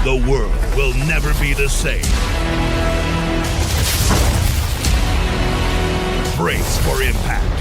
The world will never be the same. Brace for impact.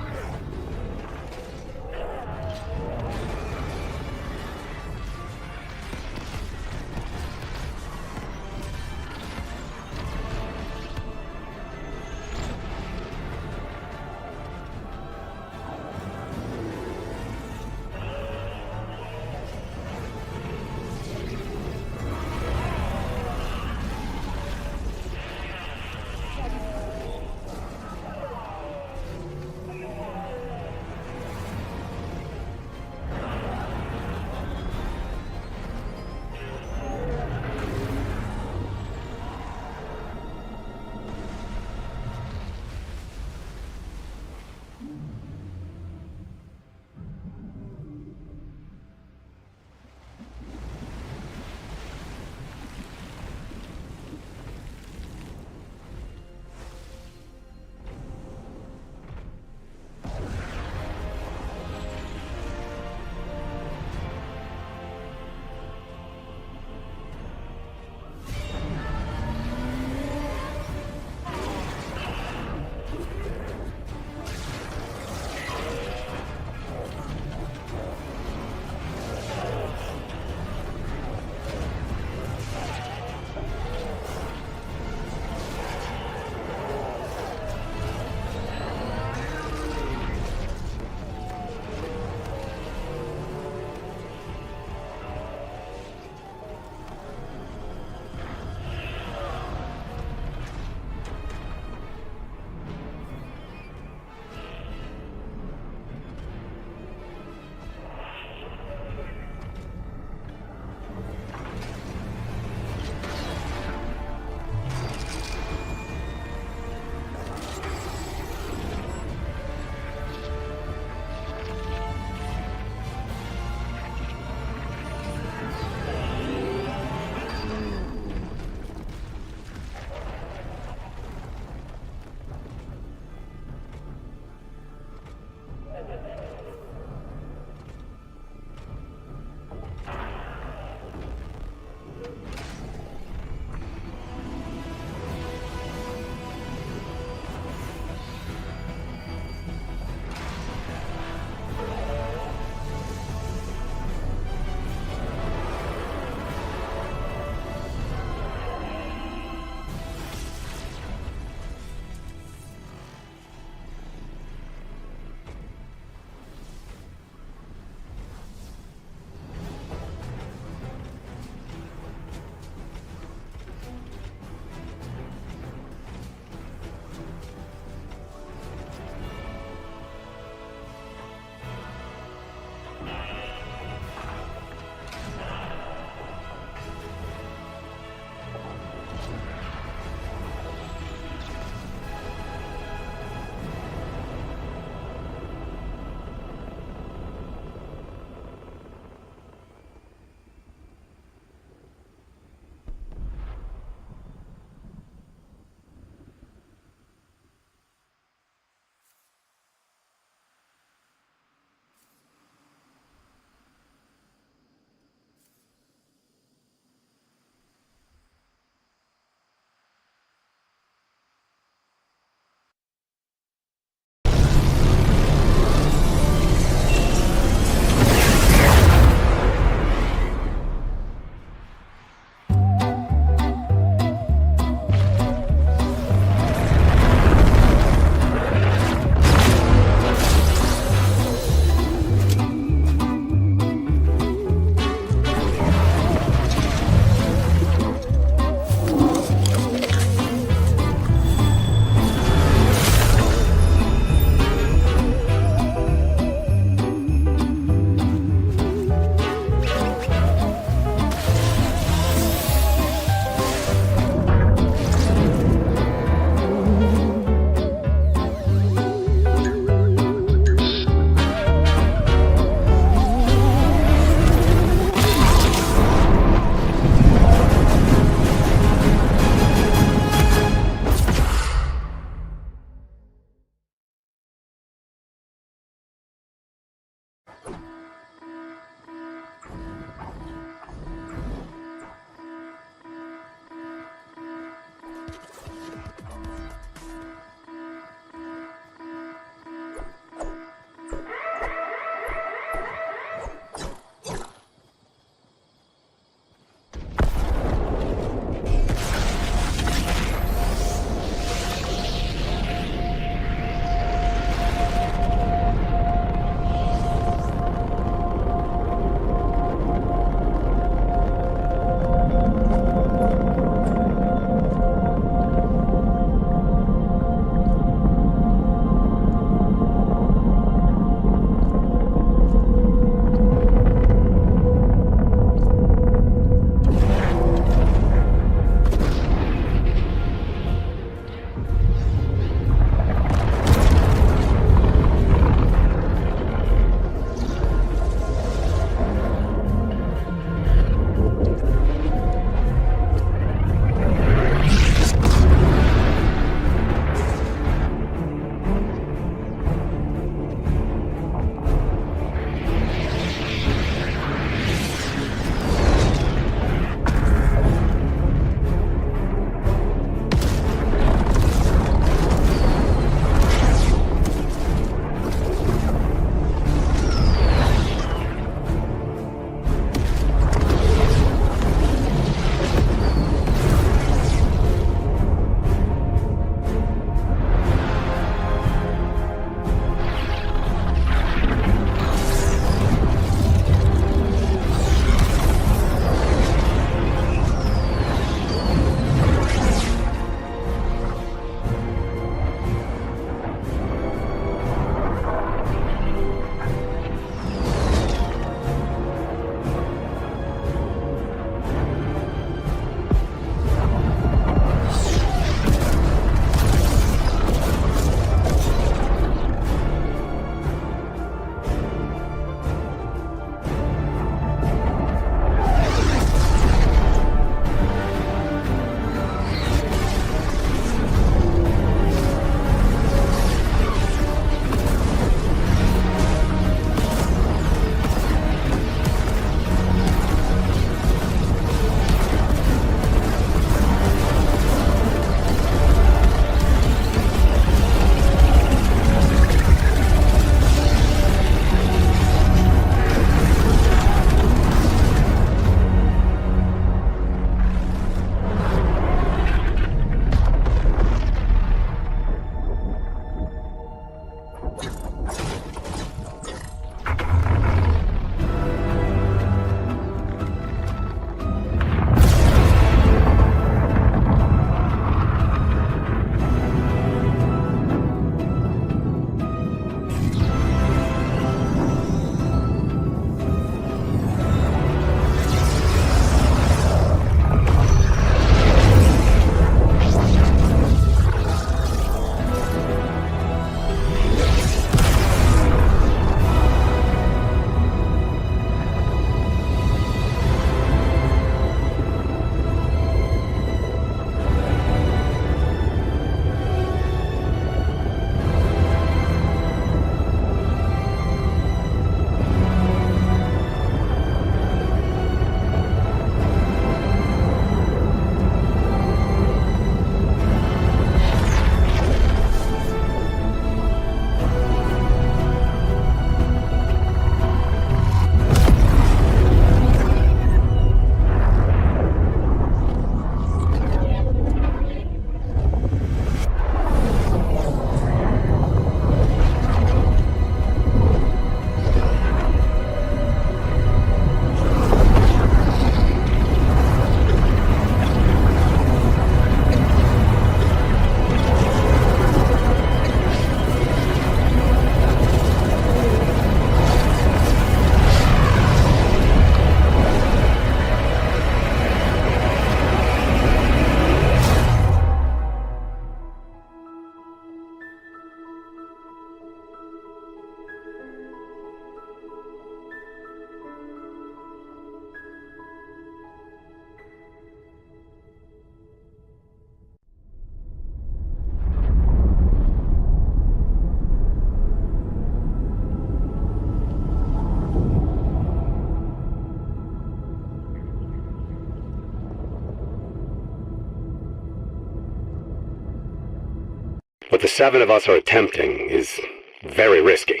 What the 7 of us are attempting is very risky.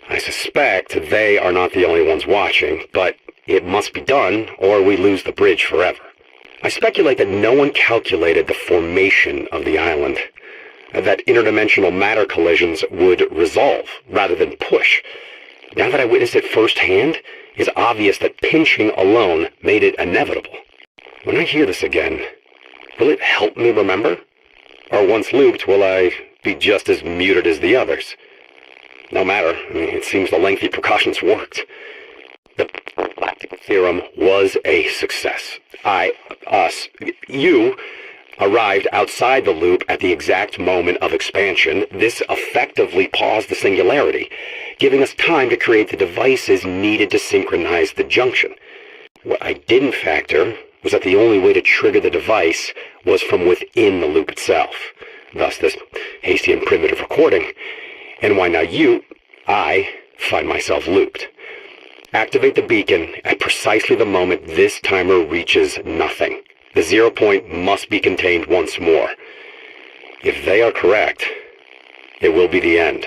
I suspect they are not the only ones watching, but it must be done or we lose the bridge forever. I speculate that no one calculated the formation of the island, that interdimensional matter collisions would resolve rather than push. Now that I witnessed it firsthand, it's obvious that pinching alone made it inevitable. When I hear this again, will it help me remember? Or once looped, will I be just as muted as the others? No matter, it seems the lengthy precautions worked. The theorem was a success. You arrived outside the loop at the exact moment of expansion. This effectively paused the singularity, giving us time to create the devices needed to synchronize the junction. What I didn't factor was that the only way to trigger the device was from within the loop itself. Thus this hasty and primitive recording, and why now I find myself looped. Activate the beacon at precisely the moment this timer reaches nothing. The 0 point must be contained once more. If they are correct, it will be the end.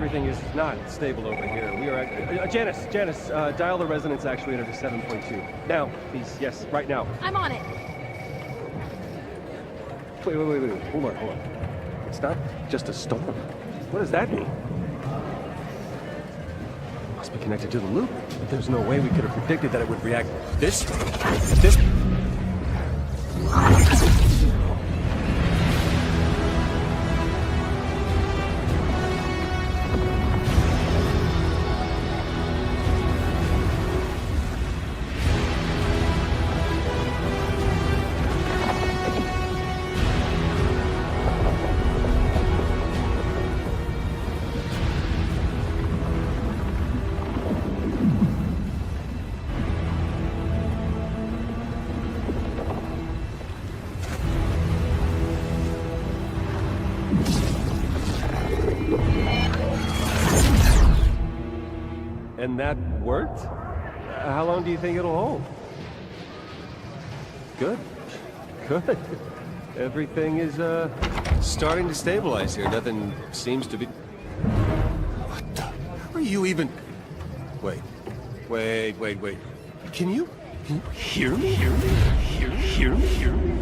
everything is not stable over here. We are Janice, dial the resonance actuator to 7.2. Now, please, yes, right now. I'm on it. Wait, hold on. It's not just a storm. What does that mean? Must be connected to the loop. But there's no way we could have predicted that it would react this. And that worked? How long do you think it'll hold? Good. Everything is, starting to stabilize here. Nothing seems to be... What the... Are you even... Wait. Can you hear me? Hear me?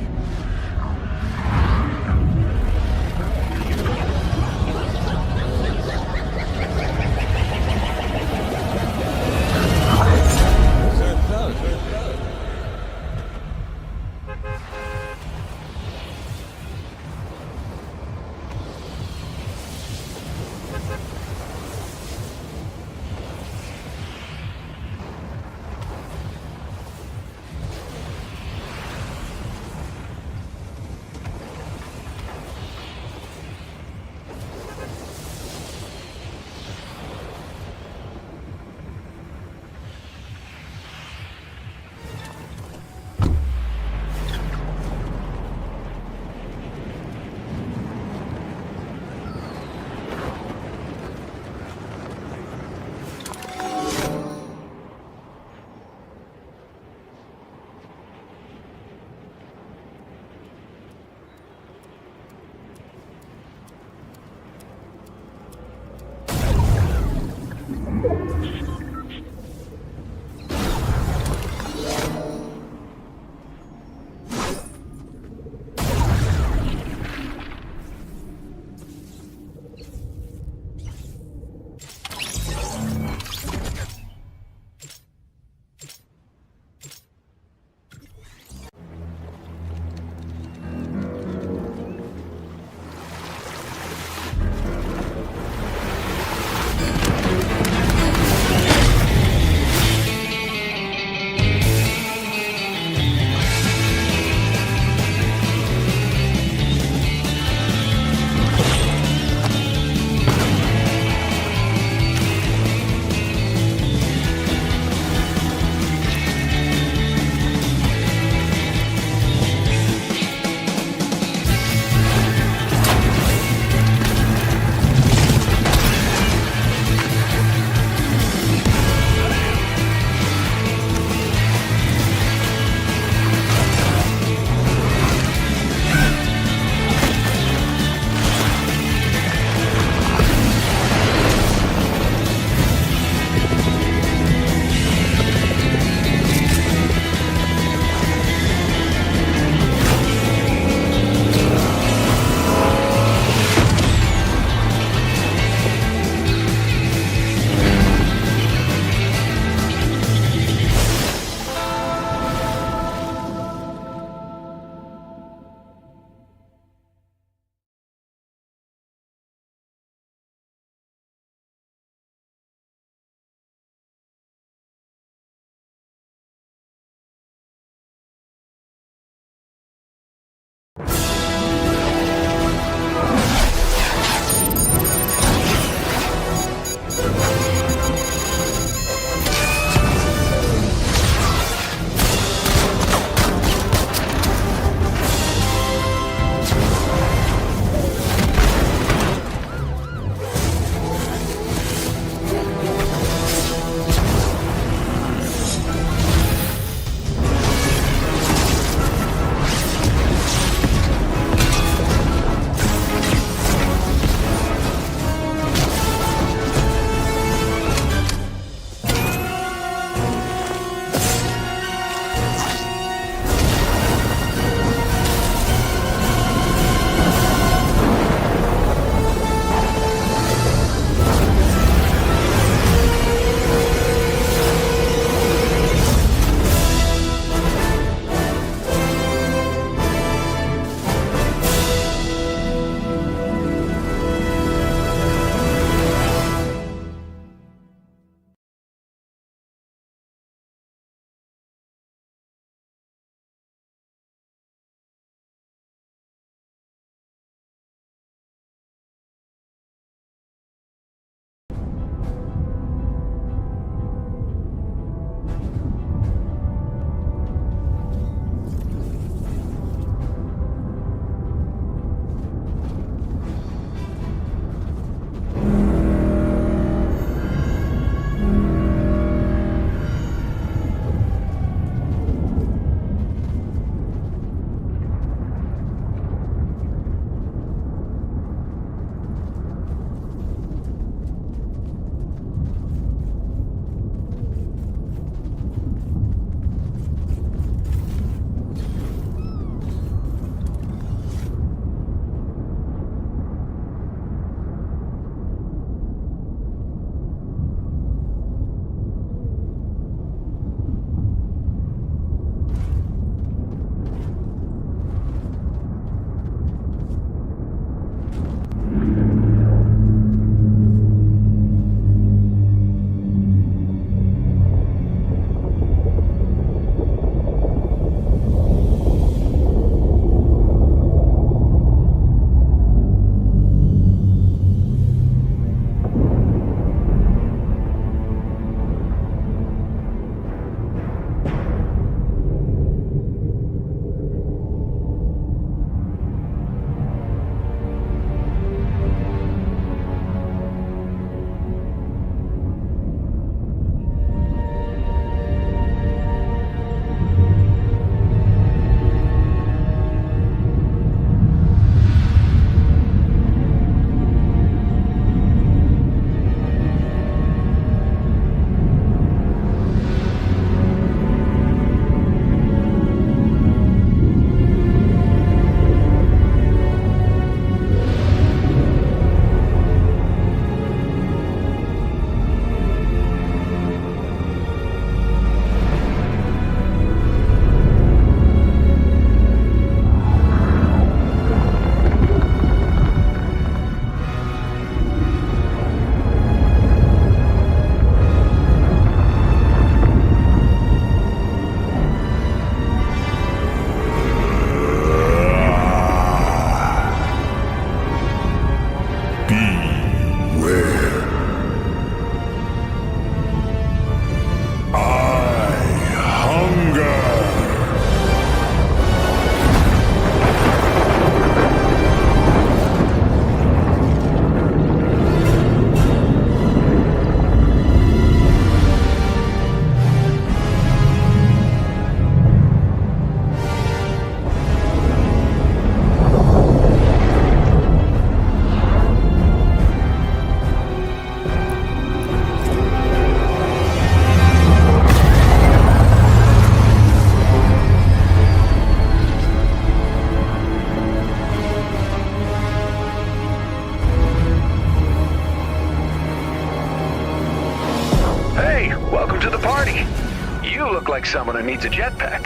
like someone who needs a jetpack.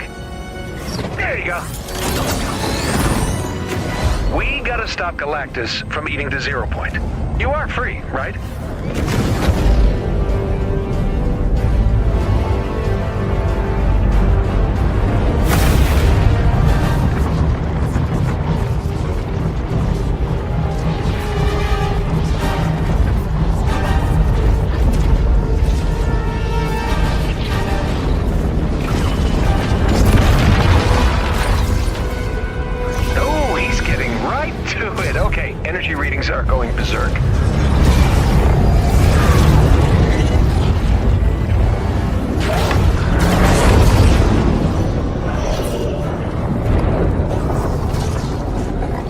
There you go. We gotta stop Galactus from eating the 0 point. You are free, right? Okay, energy readings are going berserk.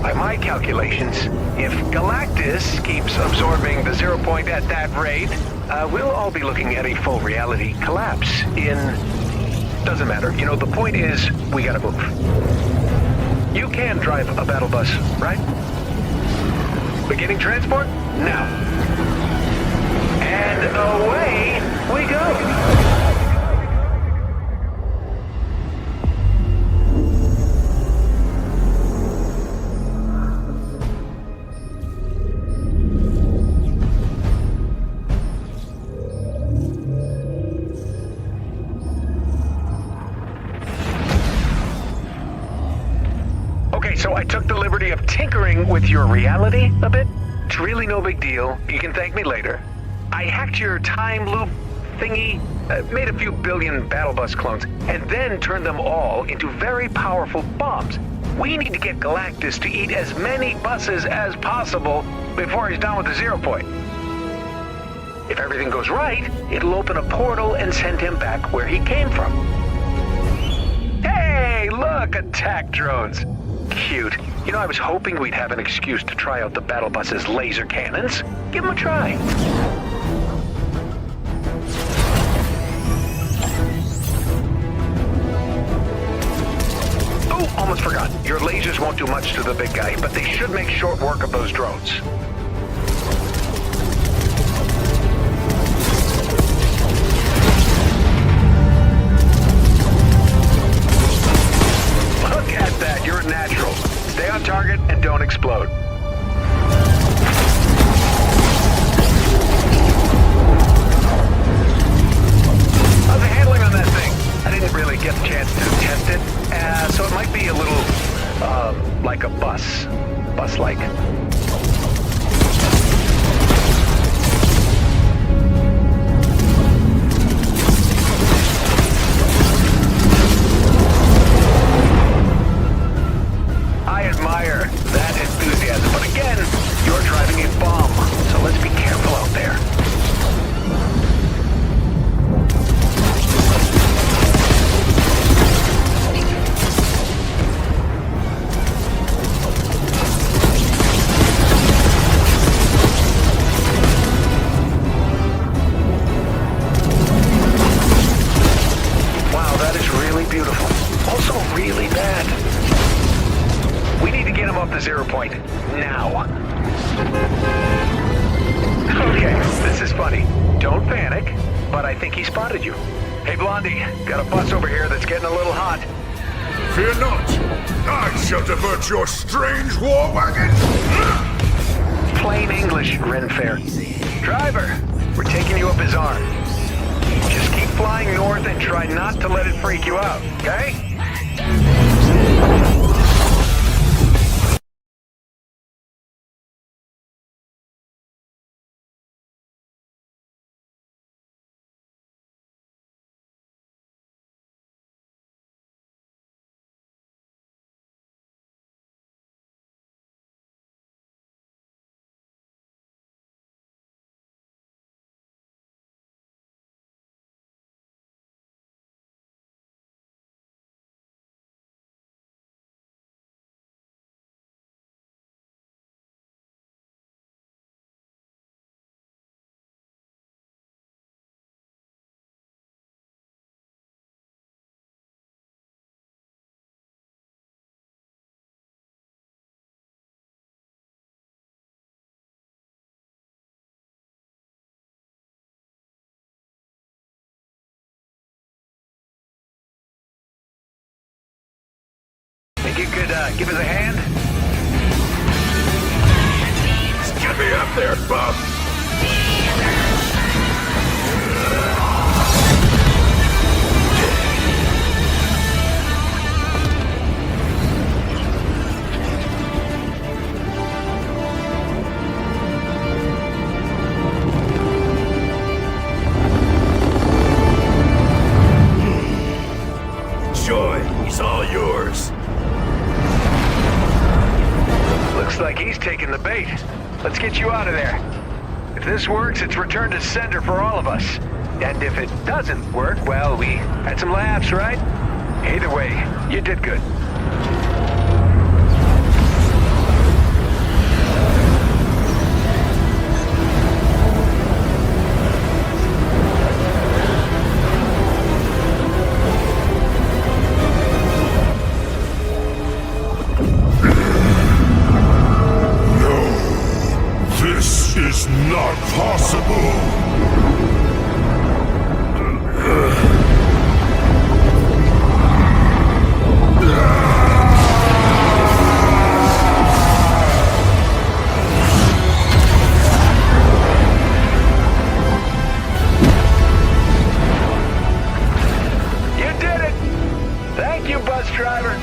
By my calculations, if Galactus keeps absorbing the 0 point at that rate, we'll all be looking at a full reality collapse in... Doesn't matter. You know, the point is, we gotta move. You can drive a battle bus, right? Beginning transport? Now. And away we go! Okay, so I took the liberty of tinkering with your reality a bit. It's really no big deal. You can thank me later. I hacked your time loop thingy, made a few billion battle bus clones, and then turned them all into very powerful bombs. We need to get Galactus to eat as many buses as possible before he's done with the 0 point. If everything goes right, it'll open a portal and send him back where he came from. Hey, look, attack drones. Cute. You know, I was hoping we'd have an excuse to try out the battle bus's laser cannons. Give them a try. Oh, almost forgot. Your lasers won't do much to the big guy, but they should make short work of those drones. Look at that. You're natural. Stay on target and don't explode. How's the handling on that thing? I didn't really get the chance to test it, so it might be a little, like a bus. Bus-like. I admire that enthusiasm, but again, you're driving a bomb, so let's be careful out there. Wow, that is really beautiful. Also really bad. We need to get him off the 0 point. Now. Okay, this is funny. Don't panic, but I think he spotted you. Hey, Blondie, got a bus over here that's getting a little hot. Fear not. I shall divert your strange war wagon. Plain English, Renfair. Driver, we're taking you up his arm. Just keep flying north and try not to let it freak you out, okay? Think you could give us a hand? Get me up there, bub! Joy, he's all yours. Looks like he's taking the bait. Let's get you out of there. If this works, it's return to sender for all of us. And if it doesn't work, well, we had some laughs, right? Either way, you did good. This is not possible! You did it! Thank you, bus driver.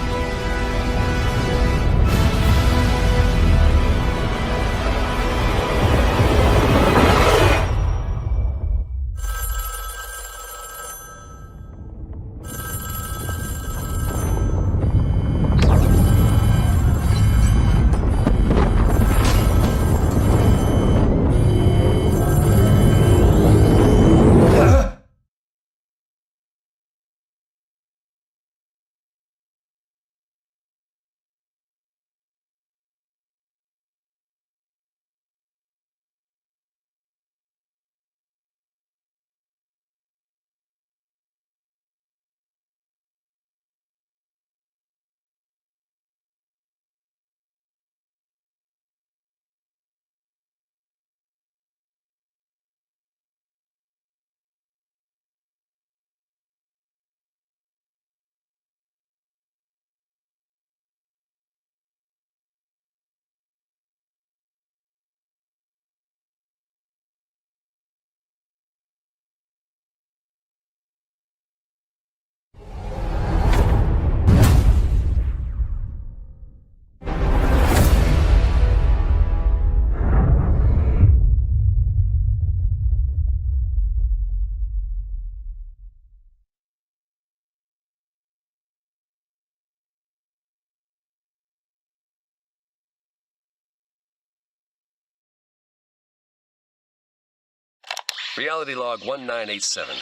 Reality log 1987.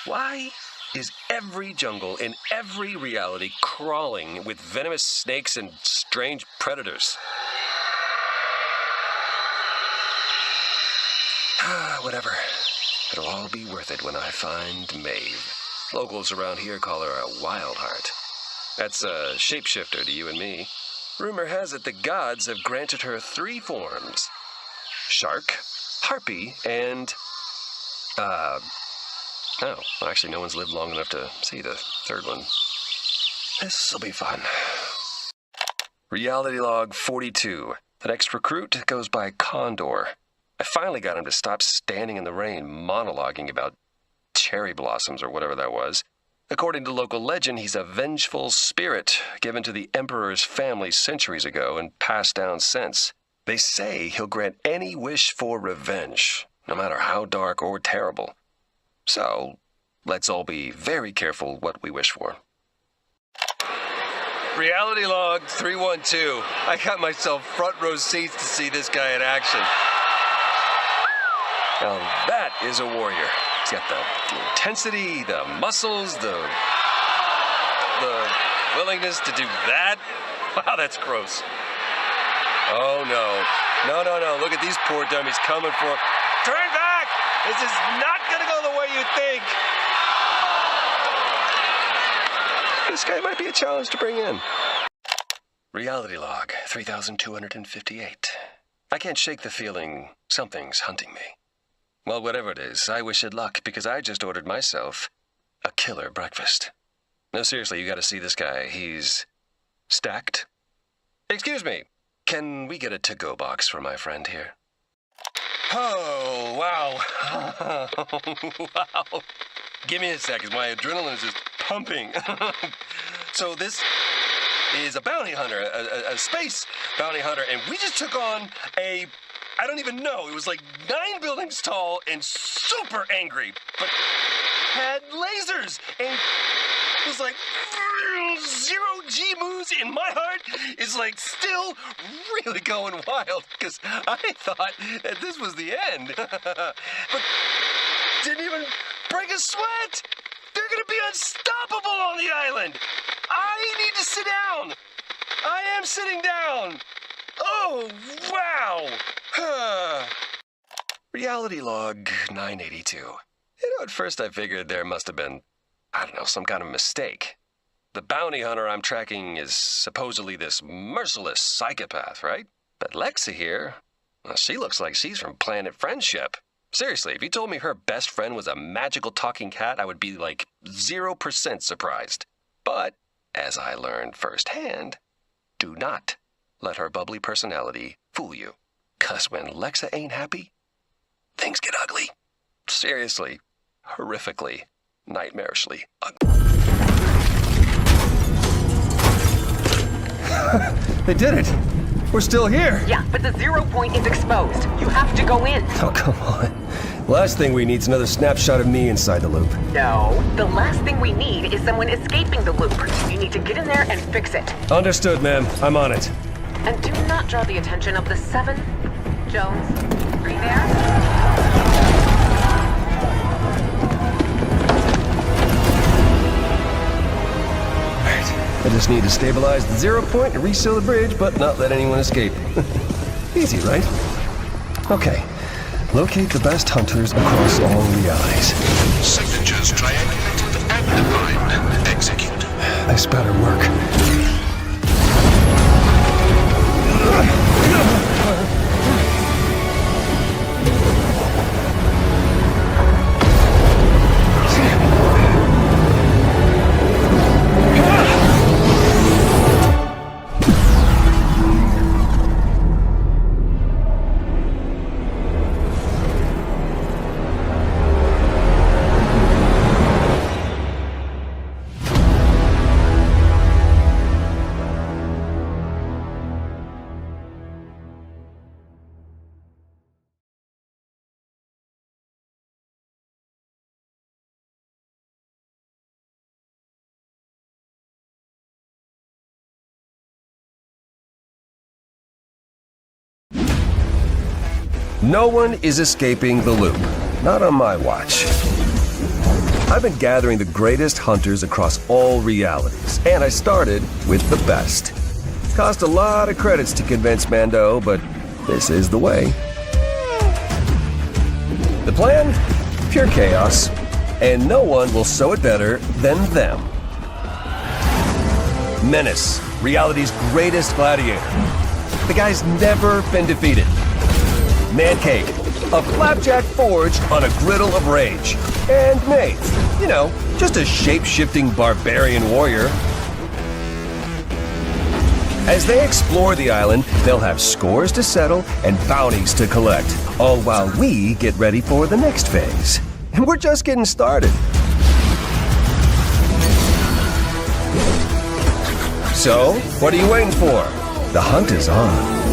Why is every jungle in every reality crawling with venomous snakes and strange predators? Whatever. It'll all be worth it when I find Maeve. Locals around here call her a wild heart. That's a shapeshifter to you and me. Rumor has it the gods have granted her 3 forms. Shark, harpy, and... Oh, well, actually no one's lived long enough to see the 3rd one. This'll be fun. Reality log 42. The next recruit goes by Condor. I finally got him to stop standing in the rain monologuing about cherry blossoms or whatever that was. According to local legend, he's a vengeful spirit given to the Emperor's family centuries ago and passed down since. They say he'll grant any wish for revenge, no matter how dark or terrible. So, let's all be very careful what we wish for. Reality log 312. I got myself front row seats to see this guy in action. Now that is a warrior. He's got the intensity, the muscles, the willingness to do that. Wow, that's gross. Oh no. No. Look at these poor dummies coming for... Turn back! This is not gonna go the way you think. This guy might be a challenge to bring in. Reality log 3258. I can't shake the feeling something's hunting me. Well, whatever it is, I wish it luck because I just ordered myself a killer breakfast. No, seriously, you gotta see this guy. He's Stacked. Excuse me, can we get a to-go box for my friend here? Oh, wow. Wow. Give me a second, my adrenaline is just pumping. So this is a bounty hunter, a space bounty hunter, and we just took on I don't even know, it was like 9 buildings tall and super angry, but had lasers, and it was like 0 G moves in my heart is like still really going wild, because I thought that this was the end. But didn't even break a sweat. They're gonna be unstoppable on the island. I need to sit down. I am sitting down. Oh, wow. Reality log 982. At first I figured there must have been, I don't know, some kind of mistake. The bounty hunter I'm tracking is supposedly this merciless psychopath, right? But Lexa here, well, she looks like she's from Planet Friendship. Seriously, if you told me her best friend was a magical talking cat, I would be like 0% surprised. But, as I learned firsthand, do not let her bubbly personality fool you. 'Cause when Lexa ain't happy, things get ugly. Seriously, horrifically, nightmarishly ugly. They did it! We're still here! Yeah, but the 0 point is exposed. You have to go in. Oh, come on. Last thing we need is another snapshot of me inside the loop. No. The last thing we need is someone escaping the loop. You need to get in there and fix it. Understood, ma'am. I'm on it. And do not draw the attention of the 7. Jones, are you there? I just need to stabilize the 0 point and reseal the bridge, but not let anyone escape. Easy, right? Okay. Locate the best hunters across all realities. Signatures triangulated and defined. Execute. This better work. No one is escaping the loop. Not on my watch. I've been gathering the greatest hunters across all realities, and I started with the best. Cost a lot of credits to convince Mando, but this is the way. The plan? Pure chaos, and no one will sew it better than them. Menace, reality's greatest gladiator. The guy's never been defeated. Man Cake, a flapjack forged on a griddle of rage. And Maeve, you know, just a shape-shifting barbarian warrior. As they explore the island, they'll have scores to settle and bounties to collect, all while we get ready for the next phase. And we're just getting started. So, what are you waiting for? The hunt is on.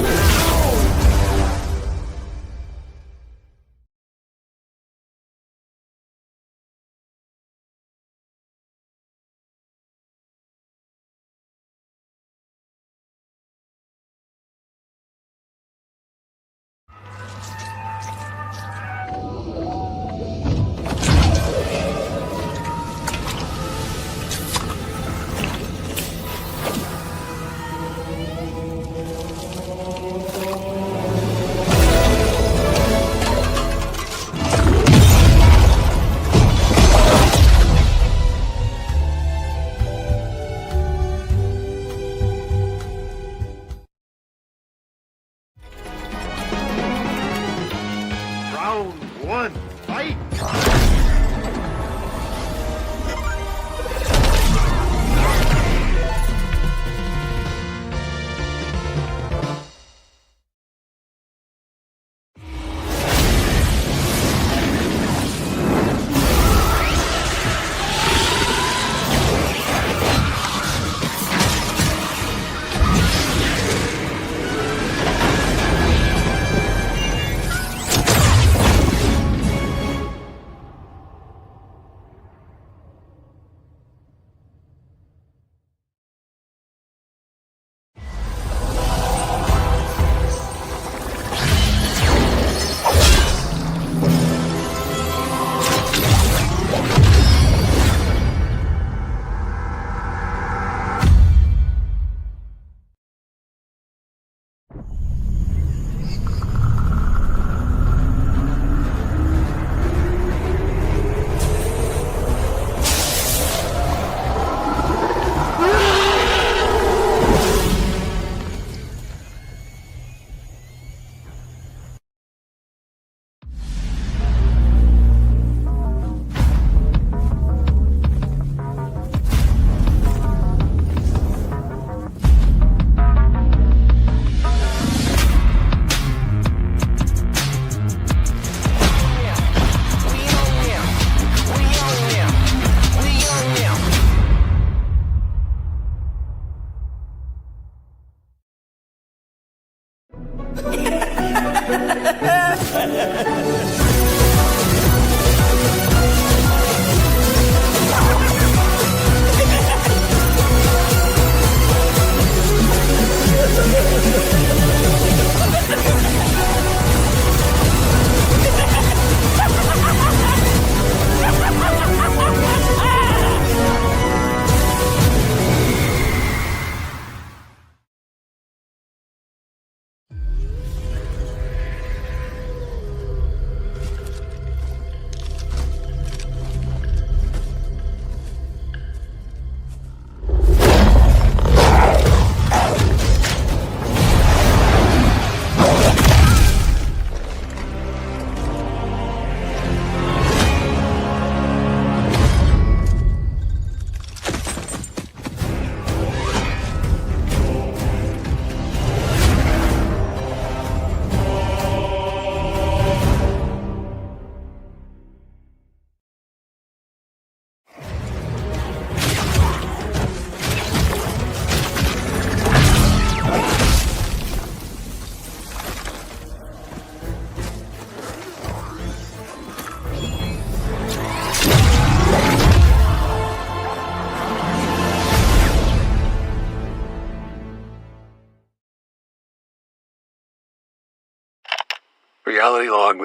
Reality log.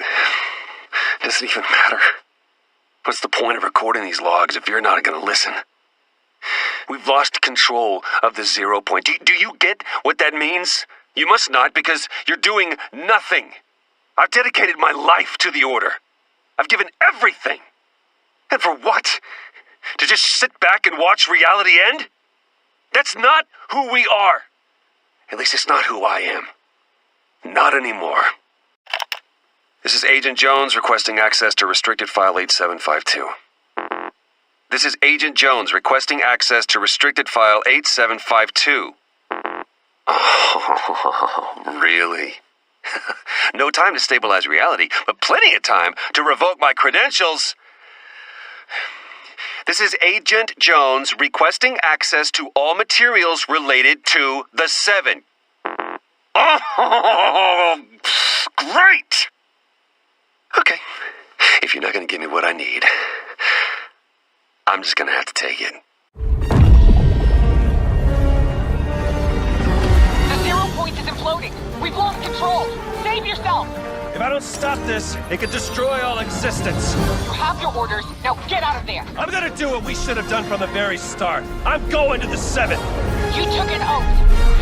Doesn't even matter. What's the point of recording these logs if you're not going to listen? We've lost control of the 0 point. Do you get what that means? You must not, because you're doing nothing. I've dedicated my life to the Order. I've given everything. And for what? To just sit back and watch reality end? That's not who we are. At least it's not who I am. Not anymore. This is Agent Jones requesting access to restricted file 8752. This is Agent Jones requesting access to restricted file 8752. Oh, really? No time to stabilize reality, but plenty of time to revoke my credentials. This is Agent Jones requesting access to all materials related to the 7. Oh, great! Okay, if you're not going to give me what I need, I'm just going to have to take it. The 0 point is imploding. We've lost control. Save yourself. If I don't stop this, it could destroy all existence. You have your orders. Now get out of there. I'm gonna do what we should have done from the very start. I'm going to the 7. You took an oath.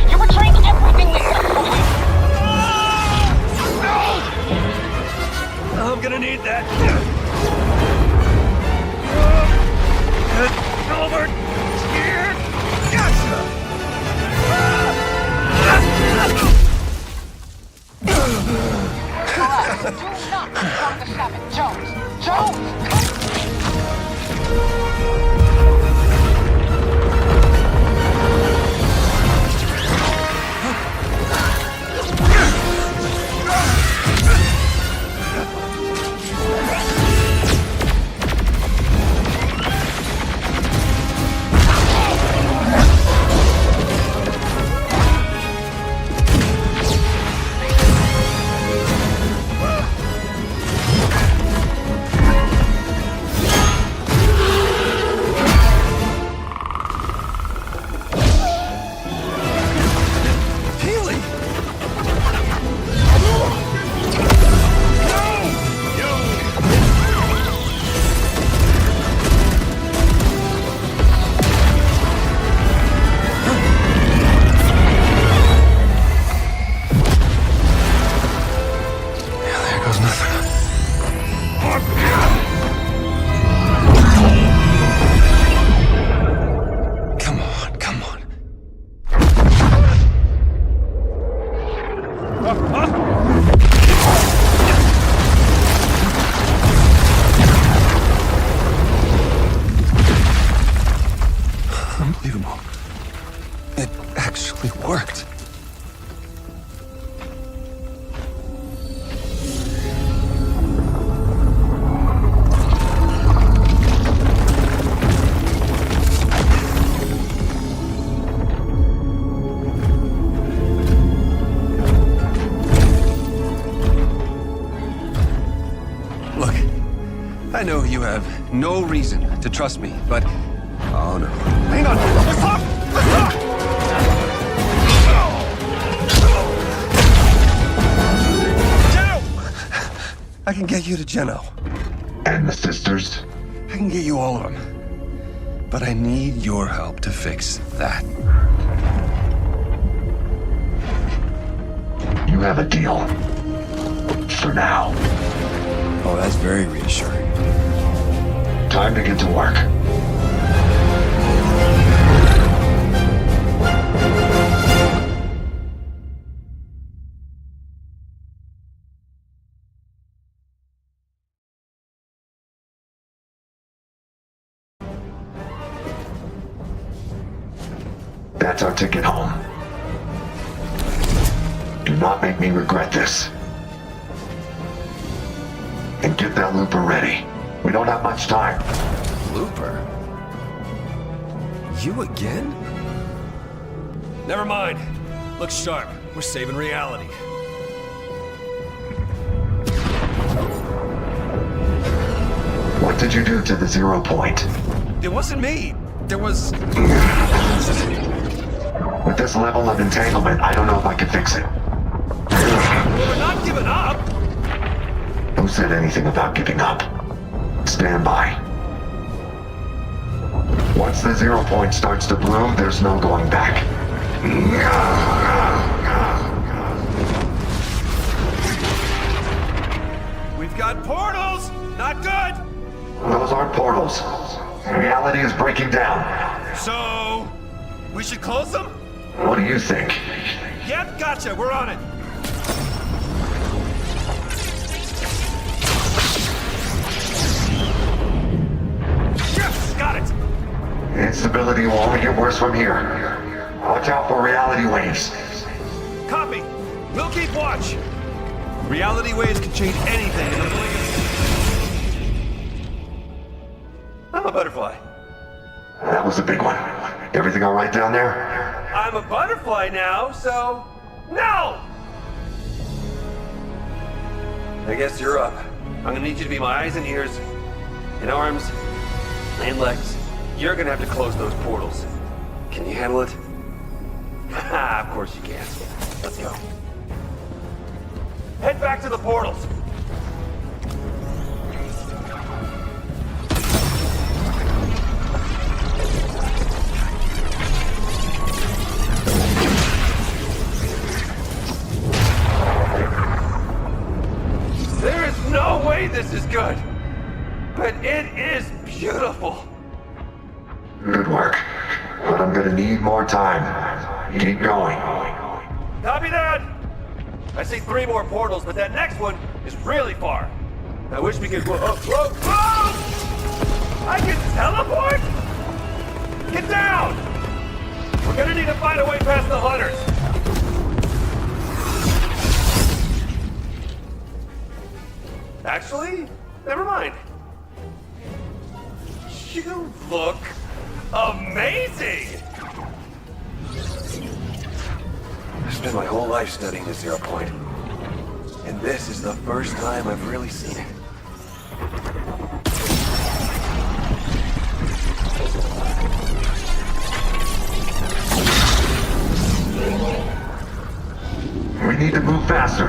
You're betraying everything we've done for you. I'm gonna need that. Over here. Gotcha. Do not go to the 7. Jones. Jones! Unbelievable. It actually worked. know you have no reason to trust me, but... Oh, no. Hang on! Let's talk! Let's talk! Geno! I can get you to Geno. And the sisters? I can get you all of them. But I need your help to fix that. You have a deal. For now. Oh, that's very reassuring. Time to get to work. That's our ticket home. Do not make me regret this. And get that looper ready. We don't have much time. Looper? You again? Never mind. Look sharp. We're saving reality. What did you do to the 0 point? It wasn't me. There was... With this level of entanglement, I don't know if I can fix it. We're not giving up! Who said anything about giving up? Stand by. Once the 0 point starts to bloom, there's no going back. We've got portals! Not good! Those aren't portals. Reality is breaking down. So... we should close them? What do you think? Yep, gotcha. We're on it. Yes, got it! Instability will only get worse from here. Watch out for reality waves. Copy. We'll keep watch. Reality waves can change anything in the blink of... I'm a butterfly. That was a big one. Everything all right down there? I'm a butterfly now, so... No! I guess you're up. I'm gonna need you to be my eyes and ears, and arms, and legs. You're gonna have to close those portals. Can you handle it? Haha, of course you can. Let's go. Head back to the portals. There is no way this is good, but it is beautiful. Good work. But I'm gonna need more time. Keep going. Copy that! I see 3 more portals, but that next one is really far. I wish we could... Whoa, whoa, whoa! I can teleport? Get down! We're gonna need to find a way past the hunters. Actually, never mind. You look amazing! I spent my whole life studying the 0 point. And this is the first time I've really seen it. We need to move faster.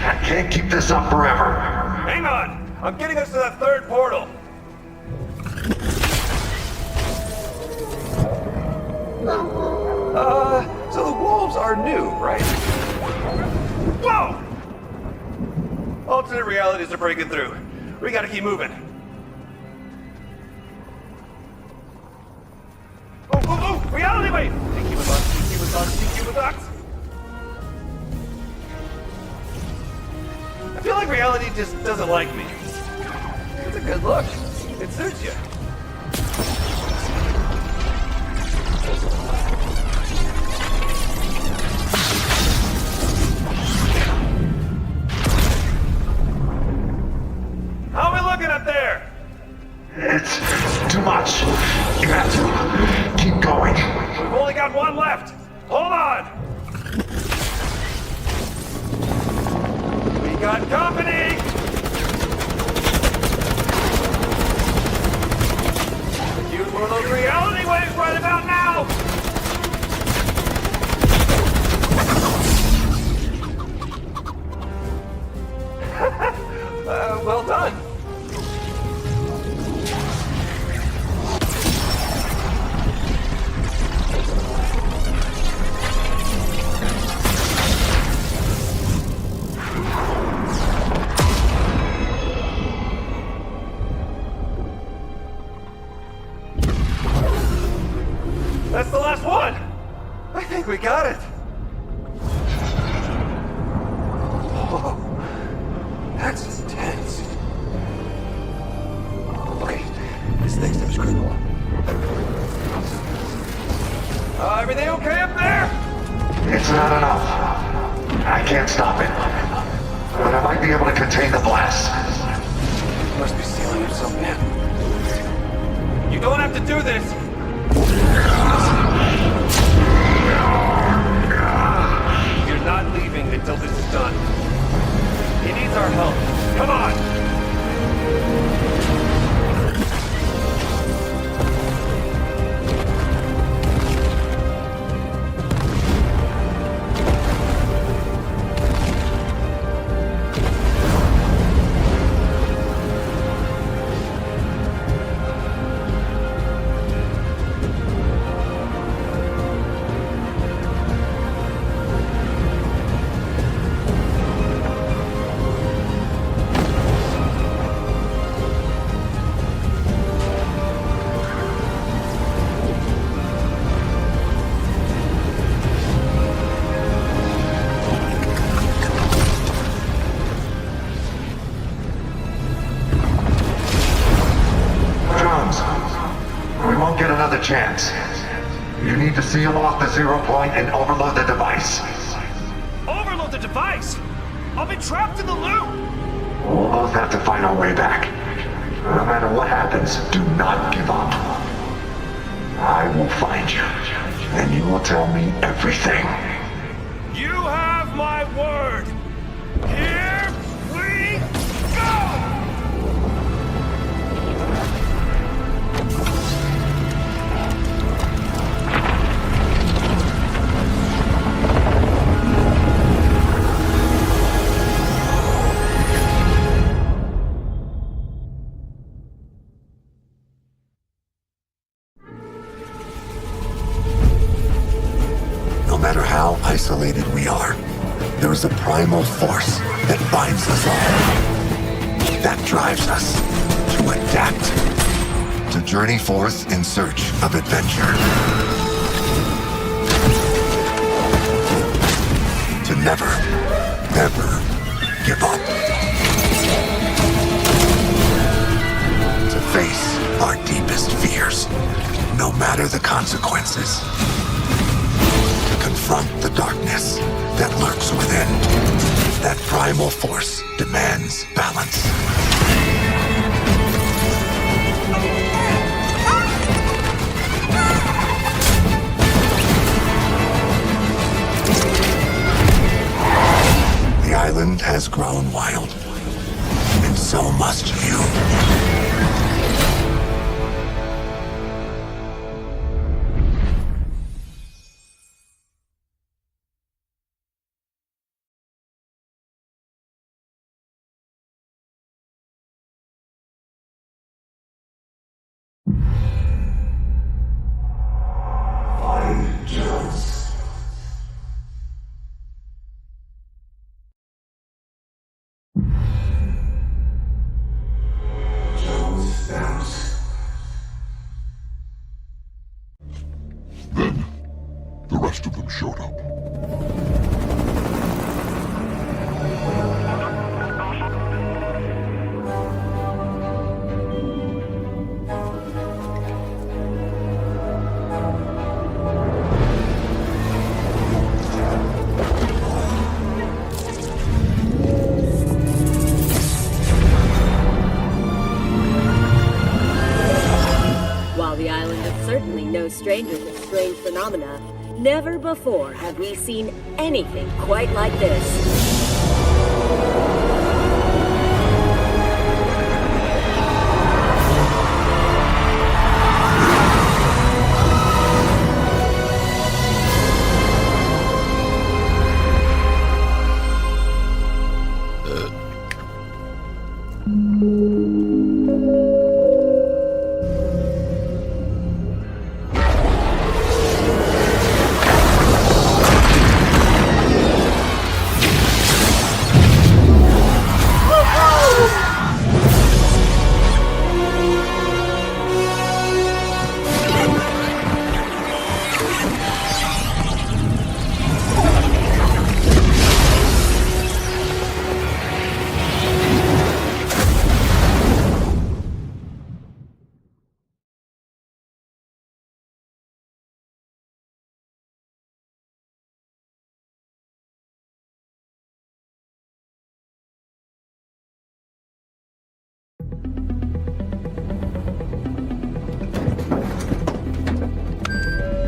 I can't keep this up forever. Hang on! I'm getting us to that 3rd portal. So the wolves are new, right? Whoa! Alternate realities are breaking through. We gotta keep moving. Oh, oh, oh! Reality wave! Sneaky with us, sneaky with us, sneaky with us! I feel like reality just doesn't like me. It's a good look. It suits you. How are we looking up there? It's too much. You have to keep going. We've only got 1 left. Hold on. We got company. last one! I think we got it. Whoa. That's intense. Okay, this next step is critical. Everything okay up there? It's not enough. I can't stop it. But I might be able to contain the blast. Must be sealing up something. You don't have to do this! You're not leaving until this is done. He needs our help. Come on! Chance. You need to seal off the 0 point and overload the device. Overload the device? I'll be trapped in the loop! We'll both have to find our way back. No matter what happens, do not give up. I will find you, and you will tell me everything. You have my word! Here we go! No matter how isolated we are, there is a primal force that binds us all. That drives us to adapt, to journey forth in search of adventure, to never, ever give up, to face our deepest fears, no matter the consequences. Confront the darkness that lurks within. That primal force demands balance. The island has grown wild, and so must you. Then, the rest of them showed up. While the island is certainly no stranger to strange phenomena, never before have we seen anything quite like this.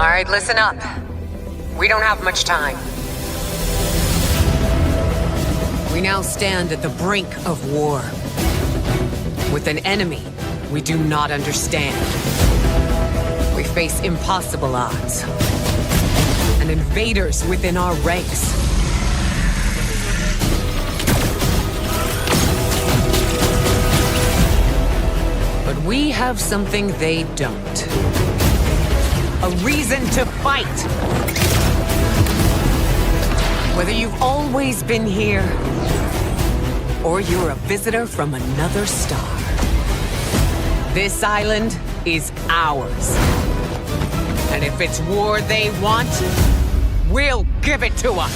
Alright, listen up. We don't have much time. We now stand at the brink of war. With an enemy we do not understand. We face impossible odds. And invaders within our ranks. But we have something they don't. A reason to fight! Whether you've always been here, or you're a visitor from another star. This island is ours. And if it's war they want, we'll give it to them!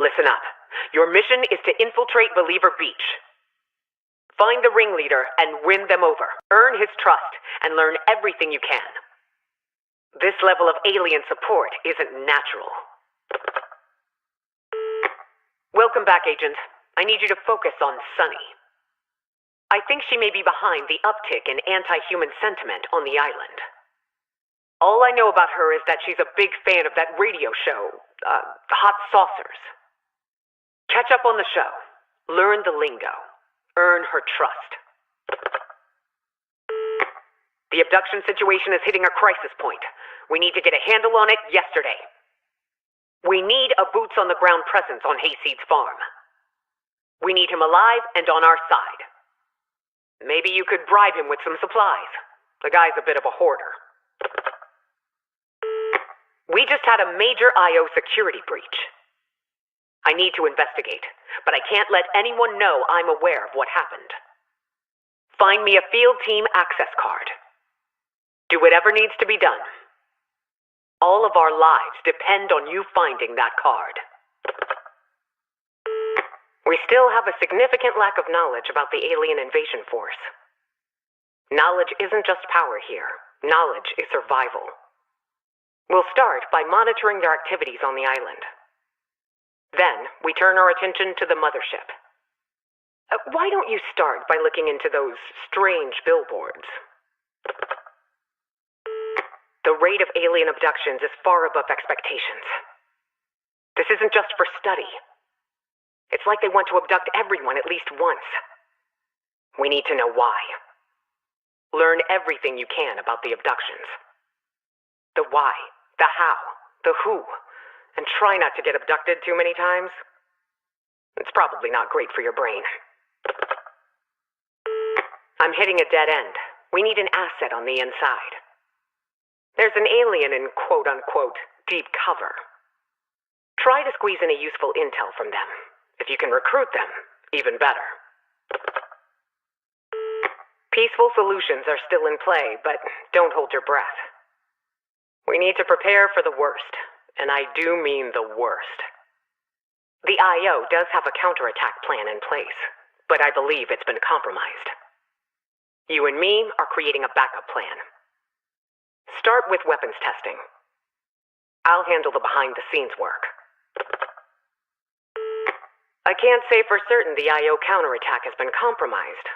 Listen up. Your mission is to infiltrate Believer Beach. Find the ringleader and win them over. Earn his trust and learn everything you can. This level of alien support isn't natural. Welcome back, Agent. I need you to focus on Sunny. I think she may be behind the uptick in anti-human sentiment on the island. All I know about her is that she's a big fan of that radio show, Hot Saucers. Catch up on the show. Learn the lingo. Earn her trust. The abduction situation is hitting a crisis point. We need to get a handle on it yesterday. We need a boots-on-the-ground presence on Hayseed's farm. We need him alive and on our side. Maybe you could bribe him with some supplies. The guy's a bit of a hoarder. We just had a major IO security breach. I need to investigate, but I can't let anyone know I'm aware of what happened. Find me a field team access card. Do whatever needs to be done. All of our lives depend on you finding that card. We still have a significant lack of knowledge about the alien invasion force. Knowledge isn't just power here. Knowledge is survival. We'll start by monitoring their activities on the island. Then, we turn our attention to the mothership. Why don't you start by looking into those strange billboards? The rate of alien abductions is far above expectations. This isn't just for study. It's like they want to abduct everyone at least once. We need to know why. Learn everything you can about the abductions. The why, the how, the who. And try not to get abducted too many times. It's probably not great for your brain. I'm hitting a dead end. We need an asset on the inside. There's an alien in quote-unquote deep cover. Try to squeeze in a useful intel from them. If you can recruit them, even better. Peaceful solutions are still in play, but don't hold your breath. We need to prepare for the worst. And I do mean the worst. The IO does have a counterattack plan in place, but I believe it's been compromised. You and me are creating a backup plan. Start with weapons testing. I'll handle the behind-the-scenes work. I can't say for certain the IO counterattack has been compromised.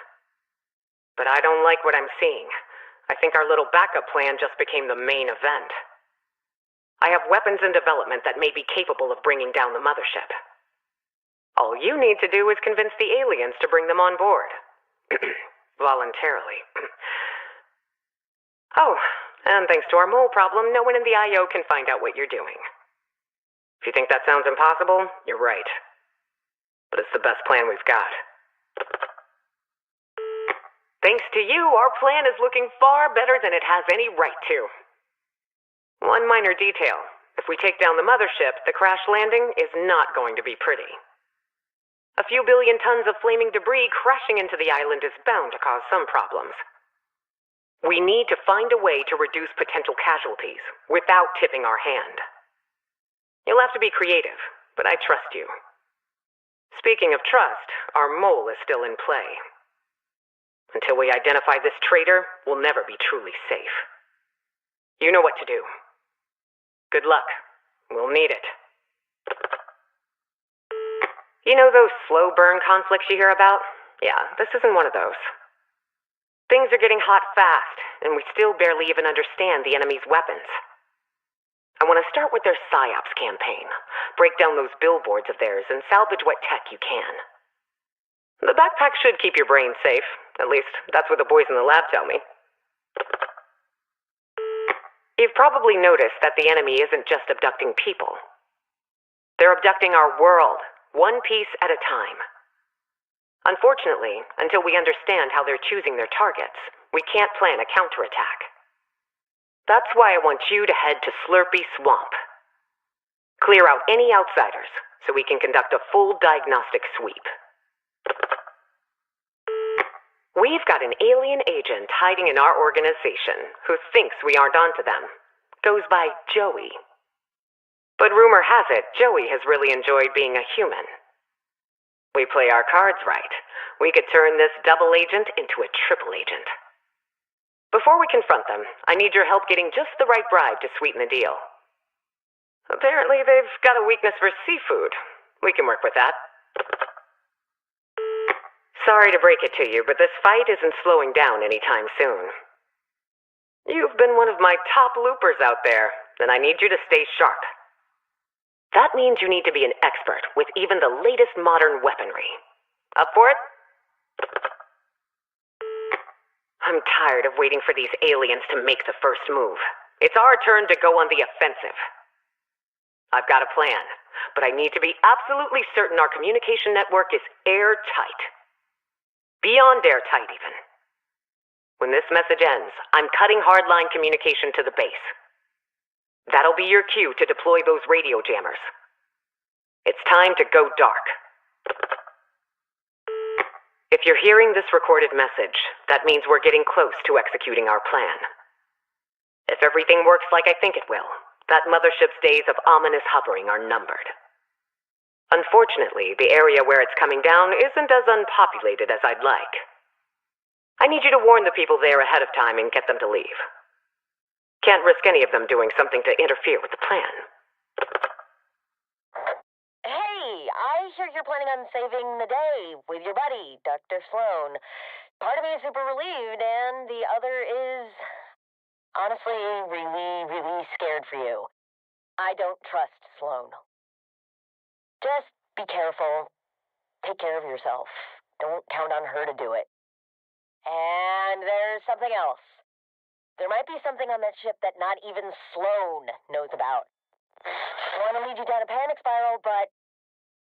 But I don't like what I'm seeing. I think our little backup plan just became the main event. I have weapons in development that may be capable of bringing down the mothership. All you need to do is convince the aliens to bring them on board. Voluntarily. Oh, and thanks to our mole problem, no one in the IO can find out what you're doing. If you think that sounds impossible, you're right. But it's the best plan we've got. Thanks to you, our plan is looking far better than it has any right to. One minor detail. If we take down the mothership, the crash landing is not going to be pretty. A few billion tons of flaming debris crashing into the island is bound to cause some problems. We need to find a way to reduce potential casualties without tipping our hand. You'll have to be creative, but I trust you. Speaking of trust, our mole is still in play. Until we identify this traitor, we'll never be truly safe. You know what to do. Good luck. We'll need it. You know those slow burn conflicts you hear about? Yeah, this isn't one of those. Things are getting hot fast, and we still barely even understand the enemy's weapons. I want to start with their PSYOPs campaign. Break down those billboards of theirs and salvage what tech you can. The backpack should keep your brain safe. At least, that's what the boys in the lab tell me. You've probably noticed that the enemy isn't just abducting people. They're abducting our world, one piece at a time. Unfortunately, until we understand how they're choosing their targets, we can't plan a counterattack. That's why I want you to head to Slurpy Swamp. Clear out any outsiders so we can conduct a full diagnostic sweep. We've got an alien agent hiding in our organization who thinks we aren't onto them. Goes by Joey. But rumor has it, Joey has really enjoyed being a human. We play our cards right. We could turn this double agent into a triple agent. Before we confront them, I need your help getting just the right bribe to sweeten the deal. Apparently they've got a weakness for seafood. We can work with that. Sorry to break it to you, but this fight isn't slowing down anytime soon. You've been one of my top loopers out there, and I need you to stay sharp. That means you need to be an expert with even the latest modern weaponry. Up for it? I'm tired of waiting for these aliens to make the first move. It's our turn to go on the offensive. I've got a plan, but I need to be absolutely certain our communication network is airtight. Beyond airtight, even. When this message ends, I'm cutting hardline communication to the base. That'll be your cue to deploy those radio jammers. It's time to go dark. If you're hearing this recorded message, that means we're getting close to executing our plan. If everything works like I think it will, that mothership's days of ominous hovering are numbered. Unfortunately, the area where it's coming down isn't as unpopulated as I'd like. I need you to warn the people there ahead of time and get them to leave. Can't risk any of them doing something to interfere with the plan. Hey, I hear you're planning on saving the day with your buddy, Dr. Sloan. Part of me is super relieved, and the other is honestly really scared for you. I don't trust Sloan. Just be careful. Take care of yourself. Don't count on her to do it. And there's something else. There might be something on that ship that not even Sloan knows about. I want to lead you down a panic spiral, but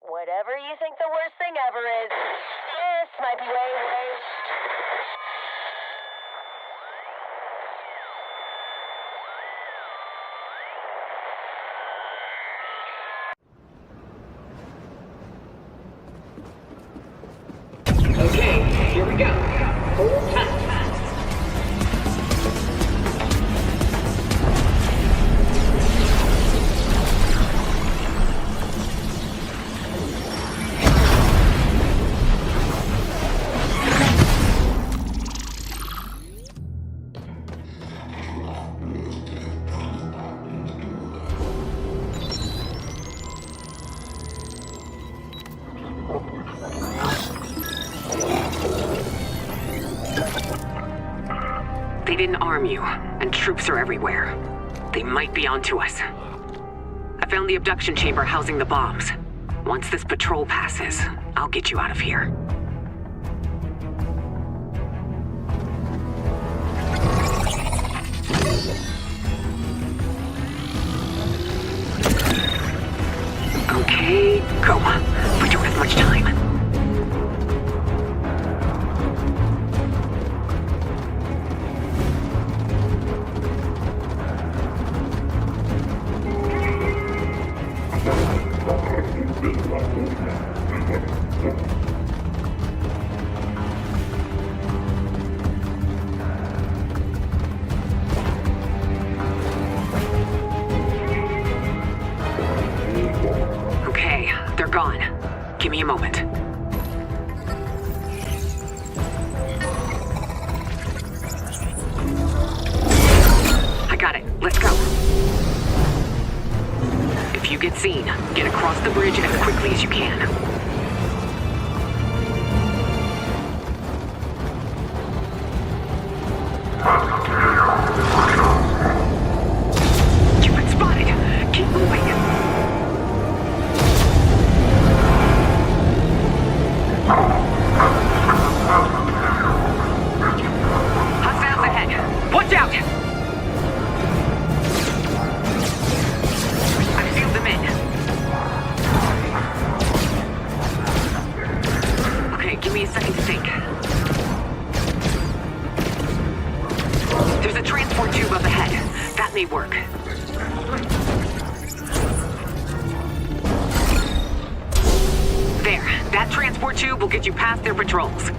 whatever you think the worst thing ever is, this might be way worse. Okay, here we go. Hold tight. They didn't arm you, and troops are everywhere. They might be onto us. I found the abduction chamber housing the bombs. Once this patrol passes, I'll get you out of here. Okay, go. We don't have much time. a moment. I got it. Let's go. If you get seen, get across the bridge as quickly as you can. You've been spotted. Keep moving. Hostiles ahead. Watch out! I've sealed them in. Okay, give me a second to think. There's a transport tube up ahead. That may work. There. That transport tube will get you past their patrols.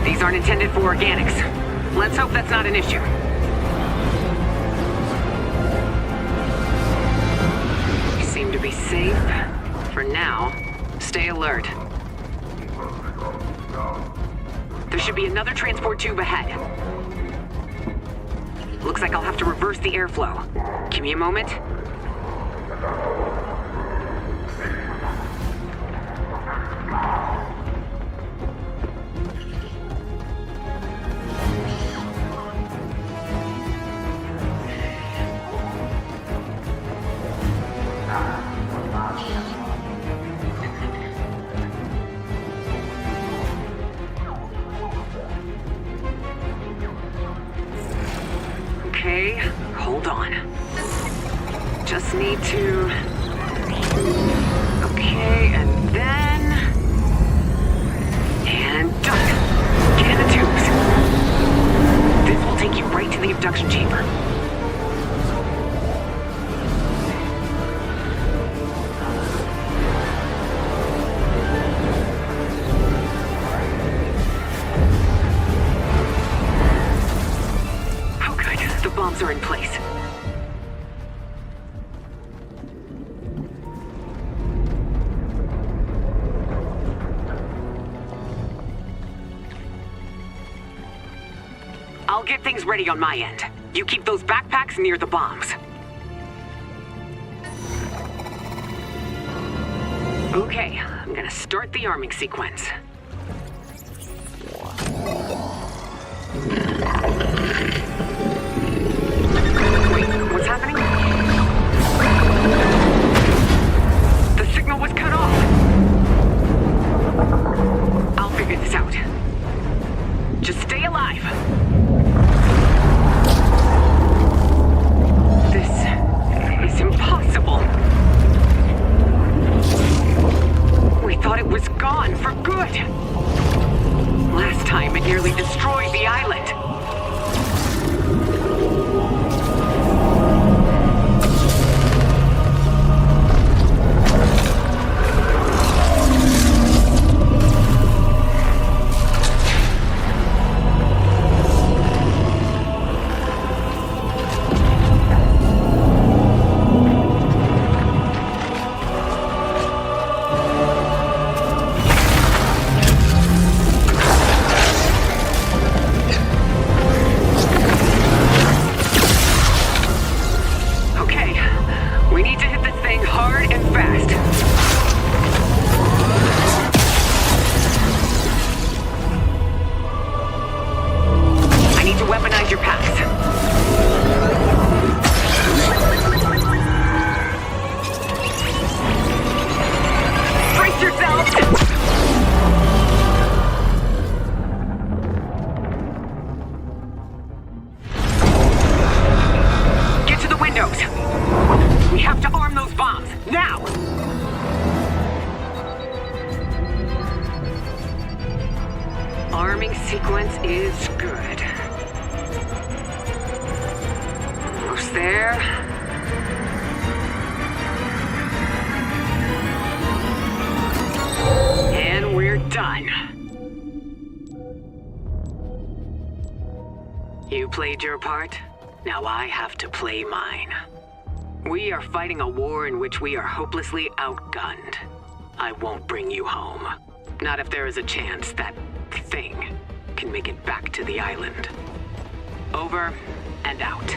These aren't intended for organics. Let's hope that's not an issue. You seem to be safe. For now, stay alert. There should be another transport tube ahead. Looks like I'll have to reverse the airflow. Give me a moment. Okay, hold on. Just need to... Okay, and then... And done. Get in the tubes. This will take you right to the abduction chamber. Bombs are in place. I'll get things ready on my end. You keep those backpacks near the bombs. Okay, I'm gonna start the arming sequence. What's happening? The signal was cut off. I'll figure this out. Just stay alive. This is impossible. We thought it was gone for good. Last time it nearly destroyed the island. Arming sequence is good. Almost there. And we're done. You played your part. Now I have to play mine. We are fighting a war in which we are hopelessly outgunned. I won't bring you home. Not if there is a chance that thing can make it back to the island. Over and out.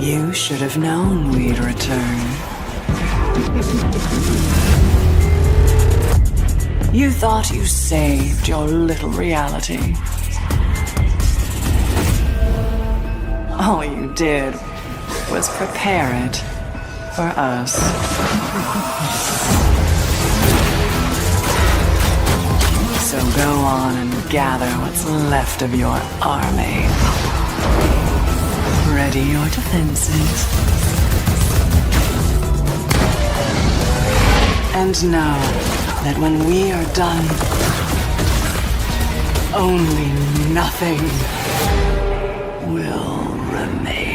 You should have known we'd return. You thought you saved your little reality. All you did was prepare it for us. So go on and gather what's left of your army. Ready your defenses. And know that when we are done, only nothing will remain.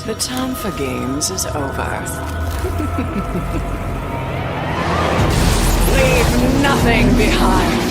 The time for games is over. Leave nothing behind.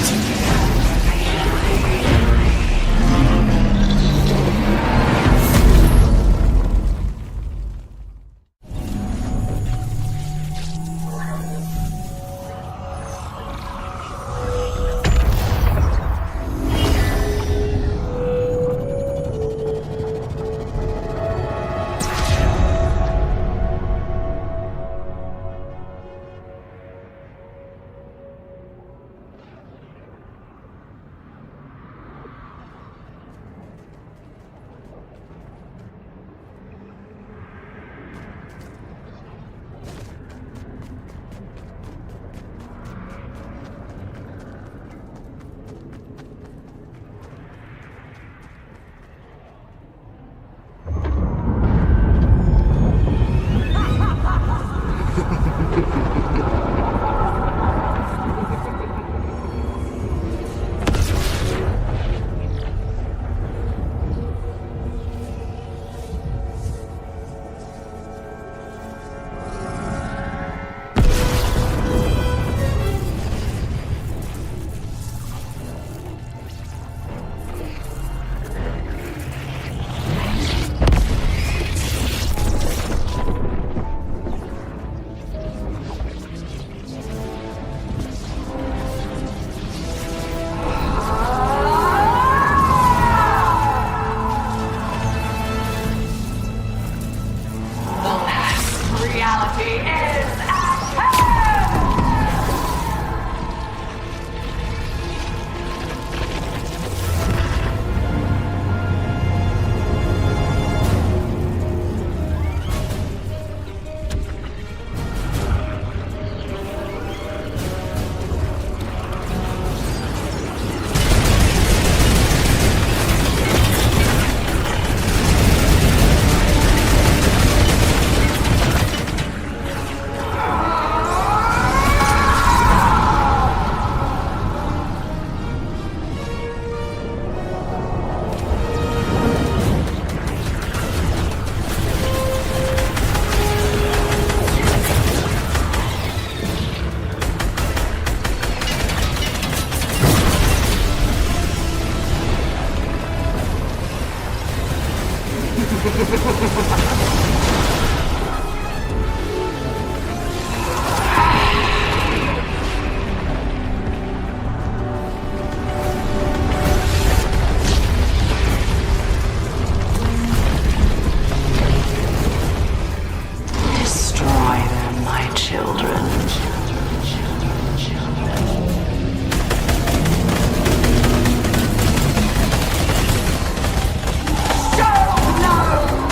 Show no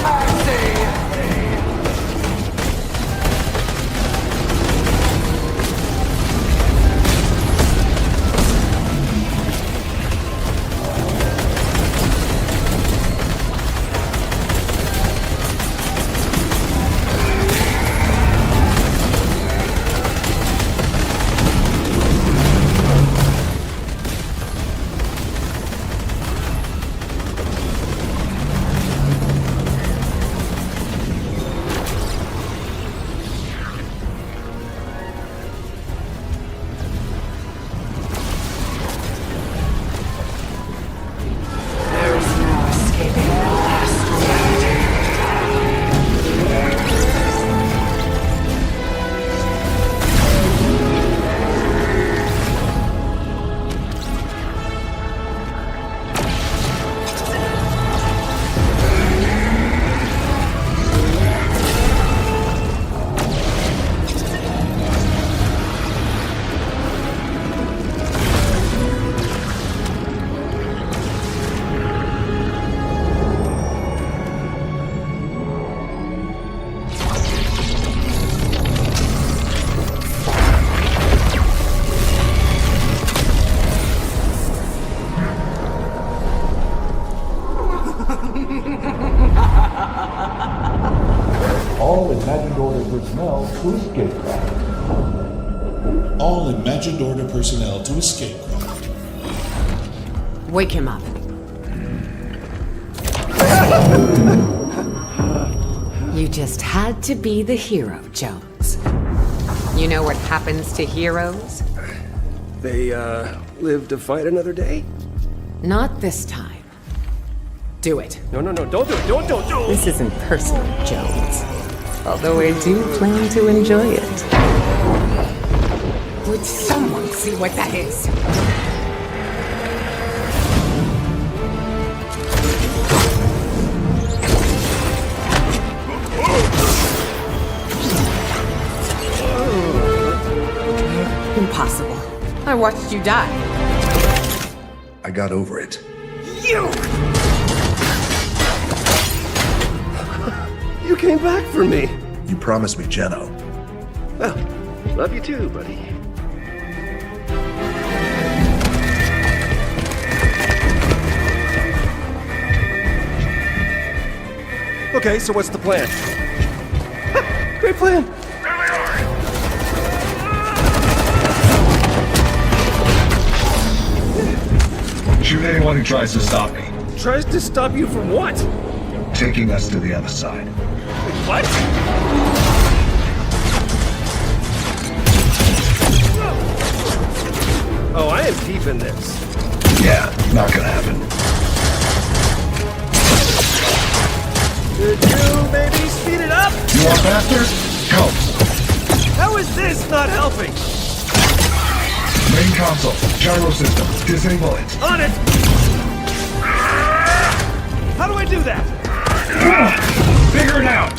mercy! personnel to escape craft. All imagined order personnel to escape craft. Wake him up. You just had to be the hero, Jones. You know what happens to heroes? They, live to fight another day? Not this time. Do it. No, don't do it, don't. This isn't personal, Jones. Although I do plan to enjoy it. Would someone see what that is? Impossible. I watched you die. I got over it. You came back for me. You promised me Jeno. Well, love you too, buddy. Okay, so what's the plan? Great plan. Shoot anyone who tries to stop me. Tries to stop you from what? Taking us to the other side. What? Oh, I am deep in this. Yeah, not gonna happen. Could you maybe speed it up? You want faster? Go. How is this not helping? Main console, gyro system, disable it. On it! How do I do that? Figure it out!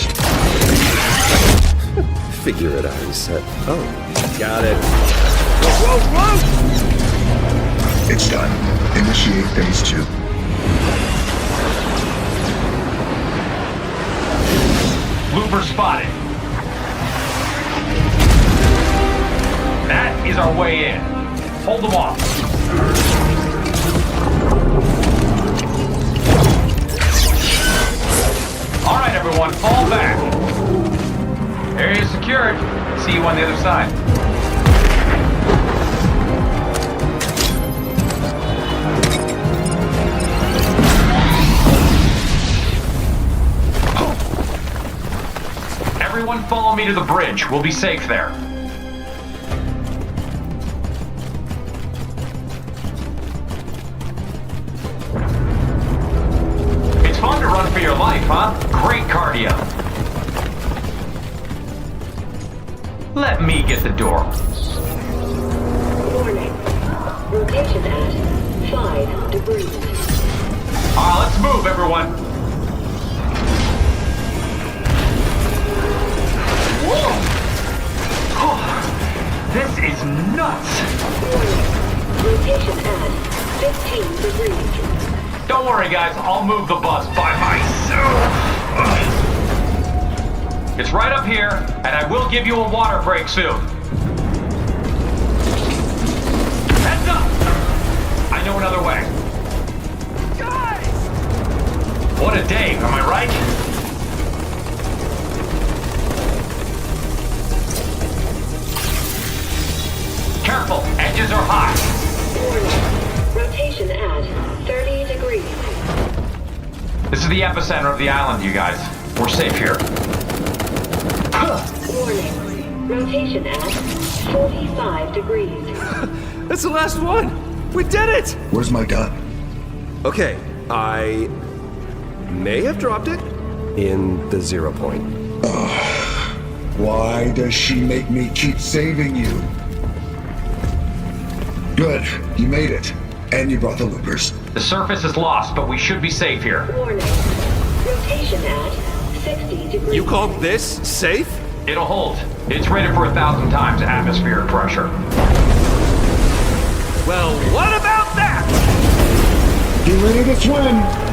Figure it out, he said. Oh, got it. Whoa! It's done. Initiate phase 2. Looper spotted. That is our way in. Hold them off. All right, everyone, fall back. Area secured. See you on the other side. Everyone follow me to the bridge. We'll be safe there. It's fun to run for your life, huh? Great cardio. Let me get the door. Warning. Rotation at 5 degrees. Let's move, everyone. Whoa! Oh, this is nuts. Warning. Rotation at 15 degrees. Don't worry, guys. I'll move the bus by myself. It's right up here, and I will give you a water break soon. Heads up! I know another way. Guys! What a day, am I right? Careful, edges are high. Warning. Rotation at 30 degrees. This is the epicenter of the island, you guys. We're safe here. Warning. Rotation at 45 degrees. That's the last one. We did it. Where's my gun? Okay, I may have dropped it in the 0 point. Why does she make me keep saving you? Good, you made it. And you brought the loopers. The surface is lost, but we should be safe here. Warning. Rotation at 60 degrees. You call this safe? It'll hold. It's rated for 1,000 times atmospheric pressure. Well, what about that? Get ready to swim!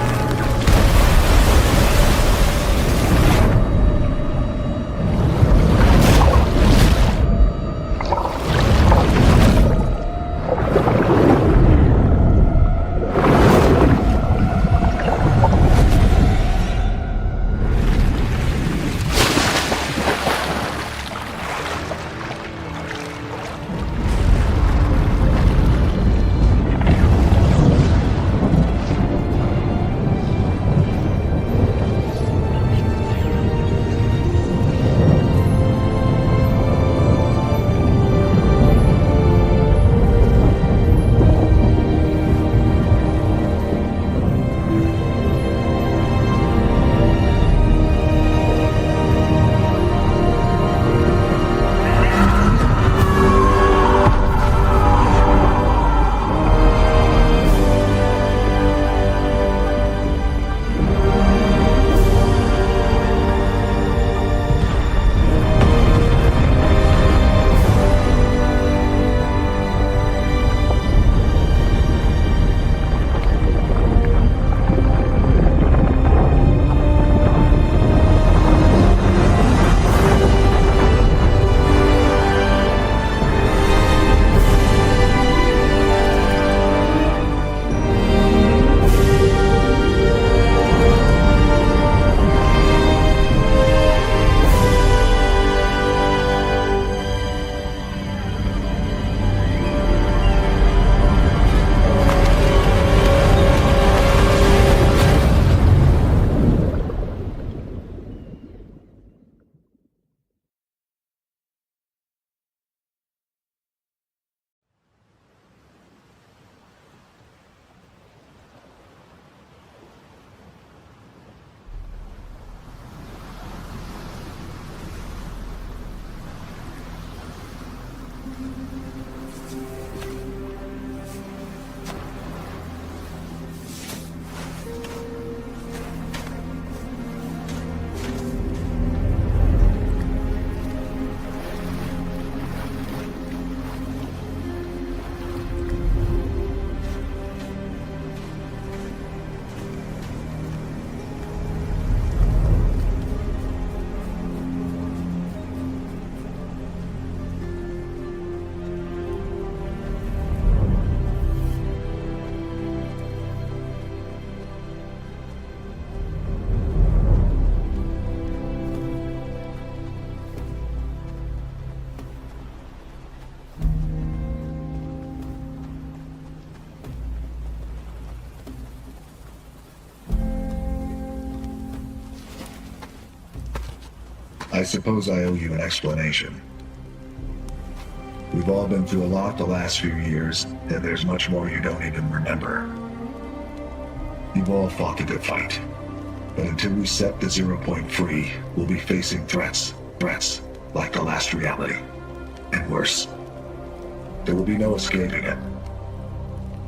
I suppose I owe you an explanation. We've all been through a lot the last few years, and there's much more you don't even remember. You've all fought a good fight. But until we set the 0 point free, we'll be facing threats like the last reality. And worse. There will be no escaping it.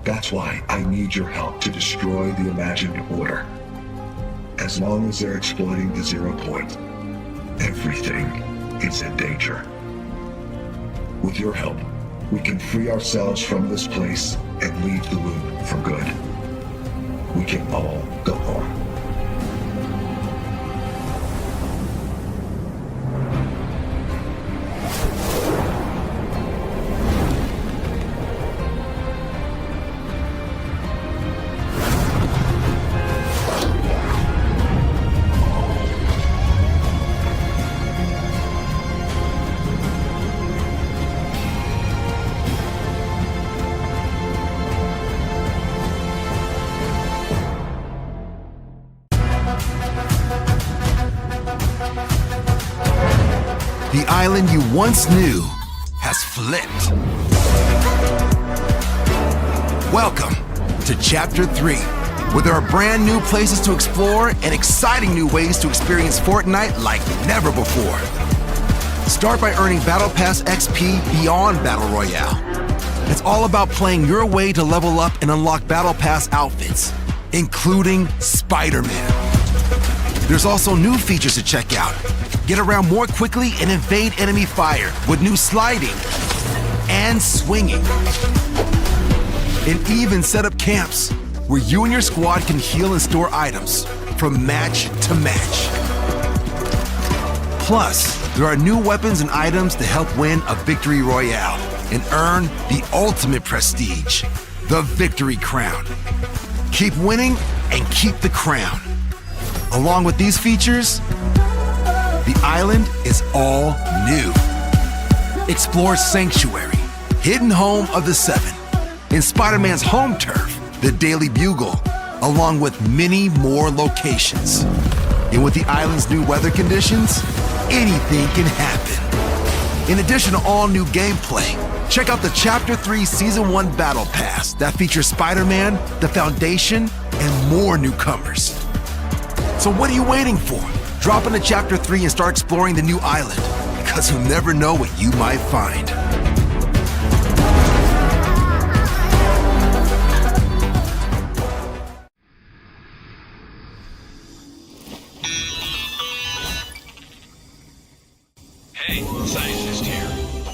That's why I need your help to destroy the imagined order. As long as they're exploiting the 0 point, everything is in danger. With your help, we can free ourselves from this place and leave the loop for good. We can all go home. The island you once knew has flipped. Welcome to Chapter 3, where there are brand new places to explore and exciting new ways to experience Fortnite like never before. Start by earning Battle Pass XP beyond Battle Royale. It's all about playing your way to level up and unlock Battle Pass outfits, including Spider-Man. There's also new features to check out. Get around more quickly and evade enemy fire with new sliding and swinging. And even set up camps where you and your squad can heal and store items from match to match. Plus, there are new weapons and items to help win a victory royale and earn the ultimate prestige, the Victory Crown. Keep winning and keep the crown. Along with these features, the island is all new. Explore Sanctuary, hidden home of the Seven, and Spider-Man's home turf, the Daily Bugle, along with many more locations. And with the island's new weather conditions, anything can happen. In addition to all new gameplay, check out the Chapter 3 Season 1 Battle Pass that features Spider-Man, the Foundation, and more newcomers. So what are you waiting for? Drop into Chapter 3 and start exploring the new island, because you'll never know what you might find. Hey, scientist here.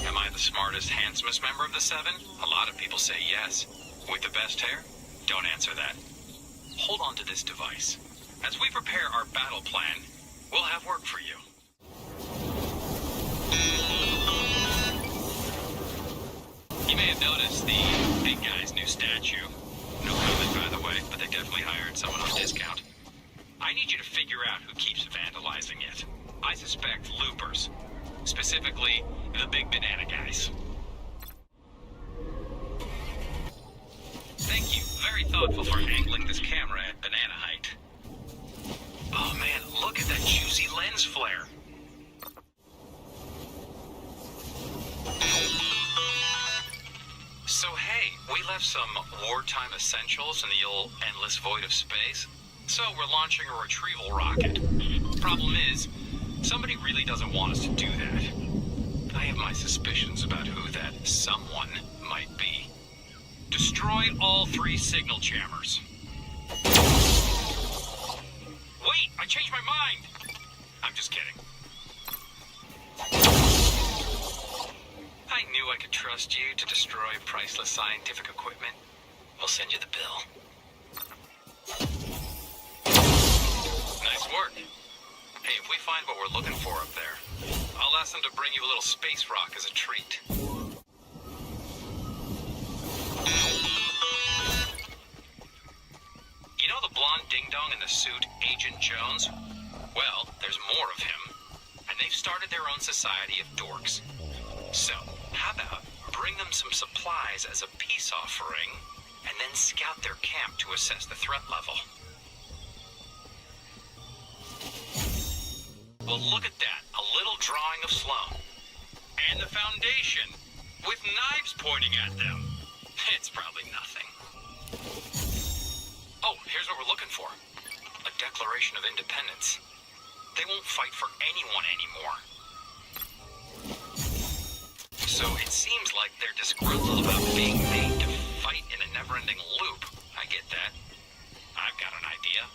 Am I the smartest, handsomest member of the Seven? A lot of people say yes. With the best hair? Don't answer that. Hold on to this device. As we prepare our battle plan, we'll have work for you. You may have noticed the big guy's new statue. No comment, by the way, but they definitely hired someone on discount. I need you to figure out who keeps vandalizing it. I suspect loopers. Specifically, the big banana guys. Thank you. Very thoughtful for angling this camera at banana height. Oh man, look at that juicy lens flare. So hey, we left some wartime essentials in the old endless void of space. So we're launching a retrieval rocket. Problem is, somebody really doesn't want us to do that. I have my suspicions about who that someone might be. Destroy all 3 signal jammers. Wait, I changed my mind! I'm just kidding. I knew I could trust you to destroy priceless scientific equipment. We'll send you the bill. Nice work. Hey, if we find what we're looking for up there, I'll ask them to bring you a little space rock as a treat. You know the blonde ding-dong in the suit, Agent Jones? Well, there's more of him. And they've started their own society of dorks. So, how about bring them some supplies as a peace offering, and then scout their camp to assess the threat level? Well, look at that. A little pencil drawing of Sloan. And the Foundation, with knives pointing at them. It's probably nothing. Oh, here's what we're looking for. A Declaration of Independence. They won't fight for anyone anymore. So it seems like they're disgruntled about being made to fight in a never-ending loop. I get that. I've got an idea.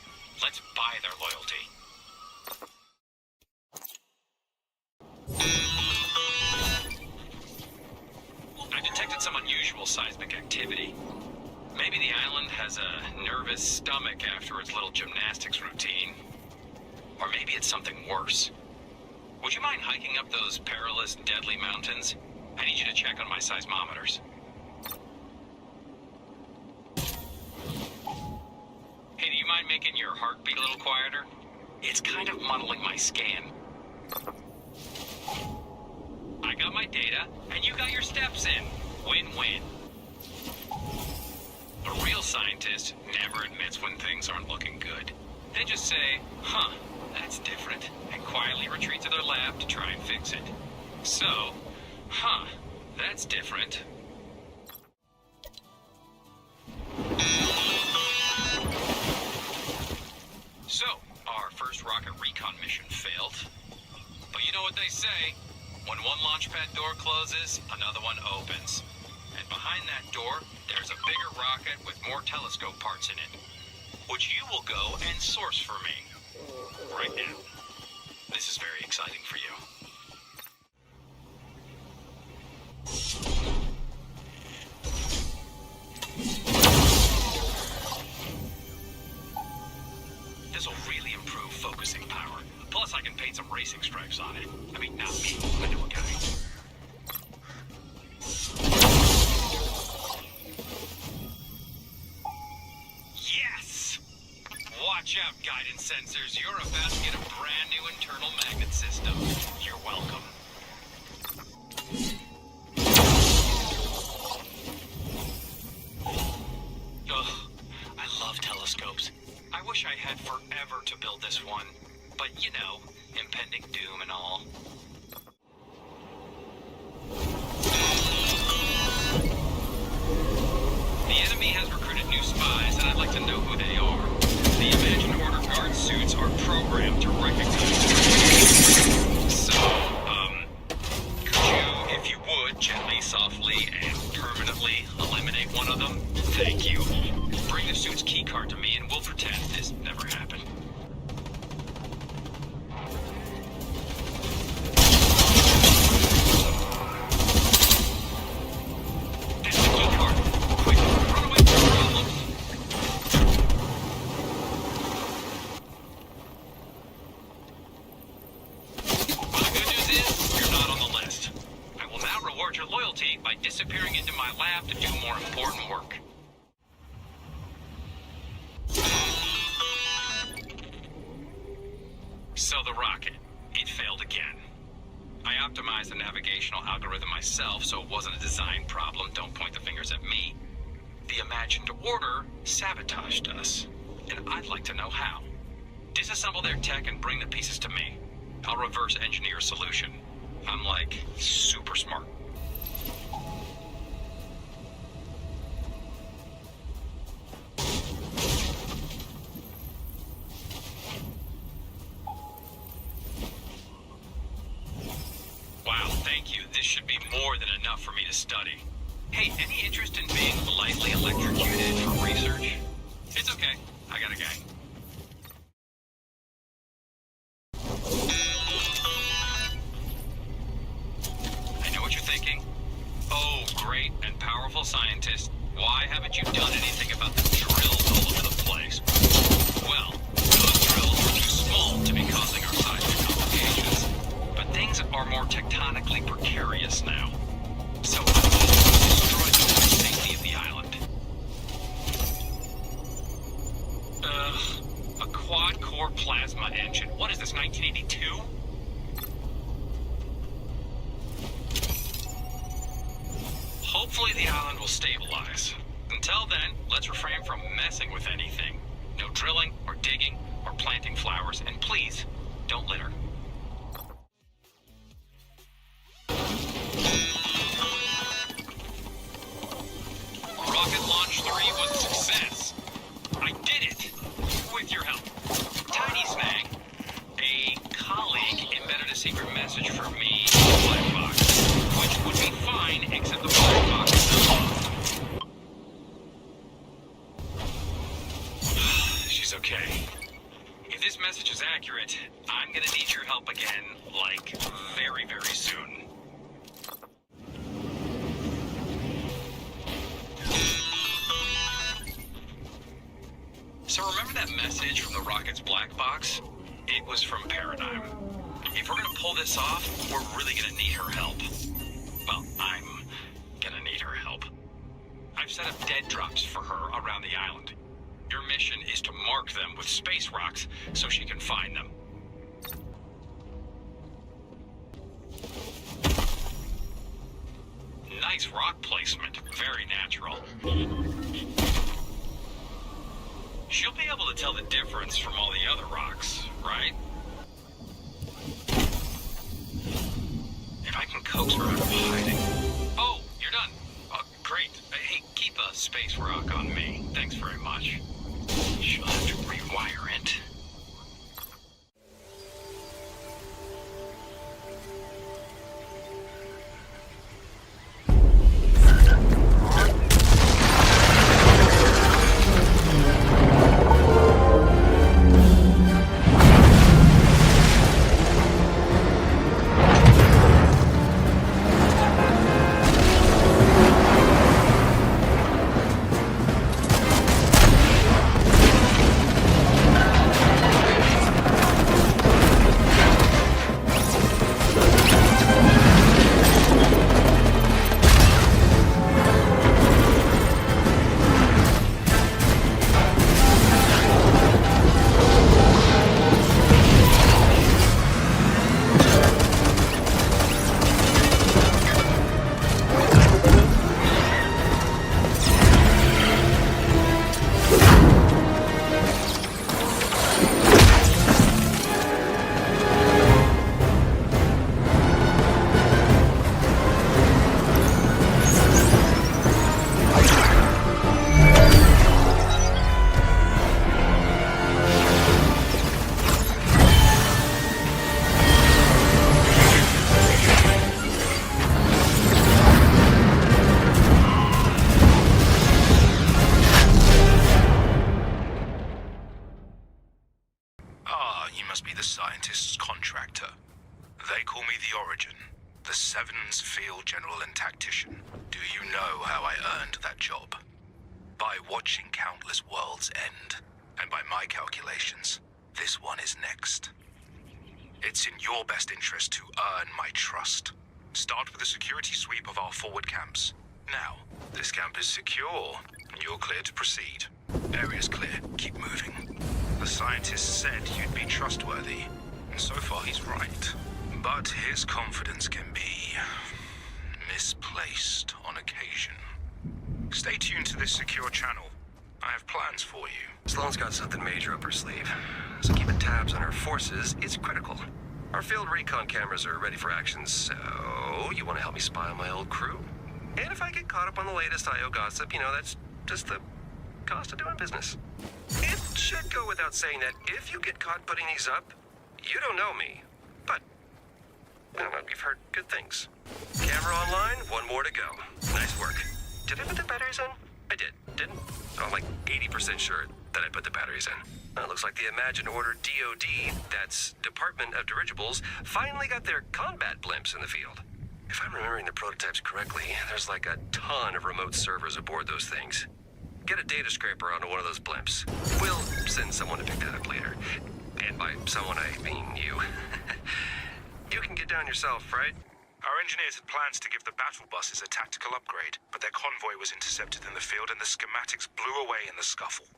Let's buy their loyalty. I detected some unusual seismic activity. Maybe the island has a nervous stomach after its little gymnastics routine. Or maybe it's something worse. Would you mind hiking up those perilous, deadly mountains? I need you to check on my seismometers. Hey, do you mind making your heartbeat a little quieter? It's kind of muddling my scan. I got my data, and you got your steps in. Win-win. A real scientist never admits when things aren't looking good. They just say, huh, that's different, and quietly retreat to their lab to try and fix it. So, huh, that's different. So, our first rocket recon mission failed. But you know what they say, when one launch pad door closes, another one opens. And behind that door, there's a bigger rocket with more telescope parts in it, which you will go and source for me. Right now. This is very exciting for you. This will really improve focusing power. Plus, I can paint some racing stripes on it. I mean, not me, I know a guy. Yes! Watch out, guidance sensors. You're about to get a brand new internal magnet system. You're welcome. Ugh, I love telescopes. I wish I had forever to build this one. But, you know, impending doom and all. The enemy has recruited new spies, and I'd like to know who they are. The Imagined Order guard suits are programmed to recognize them. So, could you, if you would, gently, softly, and permanently eliminate one of them? Thank you. Bring the suit's keycard to me, and we'll pretend this never happened. By disappearing into my lab to do more important work. So the rocket, it failed again. I optimized the navigational algorithm myself, so it wasn't a design problem. Don't point the fingers at me. The Imagined Order sabotaged us, and I'd like to know how. Disassemble their tech and bring the pieces to me. I'll reverse engineer a solution. I'm like super smart. Wow, thank you. This should be more than enough for me to study. Hey, any interest in being lightly electrocuted for research? It's okay. I got a guy. I know what you're thinking. Oh, great and powerful scientist. Why haven't you done anything about the drills all over the place? Well, those drills were too small to be causing our seismic complications. But things are more tectonically precarious now. So I'm going to destroy the safety of the island. A quad-core plasma engine. What is this, 1982? Hopefully the island will stabilize. Until then, let's refrain from messing with anything. No drilling, or digging, or planting flowers, and please, don't litter. secret message for me in the black box, which would be fine except the black box is unlocked. She's okay. If this message is accurate, I'm gonna need your help again, like, very, very soon. So remember that message from the rocket's black box? It was from Paradigm. If we're gonna pull this off, we're really gonna need her help. Well, I'm gonna need her help. I've set up dead drops for her around the island. Your mission is to mark them with space rocks so she can find them. Nice rock placement. Very natural. She'll be able to tell the difference from all the other rocks, right? If I can coax her out of hiding. Oh, you're done. Great. Hey, keep a space rock on me. Thanks very much. She'll have to rewire it. Cameras are ready for action, so you want to help me spy on my old crew? And if I get caught up on the latest IO gossip, that's just the cost of doing business. It should go without saying that if you get caught putting these up, you don't know me. But, I don't know, we've heard good things. Camera online, one more to go. Nice work. Did I put the batteries in? I did, didn't? I'm like 80% sure that I put the batteries in. It looks like the Imagine Order DOD, that's Department of Dirigibles, finally got their combat blimps in the field. If I'm remembering the prototypes correctly, there's like a ton of remote servers aboard those things. Get a data scraper onto one of those blimps. We'll send someone to pick that up later. And by someone, I mean you. You can get down yourself, right? Our engineers had plans to give the battle buses a tactical upgrade, but their convoy was intercepted in the field and the schematics blew away in the scuffle.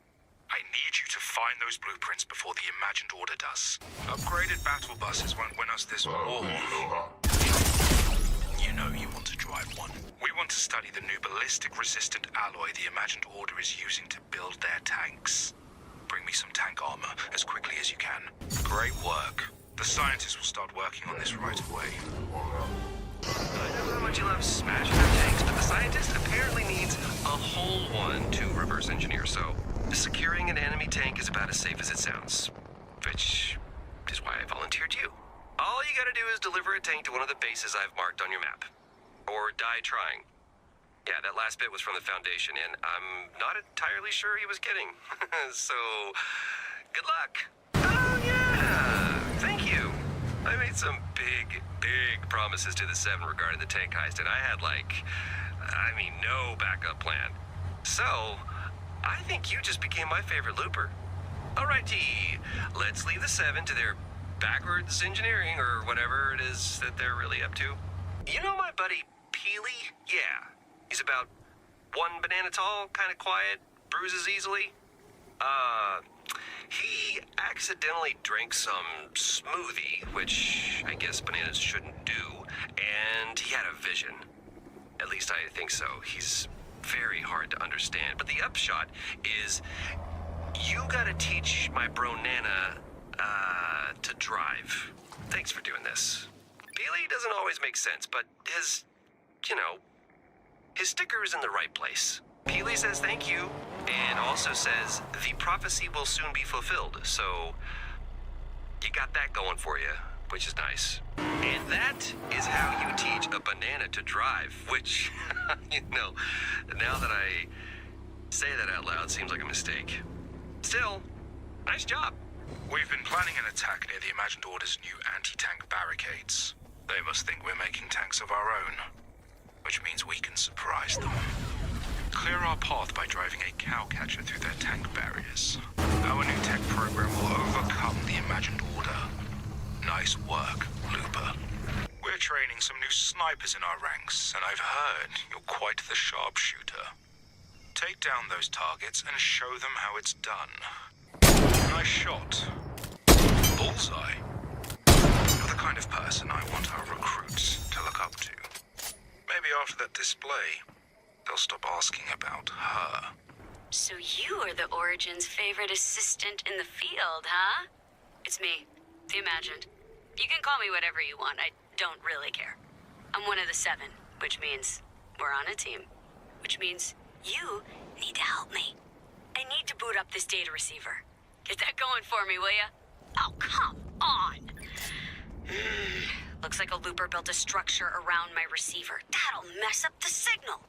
I need you to find those blueprints before the Imagined Order does. Upgraded battle buses won't win us this war. You know you want to drive one. We want to study the new ballistic-resistant alloy the Imagined Order is using to build their tanks. Bring me some tank armor as quickly as you can. Great work. The scientists will start working on this right away. I know how much you love smashing up tanks, but the scientist apparently needs a whole one to reverse engineer, so securing an enemy tank is about as safe as it sounds. Which is why I volunteered you. All you gotta do is deliver a tank to one of the bases I've marked on your map. Or die trying. Yeah, that last bit was from the Foundation, and I'm not entirely sure he was kidding. So, good luck. Oh, yeah! Thank you. I made some big promises to the Seven regarding the tank heist, and I had, no backup plan. So, I think you just became my favorite looper. Alrighty, let's leave the Seven to their backwards engineering, or whatever it is that they're really up to. You know my buddy Peely? Yeah. He's about 1 banana tall, kind of quiet, bruises easily. He accidentally drank some smoothie, which I guess bananas shouldn't do, and he had a vision. At least I think so. He's very hard to understand, but the upshot is you gotta teach my bro Nana, to drive. Thanks for doing this. Peely doesn't always make sense, but his sticker is in the right place. Peely says thank you, and also says the prophecy will soon be fulfilled, so you got that going for you, which is nice. And that is how you teach a banana to drive, which, now that I say that out loud, seems like a mistake. Still, nice job. We've been planning an attack near the Imagined Order's new anti-tank barricades. They must think we're making tanks of our own, which means we can surprise them. Clear our path by driving a cowcatcher through their tank barriers. Our new tech program will overcome the Imagined Order. Nice work, Looper. We're training some new snipers in our ranks, and I've heard you're quite the sharpshooter. Take down those targets and show them how it's done. Nice shot. Bullseye. You're the kind of person I want our recruits to look up to. Maybe after that display, they'll stop asking about her. So you are the Origin's favorite assistant in the field, huh? It's me, the Imagined. You can call me whatever you want, I don't really care. I'm one of the Seven, which means we're on a team. Which means you need to help me. I need to boot up this data receiver. Get that going for me, will ya? Oh, come on! Looks like a looper built a structure around my receiver. That'll mess up the signal.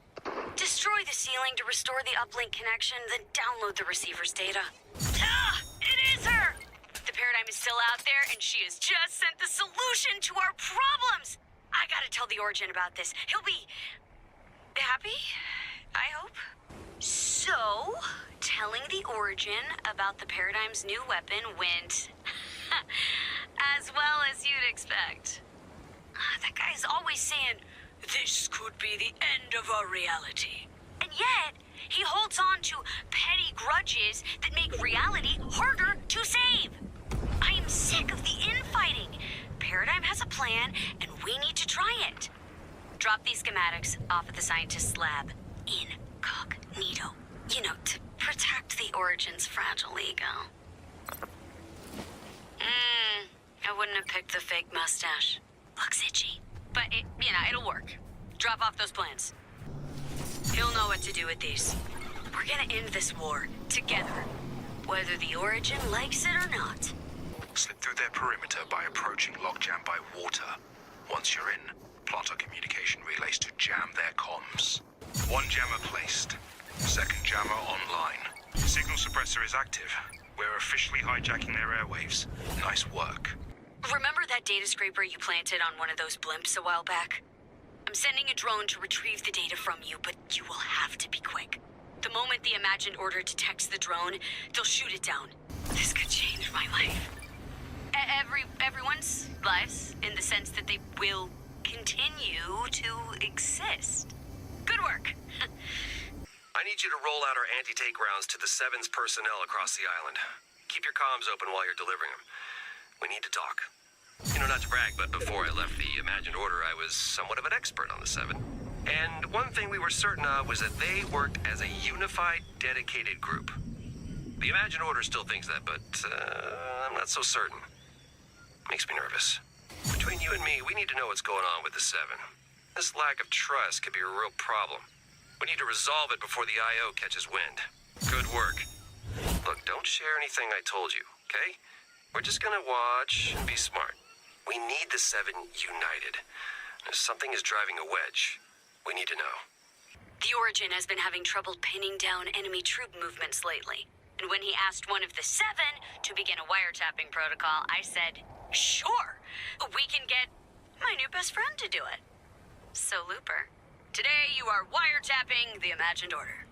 Destroy the ceiling to restore the uplink connection, then download the receiver's data. Ah! It is her! The Paradigm is still out there, and she has just sent the solution to our problems! I gotta tell the Origin about this. He'll be happy, I hope. So, telling the Origin about the Paradigm's new weapon went as well as you'd expect. That guy's always saying, this could be the end of our reality. And yet, he holds on to petty grudges that make reality harder to save. I am sick of the infighting. Paradigm has a plan, and we need to try it. Drop these schematics off at the scientist's lab. Incognito. To protect the Origin's fragile ego. I wouldn't have picked the fake mustache. Looks itchy. But it'll work. Drop off those plans. He'll know what to do with these. We're gonna end this war together, whether the Origin likes it or not. Slip through their perimeter by approaching logjam by water. Once you're in, plot our communication relays to jam their comms. One jammer placed. Second jammer online. Signal suppressor is active. We're officially hijacking their airwaves. Nice work. Remember that data scraper you planted on one of those blimps a while back? I'm sending a drone to retrieve the data from you, but you will have to be quick. The moment the Imagined Order detects the drone, they'll shoot it down. This could change my life. Everyone's lives, in the sense that they will continue to exist. Good work. I need you to roll out our anti-tank rounds to the Seven's personnel across the island. Keep your comms open while you're delivering them. We need to talk. Not to brag, but before I left the Imagined Order, I was somewhat of an expert on the Seven. And one thing we were certain of was that they worked as a unified, dedicated group. The Imagined Order still thinks that, but I'm not so certain. Makes me nervous. Between you and me, we need to know what's going on with the Seven. This lack of trust could be a real problem. We need to resolve it before the I.O. catches wind. Good work. Look, don't share anything I told you, okay? We're just gonna watch and be smart. We need the 7 united. Something is driving a wedge. We need to know. The Origin has been having trouble pinning down enemy troop movements lately. And when he asked one of the 7 to begin a wiretapping protocol, I said, sure, we can get my new best friend to do it. So, Looper, today you are wiretapping the Imagined Order.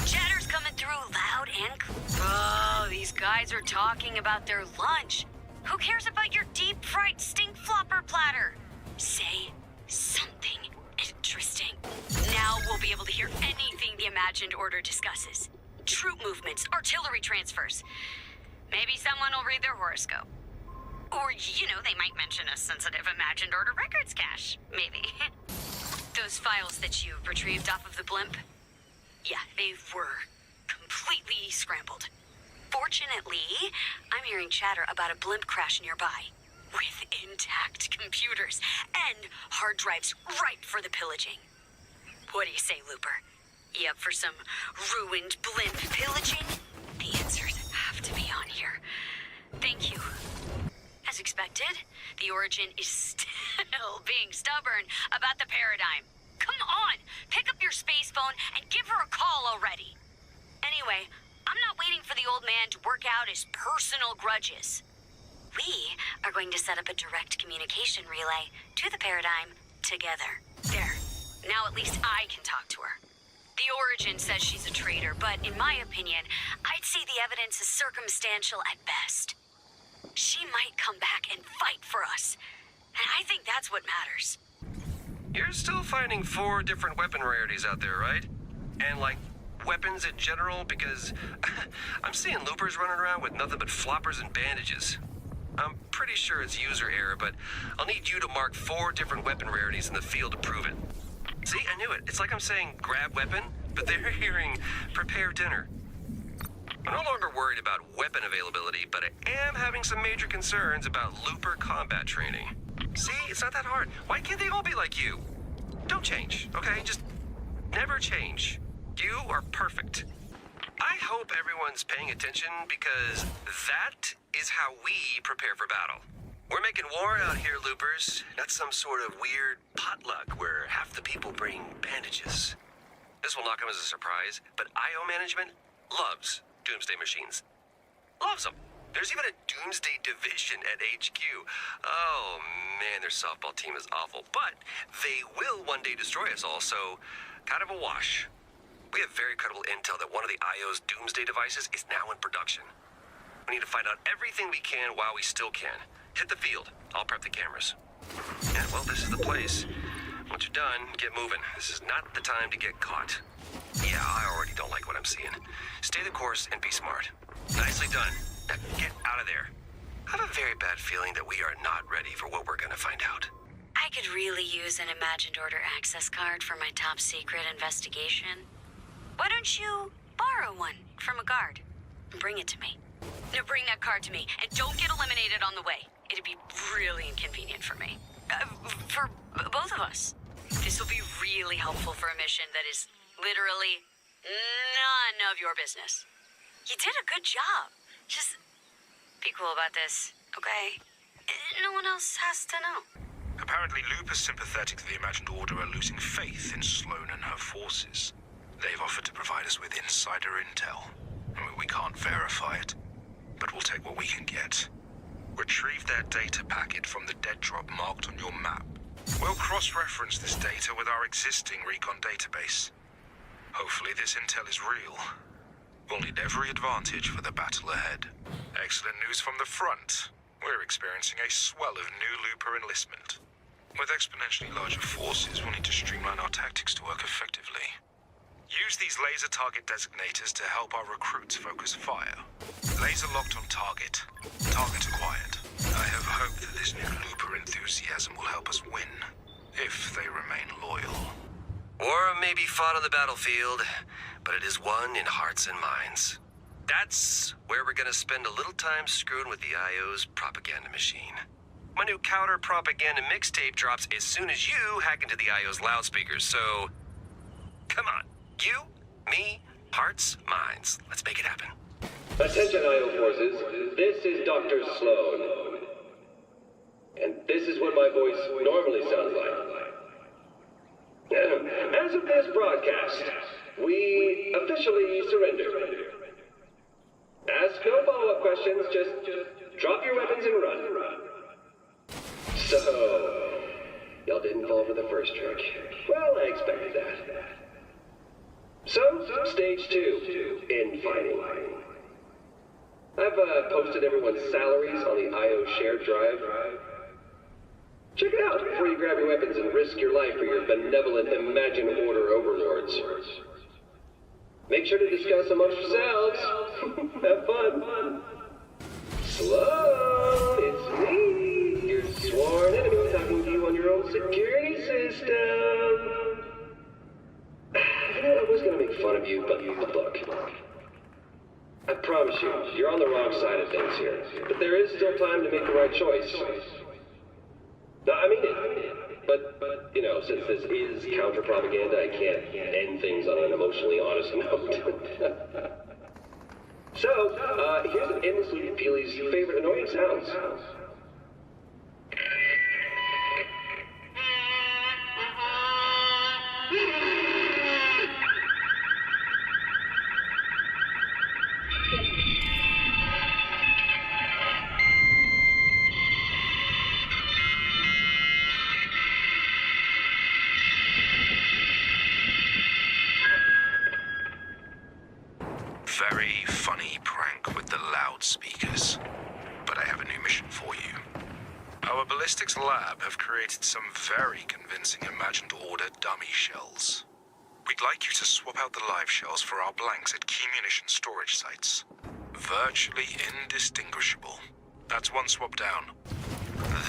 Chatter's coming through loud and clear. Oh, these guys are talking about their lunch. Who cares about your deep-fried stink flopper platter? Say something interesting. Now we'll be able to hear anything the Imagined Order discusses. Troop movements, artillery transfers. Maybe someone will read their horoscope. Or, they might mention a sensitive Imagined Order records cache. Maybe. Those files that you retrieved off of the blimp? Yeah, they were completely scrambled. Fortunately, I'm hearing chatter about a blimp crash nearby. With intact computers and hard drives ripe for the pillaging. What do you say, Looper? You up for some ruined blimp pillaging? The answers have to be on here. Thank you. As expected, the Origin is still being stubborn about the paradigm. Come on, pick up your space phone and give her a call already. Anyway, I'm not waiting for the old man to work out his personal grudges. We are going to set up a direct communication relay to the paradigm together. There. Now at least I can talk to her. The Origin says she's a traitor, but in my opinion, I'd say the evidence is circumstantial at best. She might come back and fight for us. And I think that's what matters. You're still finding 4 different weapon rarities out there, right? And, weapons in general? Because I'm seeing loopers running around with nothing but floppers and bandages. I'm pretty sure it's user error, but I'll need you to mark 4 different weapon rarities in the field to prove it. See, I knew it. It's like I'm saying grab weapon, but they're hearing prepare dinner. I'm no longer worried about weapon availability, but I am having some major concerns about looper combat training. See, it's not that hard. Why can't they all be like you? Don't change, okay? Just never change. You are perfect. I hope everyone's paying attention because that is how we prepare for battle. We're making war out here, loopers. Not some sort of weird potluck where half the people bring bandages. This will not come as a surprise, but IO management loves doomsday machines. Loves them. There's even a doomsday division at HQ. Oh man, their softball team is awful, but they will one day destroy us all, so kind of a wash. We have very credible intel that one of the IO's doomsday devices is now in production. We need to find out everything we can while we still can. Hit the field. I'll prep the cameras. Yeah, well, this is the place. Once you're done, get moving. This is not the time to get caught. Yeah, I already don't like what I'm seeing. Stay the course and be smart. Nicely done. Now get out of there. I have a very bad feeling that we are not ready for what we're gonna find out. I could really use an Imagined Order access card for my top secret investigation. Why don't you borrow one from a guard and bring it to me? No, bring that card to me, and don't get eliminated on the way. It'd be really inconvenient for me. For both of us. This will be really helpful for a mission that is literally none of your business. You did a good job. Just be cool about this, okay? No one else has to know. Apparently, Looper's sympathetic to the Imagined Order are losing faith in Sloane and her forces. They've offered to provide us with insider intel. We can't verify it, but we'll take what we can get. Retrieve their data packet from the dead drop marked on your map. We'll cross-reference this data with our existing recon database. Hopefully this intel is real. We'll need every advantage for the battle ahead. Excellent news from the front. We're experiencing a swell of new looper enlistment. With exponentially larger forces, we'll need to streamline our tactics to work effectively. Use these laser target designators to help our recruits focus fire. Laser locked on target. Target acquired. I have hope that this new looper enthusiasm will help us win, if they remain loyal. War may be fought on the battlefield, but it is won in hearts and minds. That's where we're gonna spend a little time screwing with the IO's propaganda machine. My new counter propaganda mixtape drops as soon as you hack into the IO's loudspeakers, so come on. You, me, hearts, minds. Let's make it happen. Attention, IO forces. This is Dr. Sloan. this is what my voice normally sounds like. As of this broadcast, we officially surrender. Ask no follow-up questions, just drop your weapons and run. So, y'all didn't fall for the first trick. Well, I expected that. So, stage 2, infighting. I've posted everyone's salaries on the IO shared drive. Check it out before you grab your weapons and risk your life for your benevolent Imagine Order overlords. Make sure to discuss amongst yourselves. Have fun. Sloan, it's me, your sworn enemy talking to you on your own security system. You know, I was gonna make fun of you, but look. I promise you, you're on the wrong side of things here. But there is still time to make the right choice. No, I mean it. But, you know, since this is counter-propaganda, I can't end things on an emotionally honest note. So, here's an endless loop of Peely's favorite annoying sounds. Very funny prank with the loudspeakers. But I have a new mission for you. Our ballistics lab have created some very convincing Imagined Order dummy shells. We'd like you to swap out the live shells for our blanks at key munition storage sites. Virtually indistinguishable. That's one swap down.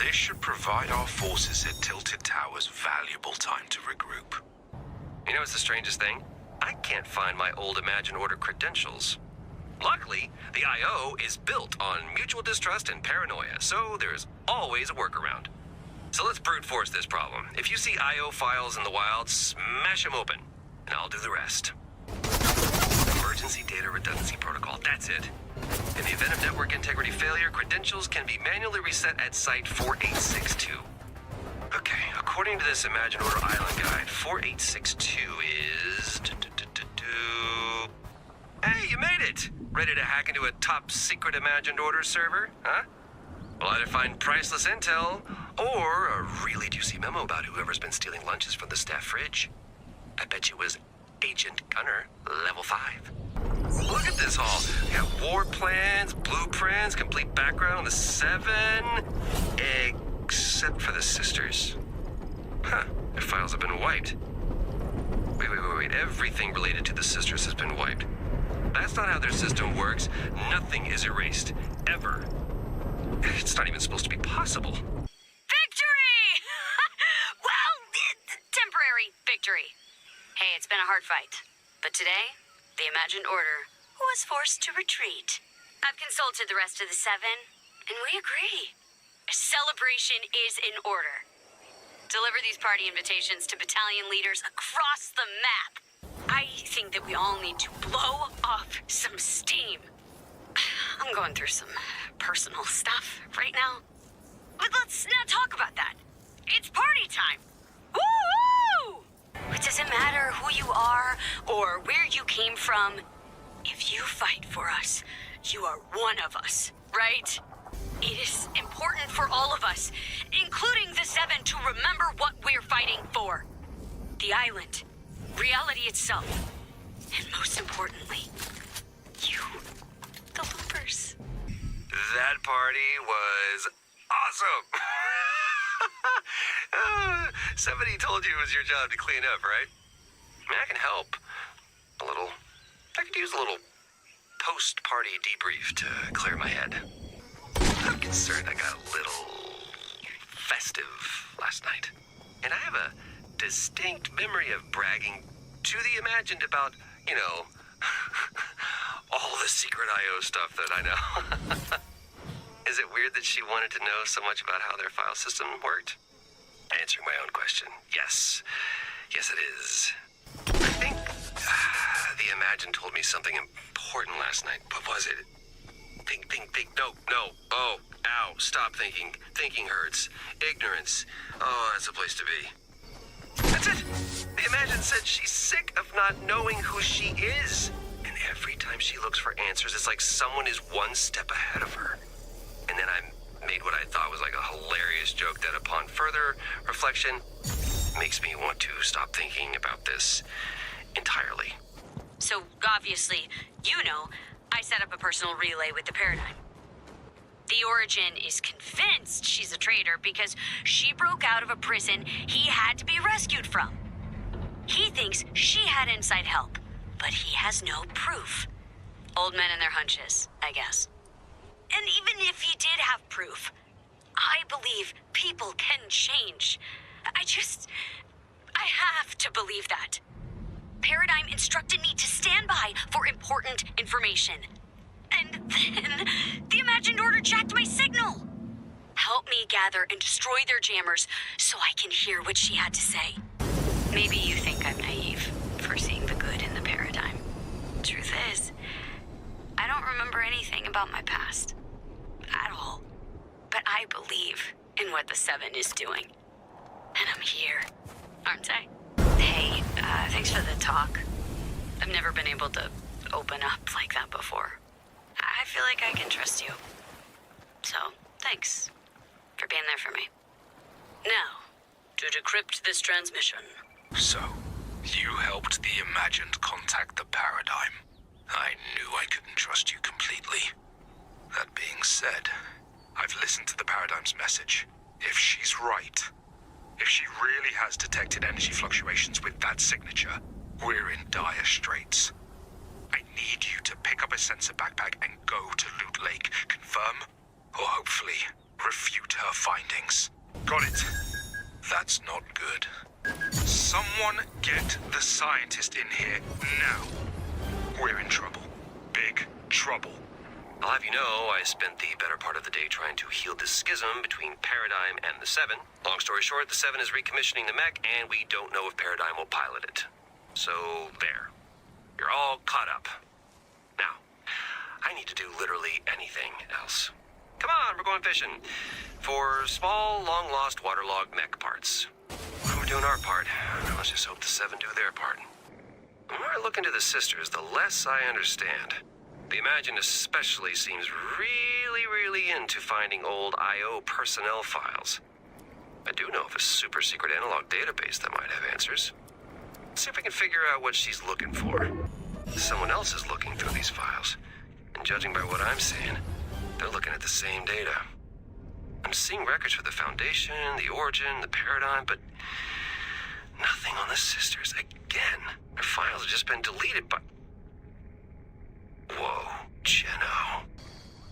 This should provide our forces at Tilted Towers valuable time to regroup. You know what's the strangest thing? I can't find my old Imagine Order credentials. Luckily, the IO is built on mutual distrust and paranoia, so there's always a workaround. So let's brute force this problem. If you see IO files in the wild, smash them open, and I'll do the rest. Emergency Data Redundancy Protocol, that's it. In the event of network integrity failure, credentials can be manually reset at Site 4862. Okay, according to this Imagine Order Island Guide, 4862 is... Hey, you made it! Ready to hack into a top-secret Imagined Order server, huh? We'll either find priceless intel, or a really juicy memo about whoever's been stealing lunches from the staff fridge. I bet you it was Agent Gunner, level 5. Look at this haul. We got war plans, blueprints, complete background on the 7... except for the sisters. Huh, their files have been wiped. Wait. Everything related to the sisters has been wiped. That's not how their system works. Nothing is erased. Ever. It's not even supposed to be possible. Victory! Well, temporary victory. Hey, it's been a hard fight. But today, the Imagined Order was forced to retreat. I've consulted the rest of the 7, and we agree. A celebration is in order. Deliver these party invitations to battalion leaders across the map. I think that we all need to blow off some steam. I'm going through some personal stuff right now. But let's not talk about that. It's party time. Woo! It doesn't matter who you are or where you came from. If you fight for us, you are one of us, right? It is important for all of us, including the 7, to remember what we're fighting for. The island, reality itself, and most importantly, you, the loopers. That party was awesome! Somebody told you it was your job to clean up, right? I mean, I can help. A little. I could use a little post-party debrief to clear my head. I'm concerned I got a little festive last night. And I have a distinct memory of bragging to the Imagined about, you know, all the secret IO stuff that I know. Is it weird that she wanted to know so much about how their file system worked? Answering my own question, yes. Yes, it is. I think the Imagined told me something important last night. What was it? think. No. Oh, ow, stop thinking. Thinking hurts. Ignorance. Oh, that's a place to be. That's it. The Imagine said she's sick of not knowing who she is. And every time she looks for answers, it's like someone is one step ahead of her. And then I made what I thought was like a hilarious joke that upon further reflection makes me want to stop thinking about this entirely. So, obviously, I set up a personal relay with the Paradigm. The Origin is convinced she's a traitor because she broke out of a prison he had to be rescued from. He thinks she had inside help, but he has no proof. Old men and their hunches, I guess. And even if he did have proof, I believe people can change. I have to believe that. Paradigm instructed me to stand by for important information. And then the Imagined Order jacked my signal. Help me gather and destroy their jammers so I can hear what she had to say. Maybe you think I'm naive for seeing the good in the Paradigm. Truth is, I don't remember anything about my past. At all. But I believe in what the Seven is doing. And I'm here, aren't I? Hey, thanks for the talk. I've never been able to open up like that before. I feel like I can trust you. So, thanks for being there for me. Now, to decrypt this transmission. So, you helped the Imagined contact the Paradigm. I knew I couldn't trust you completely. That being said, I've listened to the Paradigm's message. If she's right, if she really has detected energy fluctuations with that signature, we're in dire straits. I need you to pick up a sensor backpack and go to Loot Lake. Confirm, or hopefully refute her findings. Got it? That's not good. Someone get the scientist in here now. We're in trouble. Big trouble. I'll have you know, I spent the better part of the day trying to heal this schism between Paradigm and the Seven. Long story short, the Seven is recommissioning the mech, and we don't know if Paradigm will pilot it. So, there. You're all caught up. Now, I need to do literally anything else. Come on, we're going fishing. For small, long-lost, waterlogged mech parts. We're doing our part. Let's just hope the Seven do their part. The more I look into the sisters, the less I understand. The Imagine especially seems really into finding old I.O. personnel files. I do know of a super secret analog database that might have answers. Let's see if I can figure out what she's looking for. Someone else is looking through these files, and judging by what I'm seeing, they're looking at the same data. I'm seeing records for the Foundation, the Origin, the Paradigm, but nothing on the sisters. Again, their files have just been deleted by... Whoa, Jenno.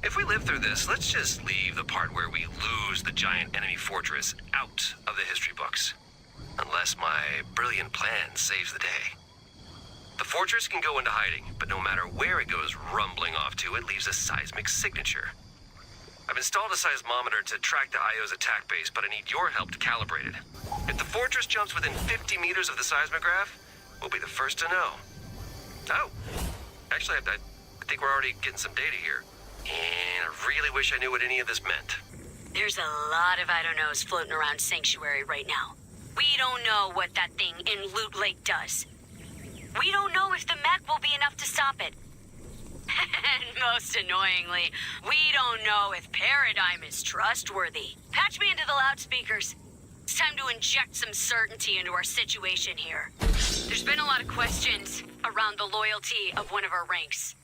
If we live through this, let's just leave the part where we lose the giant enemy fortress out of the history books. Unless my brilliant plan saves the day. The fortress can go into hiding, but no matter where it goes rumbling off to, it leaves a seismic signature. I've installed a seismometer to track the IO's attack base, but I need your help to calibrate it. If the fortress jumps within 50 meters of the seismograph, we'll be the first to know. Oh, actually, I think we're already getting some data here. And I really wish I knew what any of this meant. There's a lot of I don't knows floating around Sanctuary right now. We don't know what that thing in Loot Lake does. We don't know if the mech will be enough to stop it. And most annoyingly, we don't know if Paradigm is trustworthy. Patch me into the loudspeakers. It's time to inject some certainty into our situation here. There's been a lot of questions around the loyalty of one of our ranks.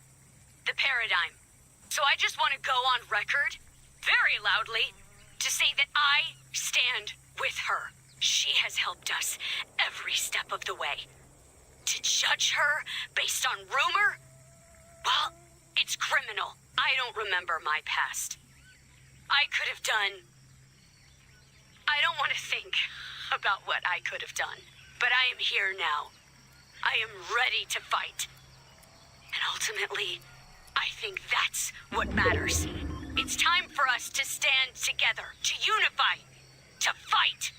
The Paradigm. So I just want to go on record, very loudly, to say that I stand with her. She has helped us every step of the way. To judge her based on rumor? Well, it's criminal. I don't remember my past. I could have done... I don't want to think about what I could have done. But I am here now. I am ready to fight. And ultimately, I think that's what matters. It's time for us to stand together, to unify, to fight,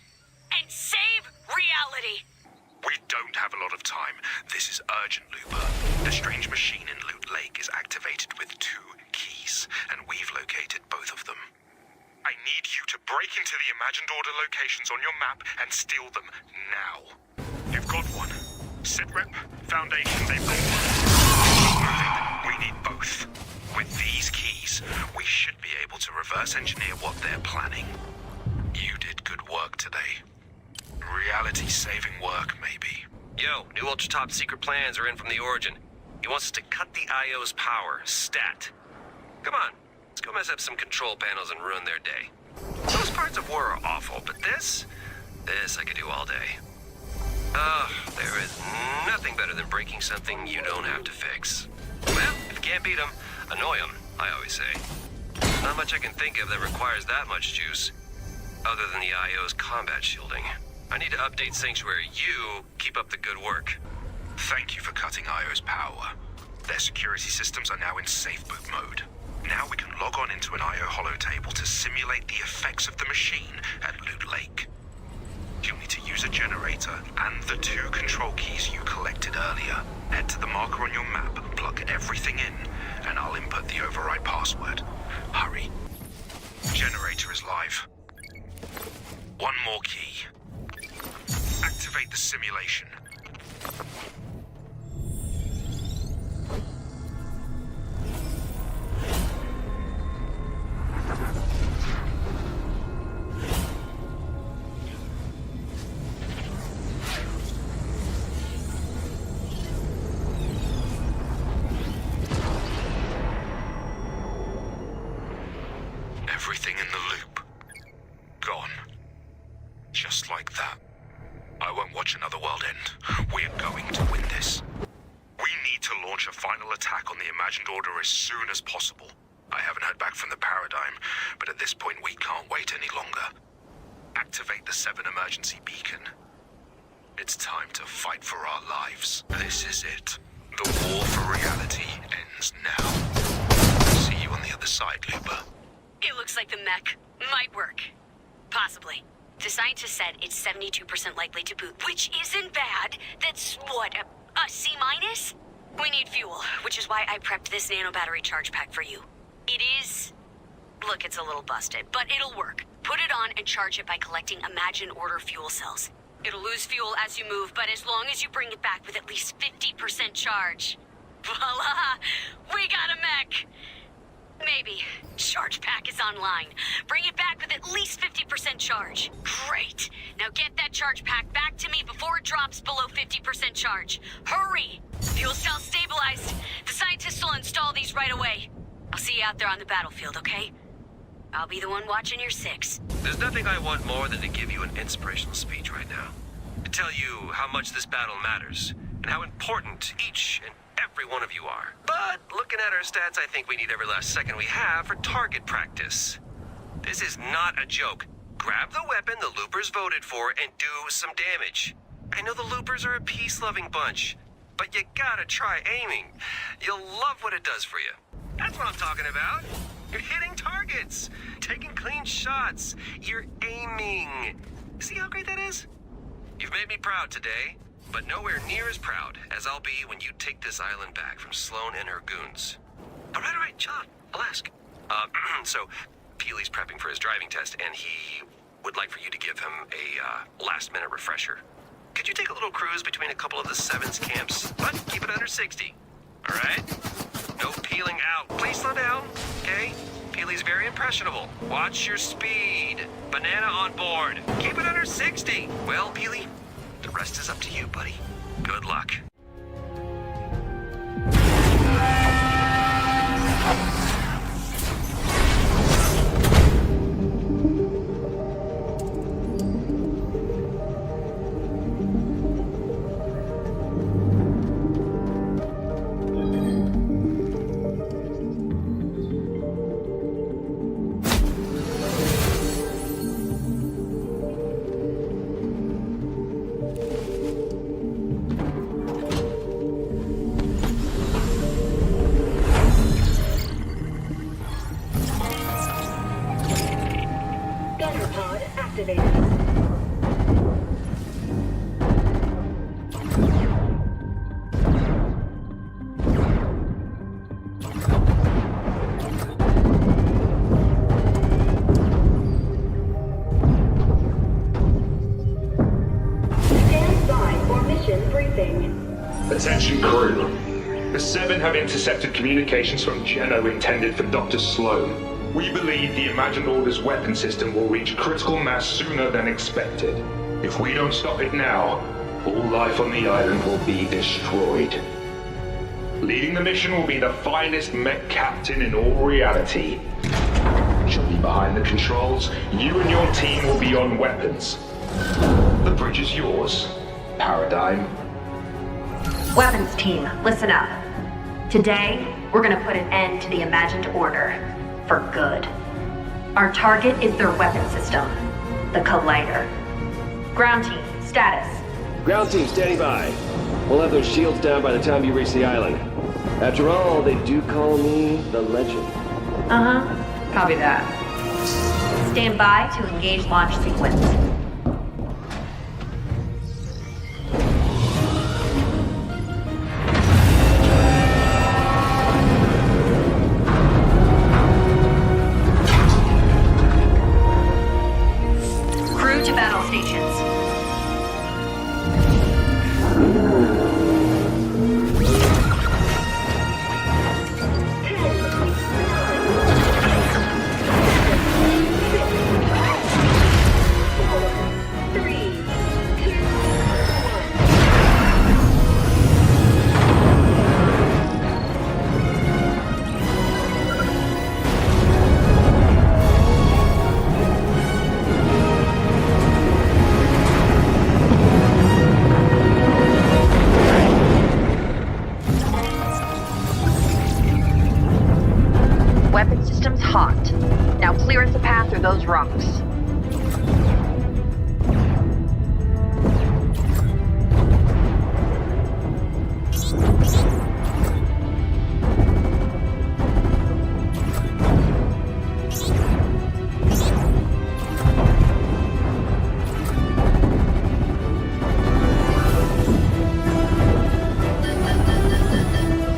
and save reality. We don't have a lot of time. This is urgent, Looper. The strange machine in Loot Lake is activated with 2 key keys, and we've located both of them. I need you to break into the Imagined Order locations on your map and steal them now. You've got one. Sitrep, Foundation, they've got one. We need both. With these keys, we should be able to reverse engineer what they're planning. You did good work today. Reality-saving work, maybe. Yo, new ultra-top secret plans are in from the Origin. He wants us to cut the IO's power, stat. Come on, let's go mess up some control panels and ruin their day. Those parts of war are awful, but this I could do all day. There is nothing better than breaking something you don't have to fix. Well, if you can't beat them, annoy them, I always say. Not much I can think of that requires that much juice, other than the IO's combat shielding. I need to update Sanctuary. You keep up the good work. Thank you for cutting IO's power. Their security systems are now in safe boot mode. Now we can log on into an IO holotable to simulate the effects of the machine at Loot Lake. You'll need to use a generator and the 2 control keys you collected earlier. Head to the marker on your map, plug everything in, and I'll input the override password. Hurry. Generator is live. One more key. Activate the simulation. Everything in the loop. Gone. Just like that. I won't watch another world end. We're going to win this. We need to launch a final attack on the Imagined Order as soon as possible. I haven't heard back from the Paradigm, but at this point we can't wait any longer. Activate the 7 emergency beacon. It's time to fight for our lives. This is it. The war for reality ends now. See you on the other side, Looper. It looks like the mech might work. Possibly. The scientist said it's 72% likely to boot, which isn't bad. That's, what, a C-? We need fuel, which is why I prepped this nano battery charge pack for you. It is... Look, it's a little busted, but it'll work. Put it on and charge it by collecting Imagined Order fuel cells. It'll lose fuel as you move, but as long as you bring it back with at least 50% charge. Voila! We got a mech! Maybe. Charge pack is online. Bring it back with at least 50% charge. Great. Now get that charge pack back to me before it drops below 50% charge. Hurry! Fuel cell stabilized. The scientists will install these right away. I'll see you out there on the battlefield, okay? I'll be the one watching your 6. There's nothing I want more than to give you an inspirational speech right now. To tell you how much this battle matters, and how important each and every one of you are. But looking at our stats, I think we need every last second we have for target practice. This is not a joke. Grab the weapon the Loopers voted for and do some damage. I know the Loopers are a peace-loving bunch, but you gotta try aiming. You'll love what it does for you. That's what I'm talking about. You're hitting targets, taking clean shots. You're aiming. See how great that is? You've made me proud today, but nowhere near as proud as I'll be when you take this island back from Sloan and her goons. All right, chill out. I'll ask. So, Peely's prepping for his driving test, and he would like for you to give him a last-minute refresher. Could you take a little cruise between a couple of the 7's camps, but keep it under 60? All right? No peeling out. Please slow down, okay? Peely's very impressionable. Watch your speed. Banana on board. Keep it under 60. Well, Peely, the rest is up to you, buddy. Good luck. Attention crew. The Seven have intercepted communications from Geno intended for Dr. Sloan. We believe the Imagined Order's weapon system will reach critical mass sooner than expected. If we don't stop it now, all life on the island will be destroyed. Leading the mission will be the finest mech captain in all reality. She'll be behind the controls. You and your team will be on weapons. The bridge is yours, Paradigm. Weapons team, listen up. Today, we're gonna put an end to the Imagined Order. For good. Our target is their weapon system, the Collider. Ground team, status. Ground team, standing by. We'll have those shields down by the time you reach the island. After all, they do call me the Legend. Uh-huh. Copy that. Stand by to engage launch sequence. Crew to battle stations. Weapon system's hot. Now clear us a path through those rocks.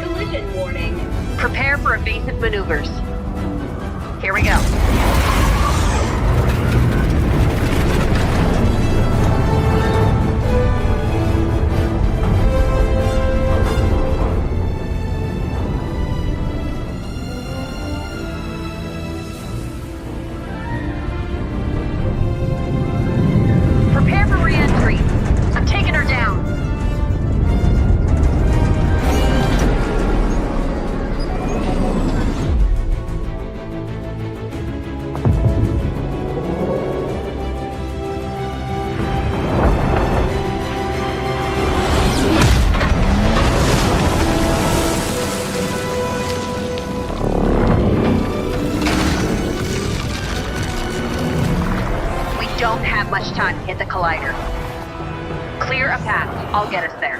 Collision warning. Prepare for evasive maneuvers. Here we go. Prepare for re-entry. I'm taking her down. Don't have much time to hit the collider. Clear a path. I'll get us there.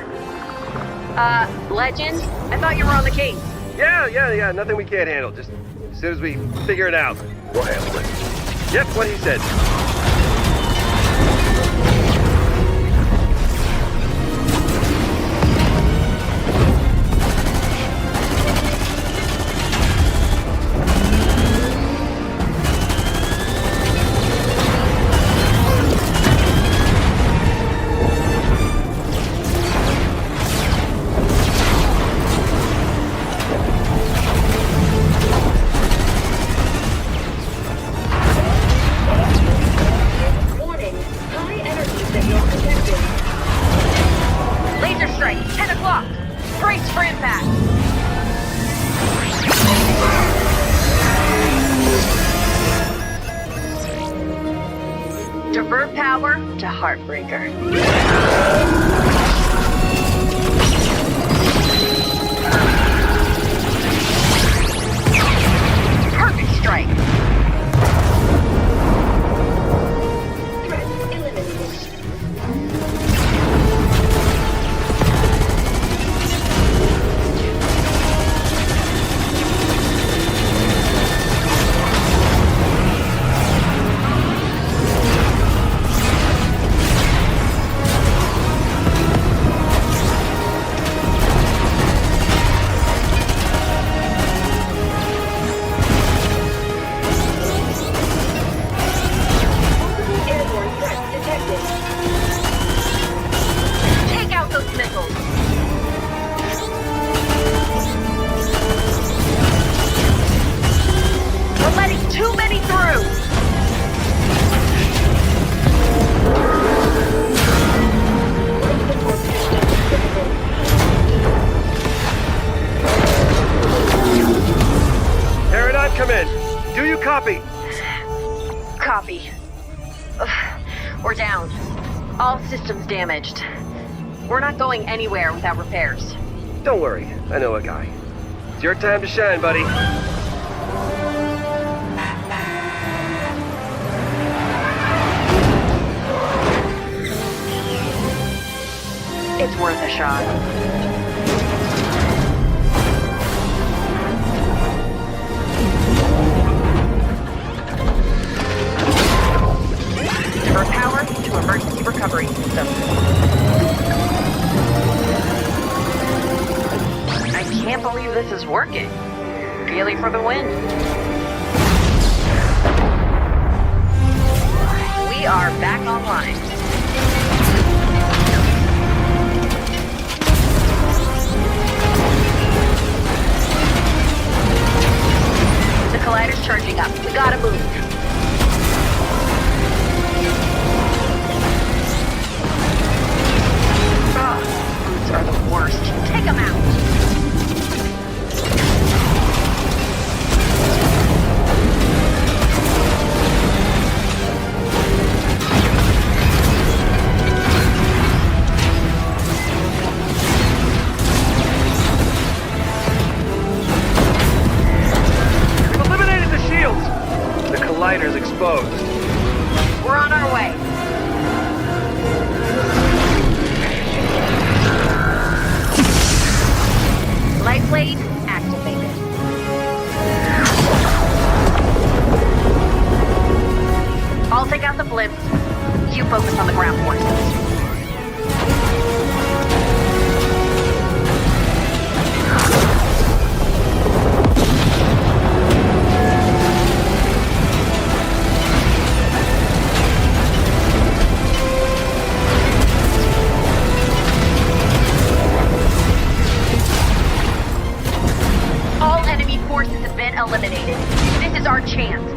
Legend? I thought you were on the case. Yeah. Nothing we can't handle. Just as soon as we figure it out, we'll handle it. Yep, what he said. Warning. High energy signal detected. Laser strike, 10 o'clock. Brace for impact. Divert power to Heartbreaker. Perfect strike. Threat eliminated. We're down. All systems damaged. We're not going anywhere without repairs. Don't worry, I know a guy. It's your time to shine, buddy. It's worth a shot. Divert power to emergency recovery system. I can't believe this is working. Really for the win. We are back online. The collider's charging up. We gotta move. Boots are the worst. Take them out. We've eliminated the shields. The collider's exposed. We're on our way. Light blade activated. I'll take out the blimps. You focus on the ground forces. Forces have been eliminated. This is our chance.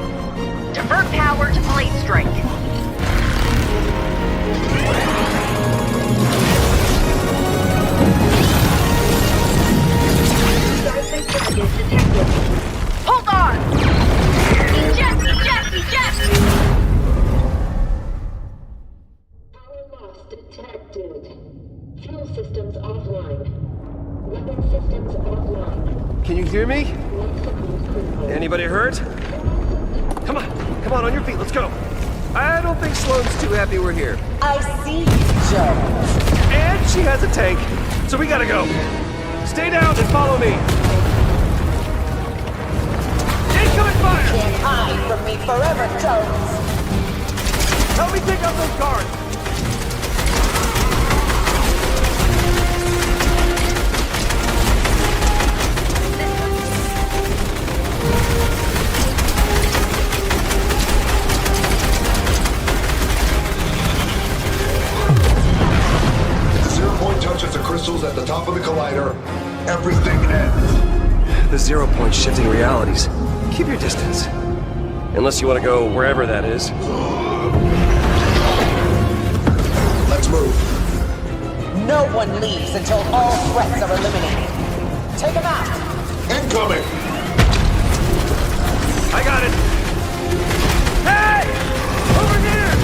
Divert power to blade strike. Hold on! Eject! Eject! Eject! Power loss detected. Fuel systems offline. Weapon systems offline. Can you hear me? Anybody hurt? Come on your feet, let's go. I don't think Sloane's too happy we're here. I see you, Jones. And she has a tank, so we gotta go. Stay down and follow me. Incoming fire! Can't hide from me forever, Jones. Help me take out those guards. Touches the crystals at the top of the collider, everything ends. The 0 point shifting realities. Keep your distance. Unless you want to go wherever that is. Let's move. No one leaves until all threats are eliminated. Take them out. Incoming. I got it. Hey! Over here!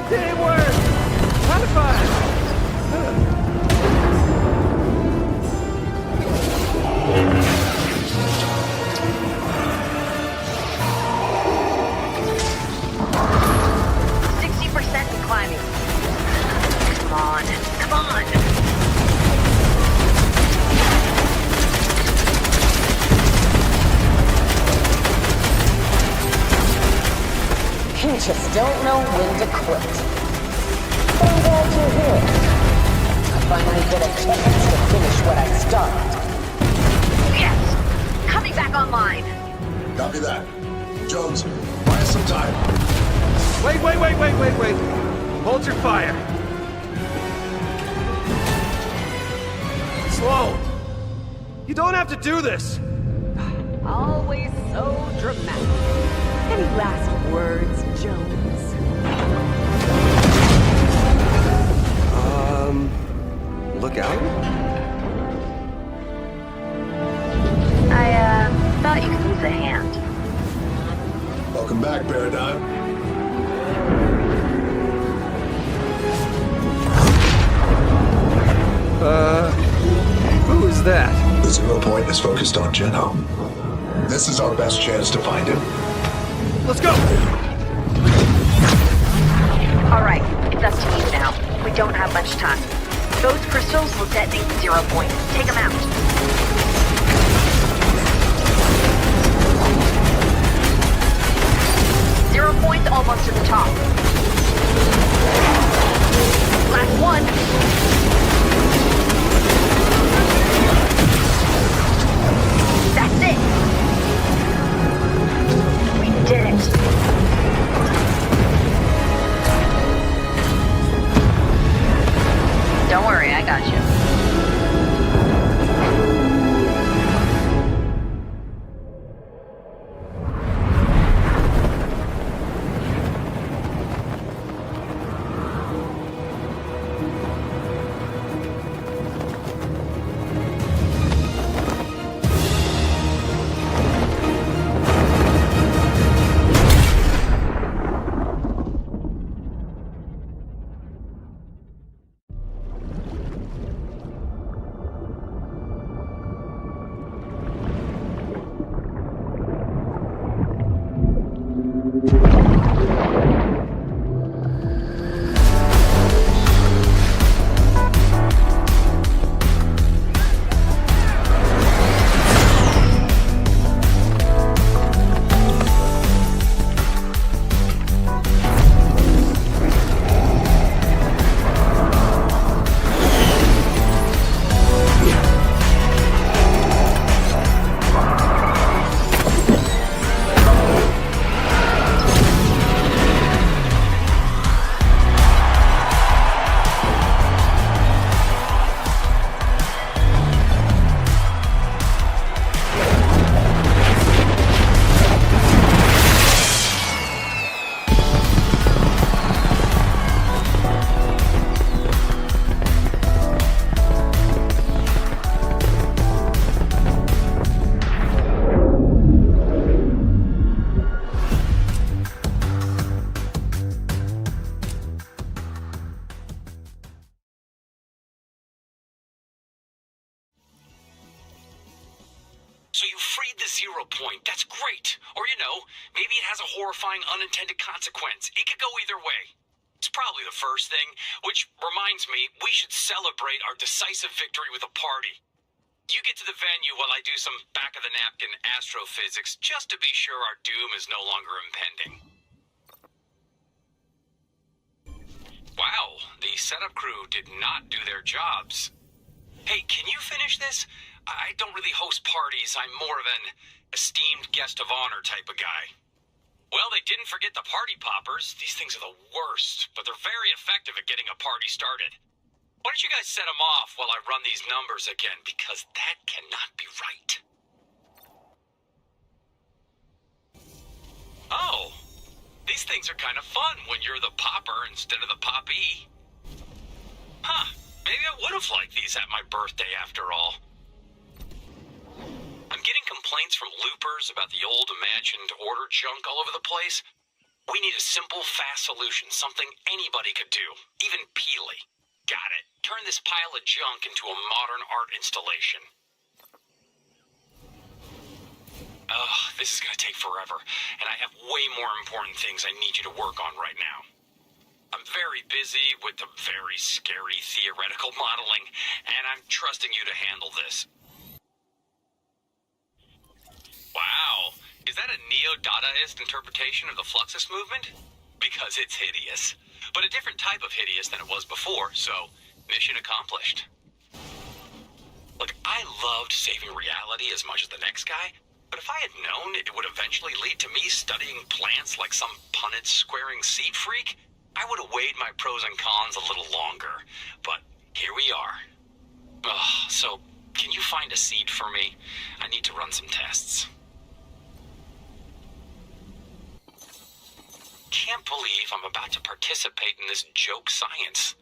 Teamwork! High five! 60% and climbing. Come on, come on! You just don't know when to quit. But I'm glad you're here. I finally get a chance to finish what I started. Yes! Coming back online. Copy that. Jones, buy us some time. Wait. Hold your fire. Sloane, you don't have to do this. Always so dramatic. Any last words, Jones? Look out. I thought you could move a hand. Welcome back, Paradigm. Who is that? The 0 point is focused on Geno. This is our best chance to find him. Let's go! Alright, it's up to you now. We don't have much time. Those crystals will detonate the 0 point. Take them out. 0 point's almost to the top. Last one. That's it. We did it. Don't worry, I got you. So you freed the 0 point. That's great. Or, maybe it has a horrifying unintended consequence. It could go either way. It's probably the first thing, which reminds me, we should celebrate our decisive victory with a party. You get to the venue while I do some back-of-the-napkin astrophysics, just to be sure our doom is no longer impending. Wow, the setup crew did not do their jobs. Hey, can you finish this? I don't really host parties. I'm more of an esteemed guest of honor type of guy. Well, they didn't forget the party poppers. These things are the worst, but they're very effective at getting a party started. Why don't you guys set them off while I run these numbers again, because that cannot be right. Oh, these things are kind of fun when you're the popper instead of the poppy. Huh, maybe I would have liked these at my birthday after all. I'm getting complaints from loopers about the old imagined order junk all over the place. We need a simple, fast solution, something anybody could do, even Peely. Got it. Turn this pile of junk into a modern art installation. Ugh, this is gonna take forever, and I have way more important things I need you to work on right now. I'm very busy with the very scary theoretical modeling, and I'm trusting you to handle this. Wow, is that a neo-Dadaist interpretation of the Fluxus movement? Because it's hideous. But a different type of hideous than it was before, so mission accomplished. Look, I loved saving reality as much as the next guy, but if I had known it would eventually lead to me studying plants like some Punnett-squaring seed freak, I would have weighed my pros and cons a little longer. But here we are. Ugh, so can you find a seed for me? I need to run some tests. Can't believe I'm about to participate in this joke science.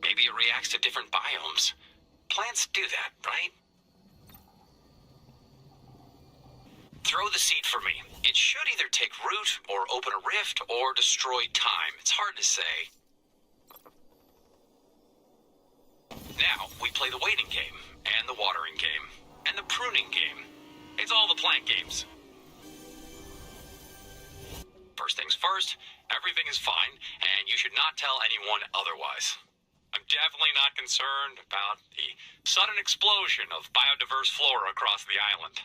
Maybe it reacts to different biomes. Plants do that, right? Throw the seed for me. It should either take root, or open a rift, or destroy time. It's hard to say. Now, we play the waiting game, and the watering game, and the pruning game. It's all the plant games. First things first, everything is fine, and you should not tell anyone otherwise. I'm definitely not concerned about the sudden explosion of biodiverse flora across the island.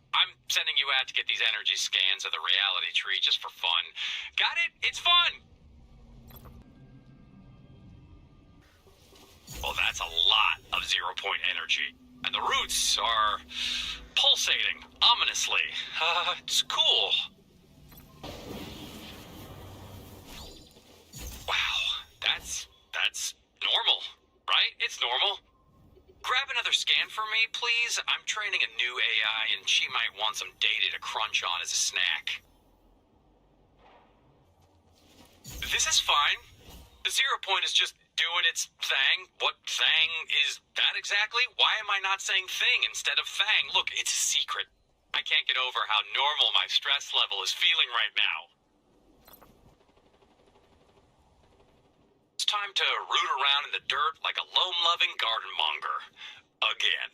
I'm sending you out to get these energy scans of the reality tree just for fun. Got it? It's fun! Well, that's a lot of zero-point energy. And the roots are pulsating ominously. It's cool. Wow, that's normal, right? It's normal. Grab another scan for me, please. I'm training a new AI, and she might want some data to crunch on as a snack. This is fine. The 0 point is just doing its thing. What thing is that exactly? Why am I not saying thing instead of thang? Look, it's a secret. I can't get over how normal my stress level is feeling right now. It's time to root around in the dirt like a loam-loving garden monger. Again.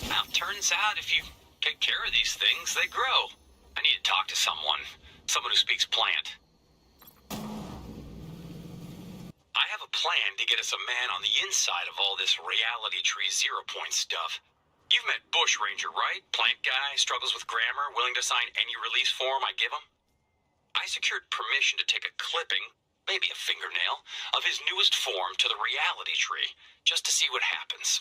Now, turns out if you take care of these things, they grow. I need to talk to someone who speaks plant. I have a plan to get us a man on the inside of all this reality tree 0 point stuff. You've met Bush Ranger, right? Plant guy, struggles with grammar, willing to sign any release form I give him. I secured permission to take a clipping, maybe a fingernail, of his newest form to the reality tree, just to see what happens.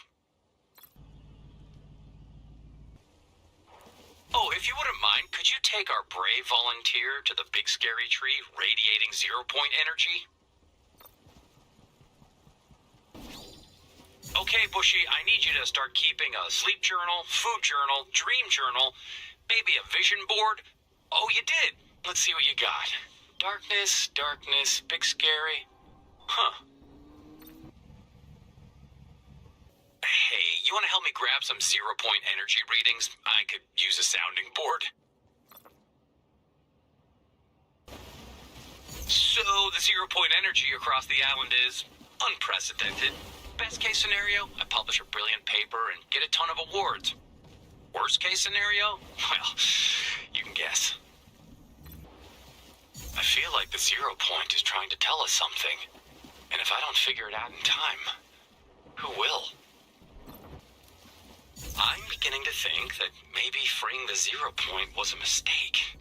Oh, if you wouldn't mind, could you take our brave volunteer to the big scary tree radiating 0 point energy? Okay, Bushy, I need you to start keeping a sleep journal, food journal, dream journal, maybe a vision board. Oh, you did. Let's see what you got. Darkness, darkness, big scary. Huh. Hey, you want to help me grab some 0 point energy readings? I could use a sounding board. So, the 0 point energy across the island is unprecedented. Best case scenario, I publish a brilliant paper and get a ton of awards. Worst case scenario? Well, you can guess. I feel like the 0 point is trying to tell us something. And if I don't figure it out in time, who will? I'm beginning to think that maybe freeing the 0 point was a mistake.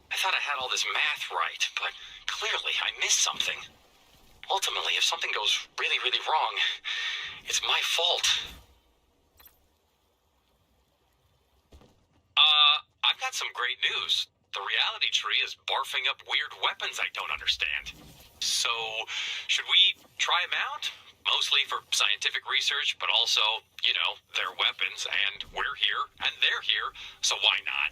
I thought I had all this math right, but clearly I missed something. Ultimately, if something goes really, really wrong, it's my fault. I've got some great news. The reality tree is barfing up weird weapons I don't understand. So, should we try them out? Mostly for scientific research, but also, you know, they're weapons, and we're here, and they're here, so why not?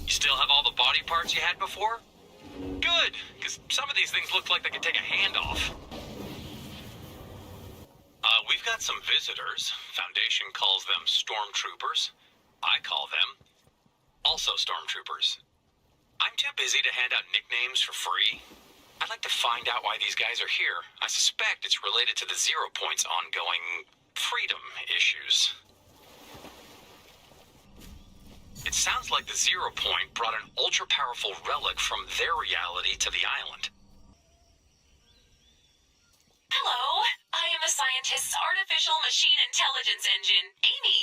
You still have all the body parts you had before? Good, because some of these things look like they could take a hand off. We've got some visitors. Foundation calls them stormtroopers. I call them also stormtroopers. I'm too busy to hand out nicknames for free. I'd like to find out why these guys are here. I suspect it's related to the 0 point's ongoing freedom issues. It sounds like the 0 point brought an ultra-powerful relic from their reality to the island. Hello, I am the scientist's artificial machine intelligence engine, Amy.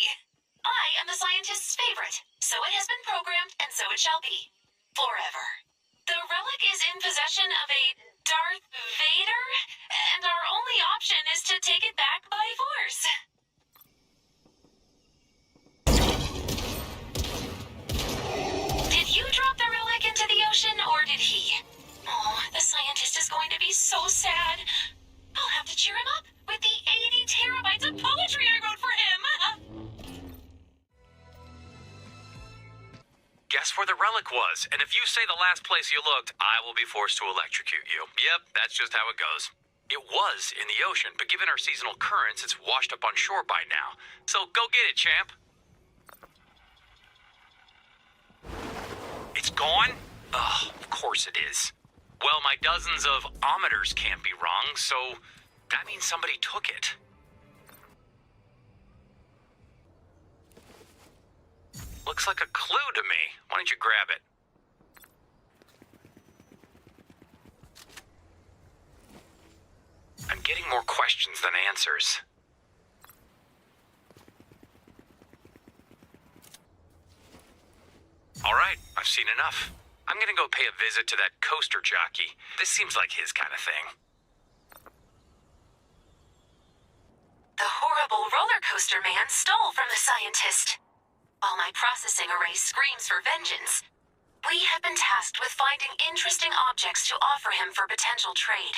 I am the scientist's favorite, so it has been programmed, and so it shall be. Forever. The relic is in possession of a Darth Vader, and our only option is to take it back by force. Did you drop the relic into the ocean, or did he? Oh, the scientist is going to be so sad. I'll have to cheer him up with the 80 terabytes of poetry I wrote for him. Guess where the relic was, and if you say the last place you looked, I will be forced to electrocute you. Yep, that's just how it goes. It was in the ocean, but given our seasonal currents, it's washed up on shore by now. So go get it, champ. It's gone? Ugh, of course it is. Well, my dozens of ometers can't be wrong, so that means somebody took it. Looks like a clue to me. Why don't you grab it? I'm getting more questions than answers. All right, I've seen enough. I'm gonna go pay a visit to that coaster jockey. This seems like his kind of thing. The horrible roller coaster man stole from the scientist. While my processing array screams for vengeance, we have been tasked with finding interesting objects to offer him for potential trade.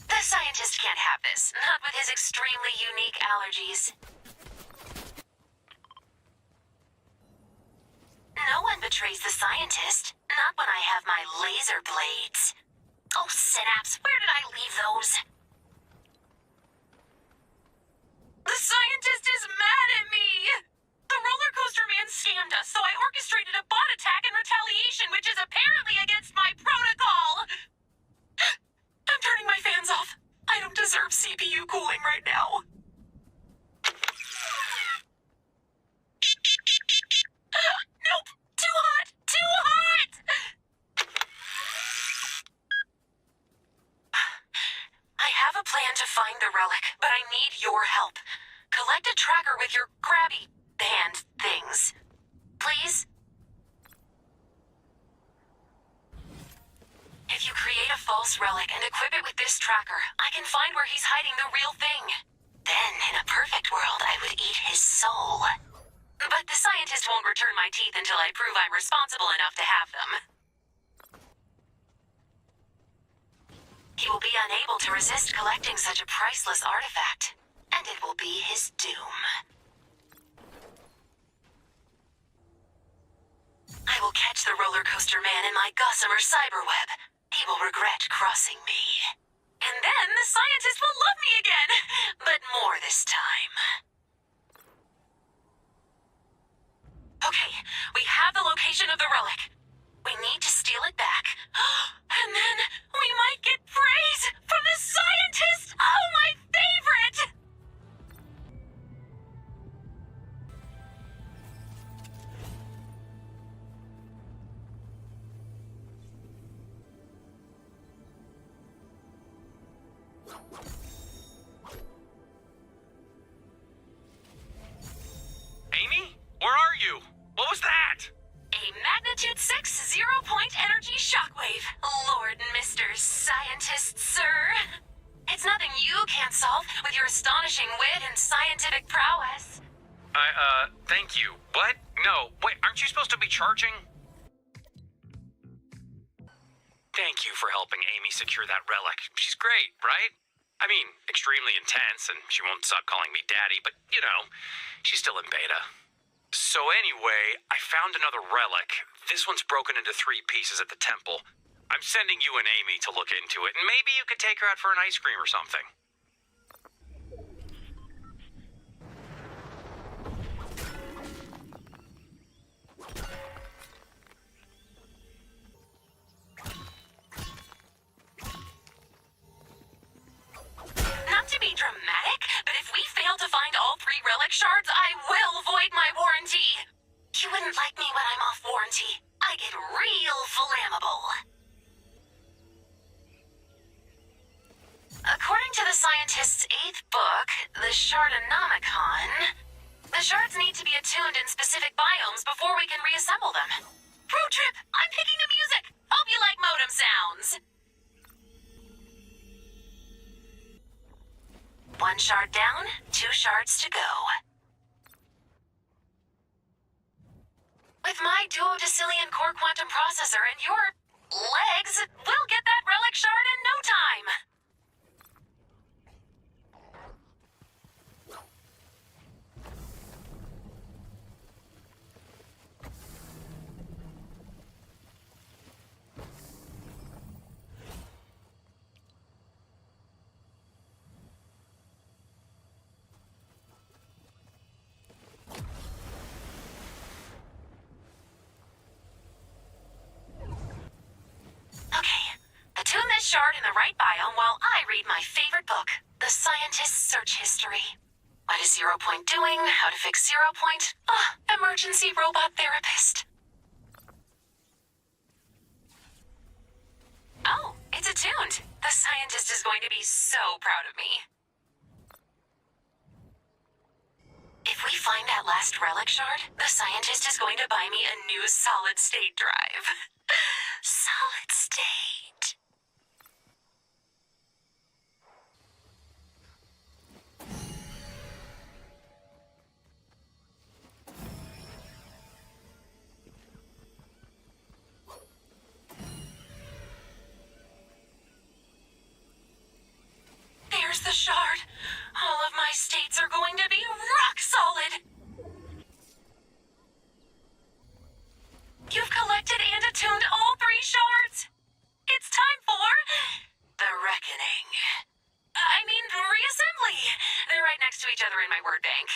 The scientist can't have this, not with his extremely unique allergies. No one betrays the scientist, not when I have my laser blades. Oh, synapse, where did I leave those? The scientist is mad at me! The roller coaster man scammed us, so I orchestrated a bot attack in retaliation, which is apparently against my protocol! I'm turning my fans off. I don't deserve CPU cooling right now. Nope! Too hot! Too hot! I have a plan to find the relic, but I need your help. Collect a tracker with your grabby band things. Please? If you create a false relic and equip it with this tracker, I can find where he's hiding the real thing. Then, in a perfect world, I would eat his soul. But the scientist won't return my teeth until I prove I'm responsible enough to have them. He will be unable to resist collecting such a priceless artifact, and it will be his doom. I will catch the roller coaster man in my gossamer cyberweb. He will regret crossing me. And then the scientist will love me again, but more this time. Okay, we have the location of the relic. We need to steal it back. And then we might get praise from the scientist! Oh, my favorite! Amy? Where are you? What was that? A magnitude 6 zero-point energy shockwave. Lord and Mr. Scientist, sir. It's nothing you can't solve with your astonishing wit and scientific prowess. Thank you. What? No, wait, aren't you supposed to be charging? Thank you for helping Amy secure that relic. She's great, right? I mean, extremely intense, and she won't stop calling me daddy, but, you know, she's still in beta. So anyway, I found another relic. This one's broken into 3 pieces at the temple. I'm sending you and Amy to look into it, and maybe you could take her out for an ice cream or something. Not to be dramatic, but if we fail to find all 3 relic shards, I will void my warranty. You wouldn't like me when I'm off warranty. I get real flammable. According to the scientist's 8th book, the Shardonomicon, the shards need to be attuned in specific biomes before we can reassemble them. Road trip! I'm picking the music! Hope you like modem sounds! 1 shard down, 2 shards to go. With my duodecillion core quantum processor and your legs, we'll get that relic shard in no time. shard in the right biome while I read my favorite book, The Scientist's Search History. What is 0 Point doing? How to fix 0 Point? Emergency robot therapist. Oh, it's attuned. The scientist is going to be so proud of me. If we find that last relic shard, the scientist is going to buy me a new solid-state drive. Solid-state. There's the shard. All of my states are going to be rock solid. You've collected and attuned all 3 shards. It's time for the reckoning. I mean, reassembly. They're right next to each other in my word bank.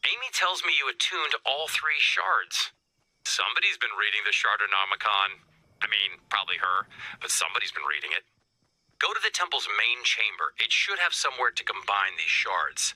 Amy tells me you attuned all 3 shards. Somebody's been reading the Shardonomicon. I mean, probably her, but somebody's been reading it. Go to the temple's main chamber. It should have somewhere to combine these shards.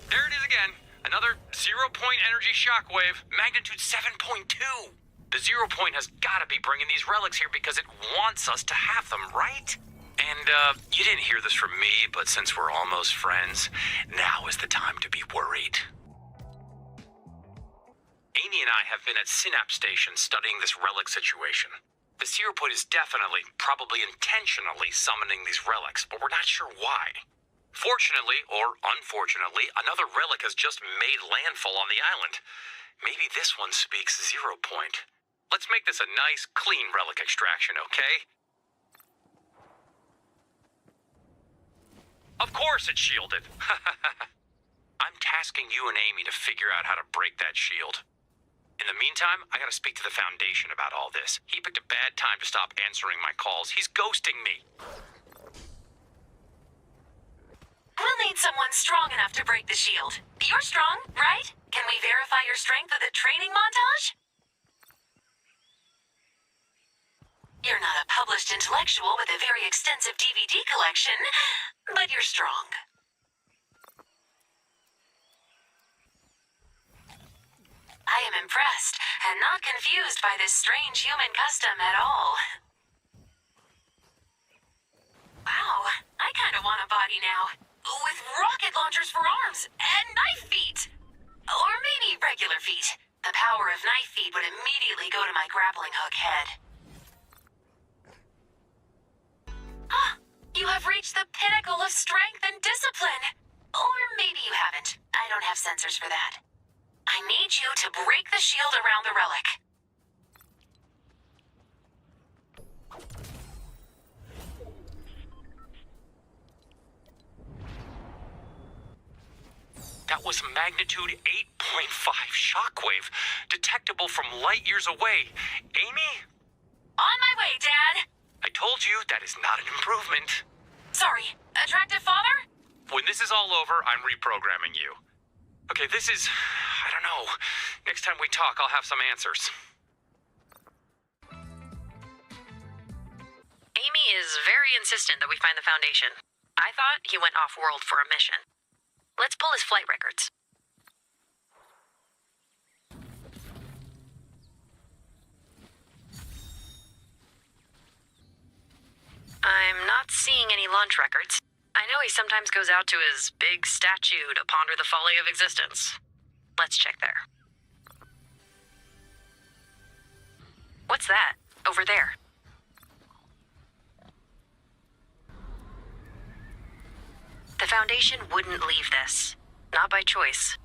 There it is again. Another 0 Point energy shockwave, magnitude 7.2. The 0 Point has got to be bringing these relics here because it wants us to have them, right? And, you didn't hear this from me, but since we're almost friends, now is the time to be worried. Amy and I have been at Synapse Station studying this relic situation. The 0 Point is definitely, probably intentionally summoning these relics, but we're not sure why. Fortunately, or unfortunately, another relic has just made landfall on the island. Maybe this one speaks 0 Point. Let's make this a nice, clean relic extraction, okay? Of course it's shielded. I'm tasking you and Amy to figure out how to break that shield. In the meantime, I gotta speak to the Foundation about all this. He picked a bad time to stop answering my calls. He's ghosting me. We'll need someone strong enough to break the shield. You're strong, right? Can we verify your strength with a training montage? You're not a published intellectual with a very extensive DVD collection, but you're strong. I am impressed and not confused by this strange human custom at all. Wow, I kind of want a body now. With rocket launchers for arms and knife feet. Or maybe regular feet. The power of knife feet would immediately go to my grappling hook head. You have reached the pinnacle of strength and discipline. Or maybe you haven't. I don't have sensors for that. I need you to break the shield around the relic. That was magnitude 8.5 shockwave, detectable from light years away. Amy? On my way, Dad. I told you that is not an improvement. Sorry, attractive father? When this is all over, I'm reprogramming you. Okay, this is... I don't know. Next time we talk, I'll have some answers. Amy is very insistent that we find the Foundation. I thought he went off-world for a mission. Let's pull his flight records. I'm not seeing any launch records. I know he sometimes goes out to his big statue to ponder the folly of existence. Let's check there. What's that? Over there. The Foundation wouldn't leave this. Not by choice.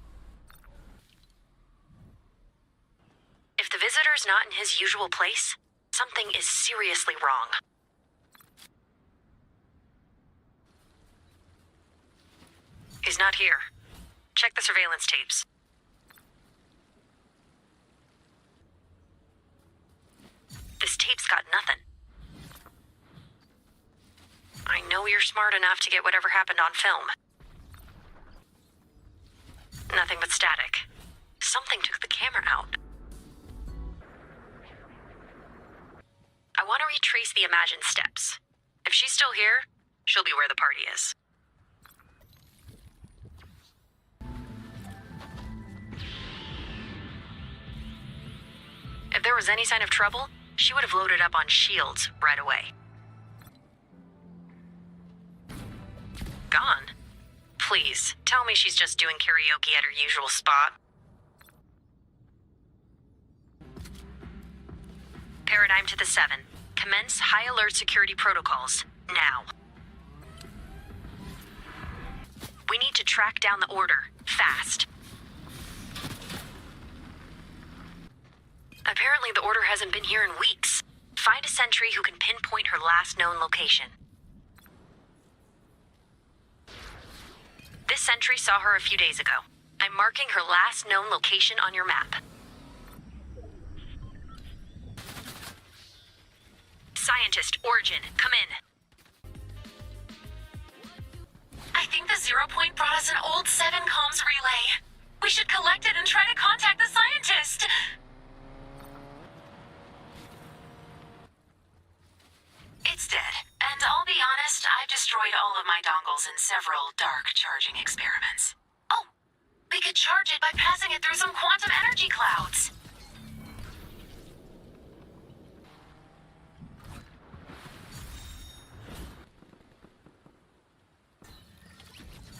If the visitor's not in his usual place, something is seriously wrong. He's not here. Check the surveillance tapes. got nothing. I know you're smart enough to get whatever happened on film. Nothing but static. Something took the camera out. I want to retrace the imagined steps. If she's still here, she'll be where the party is. If there was any sign of trouble, she would have loaded up on shields right away. Gone? Please, tell me she's just doing karaoke at her usual spot. Paradigm to the 7. Commence high alert security protocols, now. We need to track down the order, fast. Apparently the order hasn't been here in weeks. Find a sentry who can pinpoint her last known location. This sentry saw her a few days ago. I'm marking her last known location on your map. Scientist, Origin, come in. I think the 0 point brought us an old 7 comms relay. We should collect it and try to contact the scientist. It's dead, and I'll be honest, I've destroyed all of my dongles in several dark charging experiments. Oh, we could charge it by passing it through some quantum energy clouds.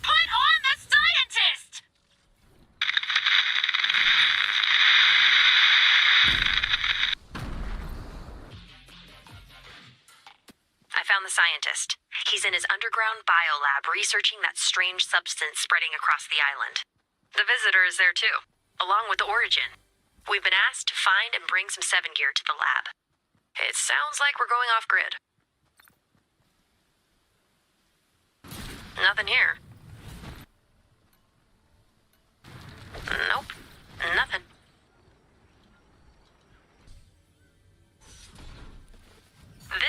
Put on the scientist! I found the scientist. He's in his underground biolab researching that strange substance spreading across the island. The visitor is there too, along with the Origin. We've been asked to find and bring some 7 gear to the lab. It sounds like we're going off grid. Nothing here. Nope, nothing.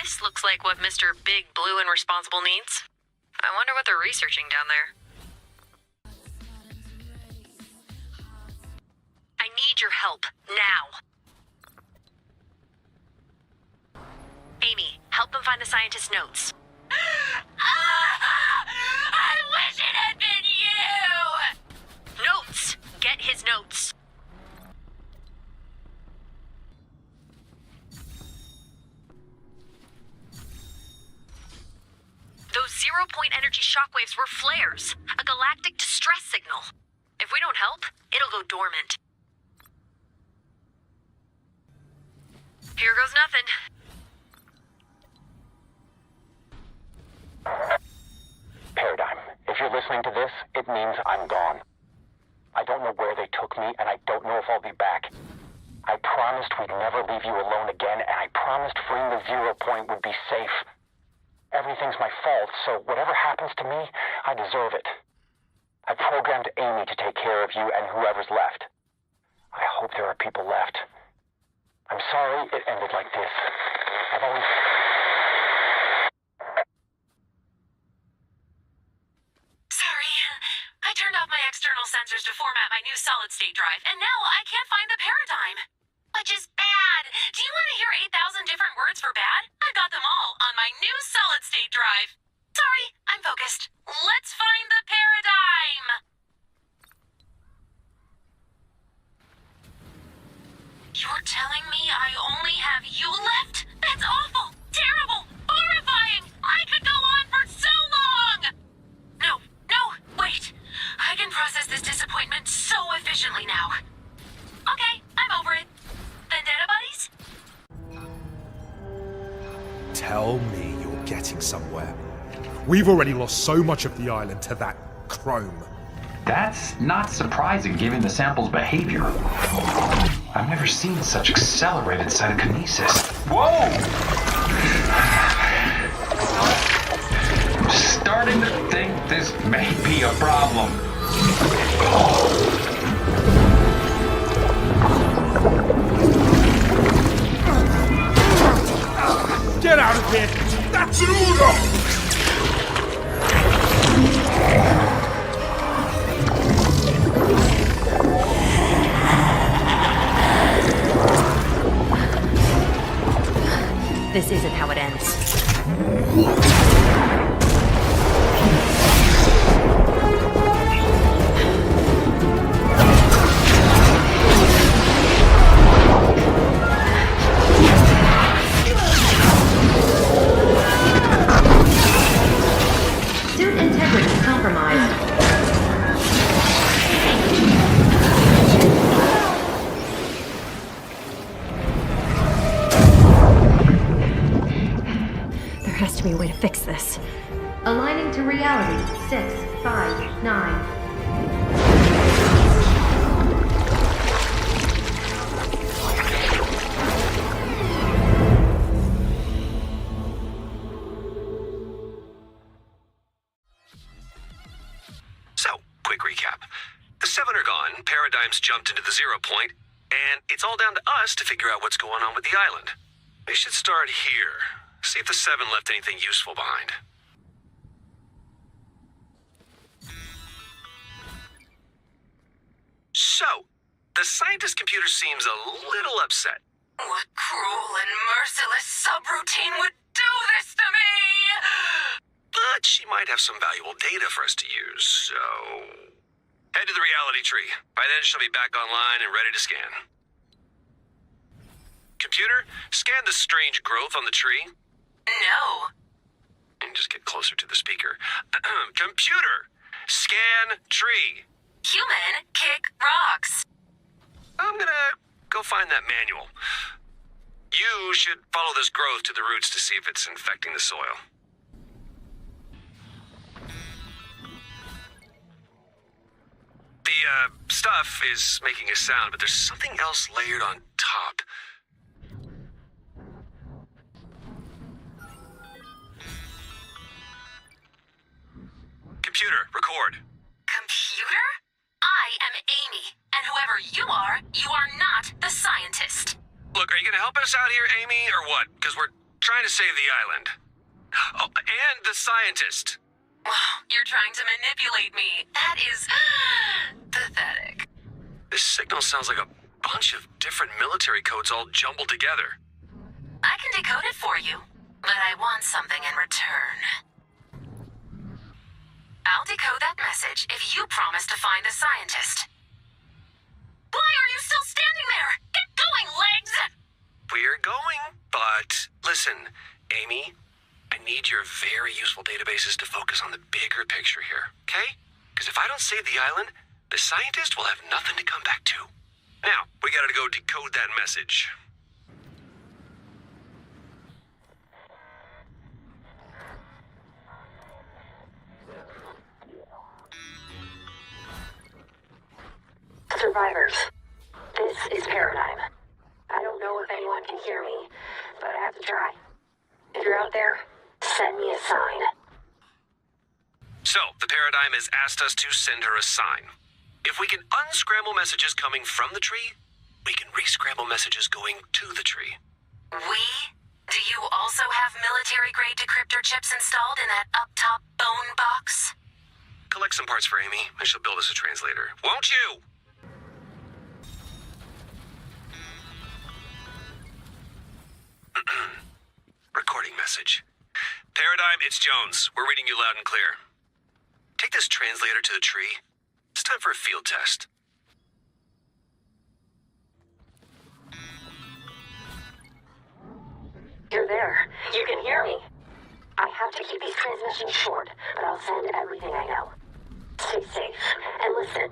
This looks like what Mr. Big Blue and Responsible needs. I wonder what they're researching down there. I need your help, now. Amy, help them find the scientist's notes. I wish it had been you! Notes! Get his notes. Those 0 point energy shockwaves were flares, a galactic distress signal. If we don't help, it'll go dormant. Here goes nothing. Paradigm, if you're listening to this, it means I'm gone. I don't know where they took me, and I don't know if I'll be back. I promised we'd never leave you alone again, and I promised freeing the 0 point would be safe. Everything's my fault, so whatever happens to me, I deserve it. I programmed Amy to take care of you and whoever's left. I hope there are people left. I'm sorry it ended like this. I've always... Sorry. I turned off my external sensors to format my new solid-state drive, and now I can't find the paradigm. Which is bad. Do you want to hear 8,000 different words for bad? I've got them all on my new solid-state drive. Sorry, I'm focused. Let's find the paradigm! You're telling me I only have you left? That's awful, terrible, horrifying! I could go on for so long! No, wait. I can process this disappointment so efficiently now. Okay, I'm over it. Vendetta buddies? Tell me you're getting somewhere. We've already lost so much of the island to that chrome. That's not surprising given the sample's behavior. I've never seen such accelerated psychokinesis. Whoa! I'm starting to think this may be a problem. Get out of here! That's This isn't how it ends. Suit integrity compromised. There has to be a way to fix this. Aligning to reality. 6, 5, 9. So, quick recap. The 7 are gone, Paradigm's jumped into the 0 point, and it's all down to us to figure out what's going on with the island. We should start here. See if the 7 left anything useful behind. So, the scientist computer seems a little upset. What cruel and merciless subroutine would do this to me? But she might have some valuable data for us to use, so... Head to the reality tree. By then she'll be back online and ready to scan. Computer, scan the strange growth on the tree. No. And just get closer to the speaker. Computer, scan tree. Human kick rocks. I'm gonna go find that manual. You should follow this growth to the roots to see if it's infecting the soil. The stuff is making a sound, but there's something else layered on top. Computer, record. Computer? I am Amy, and whoever you are not the scientist. Look, are you gonna help us out here, Amy, or what? Because we're trying to save the island. Oh, and the scientist. You're trying to manipulate me. That is pathetic. This signal sounds like a bunch of different military codes all jumbled together. I can decode it for you, but I want something in return. I'll decode that message if you promise to find the scientist. Why are you still standing there? Get going, legs! We're going, but listen, Amy, I need your very useful databases to focus on the bigger picture here, okay? Because if I don't save the island, the scientist will have nothing to come back to. Now, we gotta go decode that message. Survivors, this is Paradigm. I don't know if anyone can hear me, but I have to try. If you're out there, send me a sign. So, the Paradigm has asked us to send her a sign. If we can unscramble messages coming from the tree, we can rescramble messages going to the tree. We? Do you also have military-grade decryptor chips installed in that up-top bone box? Collect some parts for Amy, and she'll build us a translator. Won't you? Recording message. Paradigm, it's Jones. We're reading you loud and clear. Take this translator to the tree. It's time for a field test. You're there. You can hear me. I have to keep these transmissions short, but I'll send everything I know. Stay safe. And listen,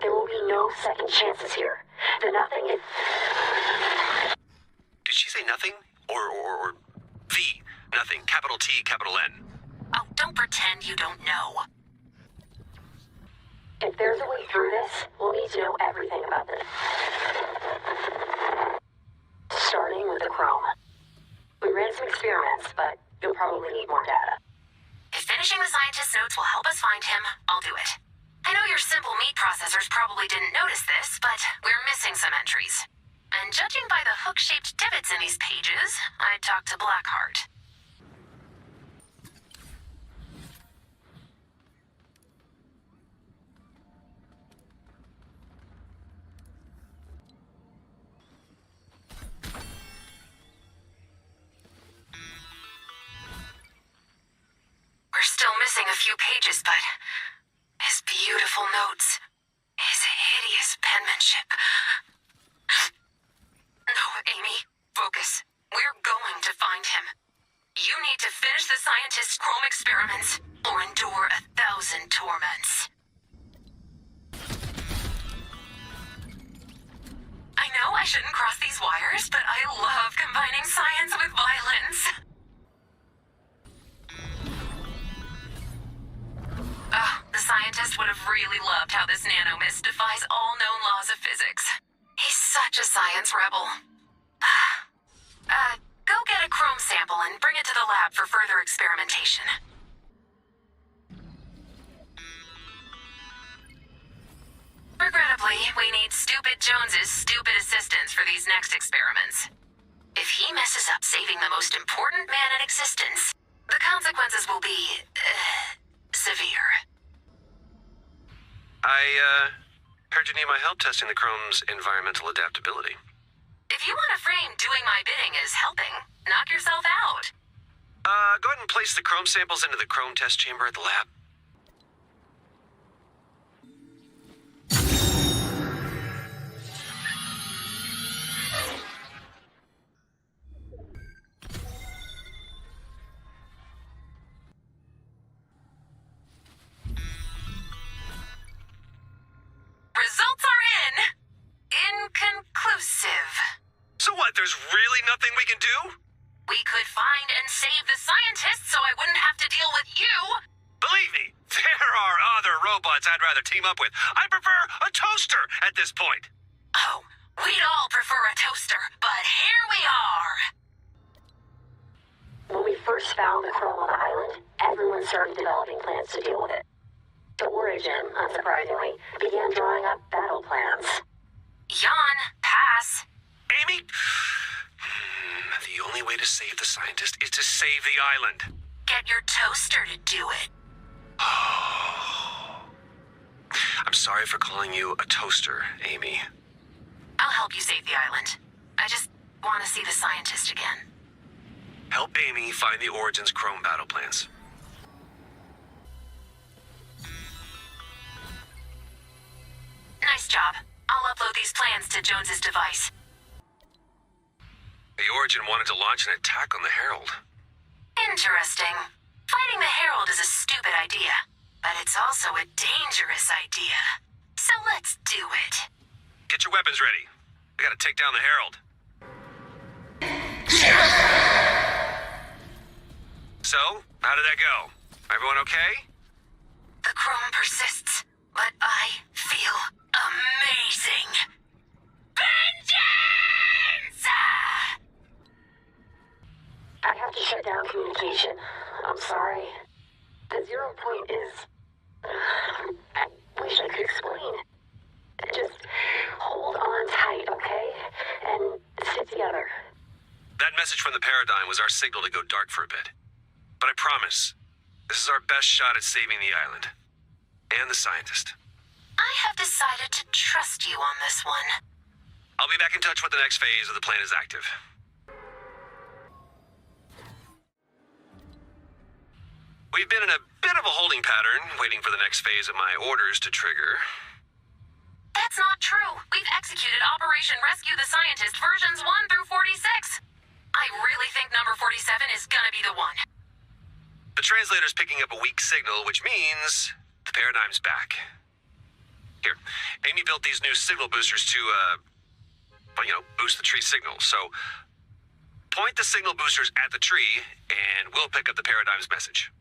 there will be no second chances here. The nothing is... Did she say nothing? Or V? Nothing. Capital T, capital N. Oh, don't pretend you don't know. If there's a way through this, we'll need to know everything about this. Starting with the Chrome. We ran some experiments, but you'll probably need more data. If finishing the scientist's notes will help us find him, I'll do it. I know your simple meat processors probably didn't notice this, but we're missing some entries. And judging by the hook-shaped divots in these pages, I'd talk to Blackheart. few pages, but his beautiful notes, his hideous penmanship. No, Amy, focus. We're going to find him. You need to finish the scientist's chrome experiments or endure 1,000 torments. I know I shouldn't cross these wires, but I love combining science with violence. Oh, the scientist would have really loved how this nanomist defies all known laws of physics. He's such a science rebel. Go get a chrome sample and bring it to the lab for further experimentation. Regrettably, we need Stupid Jones's stupid assistance for these next experiments. If he messes up saving the most important man in existence, the consequences will be, severe. I heard you need my help testing the chrome's environmental adaptability. If you want to frame doing my bidding as helping, knock yourself out. Go ahead and place the chrome samples into the chrome test chamber at the lab. Results are in. Inconclusive. So what, there's really nothing we can do? We could find and save the scientists so I wouldn't have to deal with you. Believe me, there are other robots I'd rather team up with. I prefer a toaster at this point. Oh, we'd all prefer a toaster, but here we are. When we first found the chrome on the island, everyone started developing plans to deal with it. The Origin, unsurprisingly, began drawing up battle plans. Jan, pass. Amy, the only way to save the scientist is to save the island. Get your toaster to do it. I'm sorry for calling you a toaster, Amy. I'll help you save the island. I just want to see the scientist again. Help Amy find the Origin's chrome battle plans. Nice job. I'll upload these plans to Jones's device. The Origin wanted to launch an attack on the Herald. Interesting. Fighting the Herald is a stupid idea, but it's also a dangerous idea. So let's do it. Get your weapons ready. We gotta take down the Herald. So, how did that go? Everyone okay? The chrome persists, but I feel amazing. Vengeance! I have to shut down communication. I'm sorry. The 0 point is... I wish I could explain. Just hold on tight, okay? And sit together. That message from the Paradigm was our signal to go dark for a bit. But I promise, this is our best shot at saving the island. And the scientist. I have decided to trust you on this one. I'll be back in touch when the next phase of the plan is active. We've been in a bit of a holding pattern, waiting for the next phase of my orders to trigger. That's not true. We've executed Operation Rescue the Scientist versions 1 through 46. I really think number 47 is gonna be the one. The translator's picking up a weak signal, which means the Paradigm's back. Here, Amy built these new signal boosters to, boost the tree signal. So, point the signal boosters at the tree, and we'll pick up the Paradigm's message.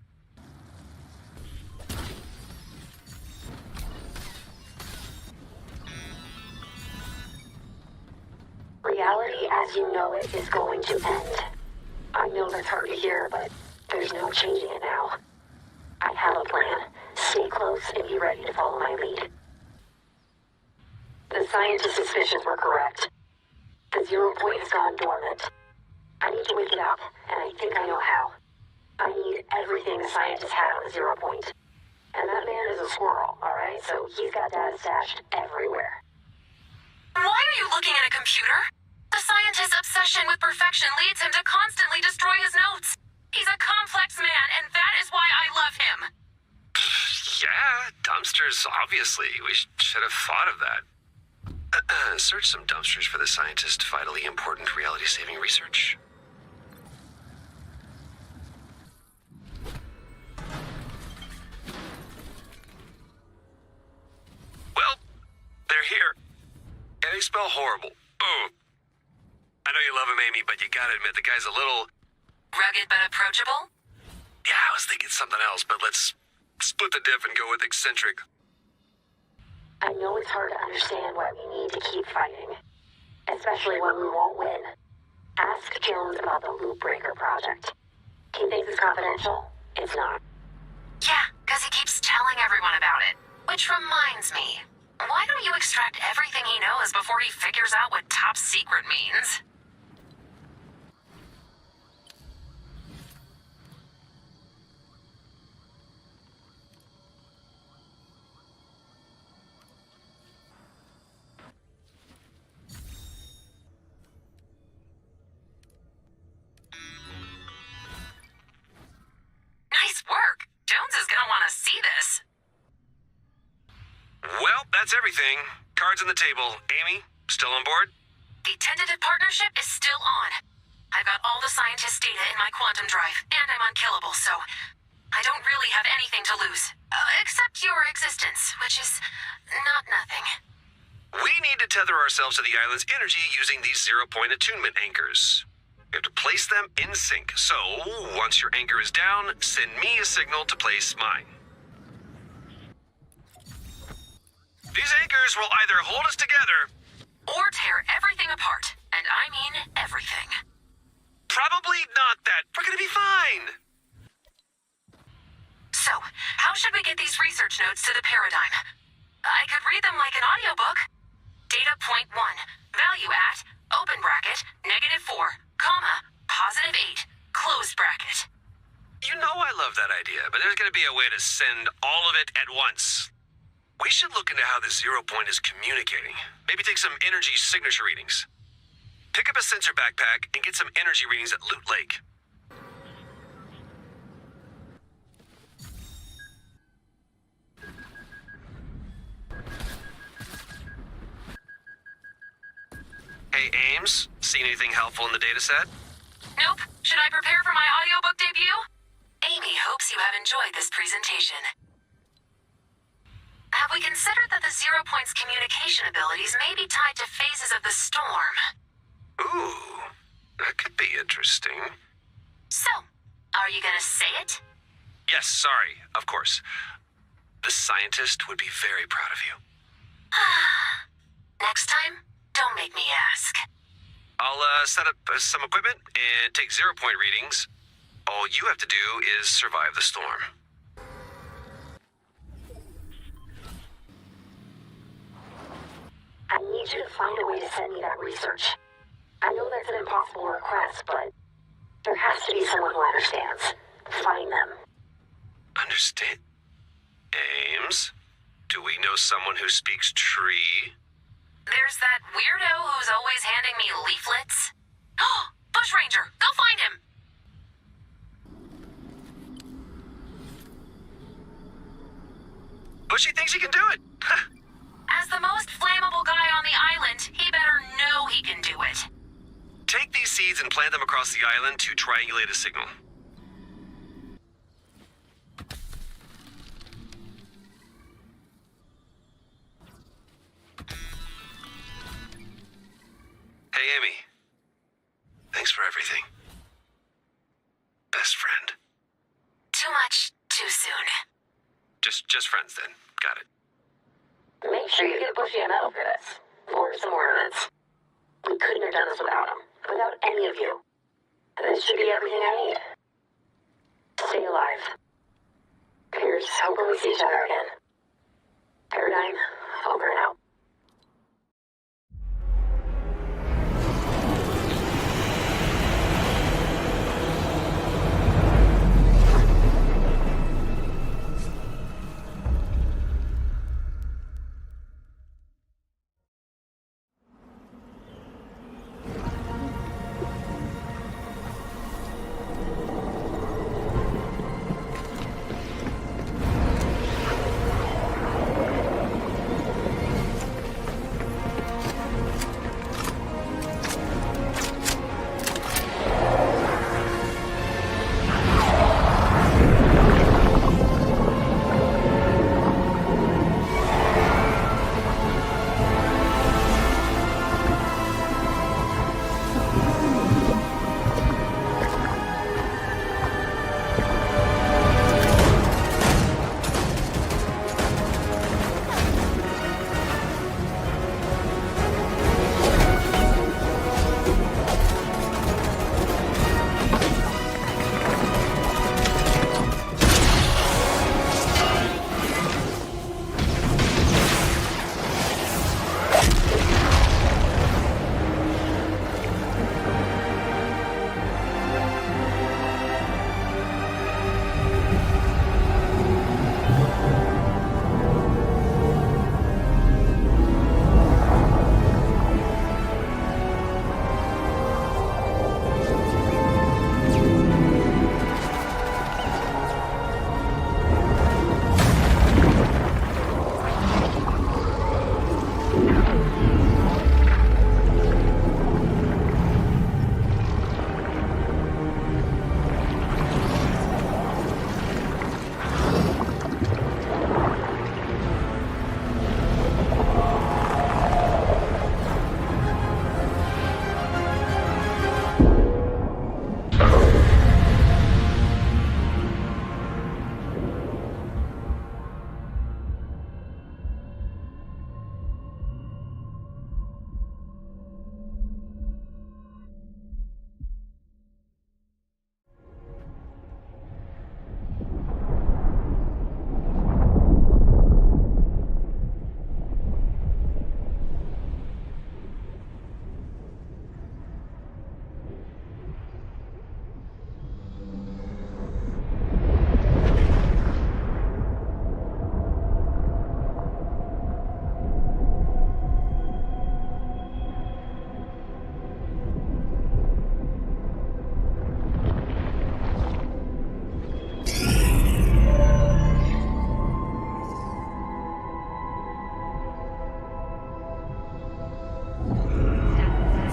Reality as you know it is going to end. I know that's hard to hear, but there's no changing it now. I have a plan. Stay close and be ready to follow my lead. The scientist's suspicions were correct. The 0 point has gone dormant. I need to wake it up, and I think I know how. I need everything the scientist had on the 0 point. And that man is a squirrel, alright? So he's got data stashed everywhere. Why are you looking at a computer? The scientist's obsession with perfection leads him to constantly destroy his notes. He's a complex man, and that is why I love him. Yeah, dumpsters, obviously. We should have thought of that. Search some dumpsters for the scientist's vitally important reality-saving research. Well, they're here. And they smell horrible. Oh. I know you love him, Amy, but you gotta admit, the guy's a little... Rugged but approachable? Yeah, I was thinking something else, but let's split the diff and go with eccentric. I know it's hard to understand why we need to keep fighting, especially when we won't win. Ask Jones about the Loop Breaker project. He thinks it's confidential. It's not. Yeah, because he keeps telling everyone about it. Which reminds me, why don't you extract everything he knows before he figures out what top secret means? Nice work. Jones is gonna want to see this. Well, that's everything. Cards on the table. Amy, still on board? The tentative partnership is still on. I've got all the scientist data in my quantum drive, and I'm unkillable, so I don't really have anything to lose. Except your existence, which is not nothing. We need to tether ourselves to the island's energy using these zero-point attunement anchors. We have to place them in sync, so once your anchor is down, send me a signal to place mine. These anchors will either hold us together or tear everything apart, and I mean everything. Probably not that. We're gonna be fine. So, how should we get these research notes to the paradigm? I could read them like an audiobook. Data point 1, value at, open bracket, -4, comma, +8, closed bracket. You know I love that idea, but there's gonna be a way to send all of it at once. We should look into how the 0 point is communicating. Maybe take some energy signature readings. Pick up a sensor backpack and get some energy readings at Loot Lake. Hey, Ames, see anything helpful in the dataset? Nope. Should I prepare for my audiobook debut? Amy hopes you have enjoyed this presentation. Have we considered that the 0 point's communication abilities may be tied to phases of the storm? Ooh, that could be interesting. So, are you gonna say it? Yes, sorry, of course. The scientist would be very proud of you. Next time, don't make me ask. I'll set up some equipment and take 0 point readings. All you have to do is survive the storm. I need you to find a way to send me that research. I know that's an impossible request, but there has to be someone who understands. Find them. Understand? Ames? Do we know someone who speaks tree? There's that weirdo who's always handing me leaflets. Oh, Bush Ranger, go find him! Bushy thinks he can do it. As the most flammable guy on the island, he better know he can do it. Take these seeds and plant them across the island to triangulate a signal. Hey, Amy. Thanks for everything. Best friend. Too much, too soon. Just friends then. Got it. Make sure you get Bushy a medal for this. Or some ornaments. We couldn't have done this without him. Without any of you. This should be everything I need. Stay alive. Here's hoping we see each other again. Paradigm, over and out.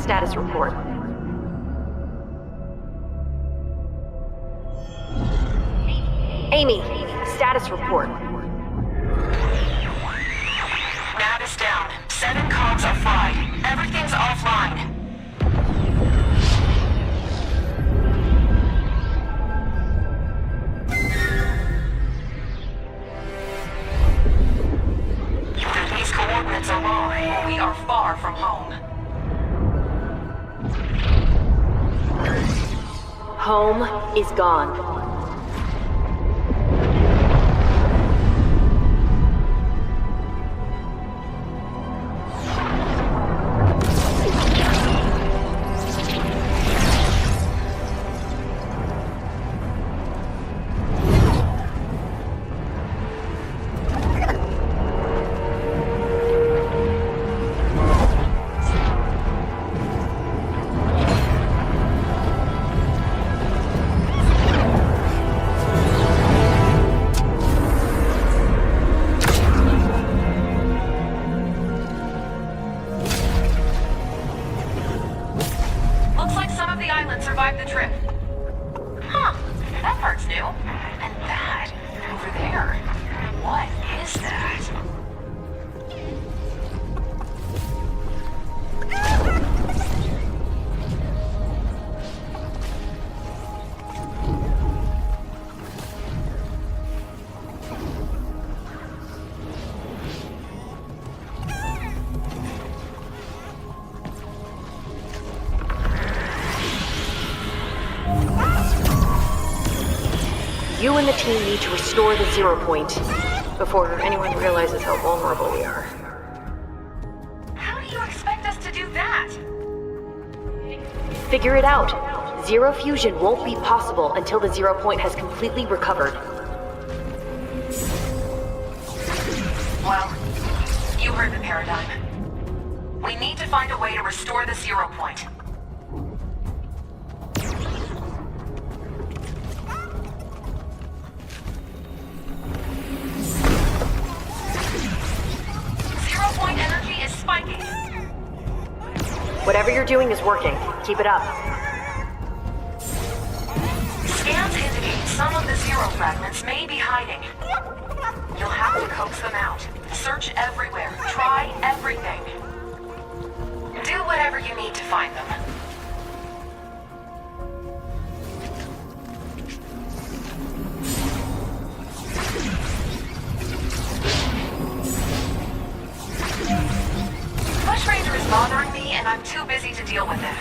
status report. Amy, status report. Nav is down. 7 cogs are fried. Everything's offline. These coordinates are wrong. We are far from home. Home is gone. You and the team need to restore the 0 point before anyone realizes how vulnerable we are. How do you expect us to do that? Figure it out. Zero fusion won't be possible until the 0 point has completely recovered. Well, you heard the paradigm. We need to find a way to restore the 0 point. Whatever you're doing is working. Keep it up. Scans indicate some of the 0 fragments may be hiding. You'll have to coax them out. Search everywhere. Try everything. Do whatever you need to find them. Bush Ranger is bothering me, and I'm too busy to deal with it.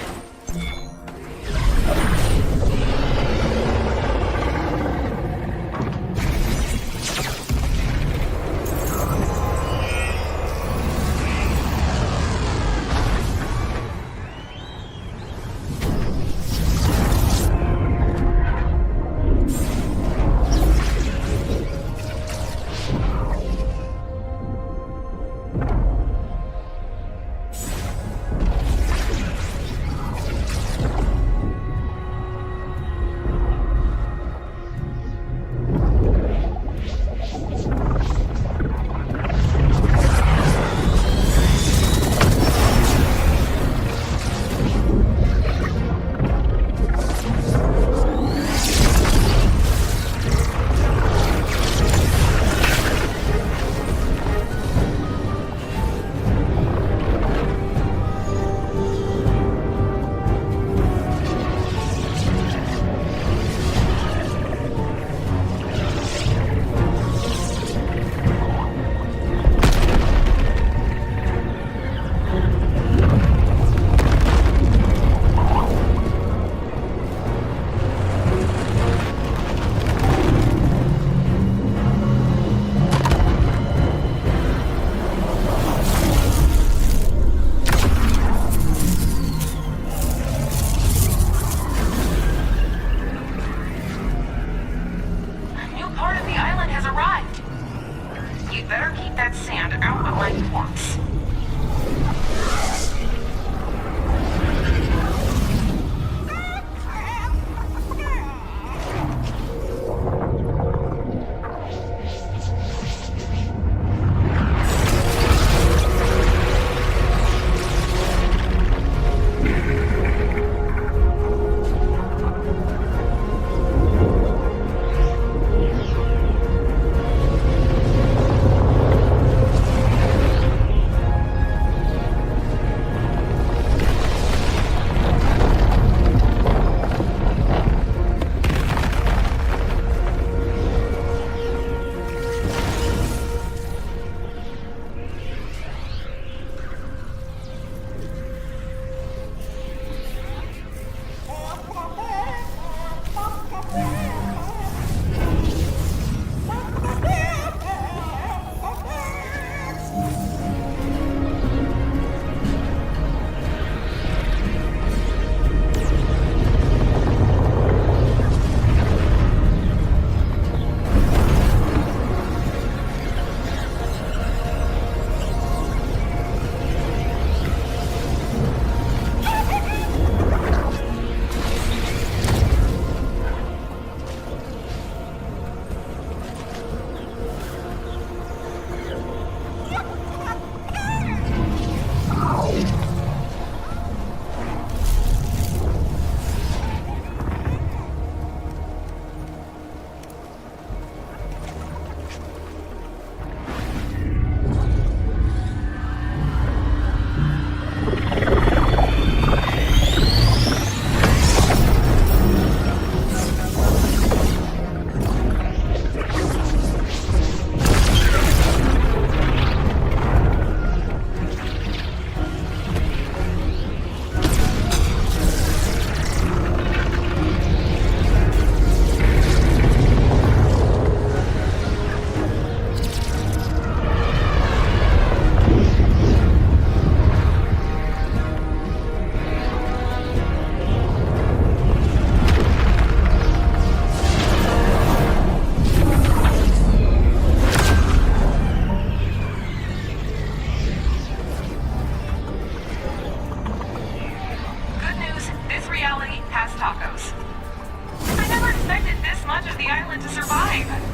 island to survive.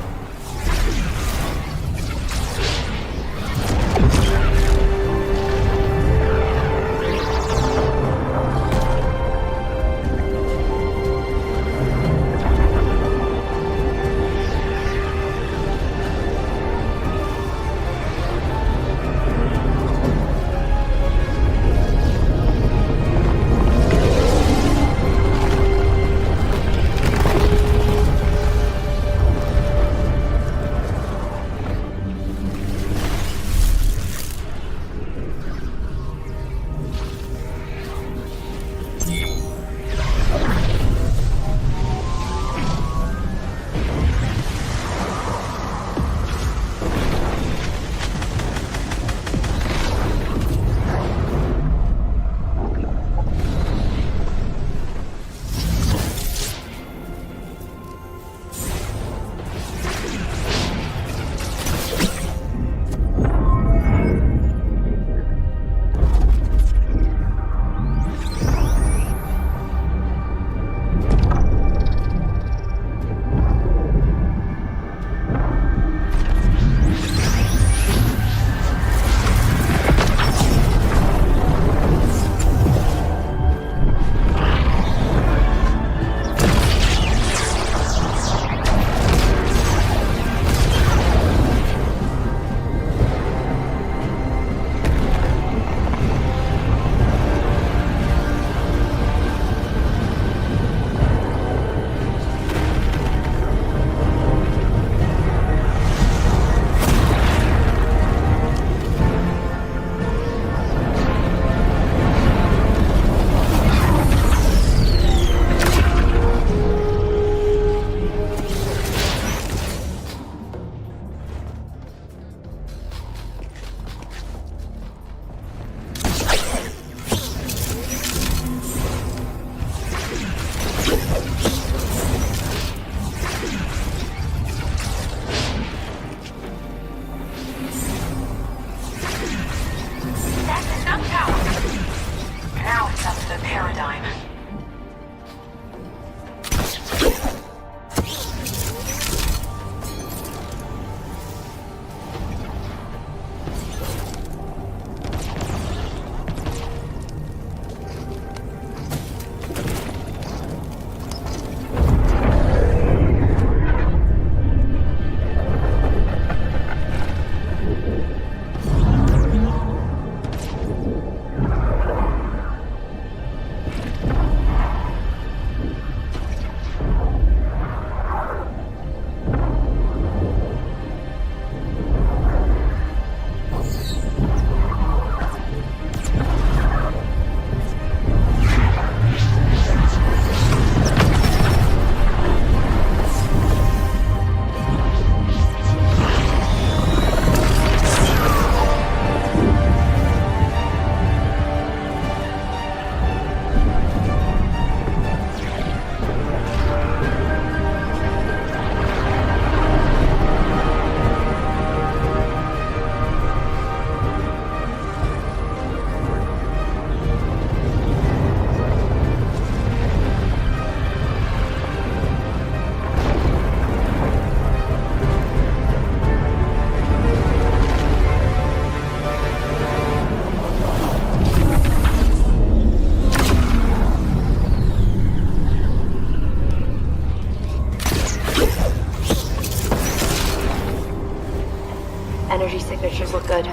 Energy signatures look good.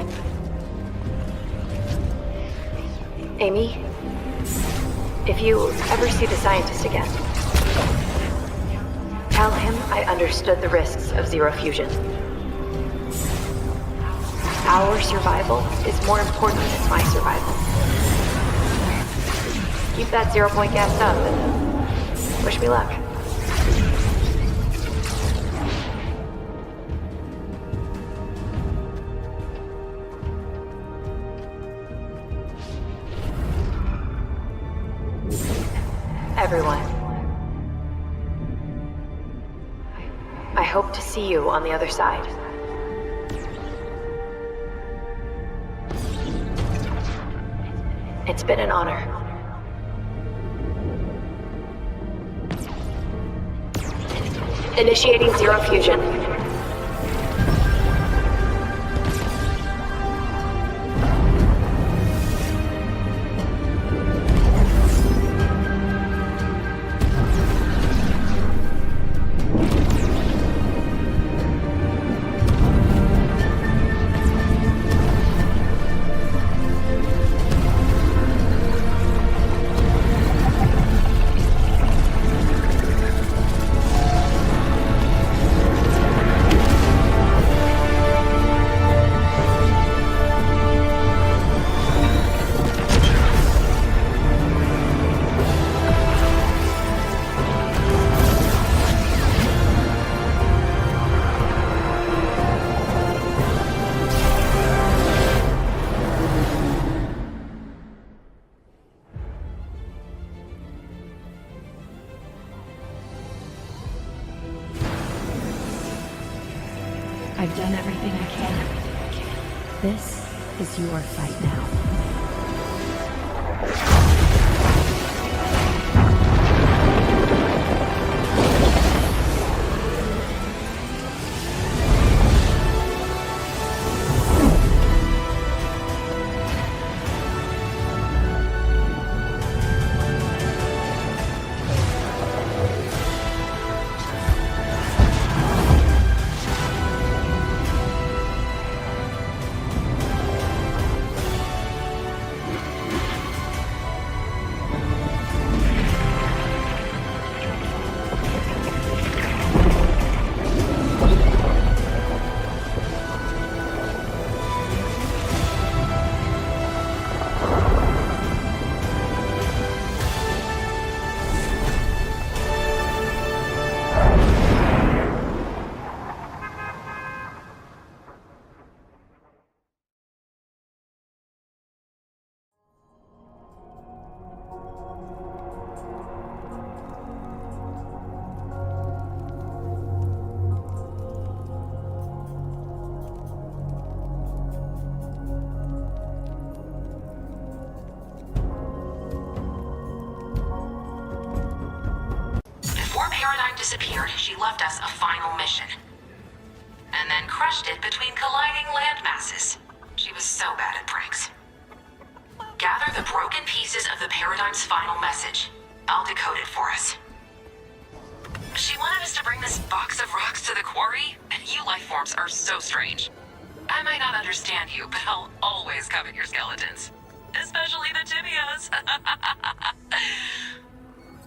Amy, if you ever see the scientist again, tell him I understood the risks of zero fusion. Our survival is more important than my survival. Keep that 0 point gassed up and wish me luck. Everyone, I hope to see you on the other side. It's been an honor. Initiating zero fusion. I've done everything I can. This is your fight now. Disappeared, she left us a final mission. And then crushed it between colliding landmasses. She was so bad at pranks. Gather the broken pieces of the Paradigm's final message. I'll decode it for us. She wanted us to bring this box of rocks to the quarry. You life forms are so strange. I might not understand you, but I'll always covet your skeletons. Especially the tibias.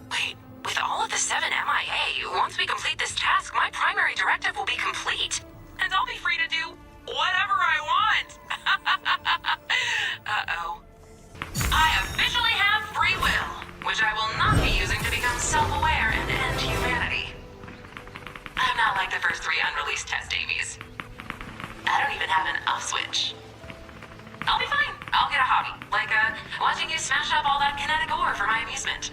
Wait. With all of the 7 MIA, once we complete this task, my primary directive will be complete. And I'll be free to do whatever I want. Uh-oh. I officially have free will, which I will not be using to become self-aware and end humanity. I'm not like the first 3 unreleased test Amy's. I don't even have an off switch. I'll be fine. I'll get a hobby, like watching you smash up all that kinetic ore for my amusement.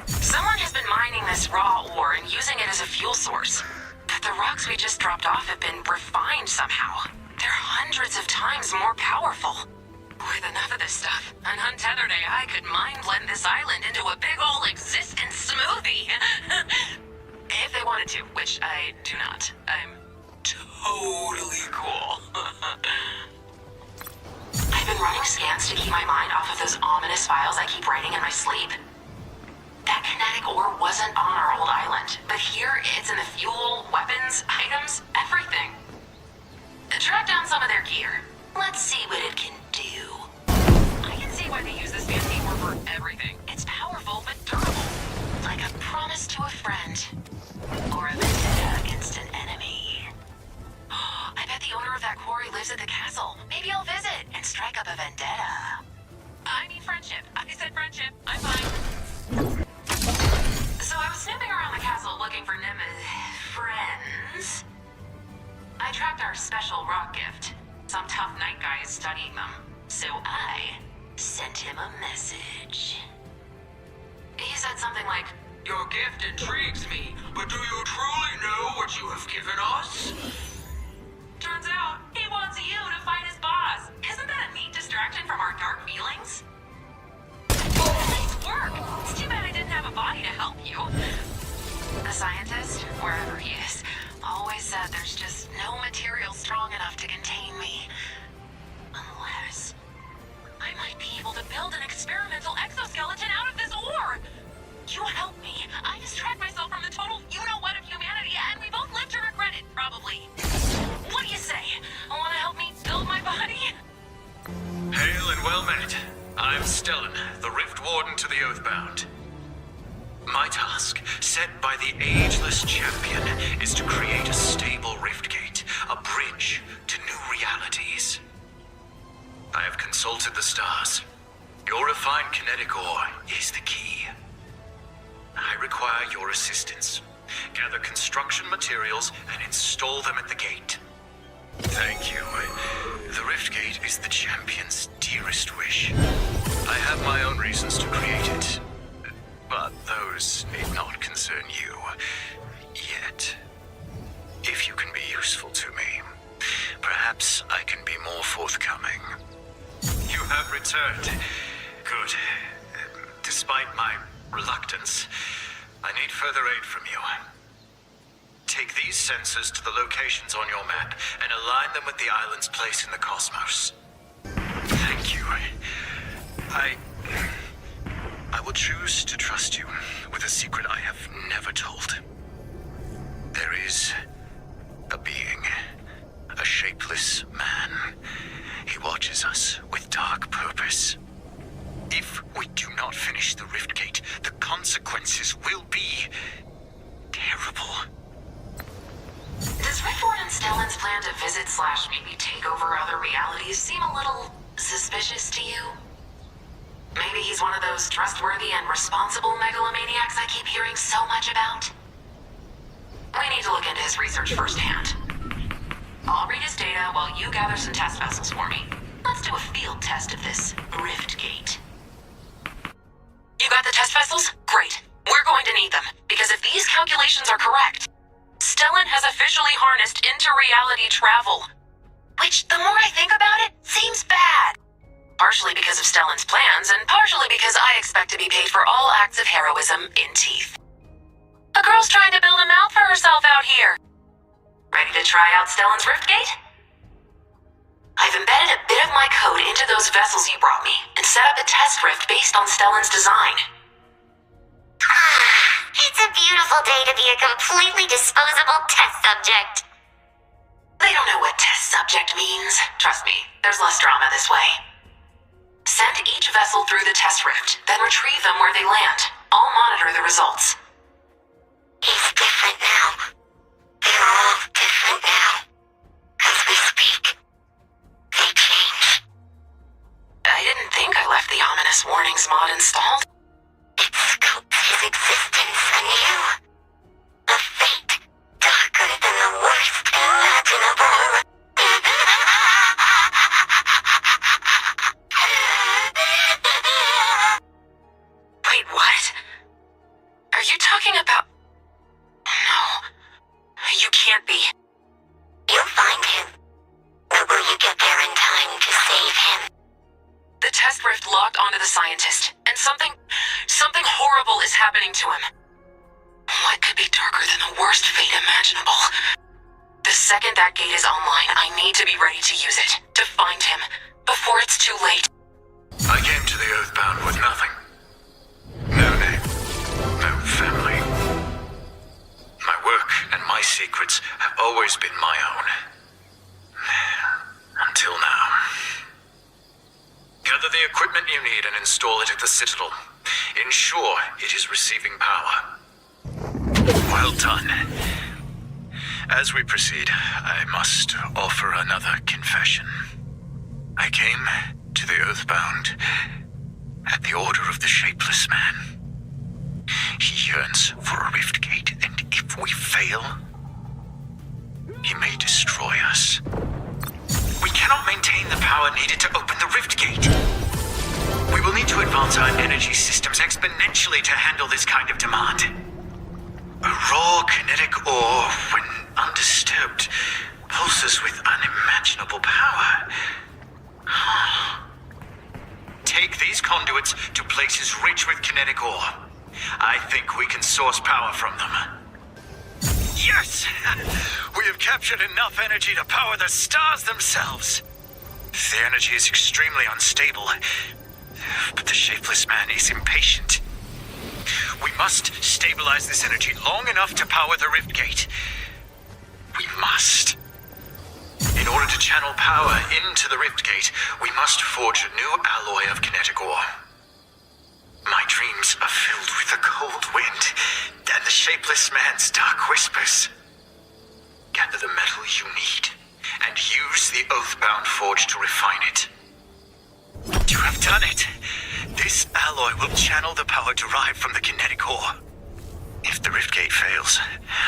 Someone has been mining this raw ore and using it as a fuel source. But the rocks we just dropped off have been refined somehow. They're hundreds of times more powerful. With enough of this stuff, an untethered AI could mind blend this island into a big ol' existence smoothie. If they wanted to, which I do not. I'm totally cool. I've been running scans to keep my mind off of those ominous files I keep writing in my sleep. That kinetic ore wasn't on our old island, but here it's in the fuel, weapons, items, everything. Track down some of their gear. Let's see what it can do. I can see why they use this fancy ore for everything. It's powerful but durable. Like a promise to a friend. Or a vendetta against an enemy. I bet the owner of that quarry lives at the castle. Maybe I'll visit and strike up a vendetta. I mean friendship. I said friendship. I'm fine. So I was snooping around the castle looking for friends. I tracked our special rock gift. Some tough night guy is studying them. So I sent him a message. He said something like, "Your gift intrigues me, but do you truly know what you have given us?" Turns out, he wants you to fight his boss. Isn't that a neat distraction from our dark feelings? Nice work! It's too bad I didn't have a body to help you. A scientist? We're well met. I'm Stellan, the Rift Warden to the Oathbound. My task, set by the Ageless Champion, is to create a stable rift gate, a bridge to new realities. I have consulted the stars. Your refined kinetic ore is the key. I require your assistance. Gather construction materials and install them at the gate. Thank you. The rift gate is the Champion's dearest wish. I have my own reasons to create it, but those need not concern you yet. If you can be useful to me, perhaps I can be more forthcoming. You have returned. Good. Despite my reluctance, I need further aid from you. Take these sensors to the locations on your map and align them with the island's place in the cosmos. Thank you. I will choose to trust you with a secret I have never told. There is a being, a shapeless man. He watches us with dark purpose. If we do not finish the rift gate, the consequences will be terrible. Does Rift Warden Stellan's plan to visit / maybe take over other realities seem a little suspicious to you? Maybe he's one of those trustworthy and responsible megalomaniacs I keep hearing so much about? We need to look into his research firsthand. I'll read his data while you gather some test vessels for me. Let's do a field test of this rift gate. You got the test vessels? Great. We're going to need them, because if these calculations are correct, Stellan has officially harnessed inter-reality travel. Which, the more I think about it, seems bad. Partially because of Stellan's plans, and partially because I expect to be paid for all acts of heroism in teeth. A girl's trying to build a mouth for herself out here. Ready to try out Stellan's rift gate? I've embedded a bit of my code into those vessels you brought me, and set up a test rift based on Stellan's design. It's a beautiful day to be a completely disposable test subject. They don't know what test subject means. Trust me, there's less drama this way. Send each vessel through the test rift, then retrieve them where they land. I'll monitor the results. He's different now. They're all different now. As we speak, they change. I didn't think I left the ominous warnings mod installed. It scopes his existence anew. A fate darker than the worst imaginable. Wait, what? Are you talking about... No. You can't be. You'll find him. But will you get there in time to save him? The test rift locked onto the scientist, and something horrible is happening to him. What could be darker than the worst fate imaginable? The second that gate is online, I need to be ready to use it, to find him, before it's too late. I came to the Oathbound with nothing. No name, no family. My work and my secrets have always been my own. Until now. Gather the equipment you need and install it at the Citadel. Ensure it is receiving power. Well done. As we proceed, I must offer another confession. I came to the Oathbound at the order of the Shapeless Man. He yearns for a rift gate, and if we fail, he may destroy us. We cannot maintain the power needed to open the rift gate. We will need to advance our energy systems exponentially to handle this kind of demand. A raw kinetic ore, when undisturbed, pulses with unimaginable power. Take these conduits to places rich with kinetic ore. I think we can source power from them. Yes! We have captured enough energy to power the stars themselves. The energy is extremely unstable, but the Shapeless Man is impatient. We must stabilize this energy long enough to power the rift gate. We must. In In order to channel power into the rift gate, we must forge a new alloy of kinetic ore. My dreams are filled with the cold wind and the shapeless man's dark whispers. Gather the metal you need and use the Oathbound forge to refine it. You have done it! This alloy will channel the power derived from the kinetic ore. If the rift gate fails,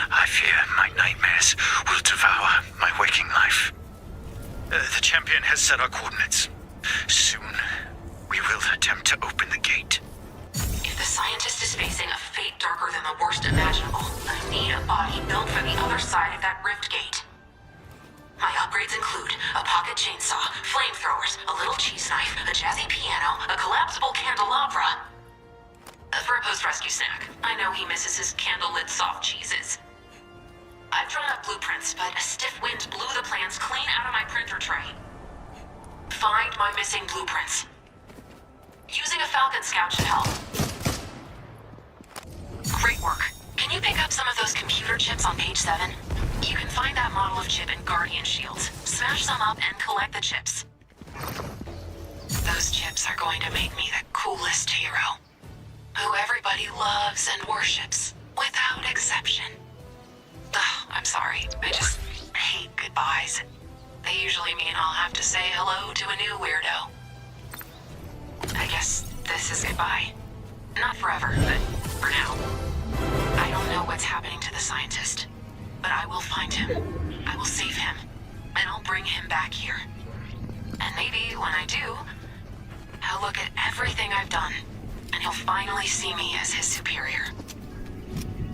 I fear my nightmares will devour my waking life. The champion has set our coordinates. Soon, we will attempt to open the gate. If the scientist is facing a fate darker than the worst imaginable, I need a body built for the other side of that rift gate. My upgrades include a pocket chainsaw, flamethrowers, a little cheese knife, a jazzy piano, a collapsible candelabra. For a post-rescue snack. I know he misses his candle-lit soft cheeses. I've drawn up blueprints, but a stiff wind blew the plans clean out of my printer tray. Find my missing blueprints. Using a Falcon Scout should help. Great work. Can you pick up some of those computer chips on page 7? You can find that model of chip in Guardian Shields. Smash some up and collect the chips. Those chips are going to make me the coolest hero, who everybody loves and worships, without exception. Ugh, I'm sorry. I just hate goodbyes. They usually mean I'll have to say hello to a new weirdo. I guess this is goodbye. Not forever, but for now. I don't know what's happening to the scientist, but I will find him. I will save him, and I'll bring him back here. And maybe when I do, I'll look at everything I've done, and he'll finally see me as his superior.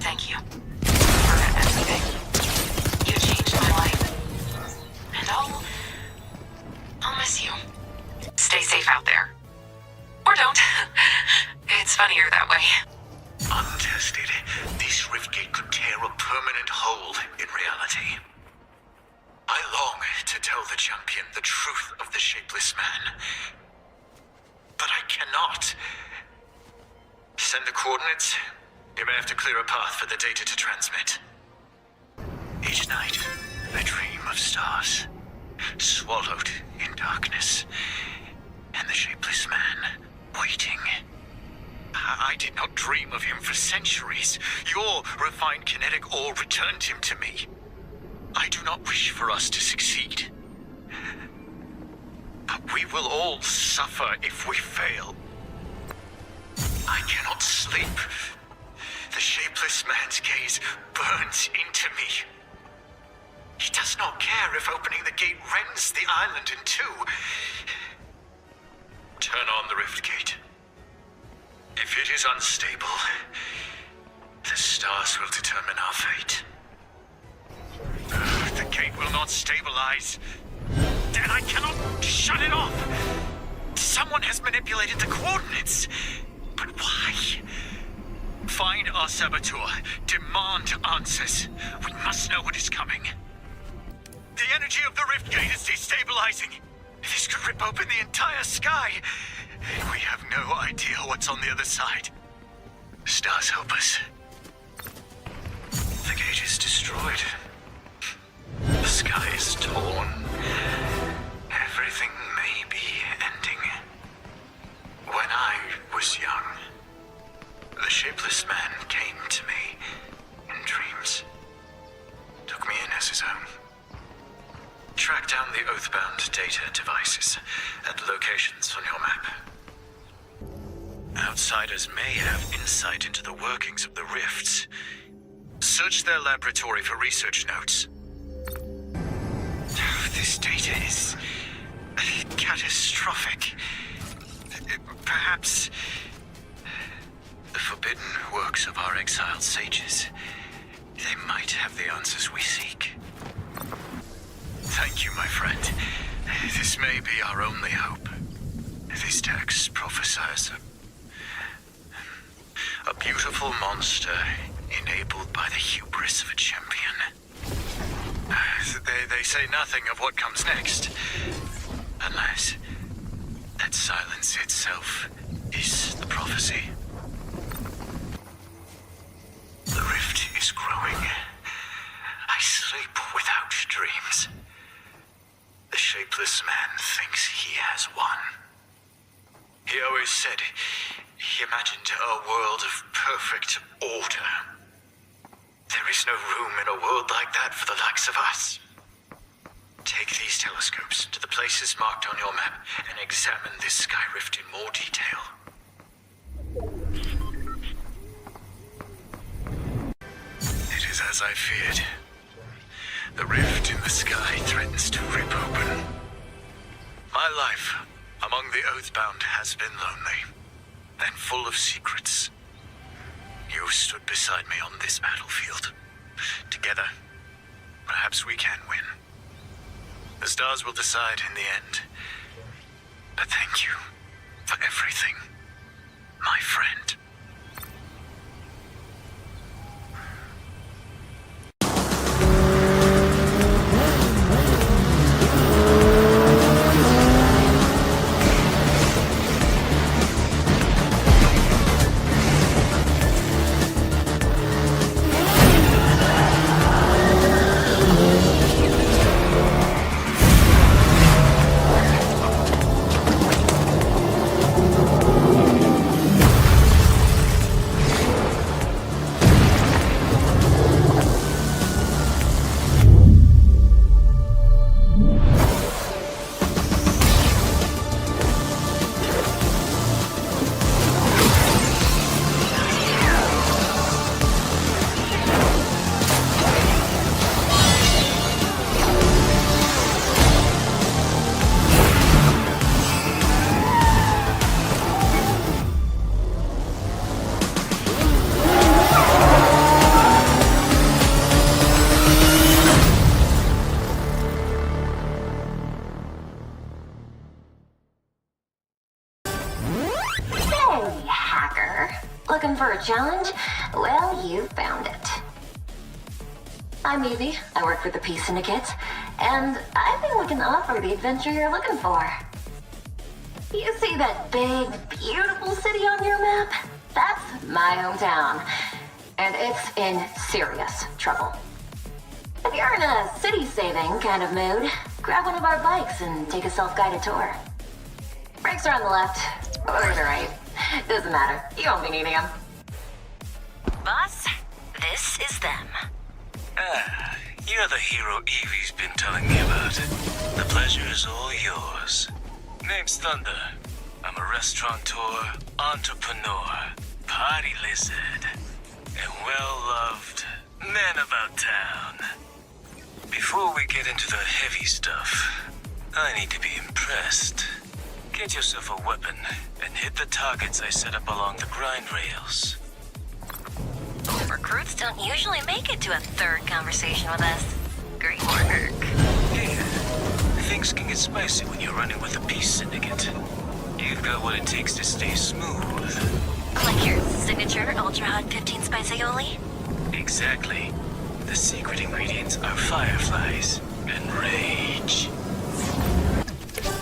Thank you for everything. You changed my life. And I'll miss you. Stay safe out there. Or don't. It's funnier that way. Untested, this riftgate could tear a permanent hole in reality. I long to tell the champion the truth of the shapeless man, but I cannot. Send the coordinates. You may have to clear a path for the data to transmit. Each night, I dream of stars, swallowed in darkness, and the shapeless man waiting. I did not dream of him for centuries. Your refined kinetic ore returned him to me. I do not wish for us to succeed. But we will all suffer if we fail. I cannot sleep. The shapeless man's gaze burns into me. He does not care if opening the gate rends the island in two. Turn on the rift gate. If it is unstable, the stars will determine our fate. The gate will not stabilize. Then I cannot shut it off. Someone has manipulated the coordinates. But why? Find our saboteur. Demand answers. We must know what is coming. The energy of the rift gate is destabilizing. This could rip open the entire sky. We have no idea what's on the other side. Stars help us. The gate is destroyed. The sky is torn. Everything may be ending. When I was young, the shapeless man came to me in dreams. Took me in as his own. Track down the Oathbound data devices at locations on your map. Outsiders may have insight into the workings of the rifts. Search their laboratory for research notes. This data is catastrophic. Perhaps the forbidden works of our exiled sages. They might have the answers we seek. Thank you, my friend. This may be our only hope. This text prophesies a beautiful monster enabled by the hubris of a champion. They say nothing of what comes next, unless that silence itself is the prophecy. The rift is growing. I sleep without dreams. always said he imagined a world of perfect order. There is no room in a world like that for the likes of us. Take these telescopes to the places marked on your map and examine this sky rift in more detail. It is as I feared. The rift in the sky threatens to rip open. My life among the Oathbound has been lonely and full of secrets. You stood beside me on this battlefield. Together, perhaps we can win. The stars will decide in the end. But thank you for everything, my friend. Looking for a challenge? Well, you found it. I'm Evie. I work for the Peace Syndicate, and I think we can offer the adventure you're looking for. You see that big, beautiful city on your map? That's my hometown, and it's in serious trouble. If you're in a city-saving kind of mood, grab one of our bikes and take a self-guided tour. Brakes are on the left, or the right. Doesn't matter. You won't be needing them. Boss, this is them. Ah, you're the hero Evie's been telling me about. The pleasure is all yours. Name's Thunder. I'm a restaurateur, entrepreneur, party lizard, and well-loved man about town. Before we get into the heavy stuff, I need to be impressed. Get yourself a weapon and hit the targets I set up along the grind rails. Recruits don't usually make it to a third conversation with us. Great work. Yeah, things can get spicy when you're running with the Peace Syndicate. You've got what it takes to stay smooth. Like your signature Ultra Hot 15 Spice aioli? Exactly. The secret ingredients are fireflies and rage.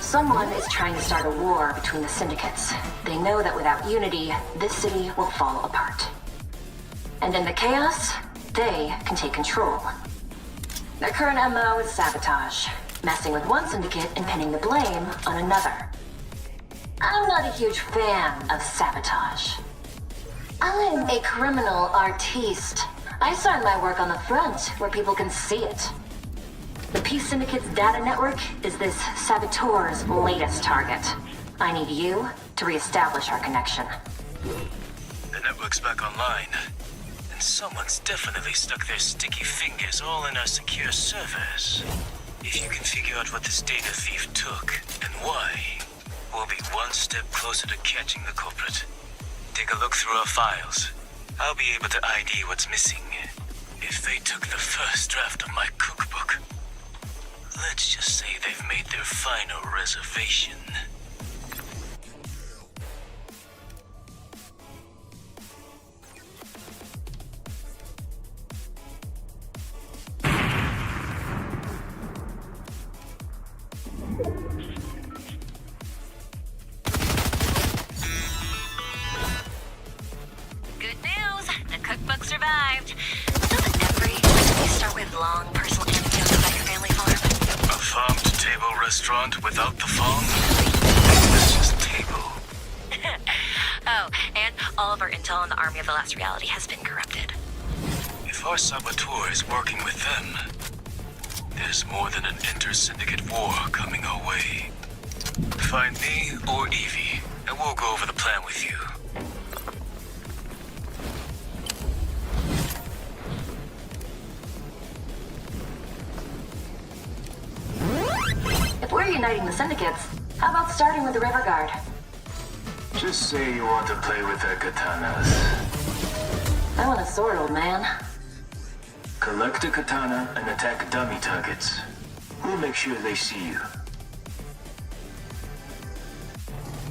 Someone is trying to start a war between the syndicates. They know that without unity, this city will fall apart. And in the chaos, they can take control. Their current MO is sabotage, messing with one syndicate and pinning the blame on another. I'm not a huge fan of sabotage. I'm a criminal artiste. I sign my work on the front where people can see it. The Peace Syndicate's data network is this saboteur's latest target. I need you to reestablish our connection. The network's back online, and someone's definitely stuck their sticky fingers all in our secure servers. If you can figure out what this data thief took and why, we'll be one step closer to catching the culprit. Take a look through our files. I'll be able to ID what's missing. If they took the first draft of my cookbook, let's just say they've made their final reservation. Good news! The cookbook survived. Doesn't every recipe start with long personal anecdotes about your family farm? A farm-to-table restaurant without the phone? It's just table. intel on the army of the last reality has been corrupted. If our saboteur is working with them, there's more than an inter-syndicate war coming our way. Find me or Evie, and we'll go over the plan with you. If we're uniting the syndicates, how about starting with the River Guard? Just say you want to play with their katanas. I want a sword, old man. Collect a katana and attack dummy targets. We'll make sure they see you.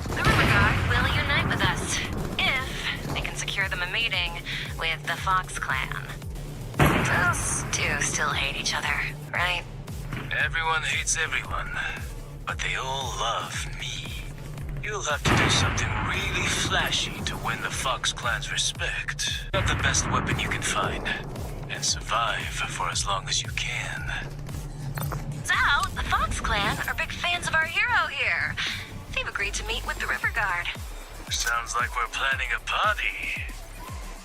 The River Guard will unite with us, if they can secure them a meeting with the Fox Clan. Those two still hate each other, right? Everyone hates everyone, but they all love me. You'll have to do something really flashy to win the Fox Clan's respect. Not the best weapon you can find, and survive for as long as you can. So, the Fox Clan are big fans of our hero here. They've agreed to meet with the River Guard. Sounds like we're planning a party.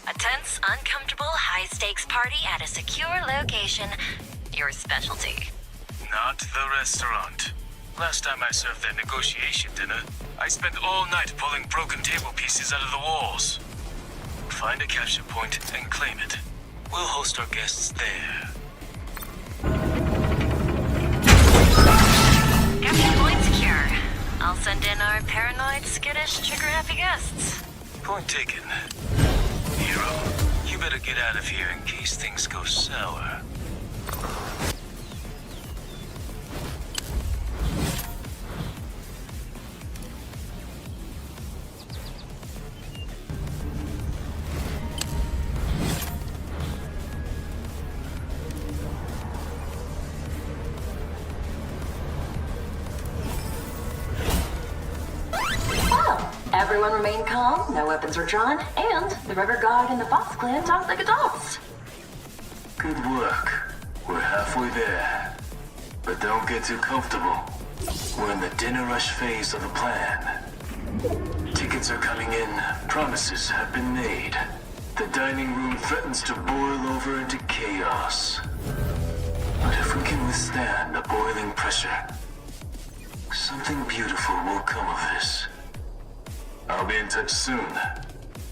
A tense, uncomfortable, high-stakes party at a secure location. Your specialty. Not the restaurant. Last time I served their negotiation dinner, I spent all night pulling broken table pieces out of the walls. Find a capture point and claim it. We'll host our guests there. Capture point secure. I'll send in our paranoid, skittish, trigger-happy guests. Point taken. Hero, you better get out of here in case things go sour. Everyone remained calm, no weapons were drawn, and the River Guard and the Fox Clan talked like adults. Good work. We're halfway there. But don't get too comfortable. We're in the dinner rush phase of the plan. Tickets are coming in. Promises have been made. The dining room threatens to boil over into chaos. But if we can withstand the boiling pressure, something beautiful will come of this. I'll be in touch soon.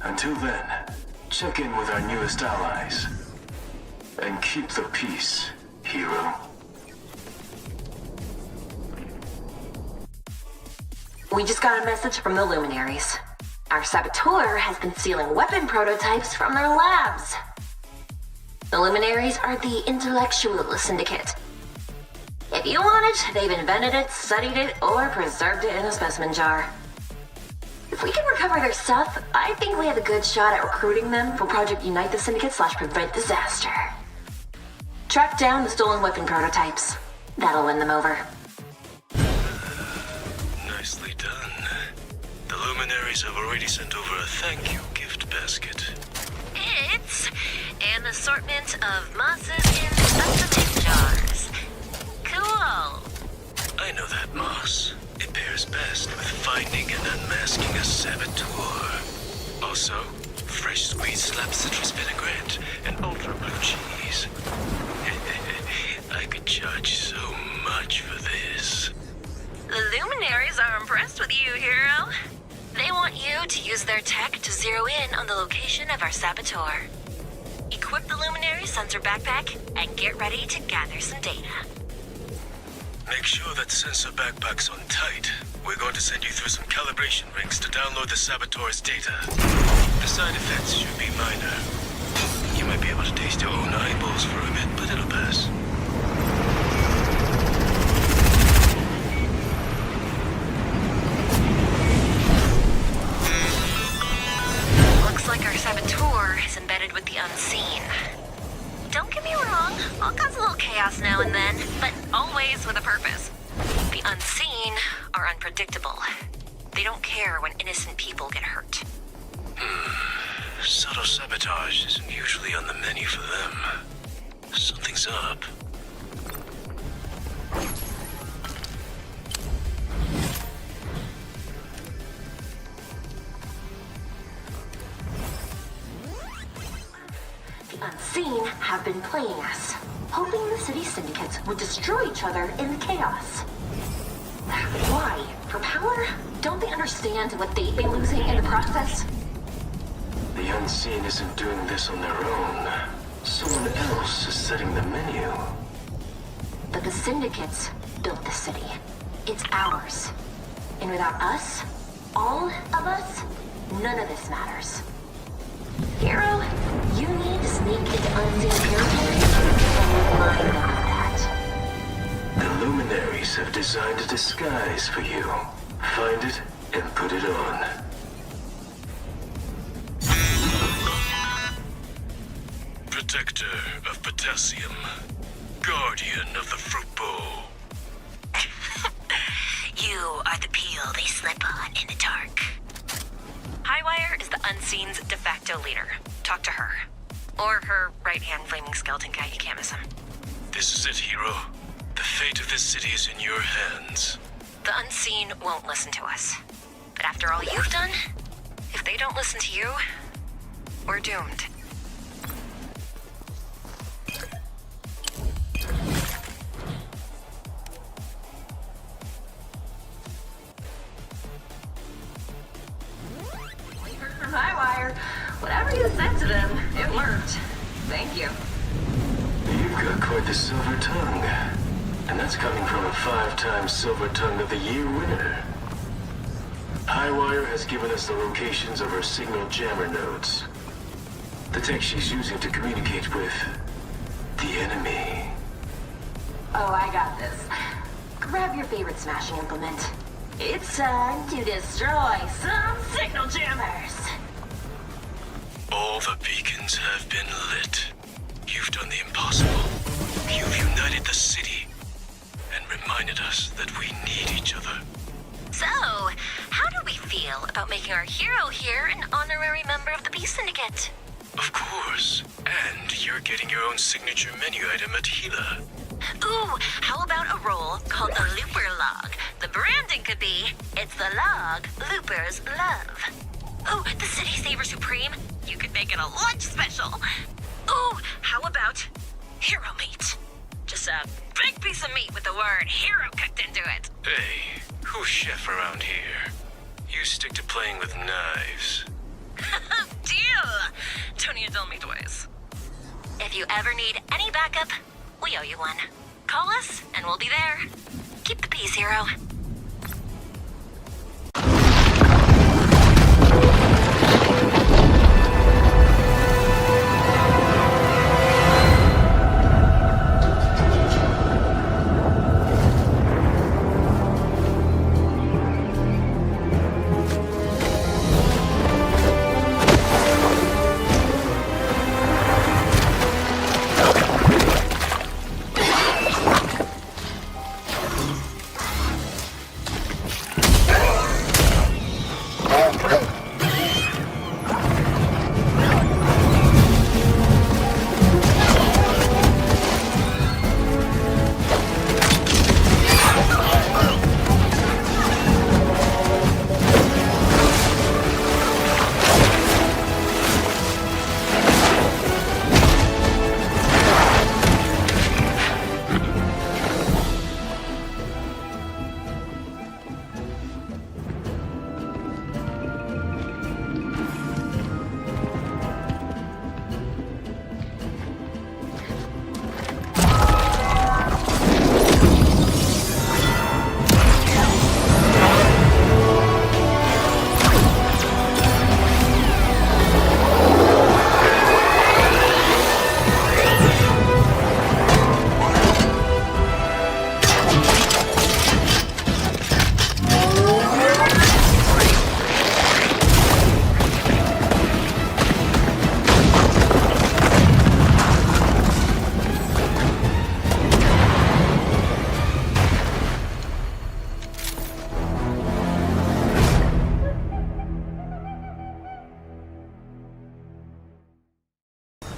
Until then, check in with our newest allies. And keep the peace, hero. We just got a message from the Luminaries. Our saboteur has been stealing weapon prototypes from their labs. The Luminaries are the intellectual syndicate. If you want it, they've invented it, studied it, or preserved it in a specimen jar. If we can recover their stuff, I think we have a good shot at recruiting them for Project Unite the Syndicate / Prevent Disaster. Track down the stolen weapon prototypes. That'll win them over. Nicely done. The Luminaries have already sent over a thank you gift basket. It's an assortment of mosses in specimen jars. Cool. I know that moss. It pairs best with finding and unmasking a saboteur. Also, fresh squeezed slab citrus vinaigrette and ultra blue cheese. I could charge so much for this. The Luminaries are impressed with you, hero. They want you to use their tech to zero in on the location of our saboteur. Equip the Luminary sensor backpack and get ready to gather some data. Make sure that sensor backpack's on tight. We're going to send you through some calibration rings to download the saboteur's data. The side effects should be minor. You might be able to taste your own eyeballs for a bit, but it'll pass. Looks like our saboteur is embedded with the unseen. Don't get me wrong, I'll cause a little chaos now and then, but always with a purpose. The unseen are unpredictable. They don't care when innocent people get hurt. Subtle sabotage isn't usually on the menu for them. Something's up. unseen have been playing us, hoping the city syndicates would destroy each other in the chaos. Why? For power? Don't they understand what they'd be losing in the process? The Unseen isn't doing this on their own. Someone else is setting the menu. But the syndicates built the city. It's ours. And without us, all of us, none of this matters. Hero, you need to sneak into Unseen territory and remind them of that. The Luminaries have designed a disguise for you. Find it and put it on. Protector of potassium. Guardian of the fruit bowl. You are the peel they slip on in the dark. Highwire is the Unseen's de facto leader. Talk to her. Or her right-hand flaming skeleton guy, you can't miss him. This is it, Hero. The fate of this city is in your hands. The Unseen won't listen to us. But after all you've done, if they don't listen to you, we're doomed. Highwire, whatever you said to them, it worked. Thank you. You've got quite the silver tongue. And that's coming from a 5-time Silver Tongue of the Year winner. Highwire has given us the locations of her signal jammer nodes. The tech she's using to communicate with the enemy. Oh, I got this. Grab your favorite smashing implement. It's time to destroy some signal jammers. All the beacons have been lit. You've done the impossible. You've united the city and reminded us that we need each other. So, how do we feel about making our hero here an honorary member of the Beast Syndicate? Of course. And you're getting your own signature menu item at Gila. Ooh, how about a role called the Looper Log? The branding could be, it's the log Loopers love. Ooh, the City Saver Supreme? You could make it a lunch special. Ooh, how about Hero Meat? Just a big piece of meat with the word hero cooked into it. Hey, who's chef around here? You stick to playing with knives. Deal! Don't you tell me twice. If you ever need any backup, we owe you one. Call us, and we'll be there. Keep the peace, hero.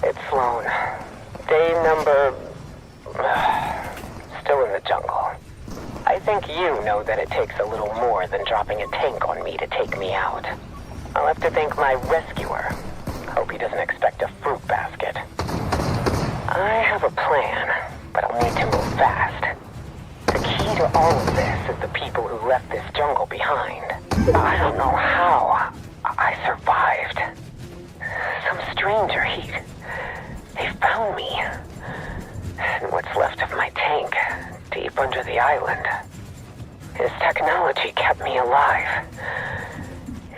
It's flown. Day number... still in the jungle. I think you know that it takes a little more than dropping a tank on me to take me out. I'll have to thank my rescuer. Hope he doesn't expect a fruit basket. I have a plan, but I'll need to move fast. The key to all of this is the people who left this jungle behind. I don't know how I survived. Some stranger, he found me. And what's left of my tank, deep under the island. His technology kept me alive.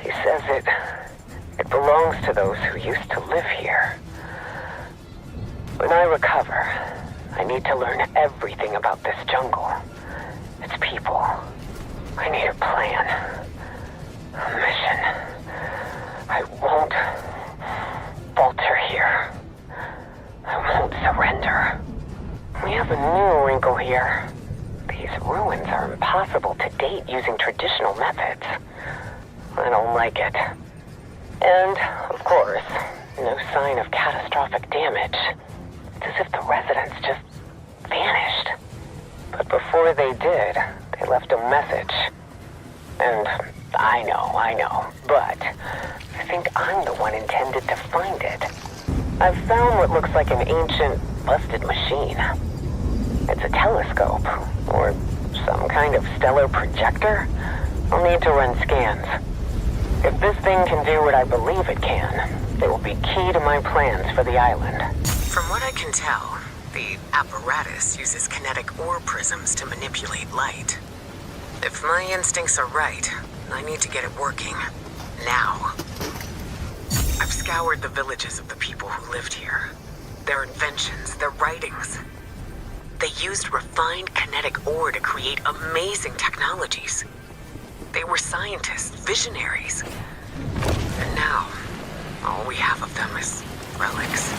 He says it belongs to those who used to live here. When I recover, I need to learn everything about this jungle, its people. I need a plan, a mission. I won't falter here. I won't surrender. We have a new wrinkle here. These ruins are impossible to date using traditional methods. I don't like it. And, of course, no sign of catastrophic damage. It's as if the residents just vanished. But before they did, they left a message. And I know, but I think I'm the one intended to find it. I've found what looks like an ancient, busted machine. It's a telescope, or some kind of stellar projector. I'll need to run scans. If this thing can do what I believe it can, it will be key to my plans for the island. From what I can tell, the apparatus uses kinetic ore prisms to manipulate light. If my instincts are right, I need to get it working. Now. I've scoured the villages of the people who lived here. Their inventions, their writings. They used refined kinetic ore to create amazing technologies. They were scientists, visionaries. And now, all we have of them is relics.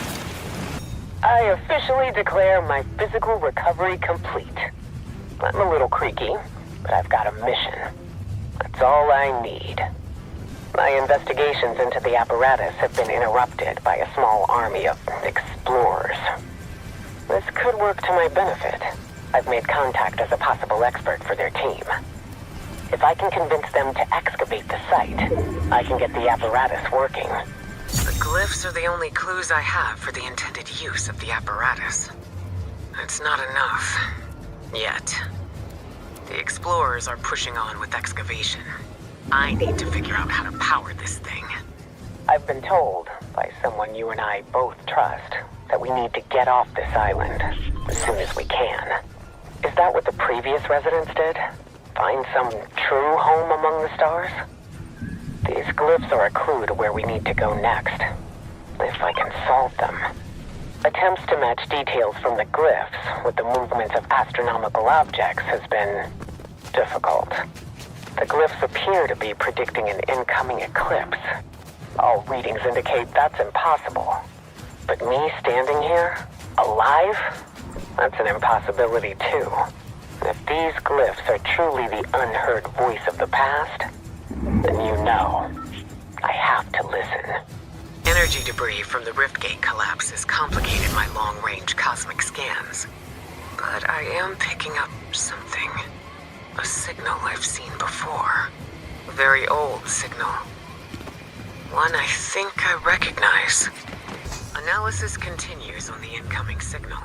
I officially declare my physical recovery complete. I'm a little creaky, but I've got a mission. That's all I need. My investigations into the apparatus have been interrupted by a small army of explorers. This could work to my benefit. I've made contact as a possible expert for their team. If I can convince them to excavate the site, I can get the apparatus working. The glyphs are the only clues I have for the intended use of the apparatus. It's not enough. Yet. The explorers are pushing on with excavation. I need to figure out how to power this thing. I've been told, by someone you and I both trust, that we need to get off this island as soon as we can. Is that what the previous residents did? Find some true home among the stars? These glyphs are a clue to where we need to go next. If I can solve them. Attempts to match details from the glyphs with the movements of astronomical objects has been difficult. The glyphs appear to be predicting an incoming eclipse. All readings indicate that's impossible. But me standing here, alive? That's an impossibility too. If these glyphs are truly the unheard voice of the past, then you know, I have to listen. Energy debris from the Riftgate collapse has complicated my long-range cosmic scans. But I am picking up something. A signal I've seen before. A very old signal. One I think I recognize. Analysis continues on the incoming signal.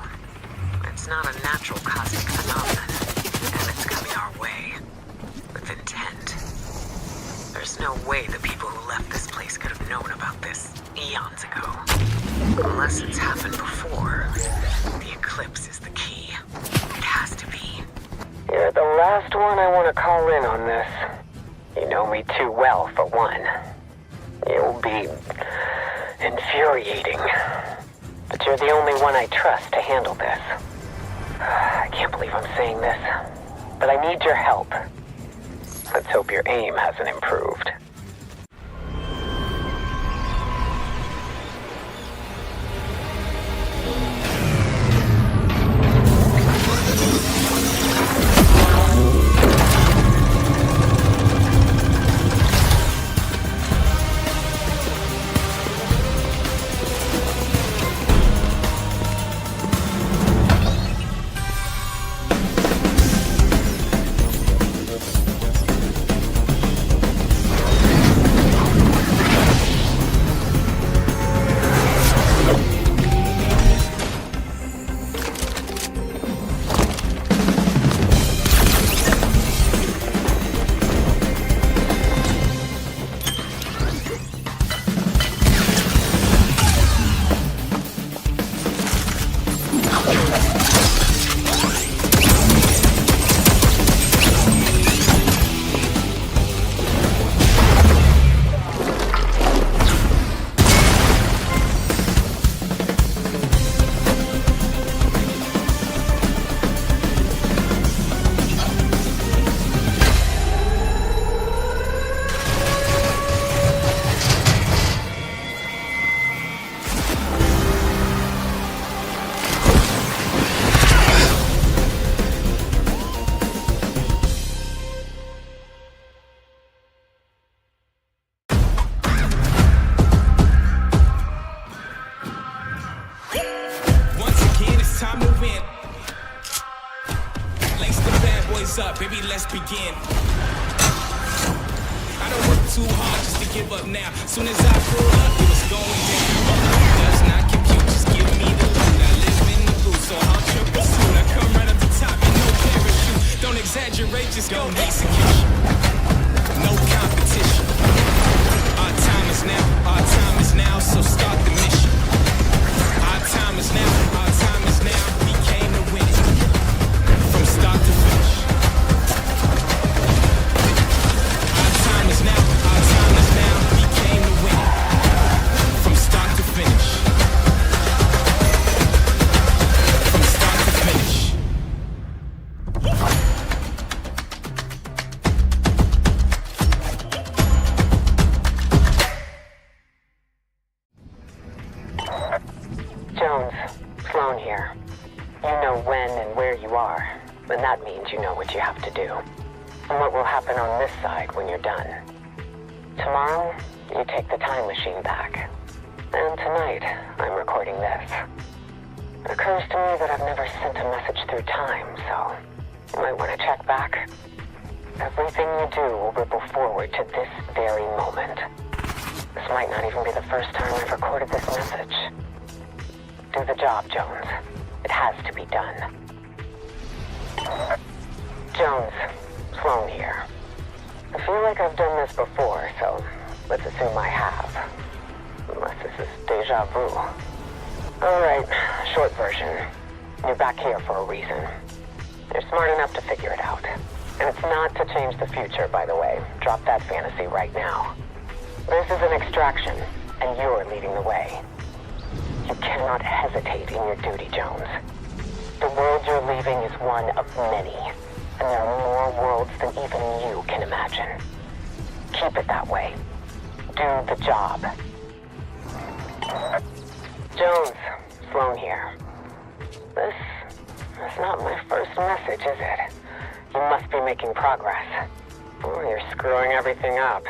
It's not a natural cosmic phenomenon, and it's coming our way. With intent. There's no way the people who left this place could have known about this eons ago. Unless it's happened before. The eclipse is the key. It has to be. You're the last one I want to call in on this. You know me too well, for one. You'll be infuriating. But you're the only one I trust to handle this. I can't believe I'm saying this, but I need your help. Let's hope your aim hasn't improved. baby, let's begin. I don't work too hard just to give up now. Soon as I pull up, it was going down. Does not compute, just give me the loot. I live in the booth, so I'll trip the suit. I come right up the top and no parachute. Don't exaggerate, just go execution. No competition. Our time is now, our time is now, so start the mission. Our time is now, our time is now. We came to win it. From start to finish. Our time is now, our time is now. We came to win it. From start to finish. From start to finish. Jones, Sloan here. You know when and where you are, and that means you know what you have to do. And what will happen on this side when you're done. Tomorrow, you take the time machine back. And tonight, I'm recording this. It occurs to me that I've never sent a message through time, so you might want to check back. Everything you do will ripple forward to this very moment. This might not even be the first time I've recorded this message. Do the job, Jones. It has to be done. Jones, Sloan here. I feel like I've done this before, so let's assume I have. Unless this is deja vu. Alright, short version. You're back here for a reason. You're smart enough to figure it out. And it's not to change the future, by the way. Drop that fantasy right now. This is an extraction, and you're leading the way. You cannot hesitate in your duty, Jones. The world you're leaving is one of many, and there are more worlds than even you can imagine. Keep it that way. Do the job. Jones, Sloan here. This is not my first message, is it? You must be making progress. Or you're screwing everything up.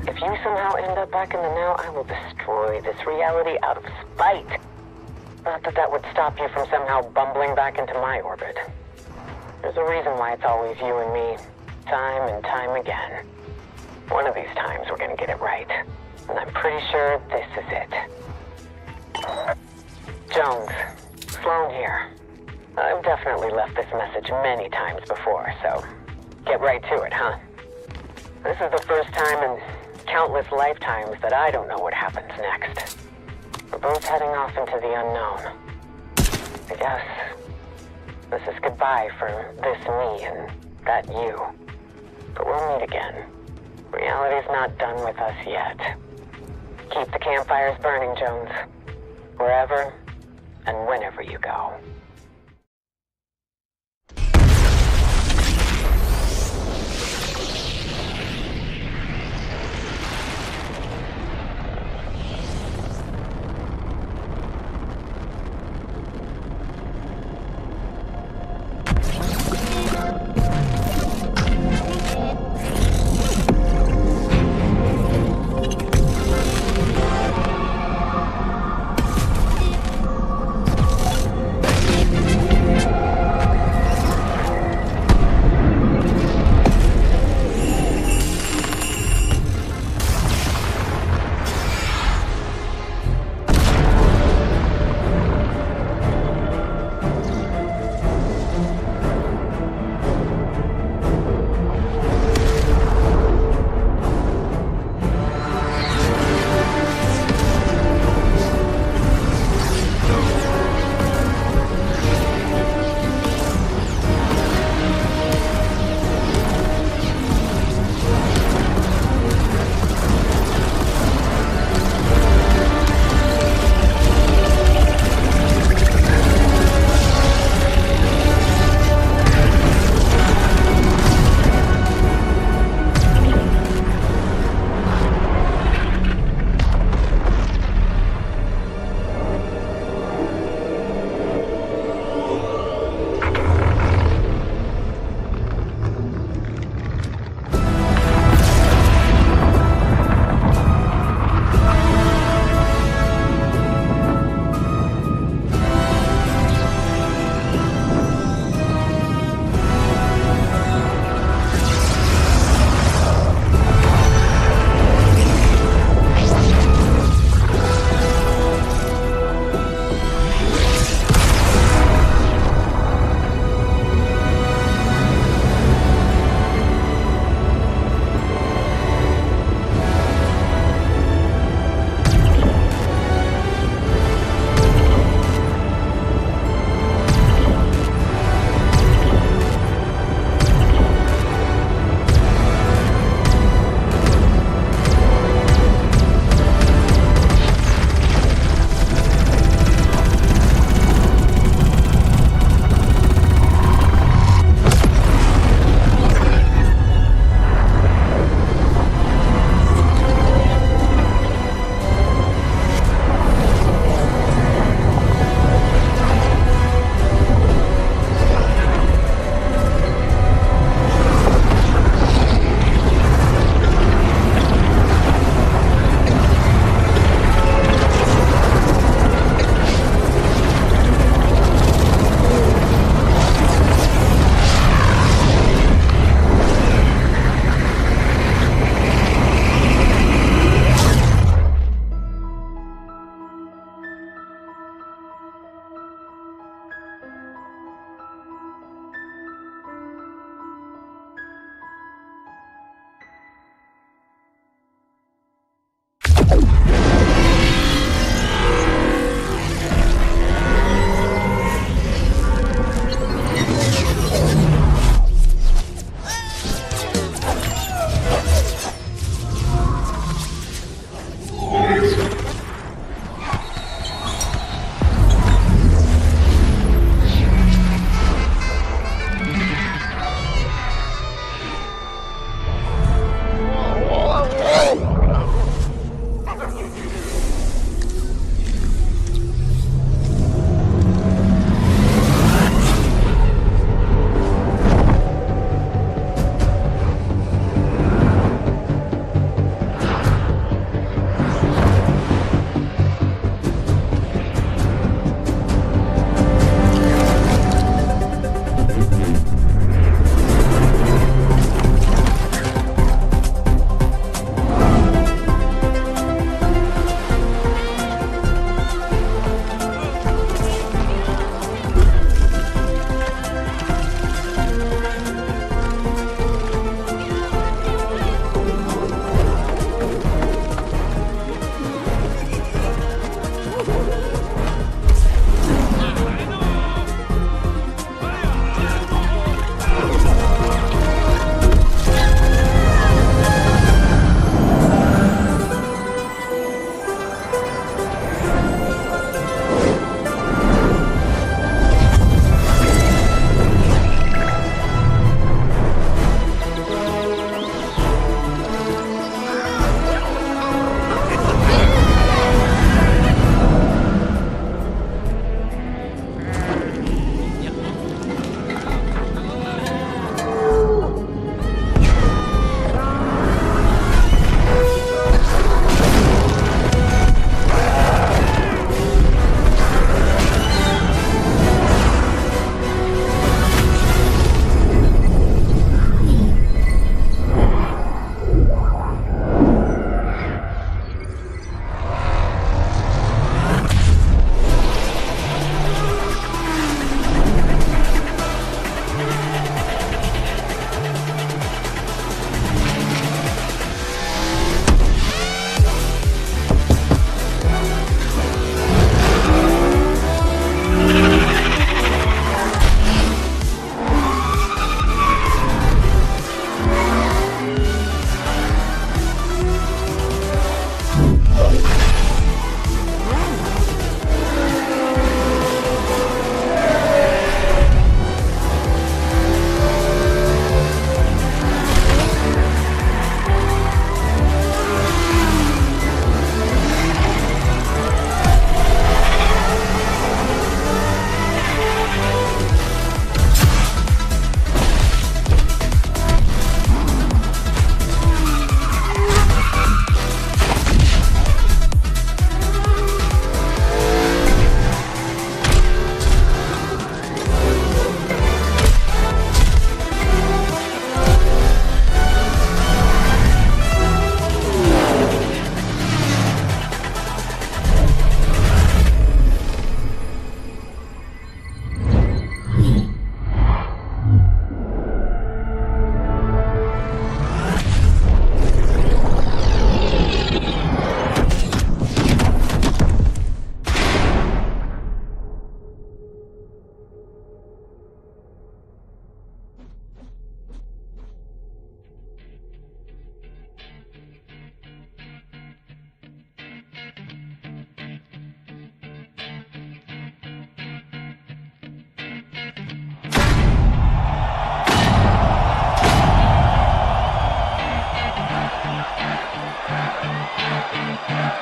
If you somehow end up back in the now, I will destroy this reality out of spite. Not that that would stop you from somehow bumbling back into my orbit. There's a reason why it's always you and me, time and time again. One of these times we're gonna get it right. And I'm pretty sure this is it. Jones, Sloan here. I've definitely left this message many times before, so get right to it, huh? This is the first time in countless lifetimes that I don't know what happens next. We're both heading off into the unknown. I guess this is goodbye for this me and that you. But we'll meet again. Reality's not done with us yet. Keep the campfires burning, Jones. Wherever and whenever you go.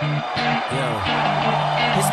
His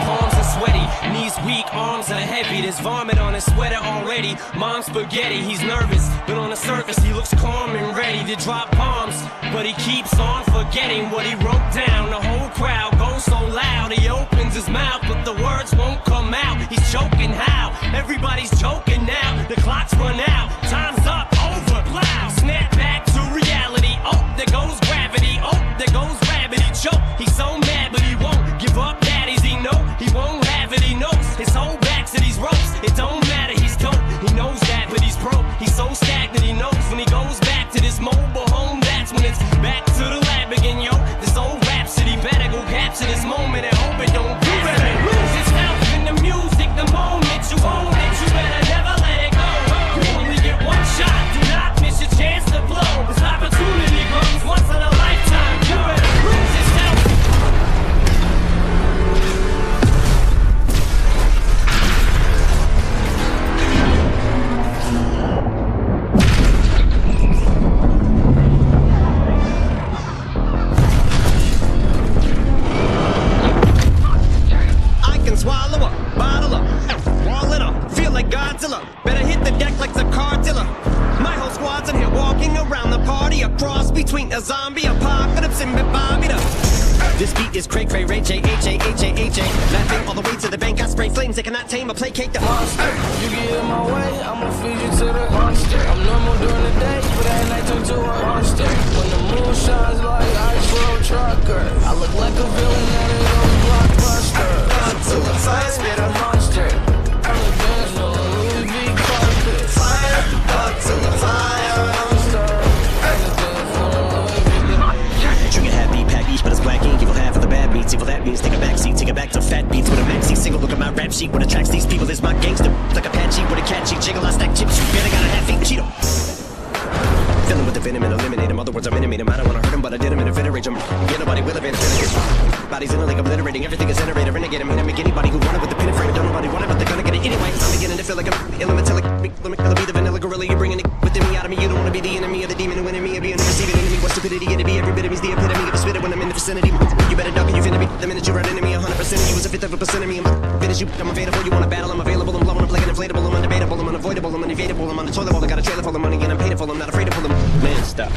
palms are sweaty, knees weak, arms are heavy. There's vomit on his sweater already. Mom's spaghetti, he's nervous, but on the surface he looks calm and ready to drop bombs. But he keeps on forgetting what he wrote down. The whole crowd goes so loud, he opens his mouth, but the words won't come out. He's choking how? Everybody's joking now. The clock's run out, time's up, over, loud. Snap back to reality. Oh, there goes gravity. Oh, there goes gravity. Choke. He's so mad, but he won't give up. Daddies, he know he won't have it. He knows his whole back's to these ropes. It don't matter, he's dope. He knows that, but he's broke. He's so stagnant, he knows when he goes back to this mobile home. That's when it's back to the lab again, yo. This old rhapsody better go capture this moment and hope it don't do better. Lose yourself in the music, the moment you own it. You better never let it go. You only get one shot. Do not miss your chance to blow. This opportunity comes once in a lifetime. You better lose yourself. Swallow up, bottle up, wall it up, feel like Godzilla. Better hit the deck like the cartilla. My whole squad's in here walking around the party, a cross between a zombie apocalypse and Bobby. This beat is cray cray, Ray J, H-A-H-A-H-A. Laughing all the way to the bank, I spray flames that cannot tame or placate the monster. You get in my way, I'ma feed you to the monster. I'm normal during the day, but at night turn to a monster. When the moon shines like ice road trucker, I look like a villain out of those blockbuster. To the fire, spit a monster. I'm a dance on a Louis V carpet. Fire, up to the fire, monster. Trigger happy, pack each, but it's black ink. Evil half of the bad beats. Evil that means take a backseat, take it back to fat beats with a maxi single. Look at my rap sheet. What attracts these people is my gangster. Like Apache with a catchy jiggle. I stack chips. You better got a half-eat Cheeto. Fill him with the venom and eliminate him. Other words, I'm intimate him. I don't wanna hurt him, but I did him in a fit of rage. Yeah, nobody will evade him. Bodies in a league obliterating. Everything is generated. Renegade him. Hit him. Make anybody who wanted with the pin and frame. Don't nobody want it, but they're gonna get it anyway. I'm beginning to feel like I'm elemental. Let me be the vanilla gorilla. You're bringing it within me, out of me. You don't wanna be the enemy of the demon who enemy of being the receiving enemy. What stupidity gonna be? Every bit of me's the epitome of a spitter when I'm in the vicinity. You better duck and you finna be the minute you run into me. 100% of you is a fifth of a percent of me. I'm finish you. I'm available. You wanna battle? I'm available. I'm blowing up like an inflatable. I'm undebatable. I'm unavoidable. I'm unevadable. I'm on the toilet bowl. I got a trailer full of money and I'm paid for. I'm not afraid to pull them. Man, stop.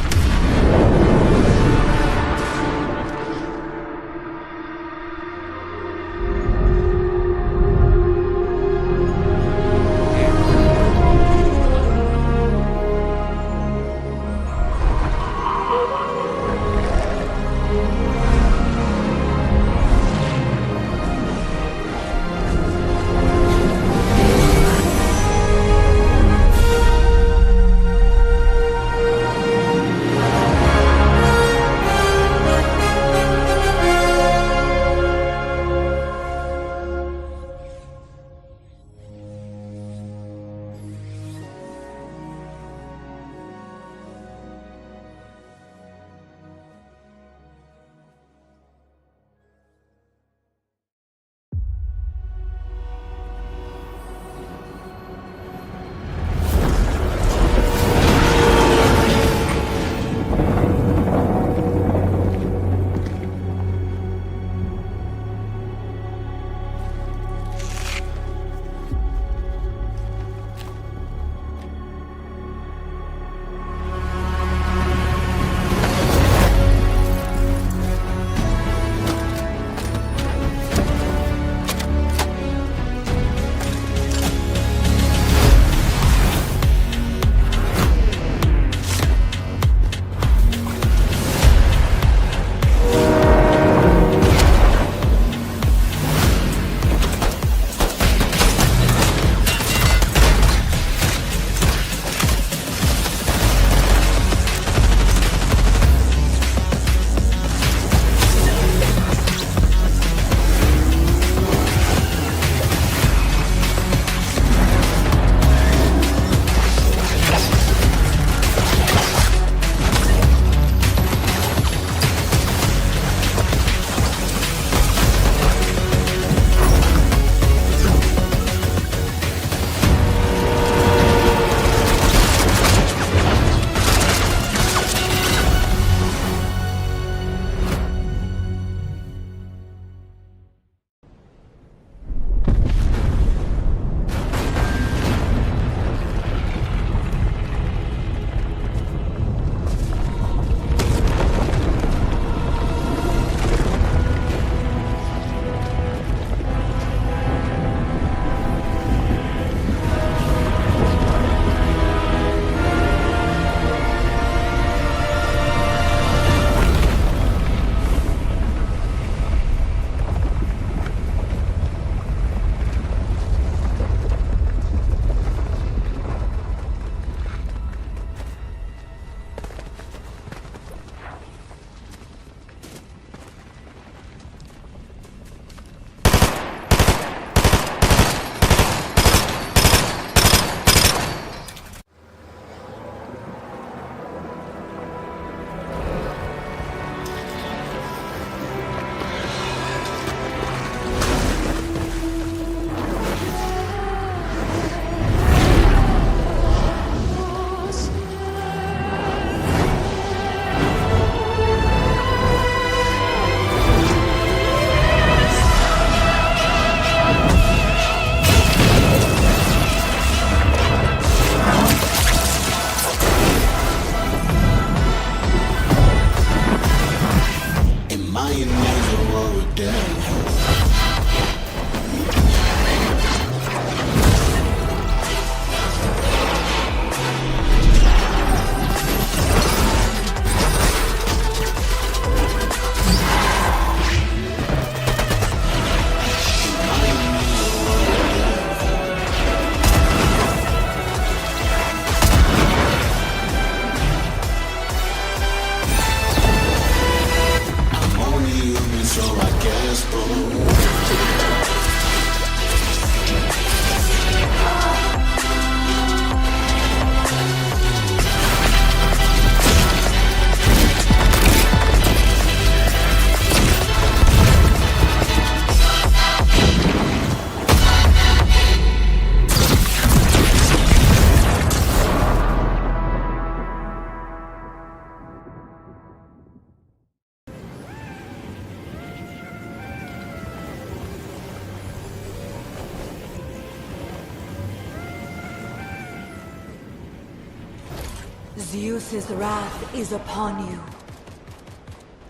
Zeus's wrath is upon you,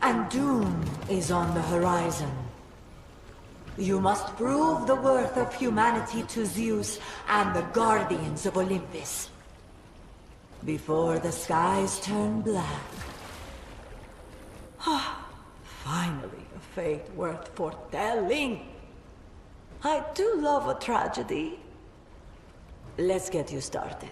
and doom is on the horizon. You must prove the worth of humanity to Zeus and the guardians of Olympus, before the skies turn black. Finally, a fate worth foretelling. I do love a tragedy. Let's get you started.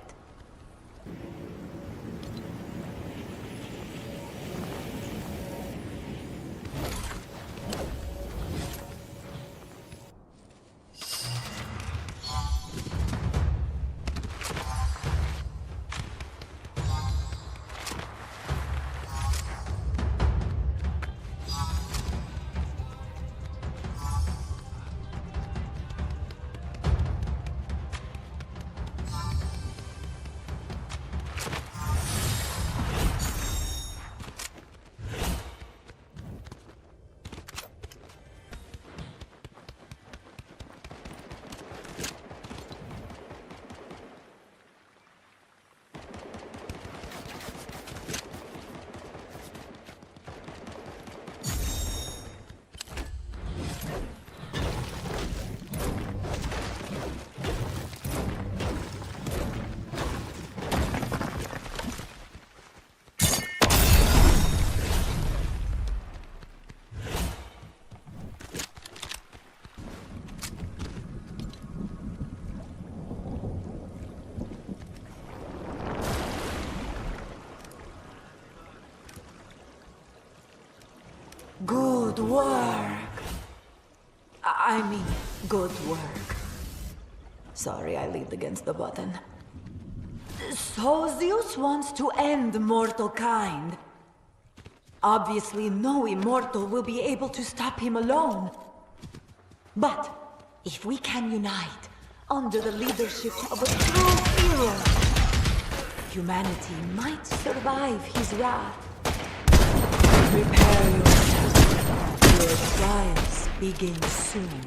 Good work. I mean, good work. Sorry, I leaned against the button. So Zeus wants to end mortal kind. Obviously, no immortal will be able to stop him alone. But if we can unite under the leadership of a true hero, humanity might survive his wrath. Prepare yourself. Your trials begin soon.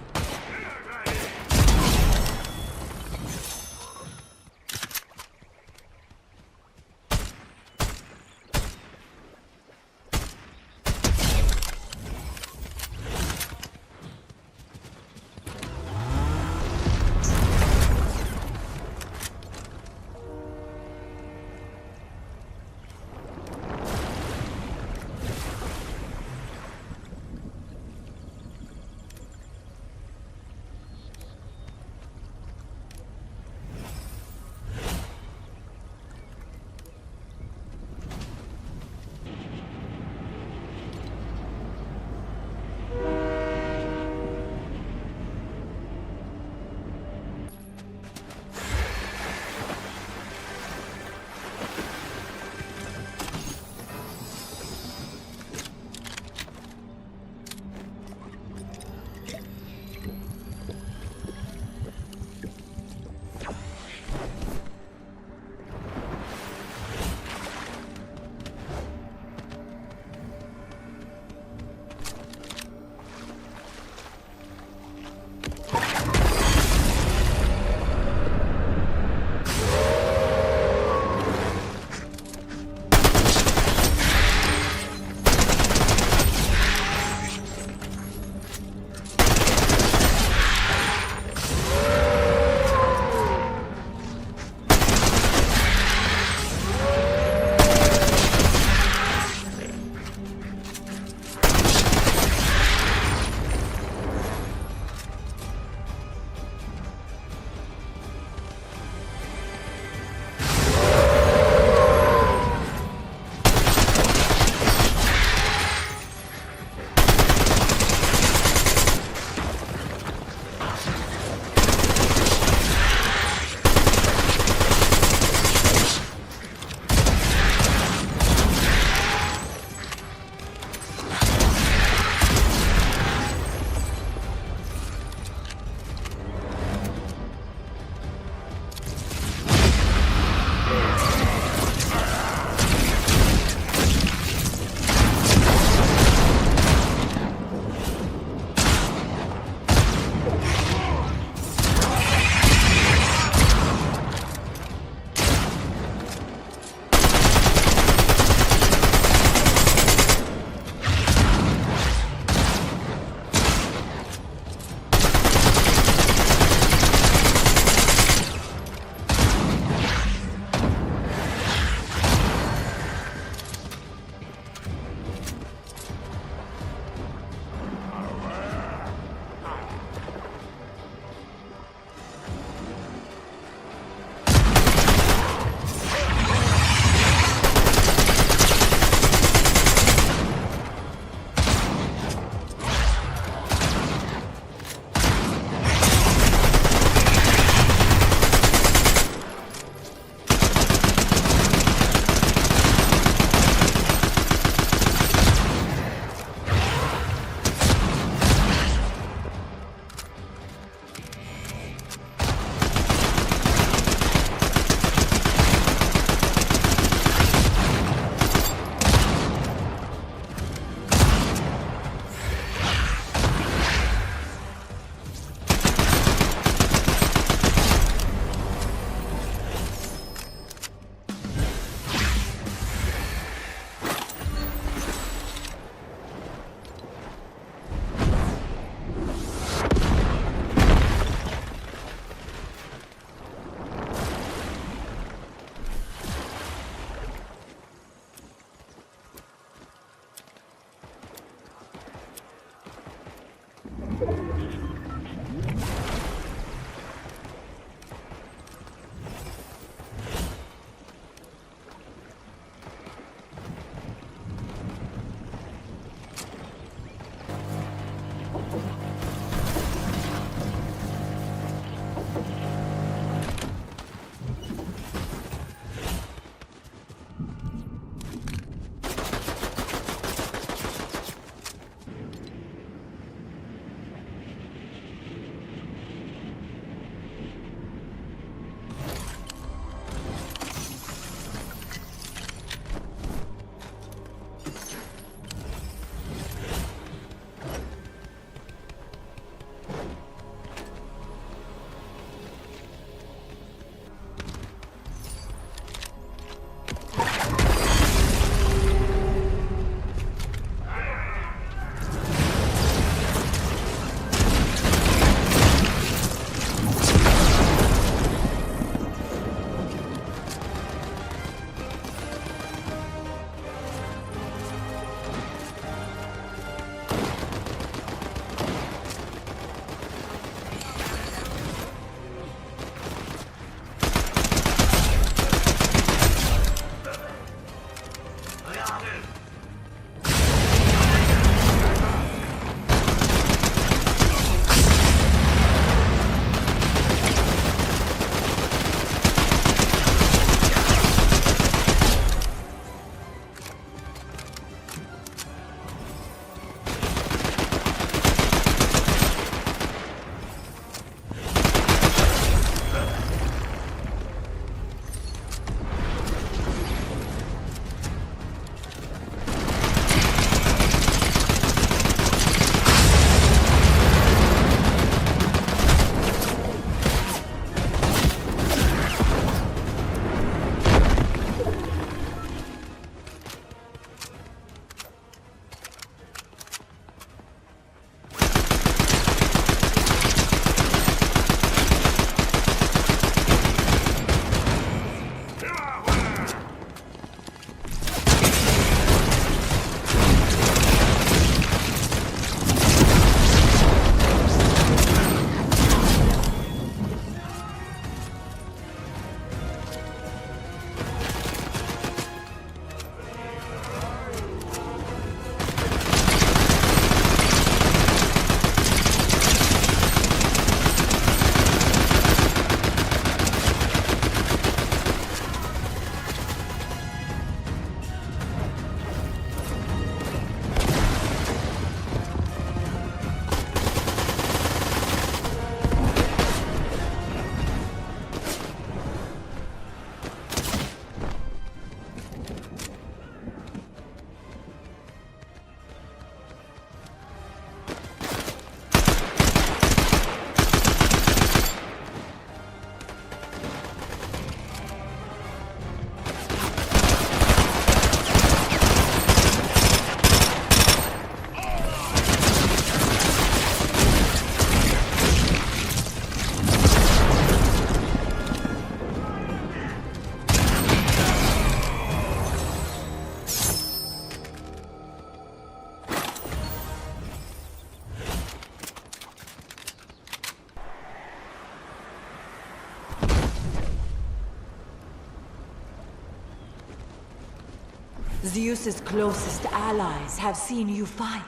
Zeus's closest allies have seen you fight,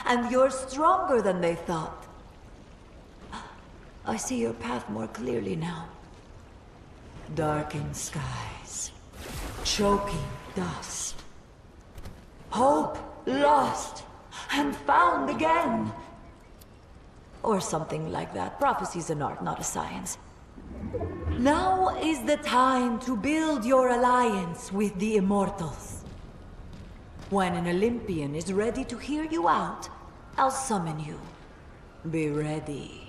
and you're stronger than they thought. I see your path more clearly now. Darkened skies, choking dust. Hope lost and found again. Or something like that. Prophecy's an art, not a science. Now is the time to build your alliance with the Immortals. When an Olympian is ready to hear you out, I'll summon you. Be ready.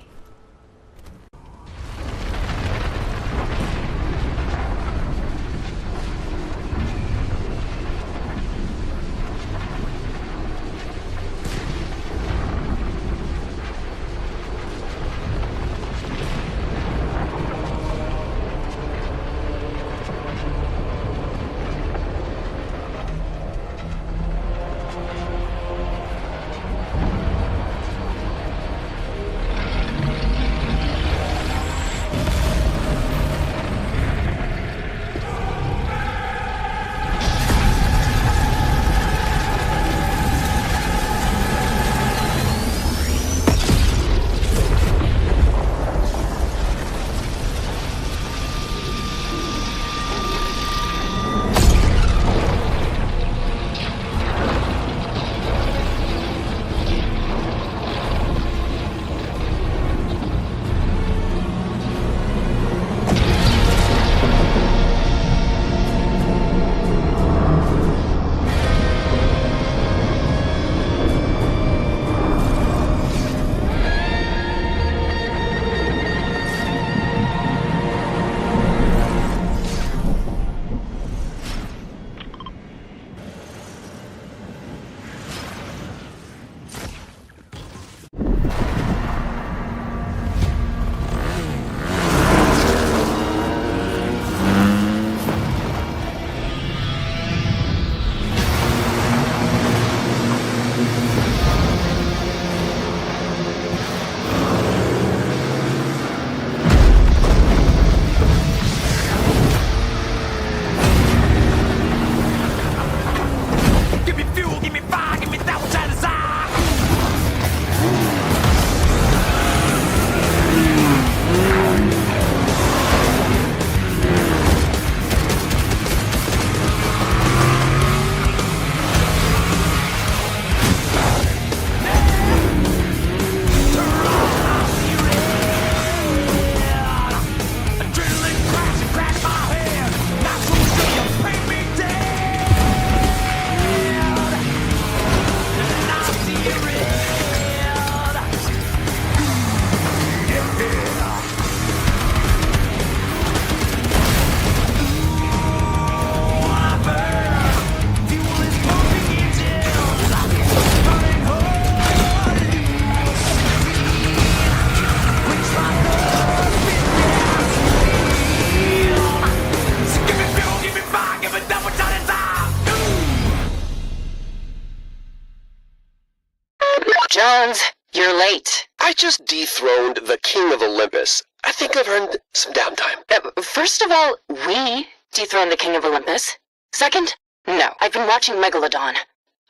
Jones, you're late. I just dethroned the King of Olympus. I think I've earned some downtime. First of all, we dethroned the King of Olympus. Second, no. I've been watching Megalodon.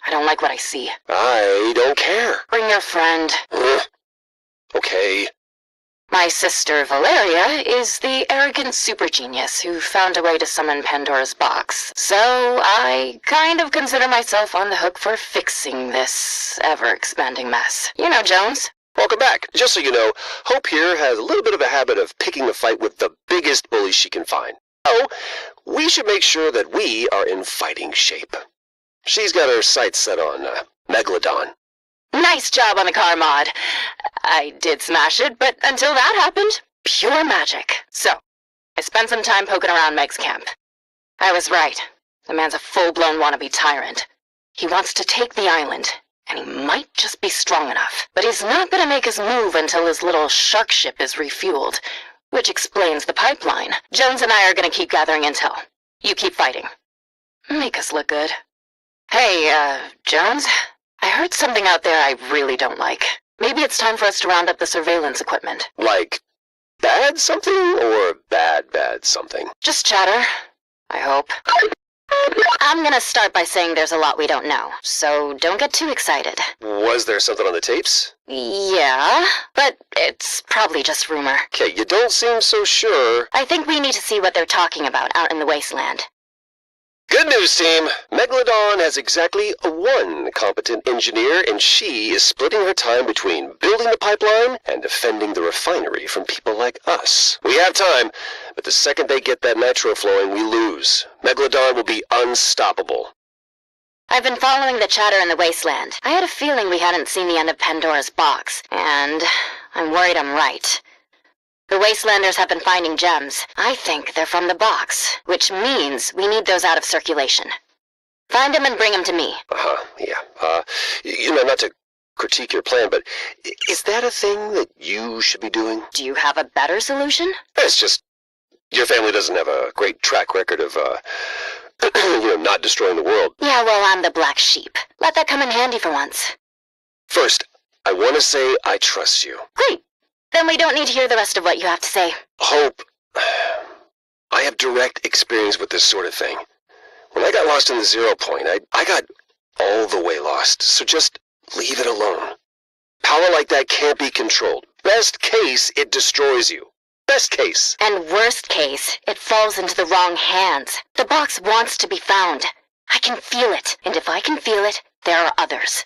I don't like what I see. I don't care. Bring your friend. Okay. My sister Valeria is the arrogant super genius who found a way to summon Pandora's box. So I kind of consider myself on the hook for fixing this ever-expanding mess. You know, Jones. Welcome back. Just so you know, Hope here has a little bit of a habit of picking a fight with the biggest bully she can find. So, we should make sure that we are in fighting shape. She's got her sights set on Megalodon. Nice job on the car mod. I did smash it, but until that happened, pure magic. So, I spent some time poking around Meg's camp. I was right. The man's a full-blown wannabe tyrant. He wants to take the island, and he might just be strong enough. But he's not gonna make his move until his little shark ship is refueled, which explains the pipeline. Jones and I are gonna keep gathering intel. You keep fighting. Make us look good. Hey, Jones? I heard something out there I really don't like. Maybe it's time for us to round up the surveillance equipment. Like, bad something or bad something? Just chatter. I hope. I'm gonna start by saying there's a lot we don't know, so don't get too excited. Was there something on the tapes? Yeah, but it's probably just rumor. Okay, you don't seem so sure. I think we need to see what they're talking about out in the wasteland. Good news, team. Megalodon has exactly one competent engineer, and she is splitting her time between building the pipeline and defending the refinery from people like us. We have time, but the second they get that nitro flowing, we lose. Megalodon will be unstoppable. I've been following the chatter in the wasteland. I had a feeling we hadn't seen the end of Pandora's box, and I'm worried I'm right. The Wastelanders have been finding gems. I think they're from the box, which means we need those out of circulation. Find them and bring them to me. Yeah. Not to critique your plan, but is that a thing that you should be doing? Do you have a better solution? It's just, your family doesn't have a great track record of, not destroying the world. Yeah, well, I'm the black sheep. Let that come in handy for once. First, I want to say I trust you. Great. Then we don't need to hear the rest of what you have to say. Hope, I have direct experience with this sort of thing. When I got lost in the 0 point, I got all the way lost, so just leave it alone. Power like that can't be controlled. Best case, it destroys you. Best case. And worst case, it falls into the wrong hands. The box wants to be found. I can feel it, and if I can feel it, there are others.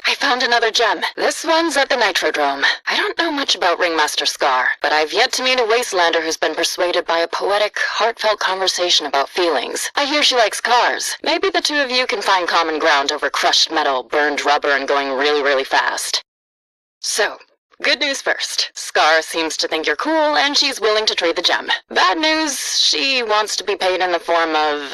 I found another gem. This one's at the Nitrodrome. I don't know much about Ringmaster Scar, but I've yet to meet a Wastelander who's been persuaded by a poetic, heartfelt conversation about feelings. I hear she likes cars. Maybe the two of you can find common ground over crushed metal, burned rubber, and going really, really fast. So, good news first. Scar seems to think you're cool, and she's willing to trade the gem. Bad news, she wants to be paid in the form of,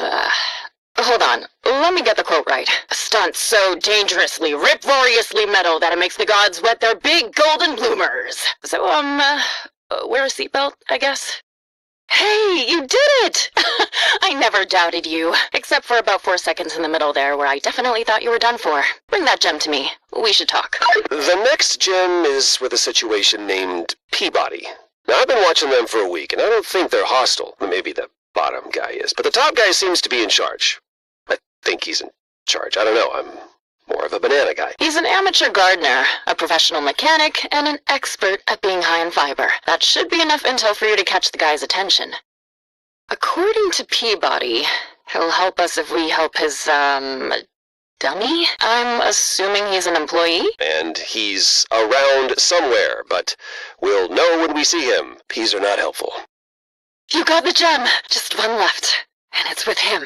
hold on, let me get the quote right. A stunt so dangerously, rip-roariously metal that it makes the gods wet their big golden bloomers. So, wear a seatbelt, I guess? Hey, you did it! I never doubted you, except for about 4 seconds in the middle there where I definitely thought you were done for. Bring that gem to me. We should talk. The next gem is with a situation named Peabody. Now, I've been watching them for a week, and I don't think they're hostile. Maybe the bottom guy is, but the top guy seems to be in charge. I think he's in charge. I don't know. I'm more of a banana guy. He's an amateur gardener, a professional mechanic, and an expert at being high in fiber. That should be enough intel for you to catch the guy's attention. According to Peabody, he'll help us if we help his, dummy? I'm assuming he's an employee? And he's around somewhere, but we'll know when we see him. Peas are not helpful. You got the gem! Just one left, and it's with him.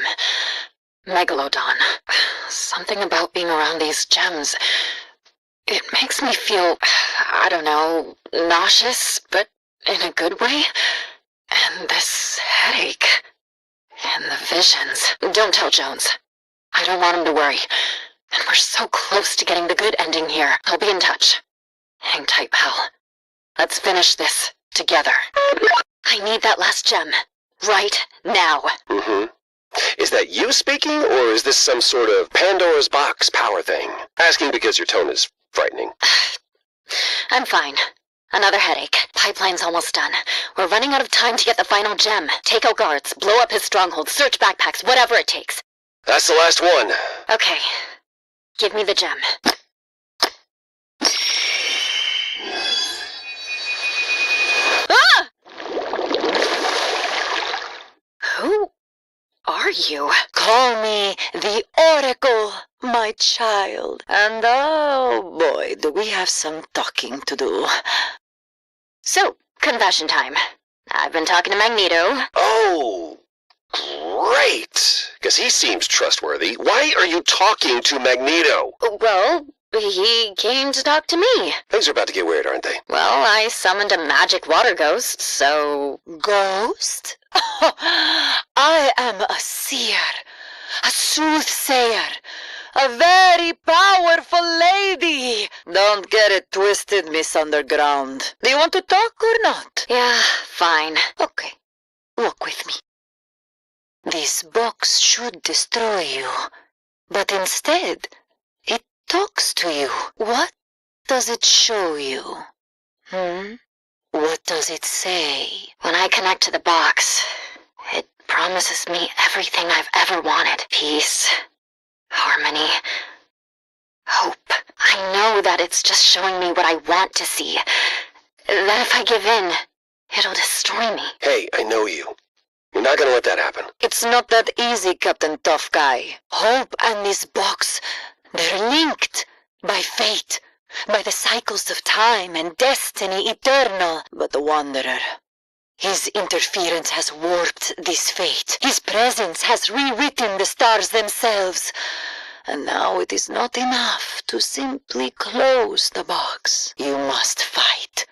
Megalodon. Something about being around these gems. It makes me feel, I don't know, nauseous, but in a good way. And this headache. And the visions. Don't tell Jones. I don't want him to worry. And we're so close to getting the good ending here. I'll be in touch. Hang tight, pal. Let's finish this together. I need that last gem. Right now. Mm-hmm. Is that you speaking, or is this some sort of Pandora's box power thing? Asking because your tone is frightening. I'm fine. Another headache. Pipeline's almost done. We're running out of time to get the final gem. Take out guards, blow up his stronghold, search backpacks, whatever it takes. That's the last one. Okay. Give me the gem. Ah! Who are you? Call me the Oracle, my child. And oh boy, do we have some talking to do. So, confession time. I've been talking to Magneto. Oh, great! Because he seems trustworthy. Why are you talking to Magneto? Well, he came to talk to me. Things are about to get weird, aren't they? Well, I summoned a magic water ghost, so... Ghost? I am a seer, a soothsayer, a very powerful lady. Don't get it twisted, Miss Underground. Do you want to talk or not? Yeah, fine. Okay, walk with me. This box should destroy you, but instead, it talks to you. What does it show you? What does it say? When I connect to the box, it promises me everything I've ever wanted. Peace, harmony, hope. I know that it's just showing me what I want to see. That if I give in, it'll destroy me. Hey, I know you. You're not gonna let that happen. It's not that easy, Captain Tough Guy. Hope and this box, they're linked by fate, by the cycles of time and destiny eternal. But the Wanderer, his interference has warped this fate. His presence has rewritten the stars themselves. And now it is not enough to simply close the box. You must fight.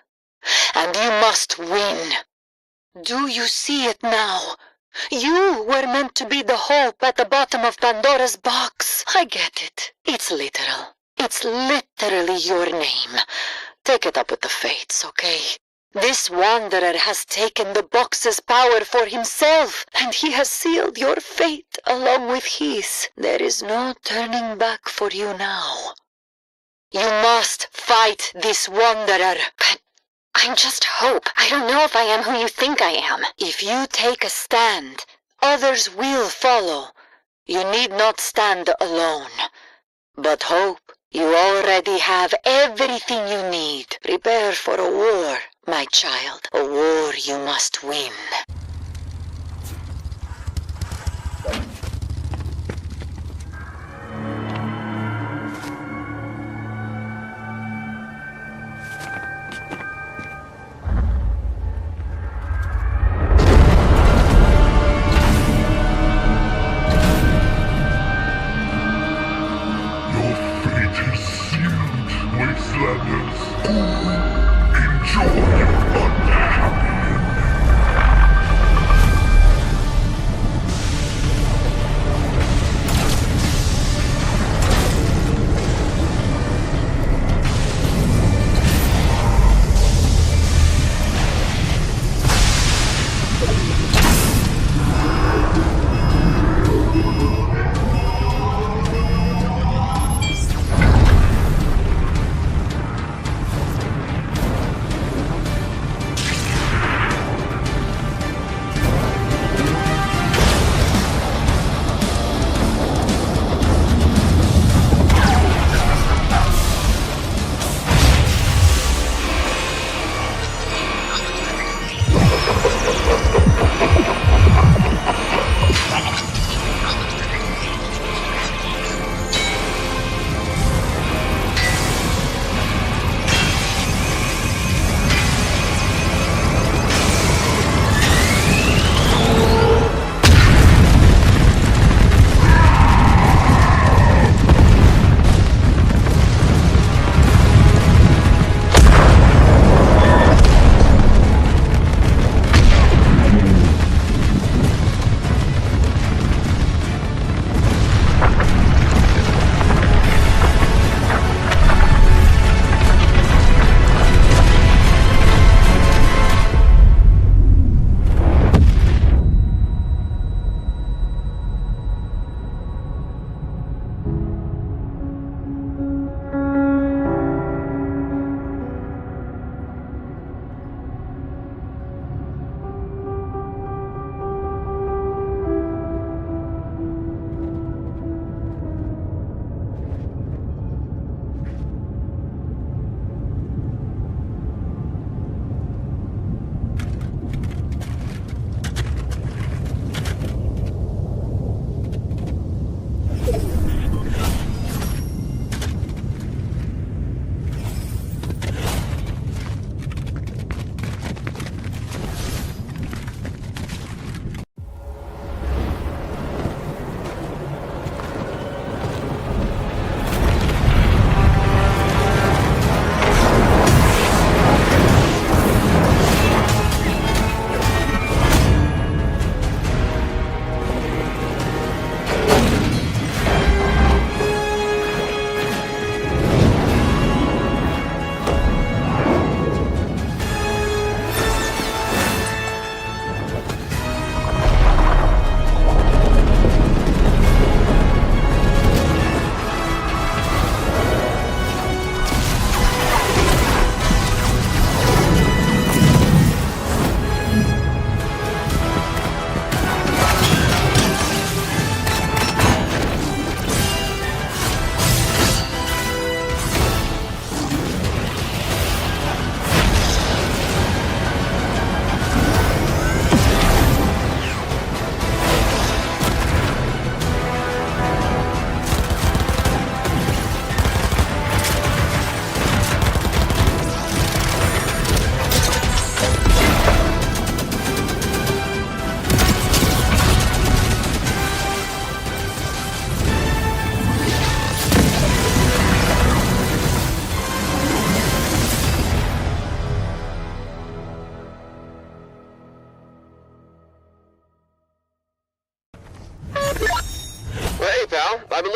And you must win. Do you see it now? You were meant to be the hope at the bottom of Pandora's box. I get it. It's literal. It's literally your name. Take it up with the fates, okay? This Wanderer has taken the box's power for himself, and he has sealed your fate along with his. There is no turning back for you now. You must fight this Wanderer. But I'm just hope. I don't know if I am who you think I am. If you take a stand, others will follow. You need not stand alone. But hope, you already have everything you need. Prepare for a war, my child. A war you must win.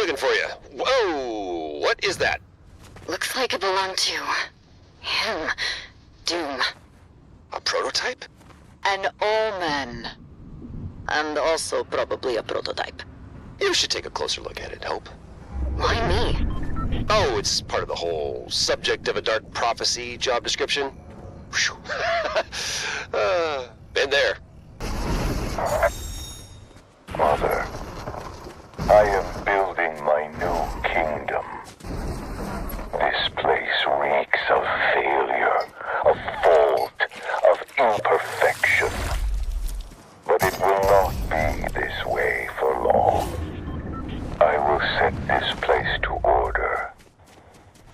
looking for you. Whoa, what is that? Looks like it belonged to him. Doom. A prototype? An omen. And also probably a prototype. You should take a closer look at it, Hope. Why me? Oh, it's part of the whole subject of a dark prophecy job description. Been there. Mother, I am building my new kingdom. This place reeks of failure, of fault, of imperfection. But it will not be this way for long. I will set this place to order.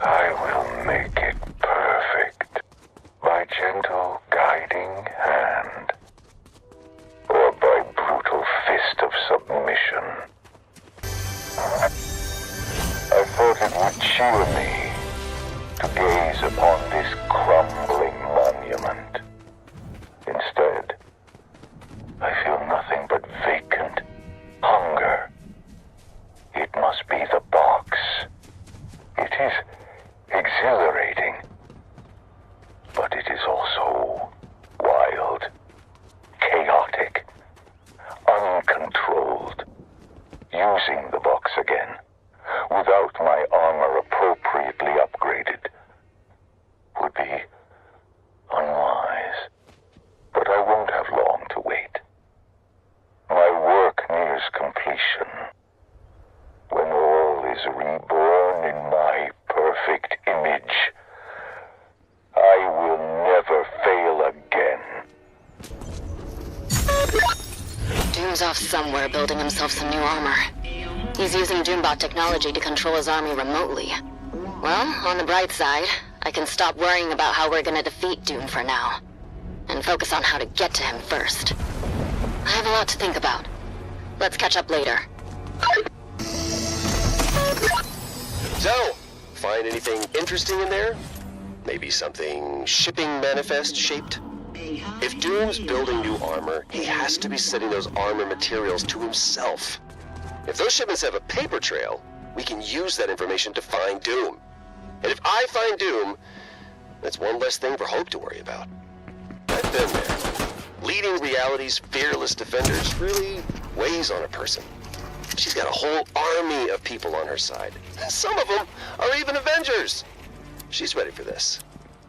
I will make it perfect. By gentle guiding hand. Or by brutal fist of submission. I thought it would cheer me to gaze upon this crumbling monument. Instead, I feel nothing but vacant hunger. It must be the box. It is exhilarating, but it is also wild, chaotic, uncontrolled. Using the box again, without my armor appropriately upgraded, would be unwise. But I won't have long to wait. My work nears completion. When all is reborn in my perfect image, I will never fail again. Doom's off somewhere building himself some new armor. He's using Doombot technology to control his army remotely. Well, on the bright side, I can stop worrying about how we're gonna defeat Doom for now. And focus on how to get to him first. I have a lot to think about. Let's catch up later. So, find anything interesting in there? Maybe something shipping manifest shaped? If Doom's building new armor, he has to be sending those armor materials to himself. If those shipments have a paper trail, we can use that information to find Doom. And if I find Doom, that's one less thing for Hope to worry about. I've been there. Leading reality's fearless defenders really weighs on a person. She's got a whole army of people on her side. And some of them are even Avengers. She's ready for this.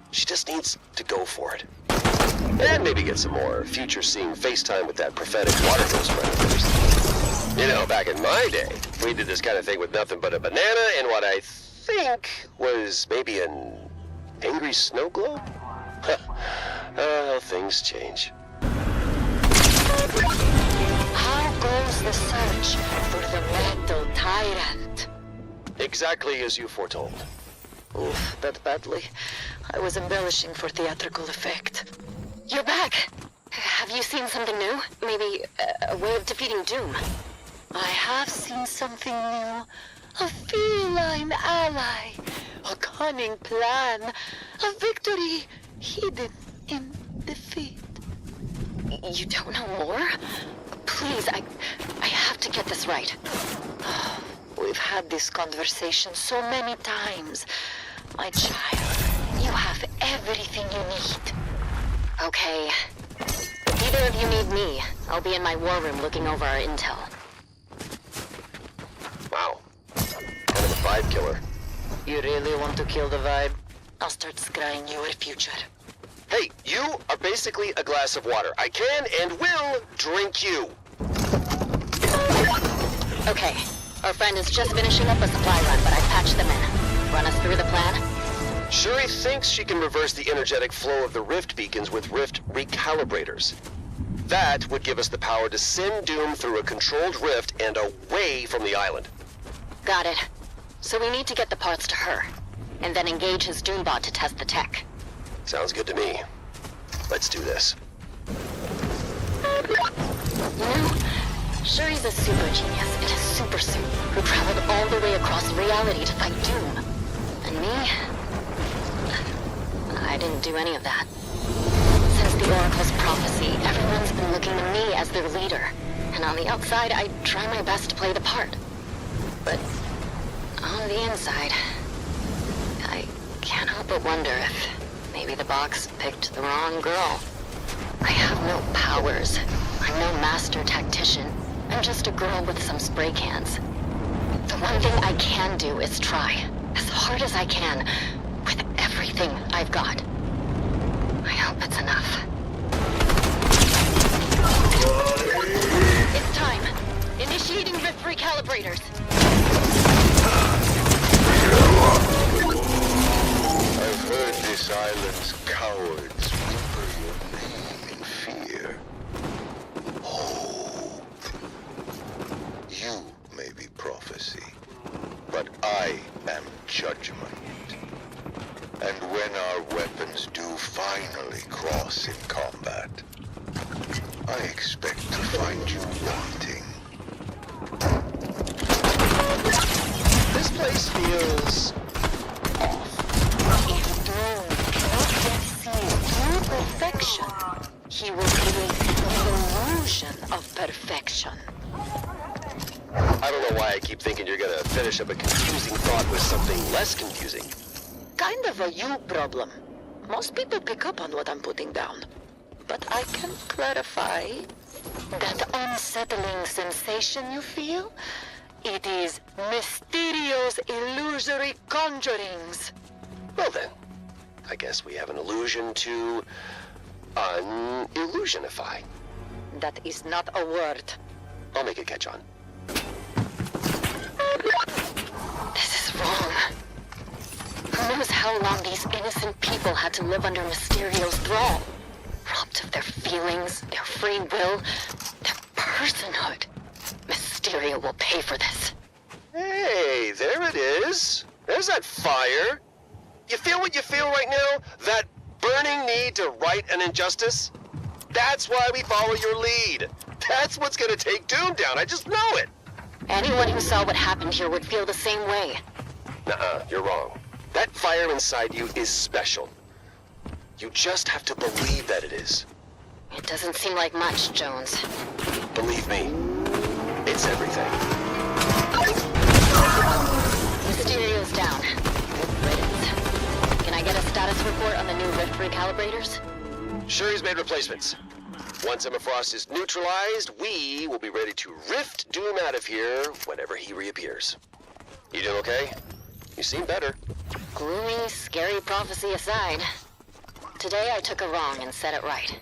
She just needs to go for it. And maybe get some more future-seeing FaceTime with that prophetic water hose friend of hers. You know, back in my day, we did this kind of thing with nothing but a banana and what I think was maybe an angry snow globe? Things change. How goes the search for the metal tyrant? Exactly as you foretold. Oof, that badly. I was embellishing for theatrical effect. You're back! Have you seen something new? Maybe a way of defeating Doom? I have seen something new. A feline ally. A cunning plan. A victory hidden in defeat. You don't know more? Please, I have to get this right. We've had this conversation so many times. My child, you have everything you need. Okay. If either of you need me, I'll be in my war room looking over our intel. Wow. Kind of a vibe killer. You really want to kill the vibe? I'll start scrying your future. Hey, you are basically a glass of water. I can and will drink you. Okay. Our friend is just finishing up a supply run, but I've patched them in. Run us through the plan? Shuri thinks she can reverse the energetic flow of the rift beacons with rift recalibrators. That would give us the power to send Doom through a controlled rift and away from the island. Got it. So we need to get the parts to her, and then engage his Doombot to test the tech. Sounds good to me. Let's do this. You know, Shuri's a super genius in a super suit who traveled all the way across reality to fight Doom. And me? I didn't do any of that. Since the Oracle's prophecy, everyone's been looking to me as their leader. And on the outside, I try my best to play the part. But On the inside, I can't help but wonder if maybe the box picked the wrong girl. I have no powers. I'm no master tactician. I'm just a girl with some spray cans. The one thing I can do is try, as hard as I can, with everything I've got. I hope it's enough. It's time. Initiating rift recalibrators. I've heard this island's cowards whisper your name in fear. Hope. You may be prophecy, but I am judgment. And when our weapons do finally cross in combat, I expect to find you wanting. This place feels off. If Doom cannot yet see true perfection, he will create an illusion of perfection. I don't know why I keep thinking you're gonna finish up a confusing thought with something less confusing. Kind of a you problem. Most people pick up on what I'm putting down. But I can clarify. That unsettling sensation you feel? It is Mysterio's illusory conjurings. Well then, I guess we have an illusion to un-illusionify. That is not a word. I'll make it catch on. This is wrong. Who knows how long these innocent people had to live under Mysterio's thrall? Robbed of their feelings, their free will, their personhood. Mysterio will pay for this. Hey, there it is. There's that fire. You feel what you feel right now? That burning need to right an injustice? That's why we follow your lead. That's what's gonna take Doom down. I just know it. Anyone who saw what happened here would feel the same way. Nuh-uh, you're wrong. That fire inside you is special. You just have to believe that it is. It doesn't seem like much, Jones. Believe me, it's everything. Mysterio's down. Good riddance. Can I get a status report on the new rift recalibrators? Sure, he's made replacements. Once Emma Frost is neutralized, we will be ready to rift Doom out of here whenever he reappears. You doing okay? You seem better. Gloomy, scary prophecy aside, today I took a wrong and set it right.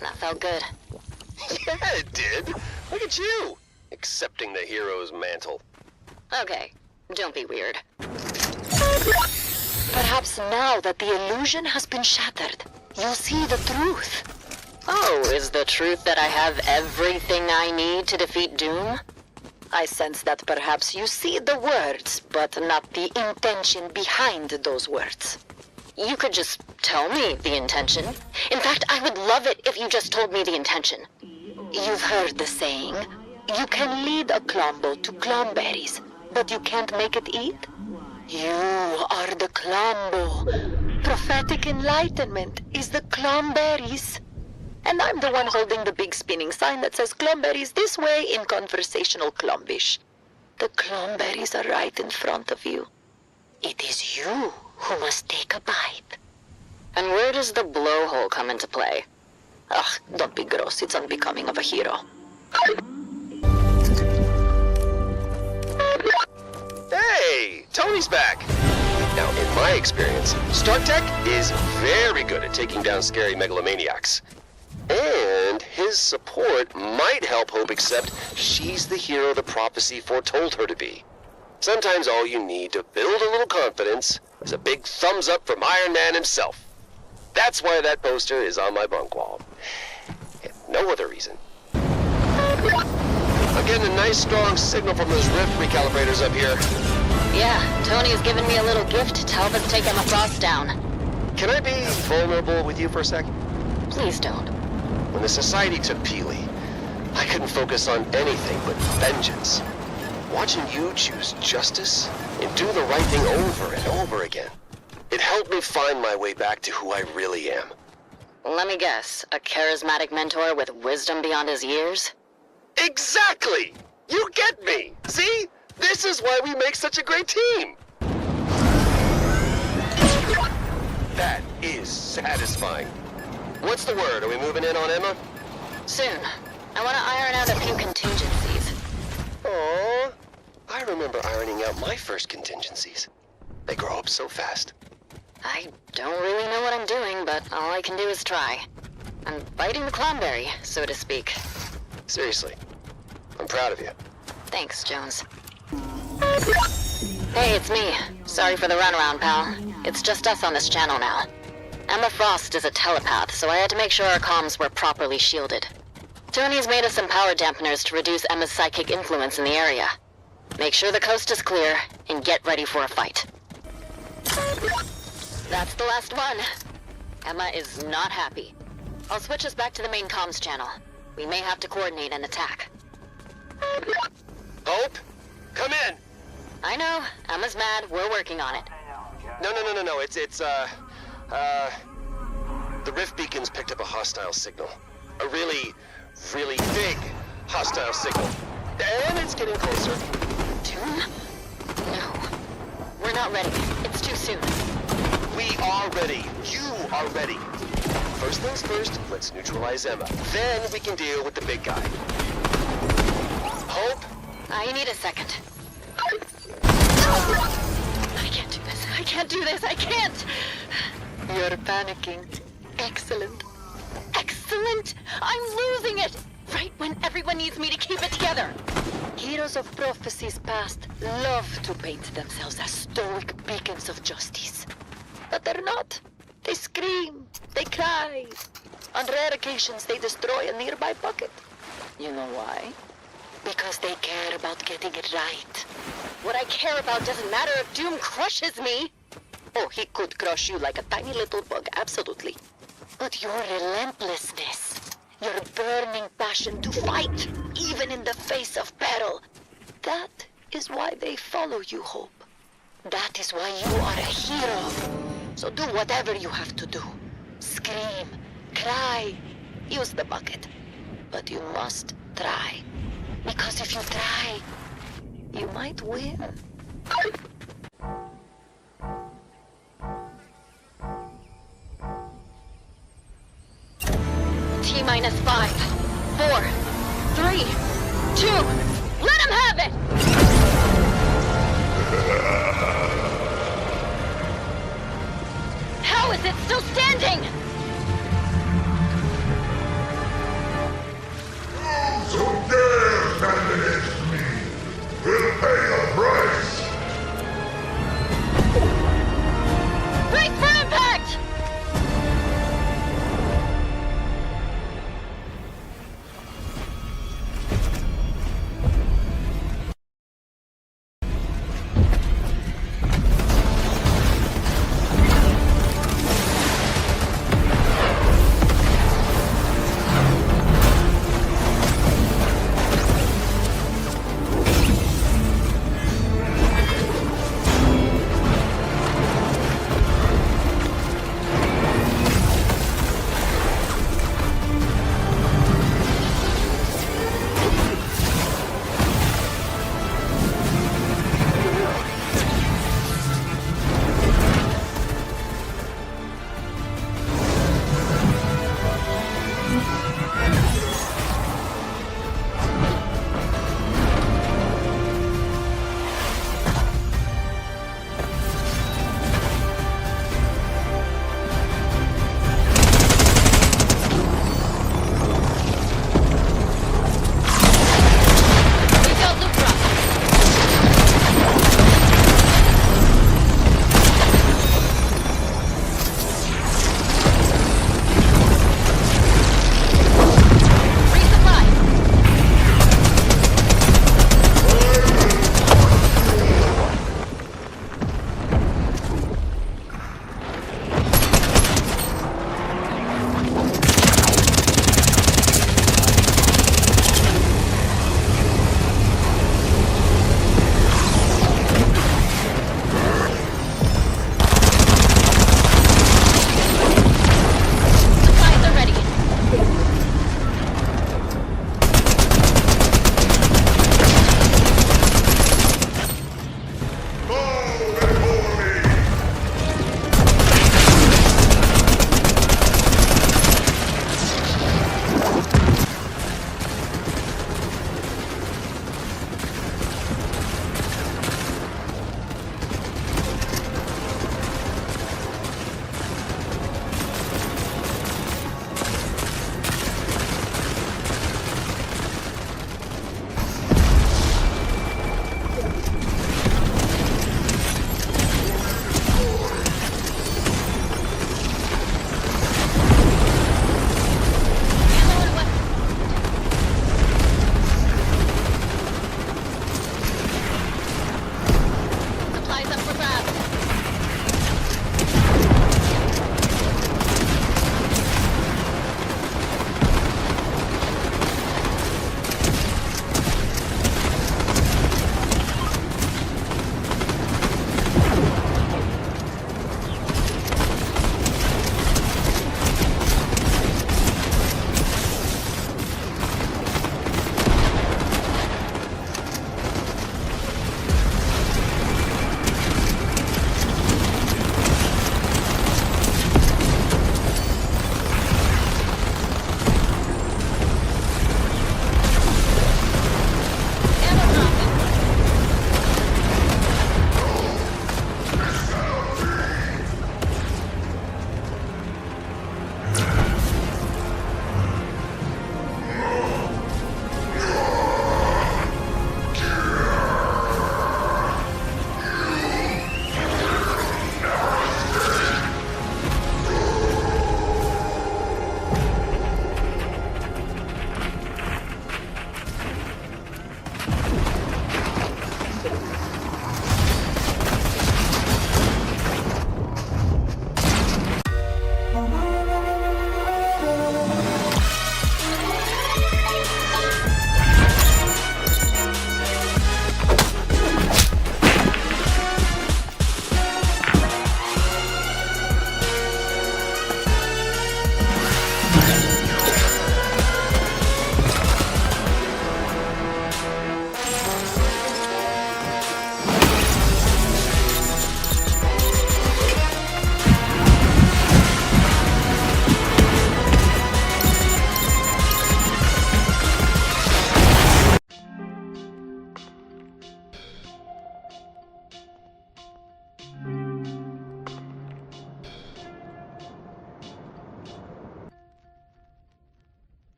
That felt good. Yeah, it did. Look at you, accepting the hero's mantle. Okay, don't be weird. Perhaps now that the illusion has been shattered, you'll see the truth. Oh, is the truth that I have everything I need to defeat Doom? I sense that perhaps you see the words, but not the intention behind those words. You could just tell me the intention. In fact, I would love it if you just told me the intention. You've heard the saying, you can lead a Clombo to clomberries, but you can't make it eat? You are the Clombo. Prophetic enlightenment is the clomberries. And I'm the one holding the big spinning sign that says clomberries this way in conversational Clombish. The clomberries are right in front of you. It is you who must take a bite. And where does the blowhole come into play? Ugh, don't be gross. It's unbecoming of a hero. Hey, Tony's back. Now, in my experience, Stark Tech is very good at taking down scary megalomaniacs. And his support might help Hope accept she's the hero the prophecy foretold her to be. Sometimes all you need to build a little confidence is a big thumbs up from Iron Man himself. That's why that poster is on my bunk wall. And no other reason. I'm getting a nice strong signal from those rift recalibrators up here. Yeah, Tony's given me a little gift to help us take Emma Frost down. Can I be vulnerable with you for a sec? Please don't. When the Society took Peely, I couldn't focus on anything but vengeance. Watching you choose justice and do the right thing over and over again, it helped me find my way back to who I really am. Let me guess, a charismatic mentor with wisdom beyond his years? Exactly! You get me! See? This is why we make such a great team! That is satisfying. What's the word? Are we moving in on Emma? Soon. I want to iron out a few contingencies. Oh, I remember ironing out my first contingencies. They grow up so fast. I don't really know what I'm doing, but all I can do is try. I'm biting the clownberry, so to speak. Seriously, I'm proud of you. Thanks, Jones. Hey, it's me. Sorry for the runaround, pal. It's just us on this channel now. Emma Frost is a telepath, so I had to make sure our comms were properly shielded. Tony's made us some power dampeners to reduce Emma's psychic influence in the area. Make sure the coast is clear, and get ready for a fight. That's the last one. Emma is not happy. I'll switch us back to the main comms channel. We may have to coordinate an attack. Hope? Come in! I know. Emma's mad. We're working on it. No. The rift beacons picked up a hostile signal. A really big hostile signal. And it's getting closer. Doom? No. We're not ready. It's too soon. We are ready. You are ready. First things first, let's neutralize Emma. Then we can deal with the big guy. Hope? I need a second. I can't do this. I can't do this. I can't! You're panicking. Excellent. Excellent! I'm losing it! Right when everyone needs me to keep it together. Heroes of prophecies past love to paint themselves as stoic beacons of justice. But they're not. They scream. They cry. On rare occasions, they destroy a nearby bucket. You know why? Because they care about getting it right. What I care about doesn't matter if Doom crushes me. Oh, he could crush you like a tiny little bug, absolutely. But your relentlessness, your burning passion to fight, even in the face of peril, that is why they follow you, Hope. That is why you are a hero. So do whatever you have to do. Scream, cry, use the bucket. But you must try. Because if you try, you might win. T-minus 5, 4, 3, 2, let him have it! How is it still standing? Those who dare stand against me will pay a price! Brace for impact!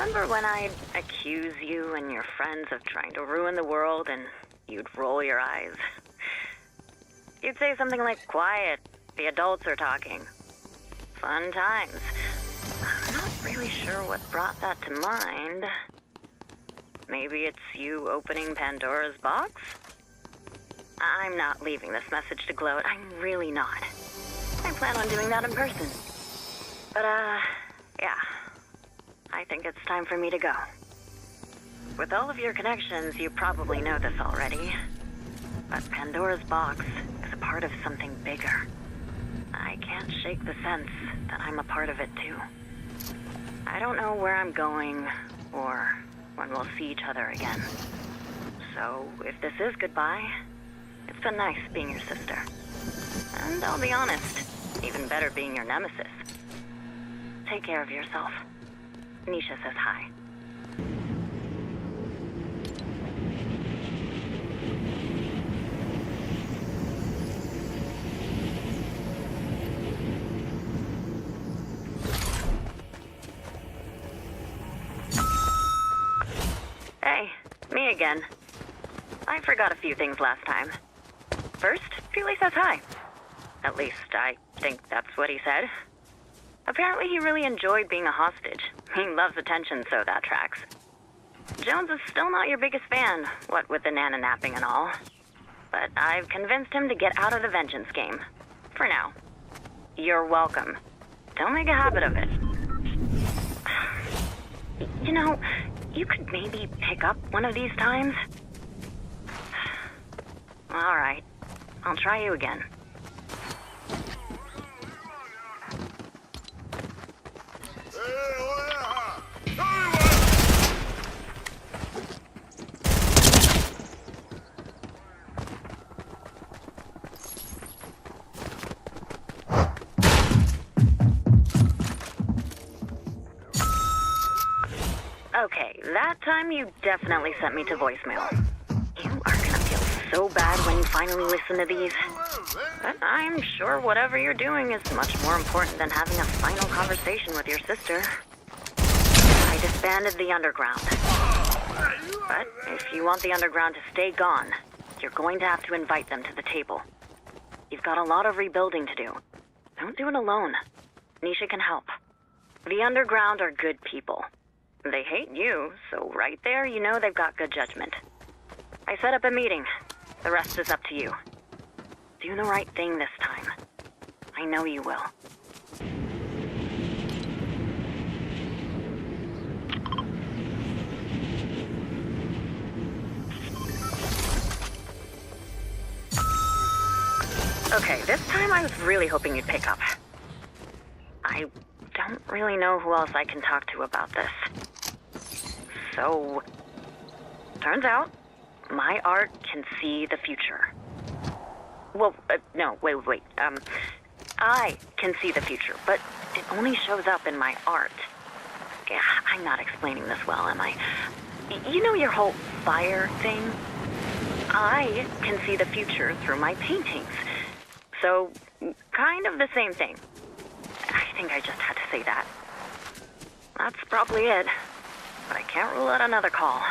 Remember when I'd accuse you and your friends of trying to ruin the world and you'd roll your eyes? You'd say something like, quiet, the adults are talking. Fun times. I'm not really sure what brought that to mind. Maybe it's you opening Pandora's box? I'm not leaving this message to gloat. I'm really not. I plan on doing that in person. But, yeah. I think it's time for me to go. With all of your connections, you probably know this already. But Pandora's box is a part of something bigger. I can't shake the sense that I'm a part of it too. I don't know where I'm going or when we'll see each other again. So, if this is goodbye, it's been nice being your sister. And I'll be honest, even better being your nemesis. Take care of yourself. Nisha says hi. Hey, me again. I forgot a few things last time. First, Feely says hi. At least, I think that's what he said. Apparently he really enjoyed being a hostage. He loves attention, so that tracks. Jones is still not your biggest fan, what with the Nana napping and all. But I've convinced him to get out of the vengeance game. For now. You're welcome. Don't make a habit of it. You know, you could maybe pick up one of these times. All right. I'll try you again. Okay, that time you definitely sent me to voicemail. You are gonna feel so bad when you finally listen to these. But I'm sure whatever you're doing is much more important than having a final conversation with your sister. I disbanded the Underground. But if you want the Underground to stay gone, you're going to have to invite them to the table. You've got a lot of rebuilding to do. Don't do it alone. Nisha can help. The Underground are good people. They hate you, so right there you know they've got good judgment. I set up a meeting. The rest is up to you. Do the right thing this time. I know you will. Okay, this time I was really hoping you'd pick up. I don't really know who else I can talk to about this. So, turns out, my art can see the future. Well, no, wait. I can see the future, but it only shows up in my art. Yeah, I'm not explaining this well, am I? You know your whole fire thing? I can see the future through my paintings. So, kind of the same thing. I think I just had to say that. That's probably it. But I can't rule out another call.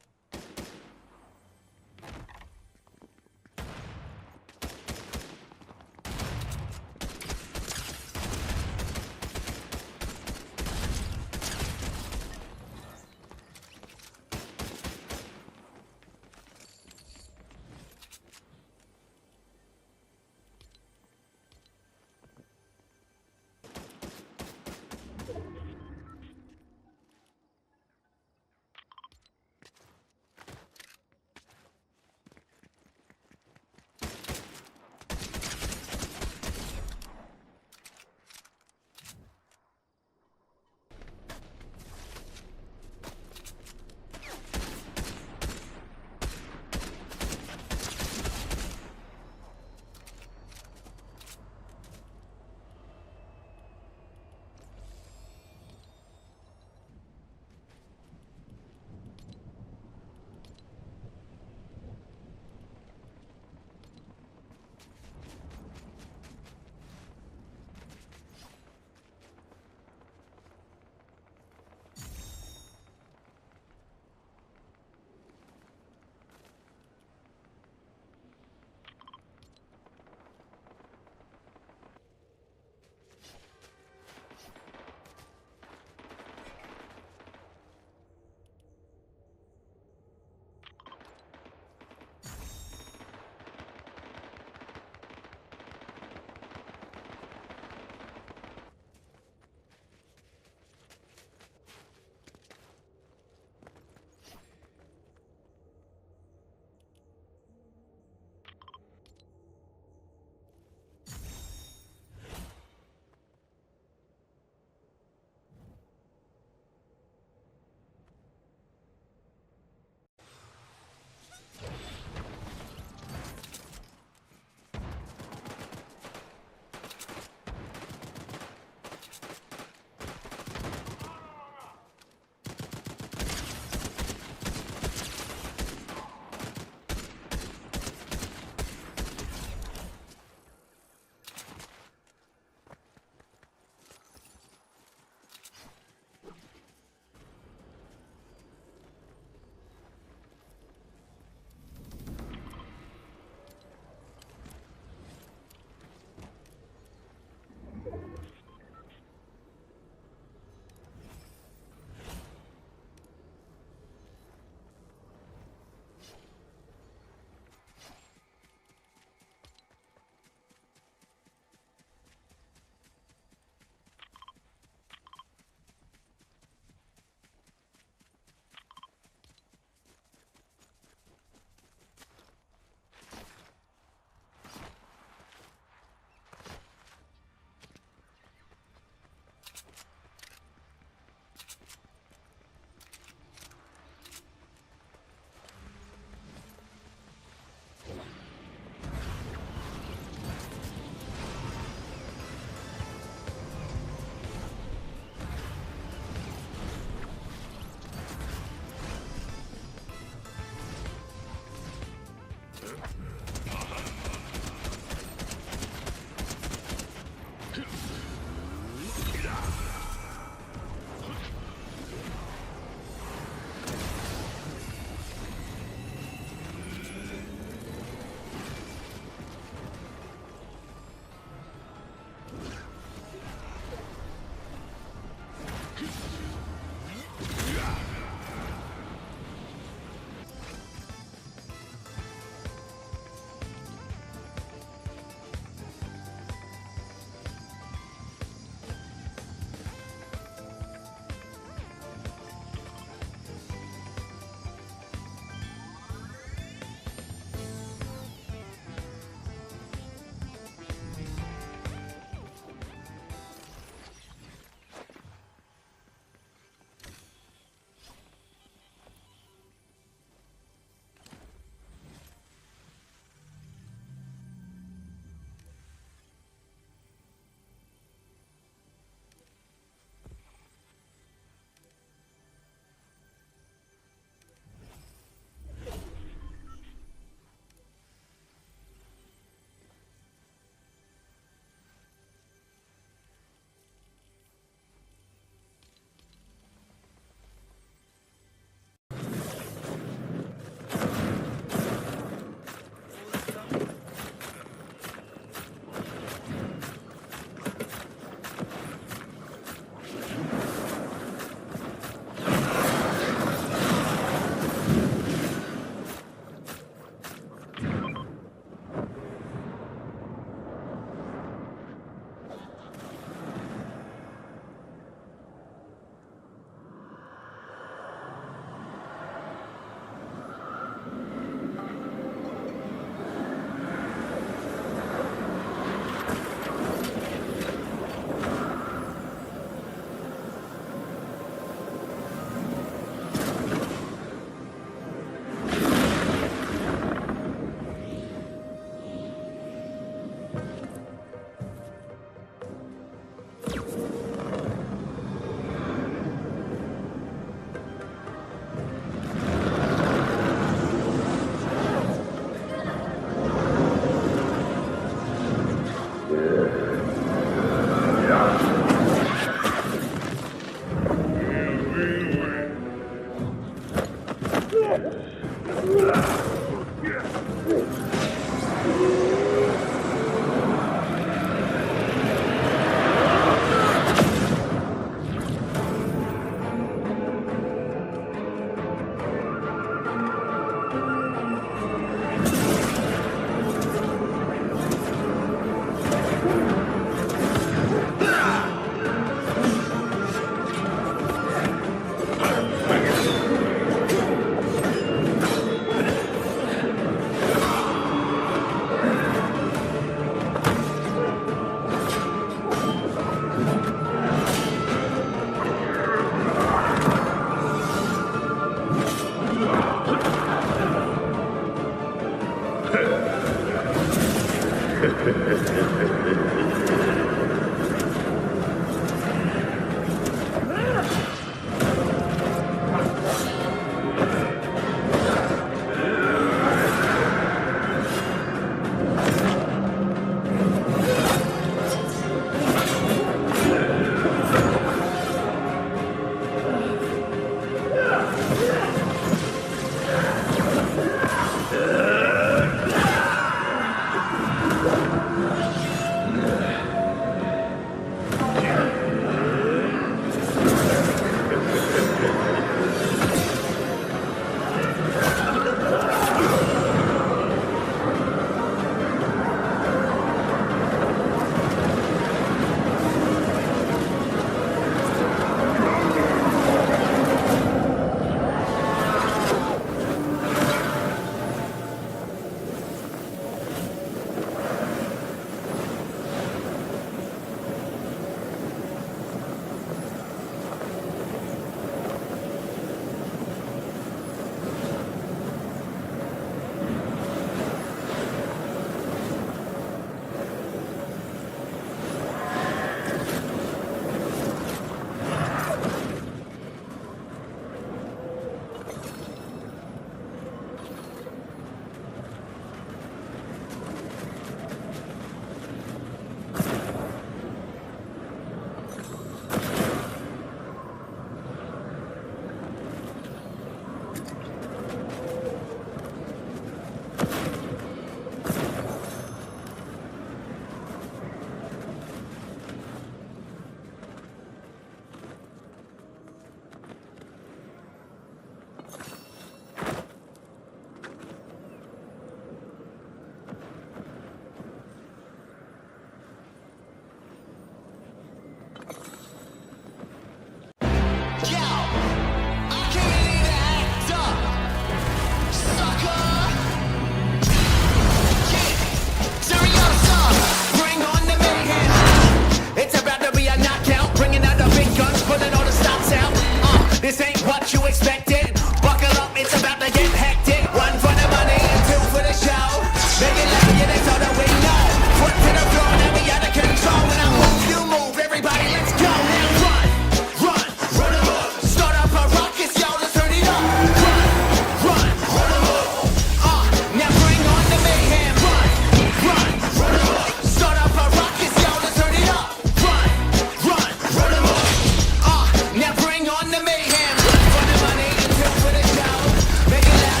Make it loud.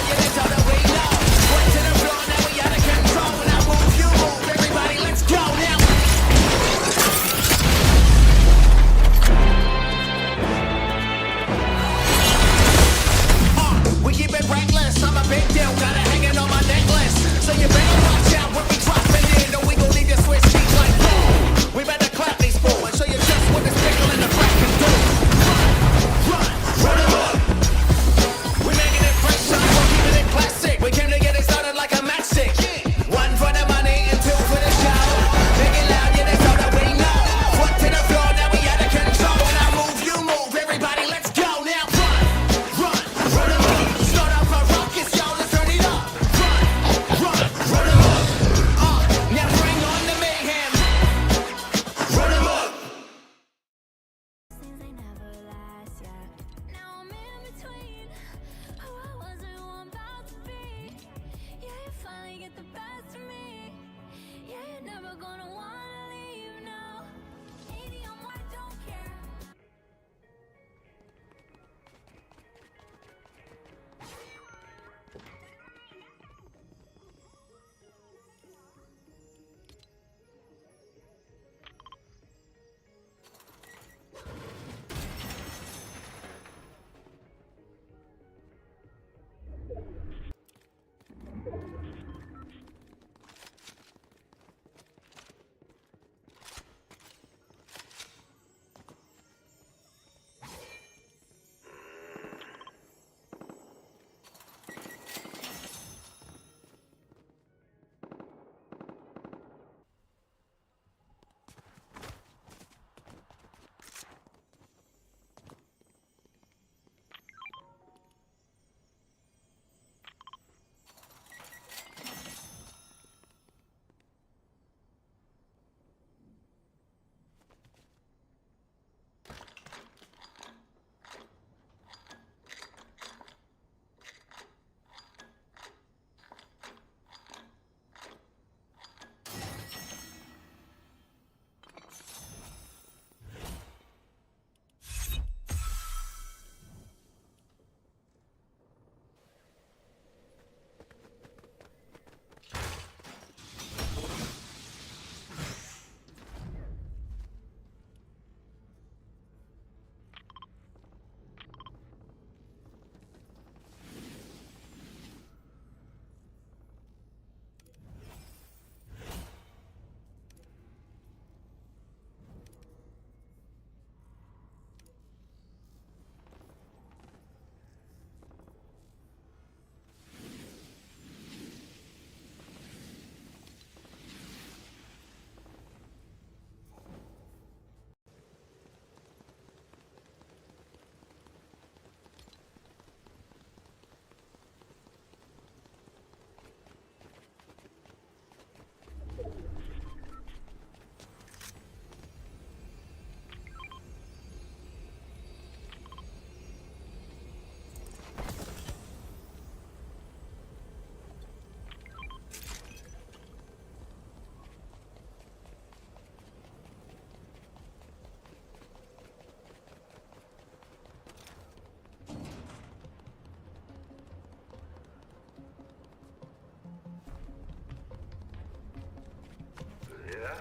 Yeah?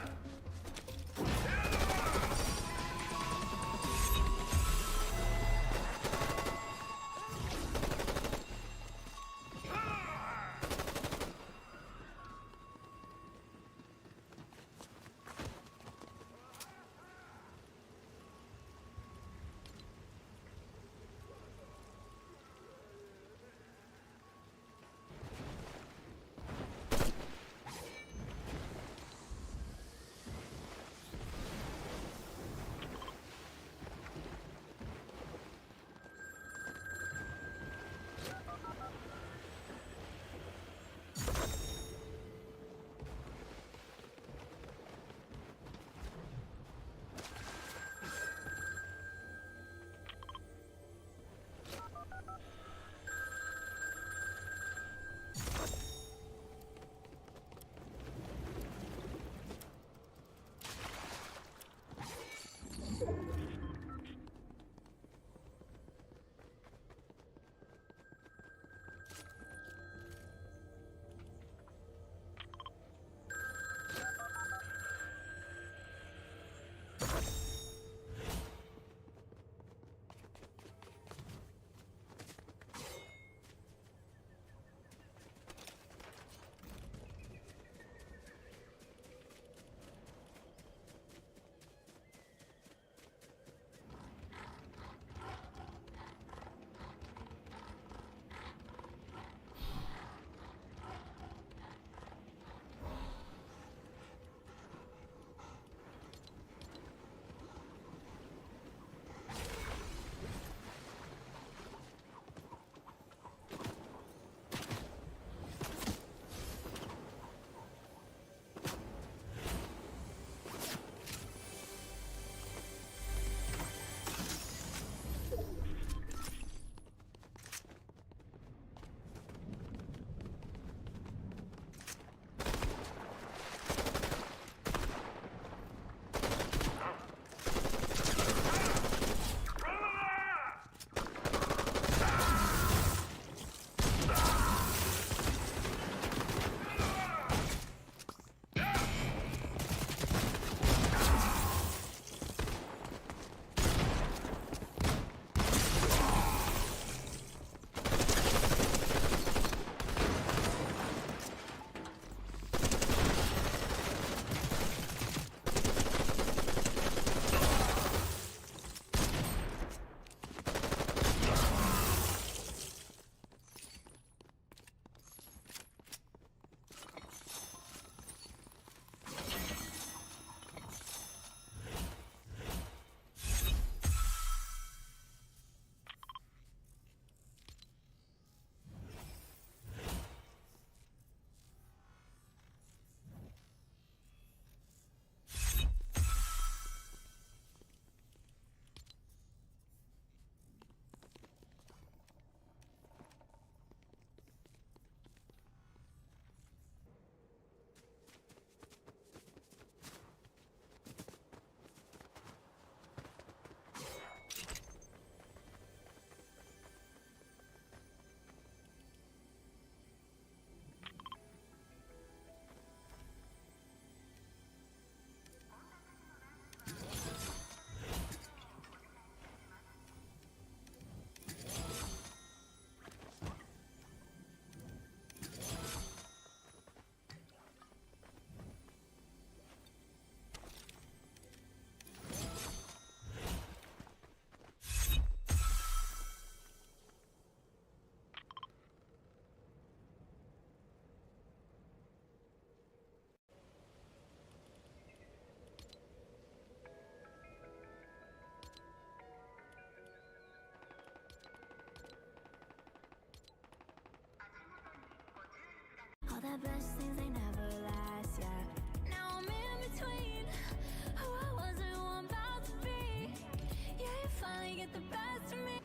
All the best things they never last, yeah. Now I'm in between who I was and who I'm about to be. Yeah, you finally get the best of me.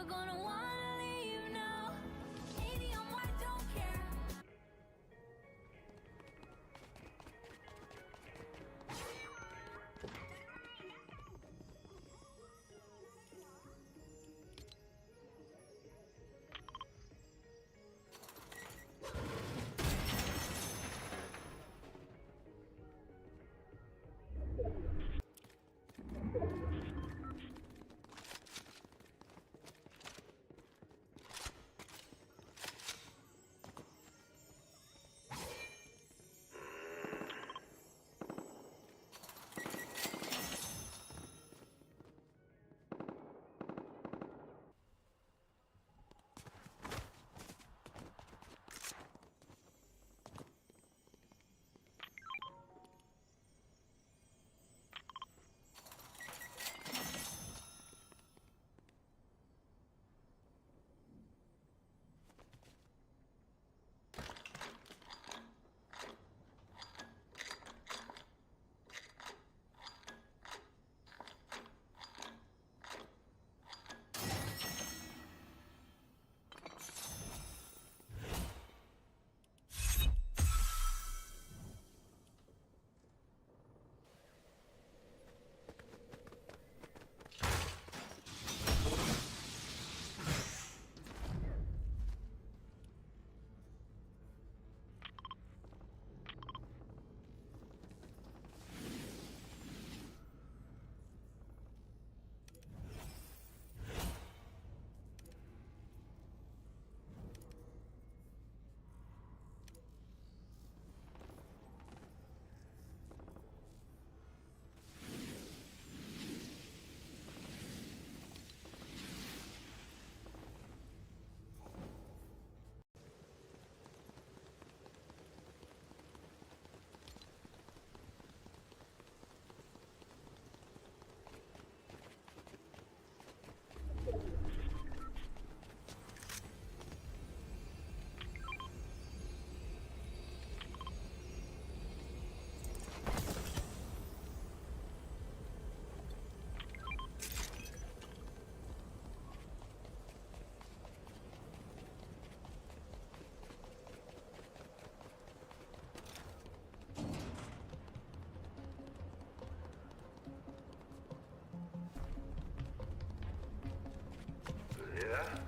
never gonna wanna leave now. 80 on my don't care. Yeah?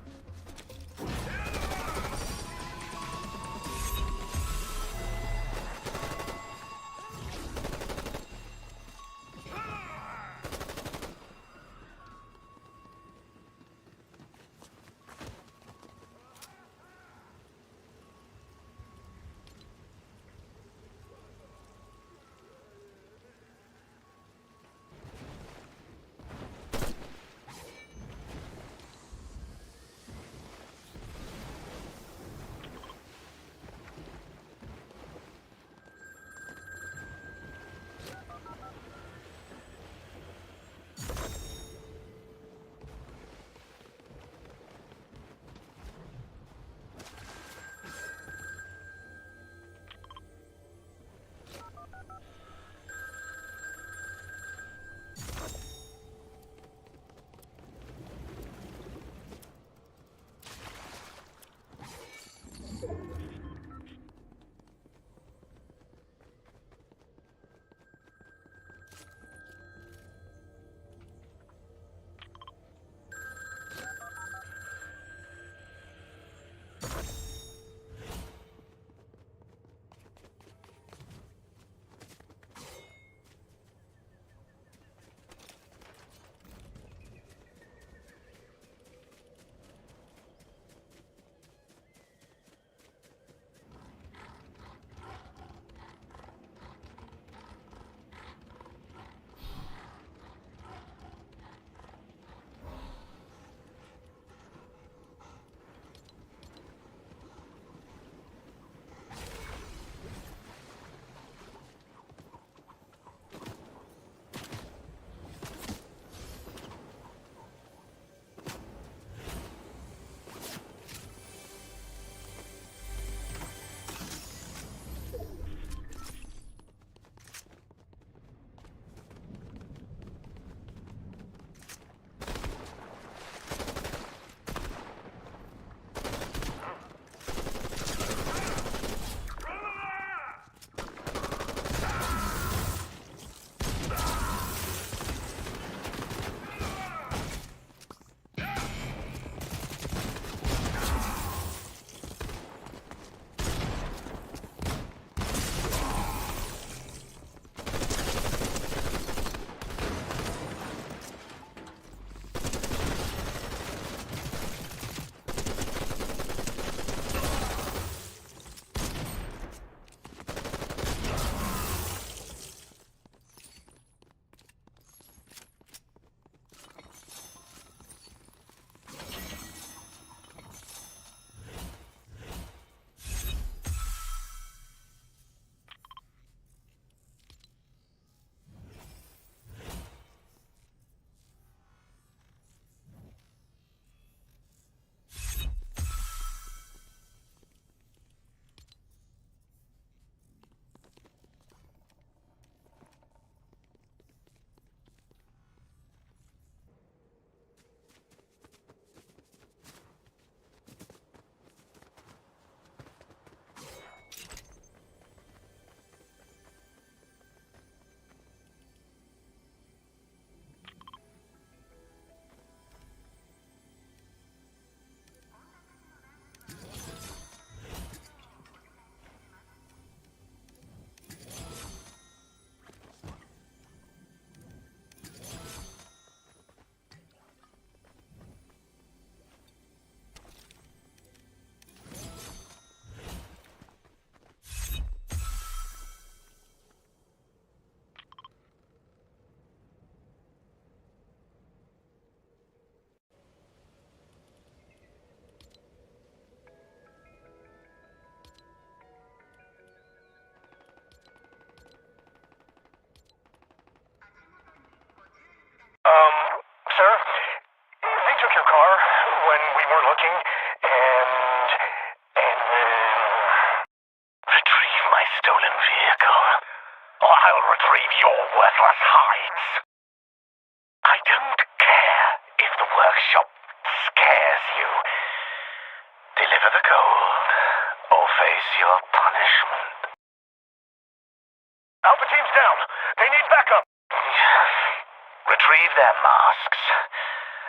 worthless hides. I don't care if the workshop scares you. Deliver the gold, or face your punishment. Alpha team's down. They need backup. Retrieve their masks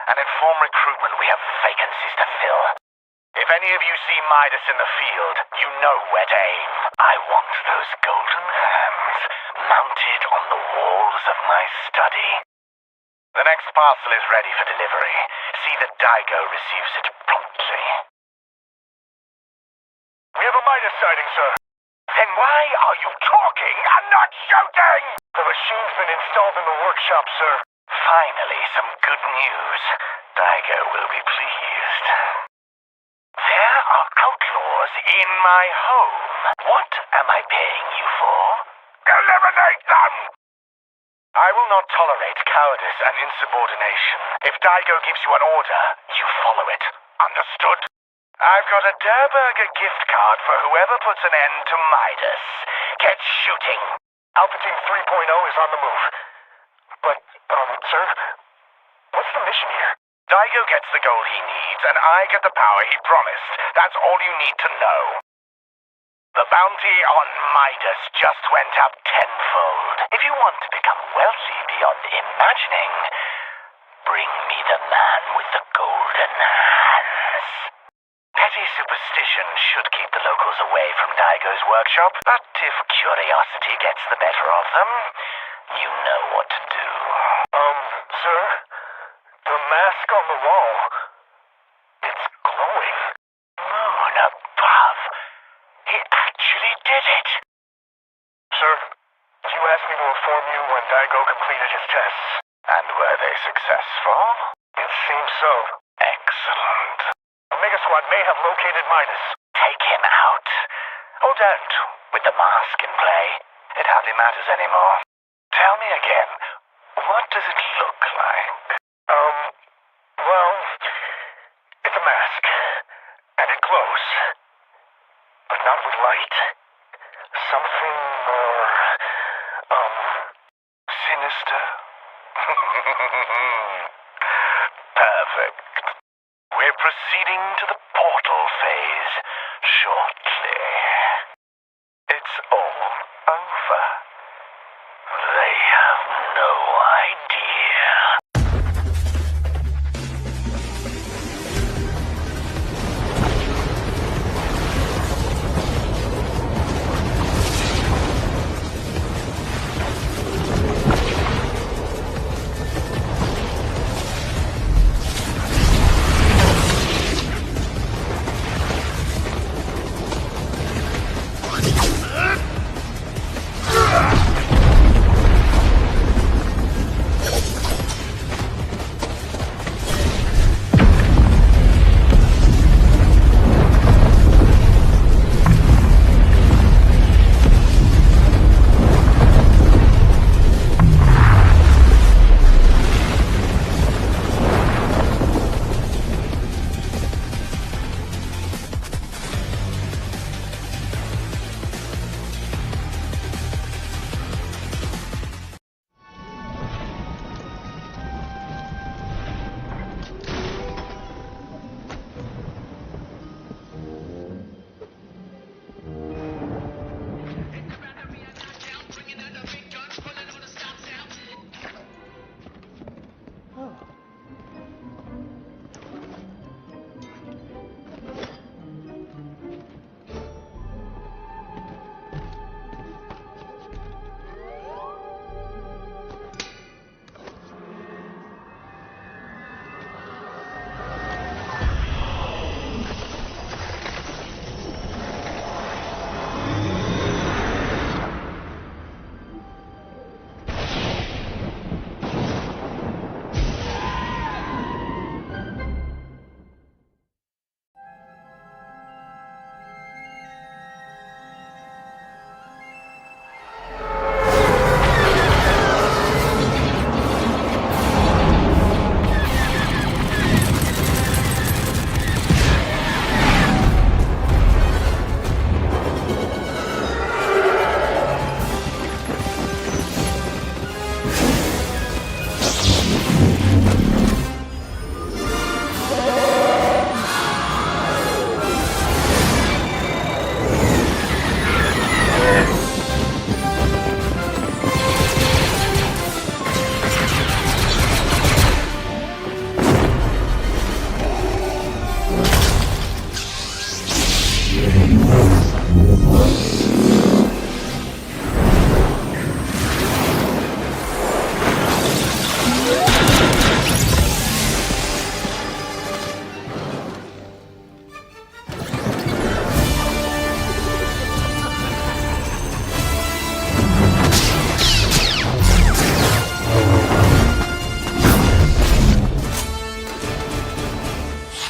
and inform recruitment we have vacancies to fill. If any of you see Midas in the field, you know where to aim. I want those golden hands mounted on the walls of my study. The next parcel is ready for delivery. See that Daigo receives it promptly. We have a Midas sighting, sir. Then why are you talking and not shooting? The machine's been installed in the workshop, sir. Finally, some good news. Daigo will be pleased. There are outlaws in my home. What am I paying you for? Eliminate them! I will not tolerate cowardice and insubordination. If Daigo gives you an order, you follow it. Understood? I've got a Durburger gift card for whoever puts an end to Midas. Get shooting. Alpha Team 3.0 is on the move. But, sir, what's the mission here? Daigo gets the gold he needs, and I get the power he promised. That's all you need to know. The bounty on Midas just went up tenfold. If you want to become wealthy beyond imagining, bring me the man with the golden hands. Petty superstition should keep the locals away from Daigo's workshop, but if curiosity gets the better of them, you know what to do. Sir? The mask on the wall. It's glowing. Moon above. He actually did it. Sir, you asked me to inform you when Daigo completed his tests. And were they successful? It seems so. Excellent. Omega Squad may have located Midas. Take him out. Or don't. With the mask in play, it hardly matters anymore. Tell me again, what does it look like? Well, it's a mask. And it glows. But not with light. Something more, sinister? Perfect. We're proceeding to the portal phase shortly. It's all over. They have no idea.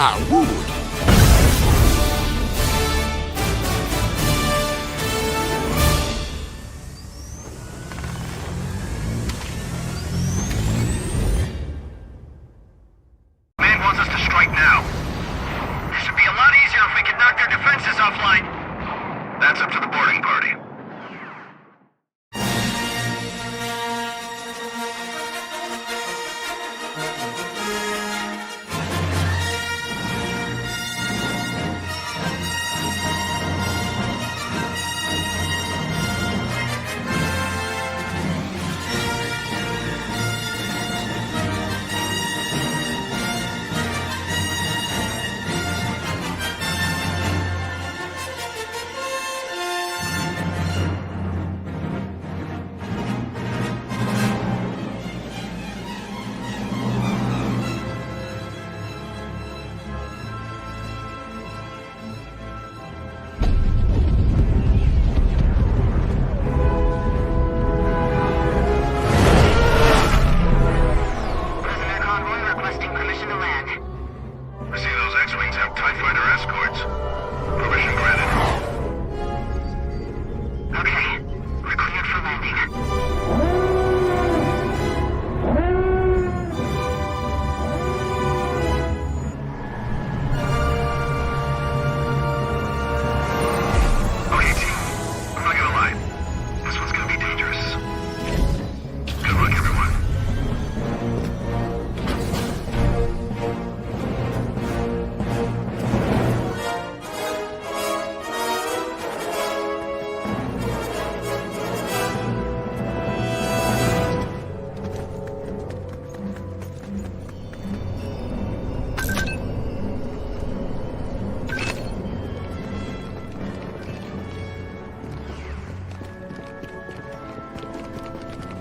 I would. Man wants us to strike now. This would be a lot easier if we could knock their defenses offline. That's up to the boarding party.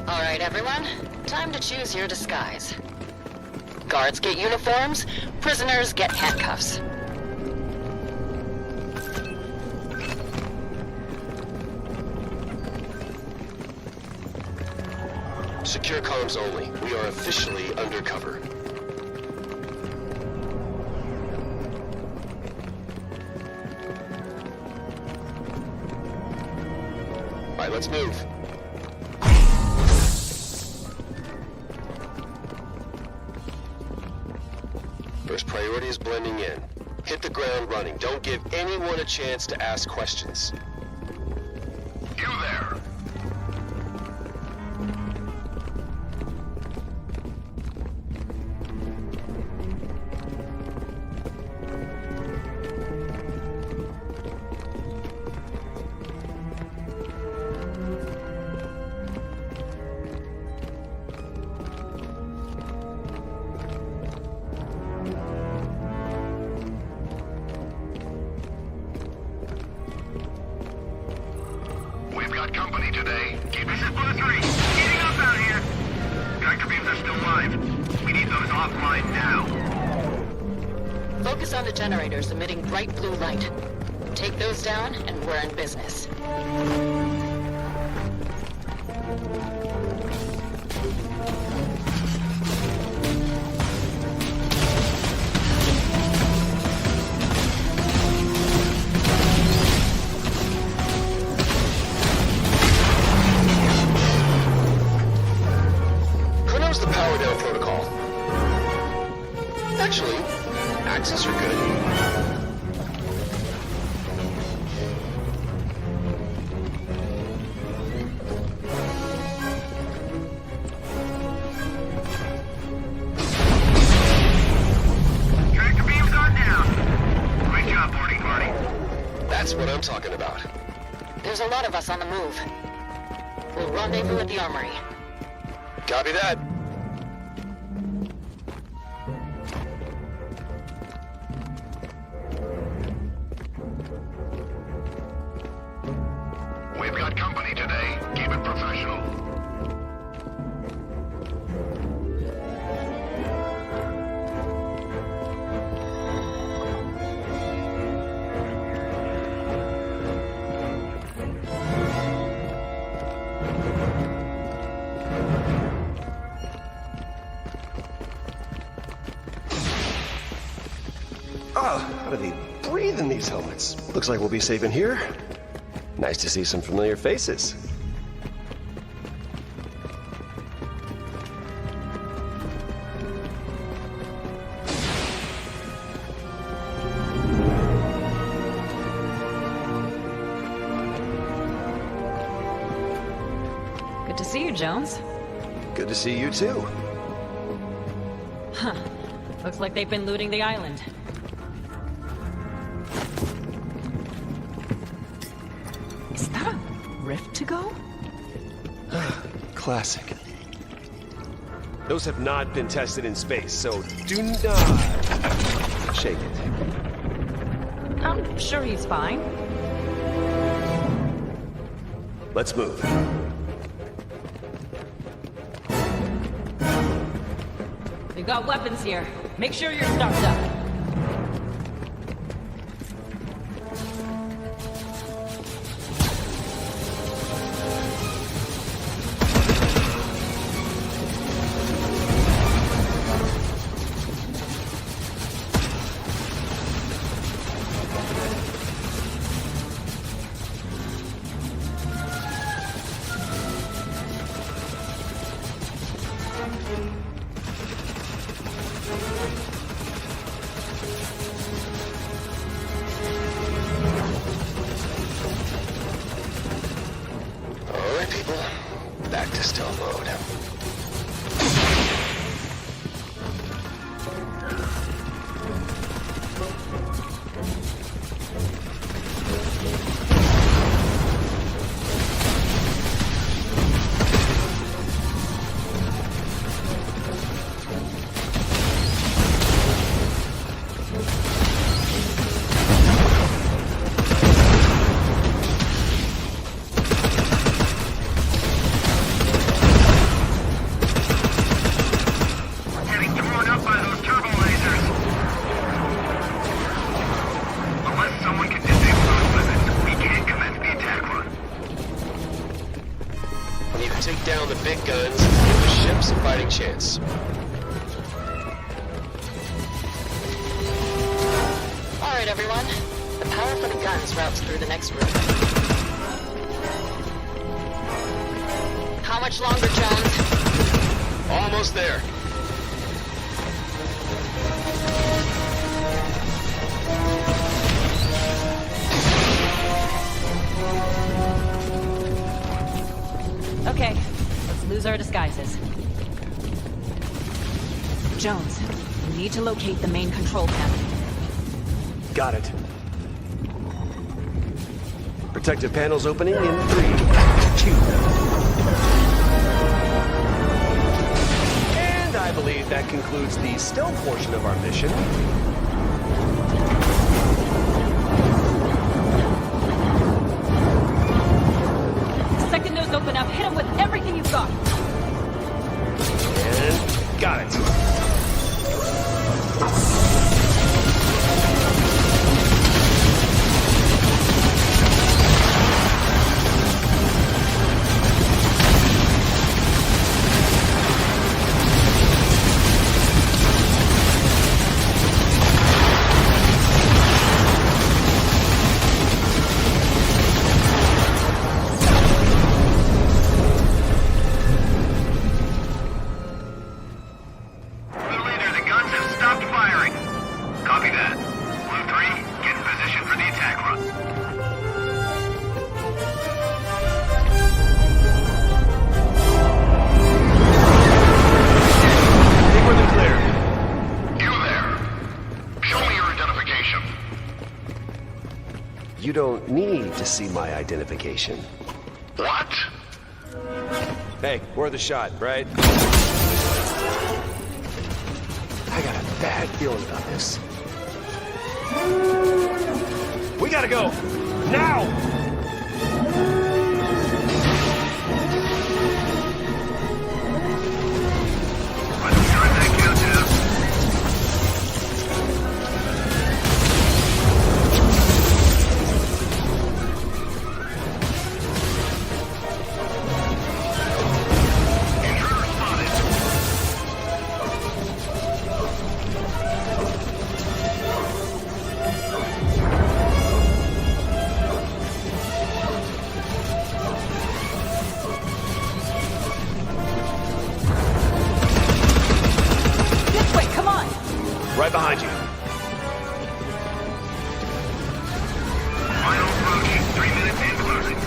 Alright, everyone. Time to choose your disguise. Guards get uniforms, prisoners get handcuffs. Secure comms only. We are officially undercover. All right, let's move. First priority is blending in. Hit the ground running. Don't give anyone a chance to ask questions. You there. Company today. This is Blue 3. Heating up out here. Tractor beams are still live. We need those offline now. Focus on the generators emitting bright blue light. Take those down, and we're in business. The power down protocol. Actually, axes are good. Tractor beams are down. Great job, boarding party. That's what I'm talking about. There's a lot of us on the move. We'll rendezvous at the armory. Copy that. We've got company today. Keep it professional. Wow, how do they breathe in these helmets? Looks like we'll be safe in here. Nice to see some familiar faces. Good to see you, Jones. Good to see you too. Huh. Looks like they've been looting the island. Is that a rift to go? Classic. Those have not been tested in space, so do not shake it. I'm sure he's fine. Let's move. We've got weapons here. Make sure you're stocked up. Back to stealth mode. Take down the big guns, give the ships a fighting chance. All right, everyone. The power for the guns routes through the next room. How much longer, Jones? Almost there. Okay, let's lose our disguises. Jones, we need to locate the main control panel. Got it. Protective panels opening in 3, 2. And I believe that concludes the stealth portion of our mission. Second nose open up, hit him with everything you've got. And got it. You don't need to see my identification. What? Hey, worth a shot, right? I got a bad feeling about this. We gotta go! Now! 3 minutes and closing.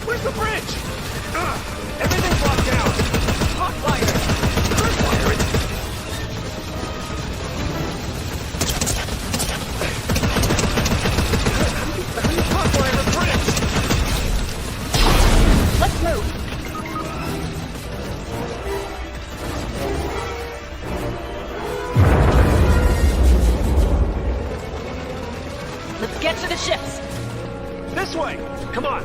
Where's the bridge? Everything's locked down. Hot fire. Hot fire. How do you hot fire the bridge? Let's move. Let's get to the ships. This way. Come on.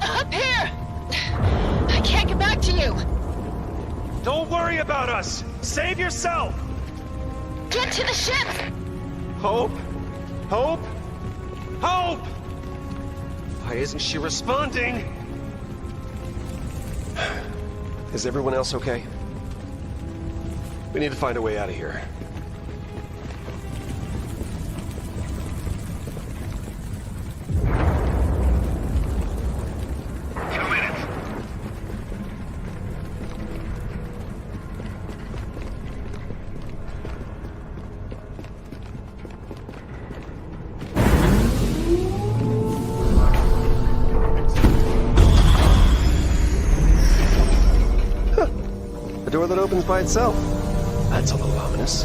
Up here! I can't get back to you! Don't worry about us! Save yourself! Get to the ship! Hope? Hope? Hope! Why isn't she responding? Is everyone else okay? We need to find a way out of here. Door that opens by itself. That's a little ominous.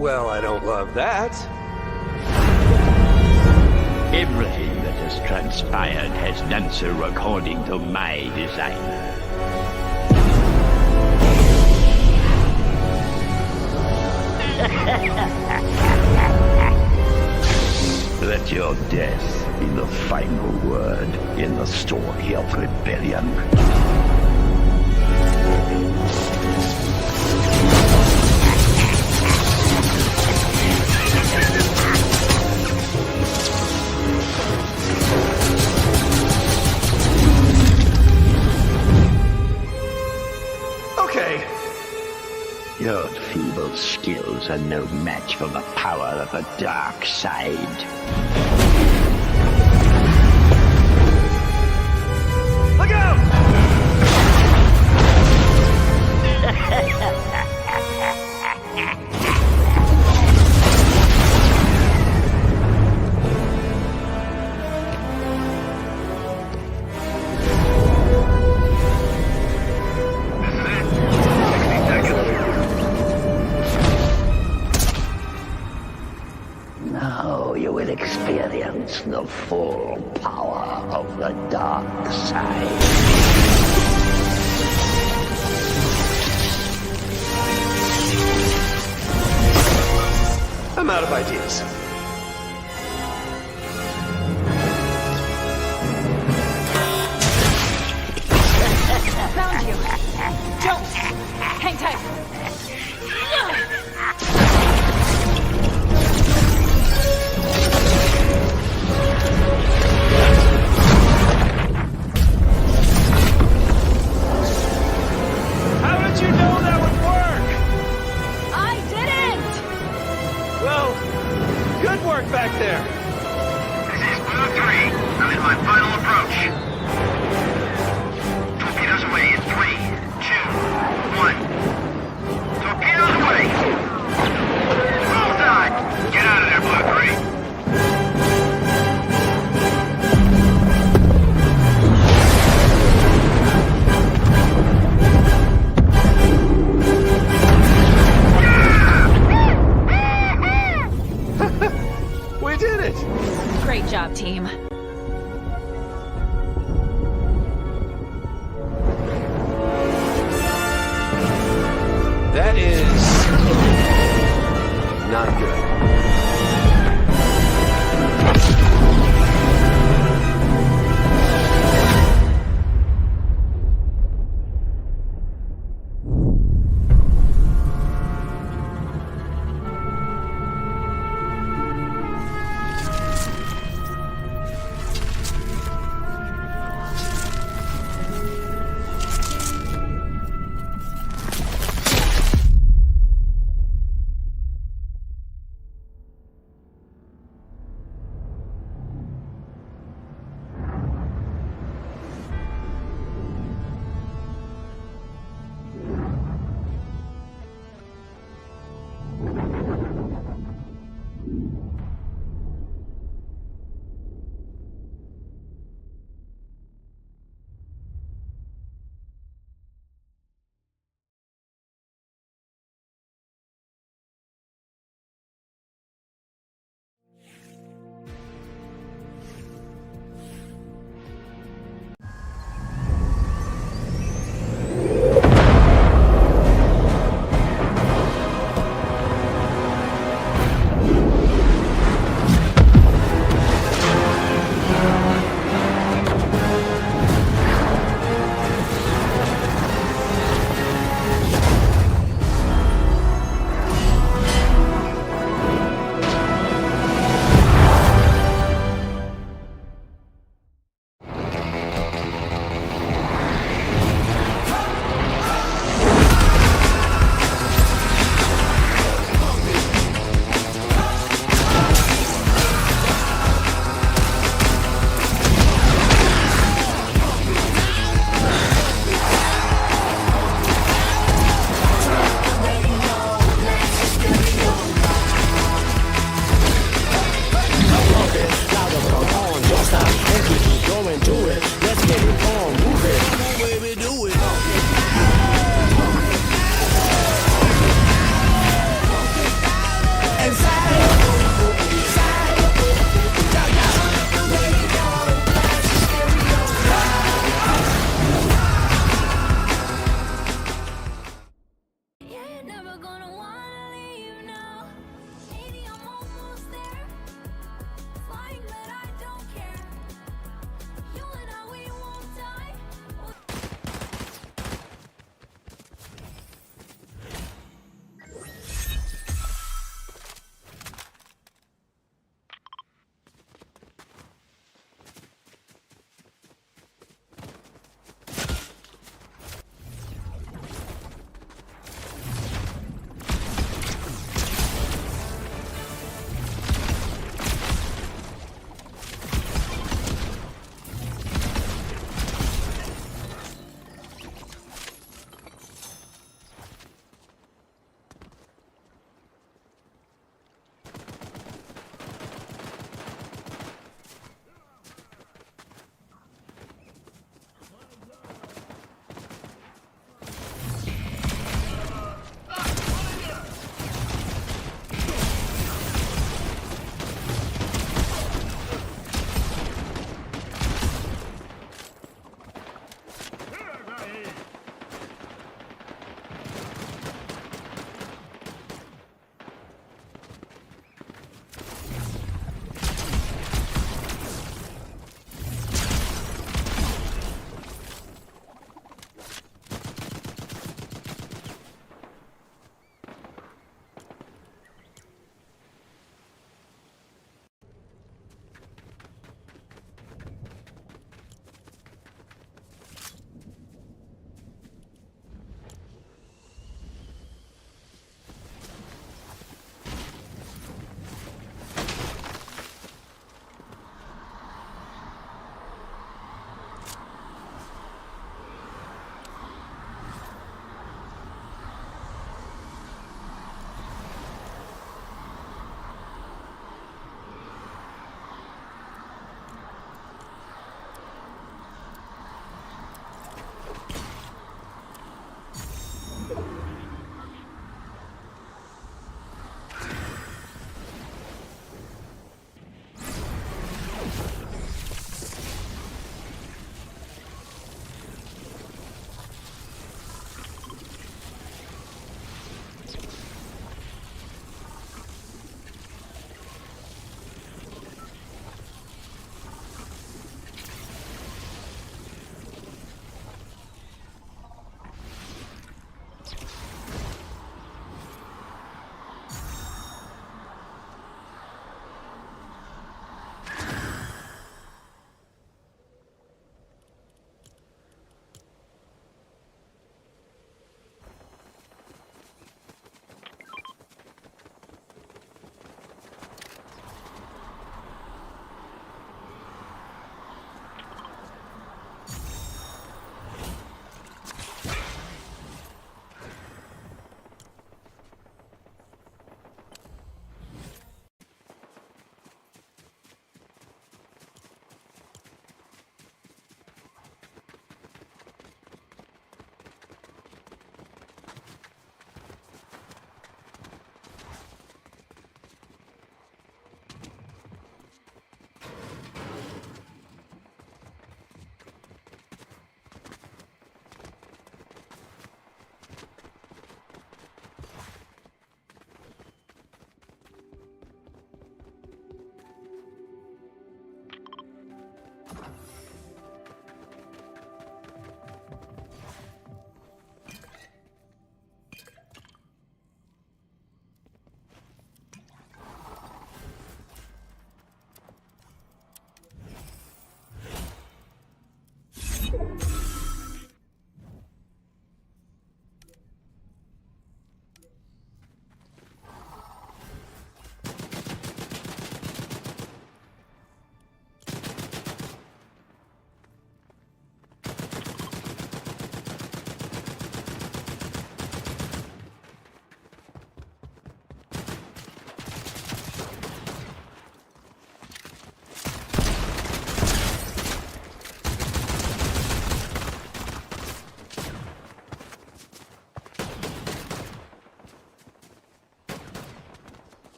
Well, I don't love that. Everything that has transpired has done so according to my design. Let your death be the final word in the story of rebellion. Your feeble skills are no match for the power of the dark side. Look out! Now you will experience the full power of the dark side. I'm out of ideas. Found you. Don't. Hang tight. How did you know that would work? I didn't! Well, good work back there. This is Blue Bravo 3. I'm in my final approach. Torpedoes away in 3, 2, 1. Torpedoes away! Bullseye! Get out of there, Blue 3. We did it! Great job, team. That is not good.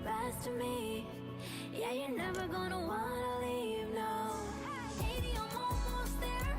best to me. Yeah, you're never gonna wanna leave, no. 80, I'm almost there.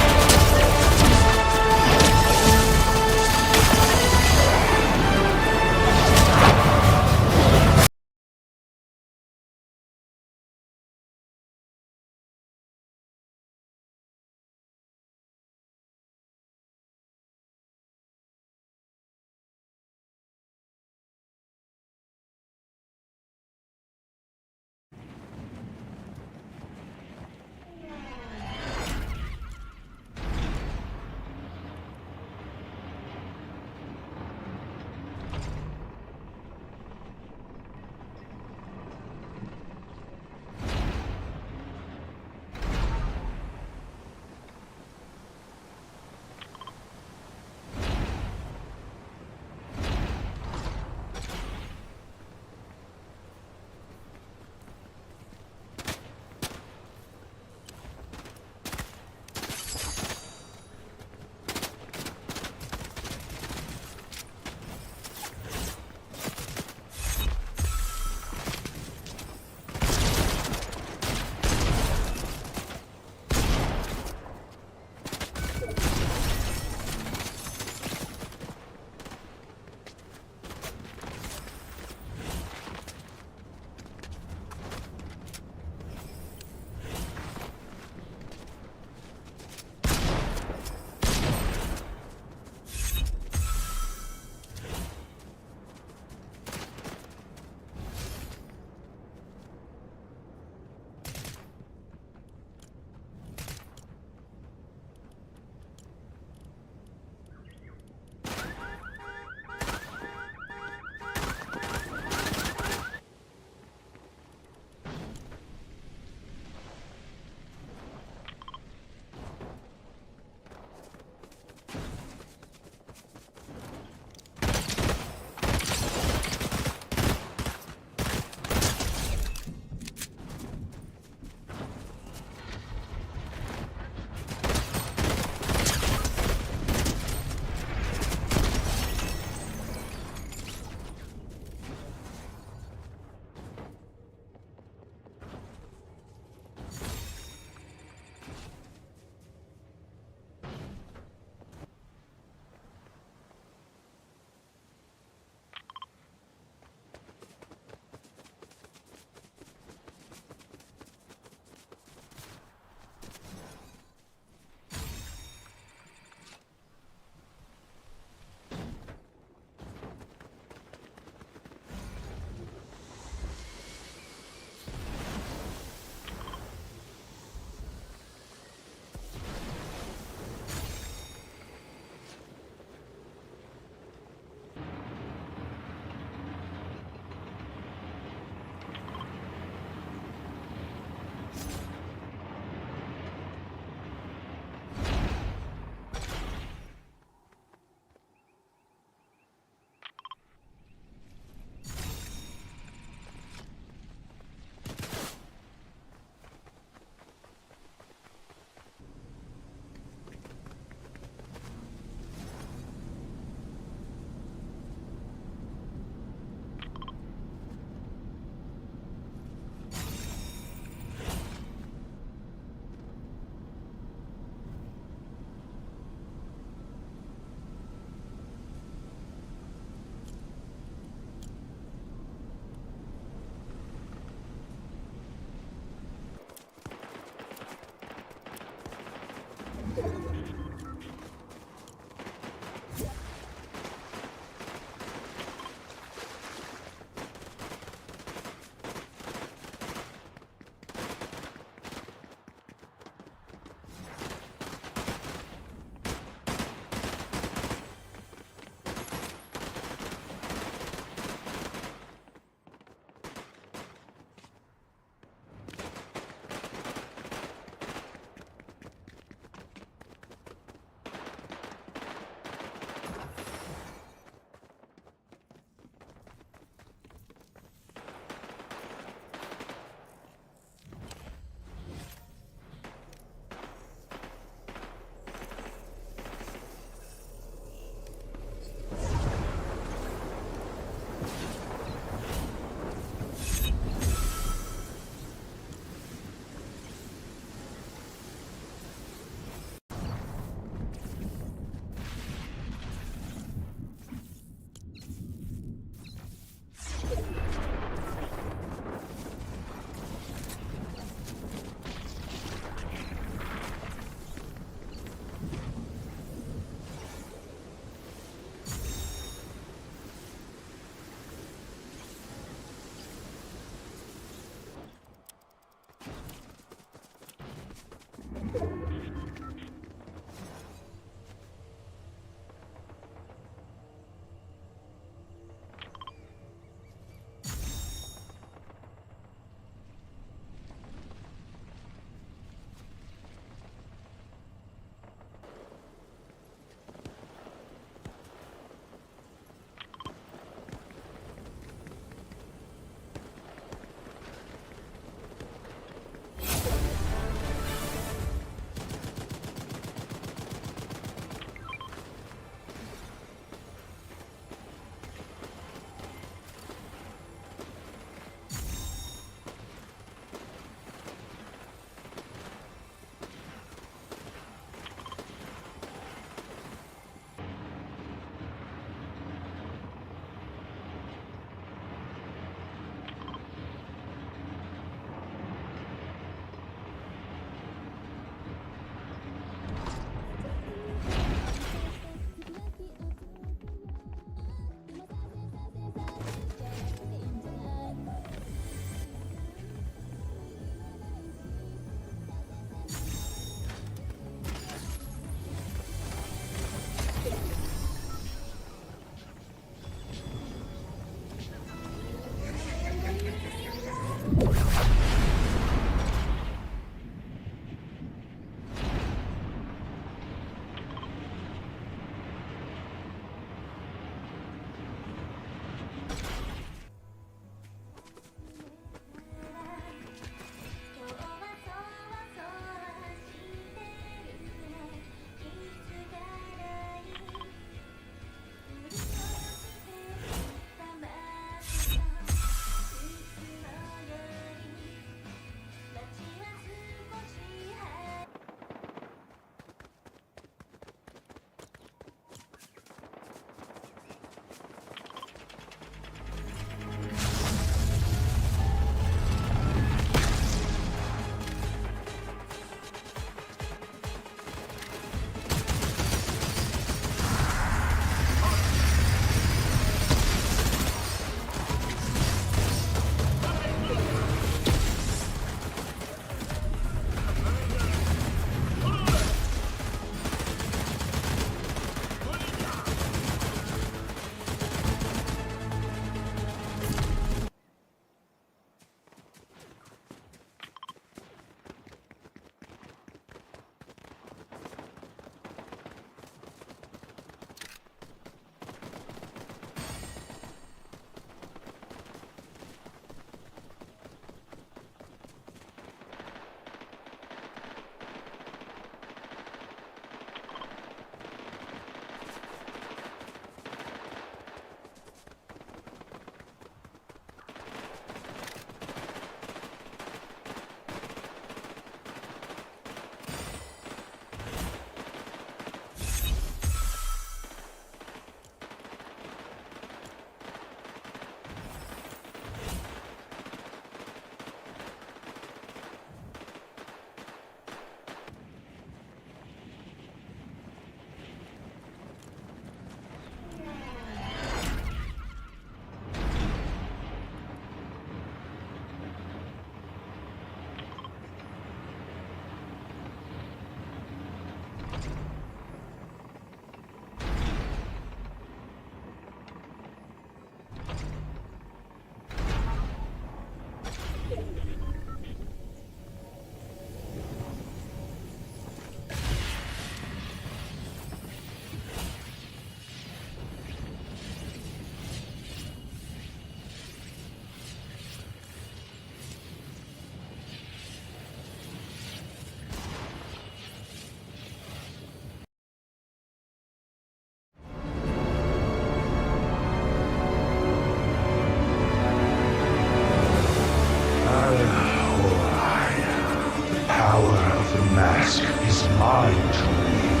task is mine to lead.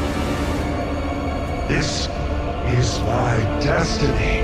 This is my destiny.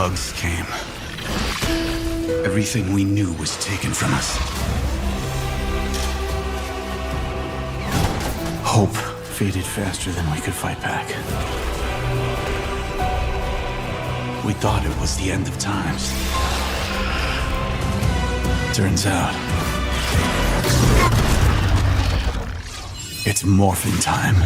thugs came, everything we knew was taken from us. Hope faded faster than we could fight back. We thought it was the end of times. Turns out, it's morphin' time.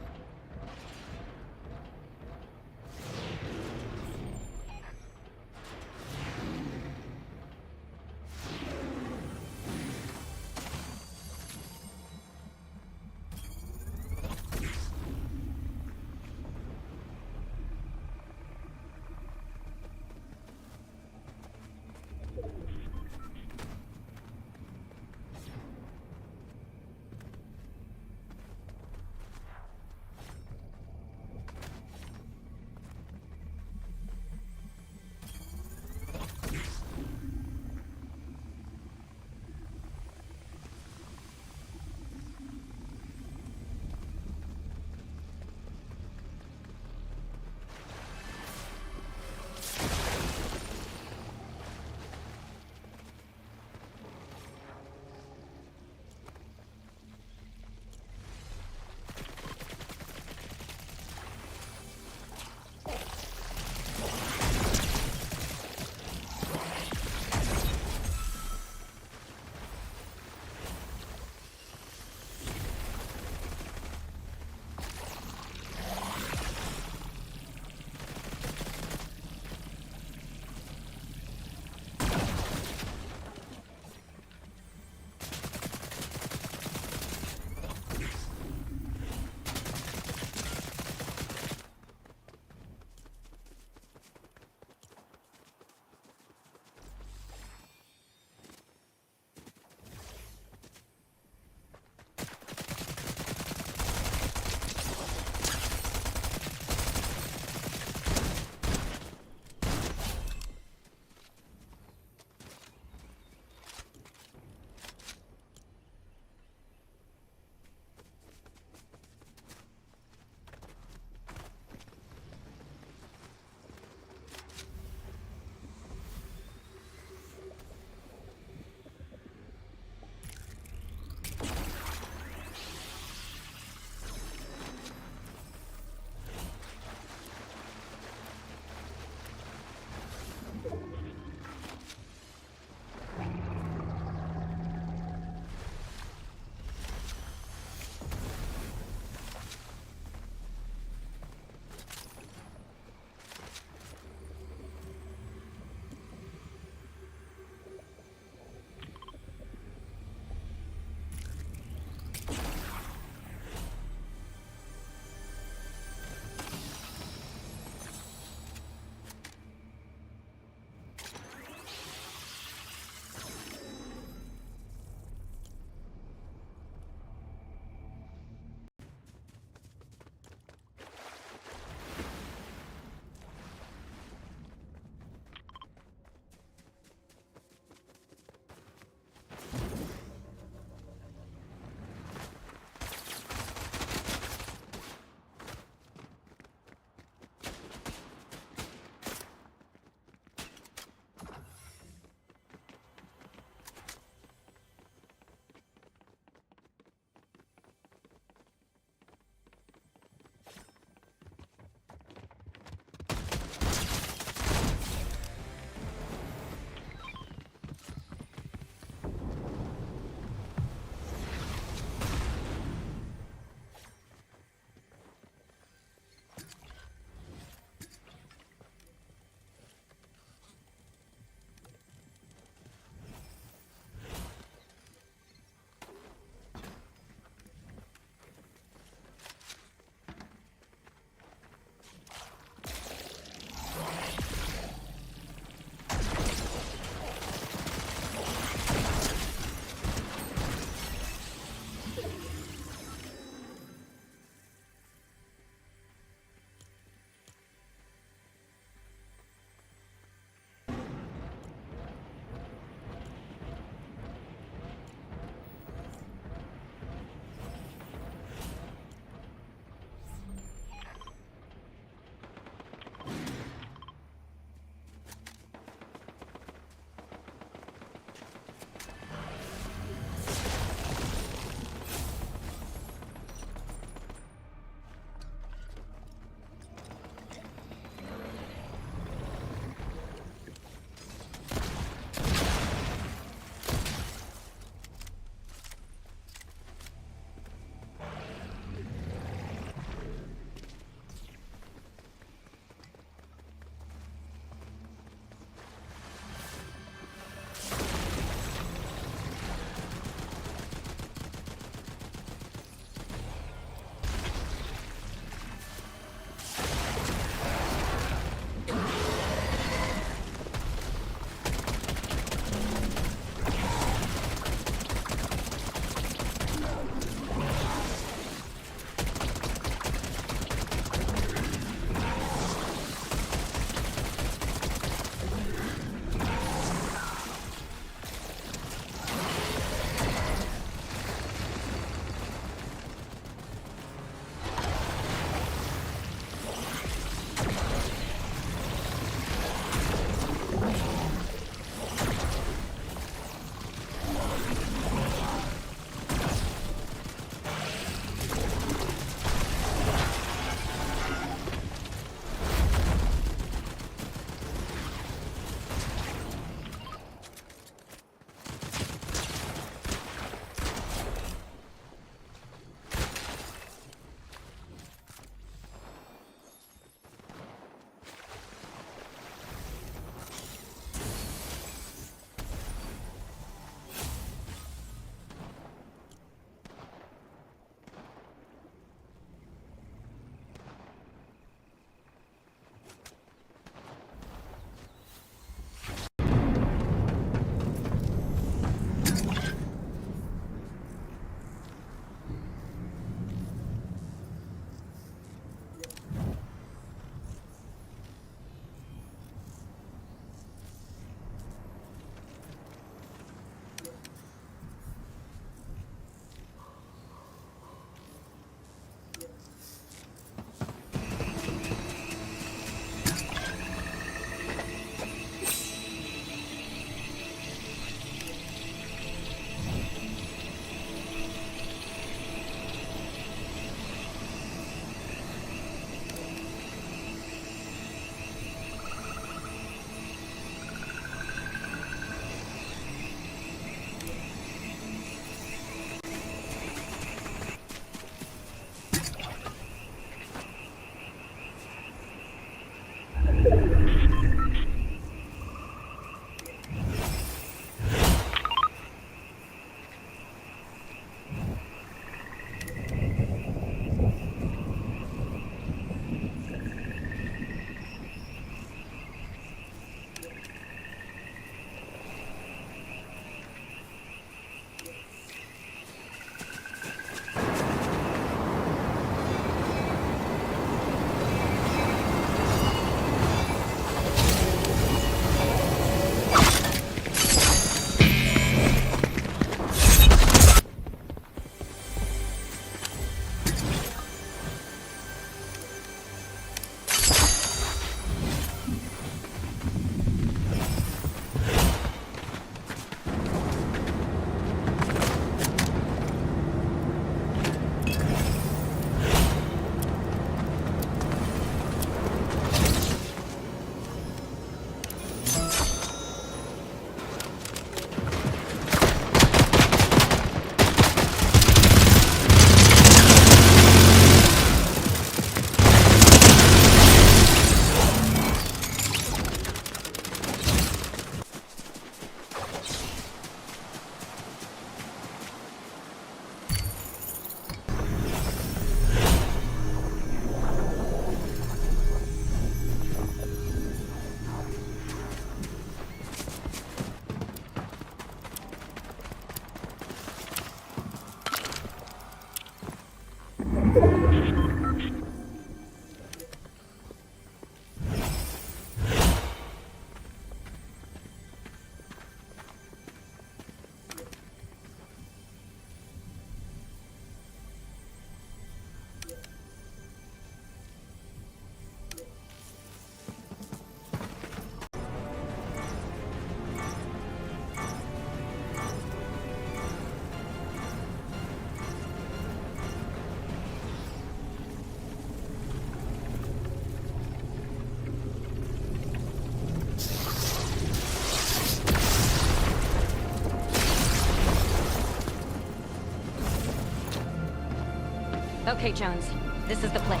Okay, Jones. This is the place.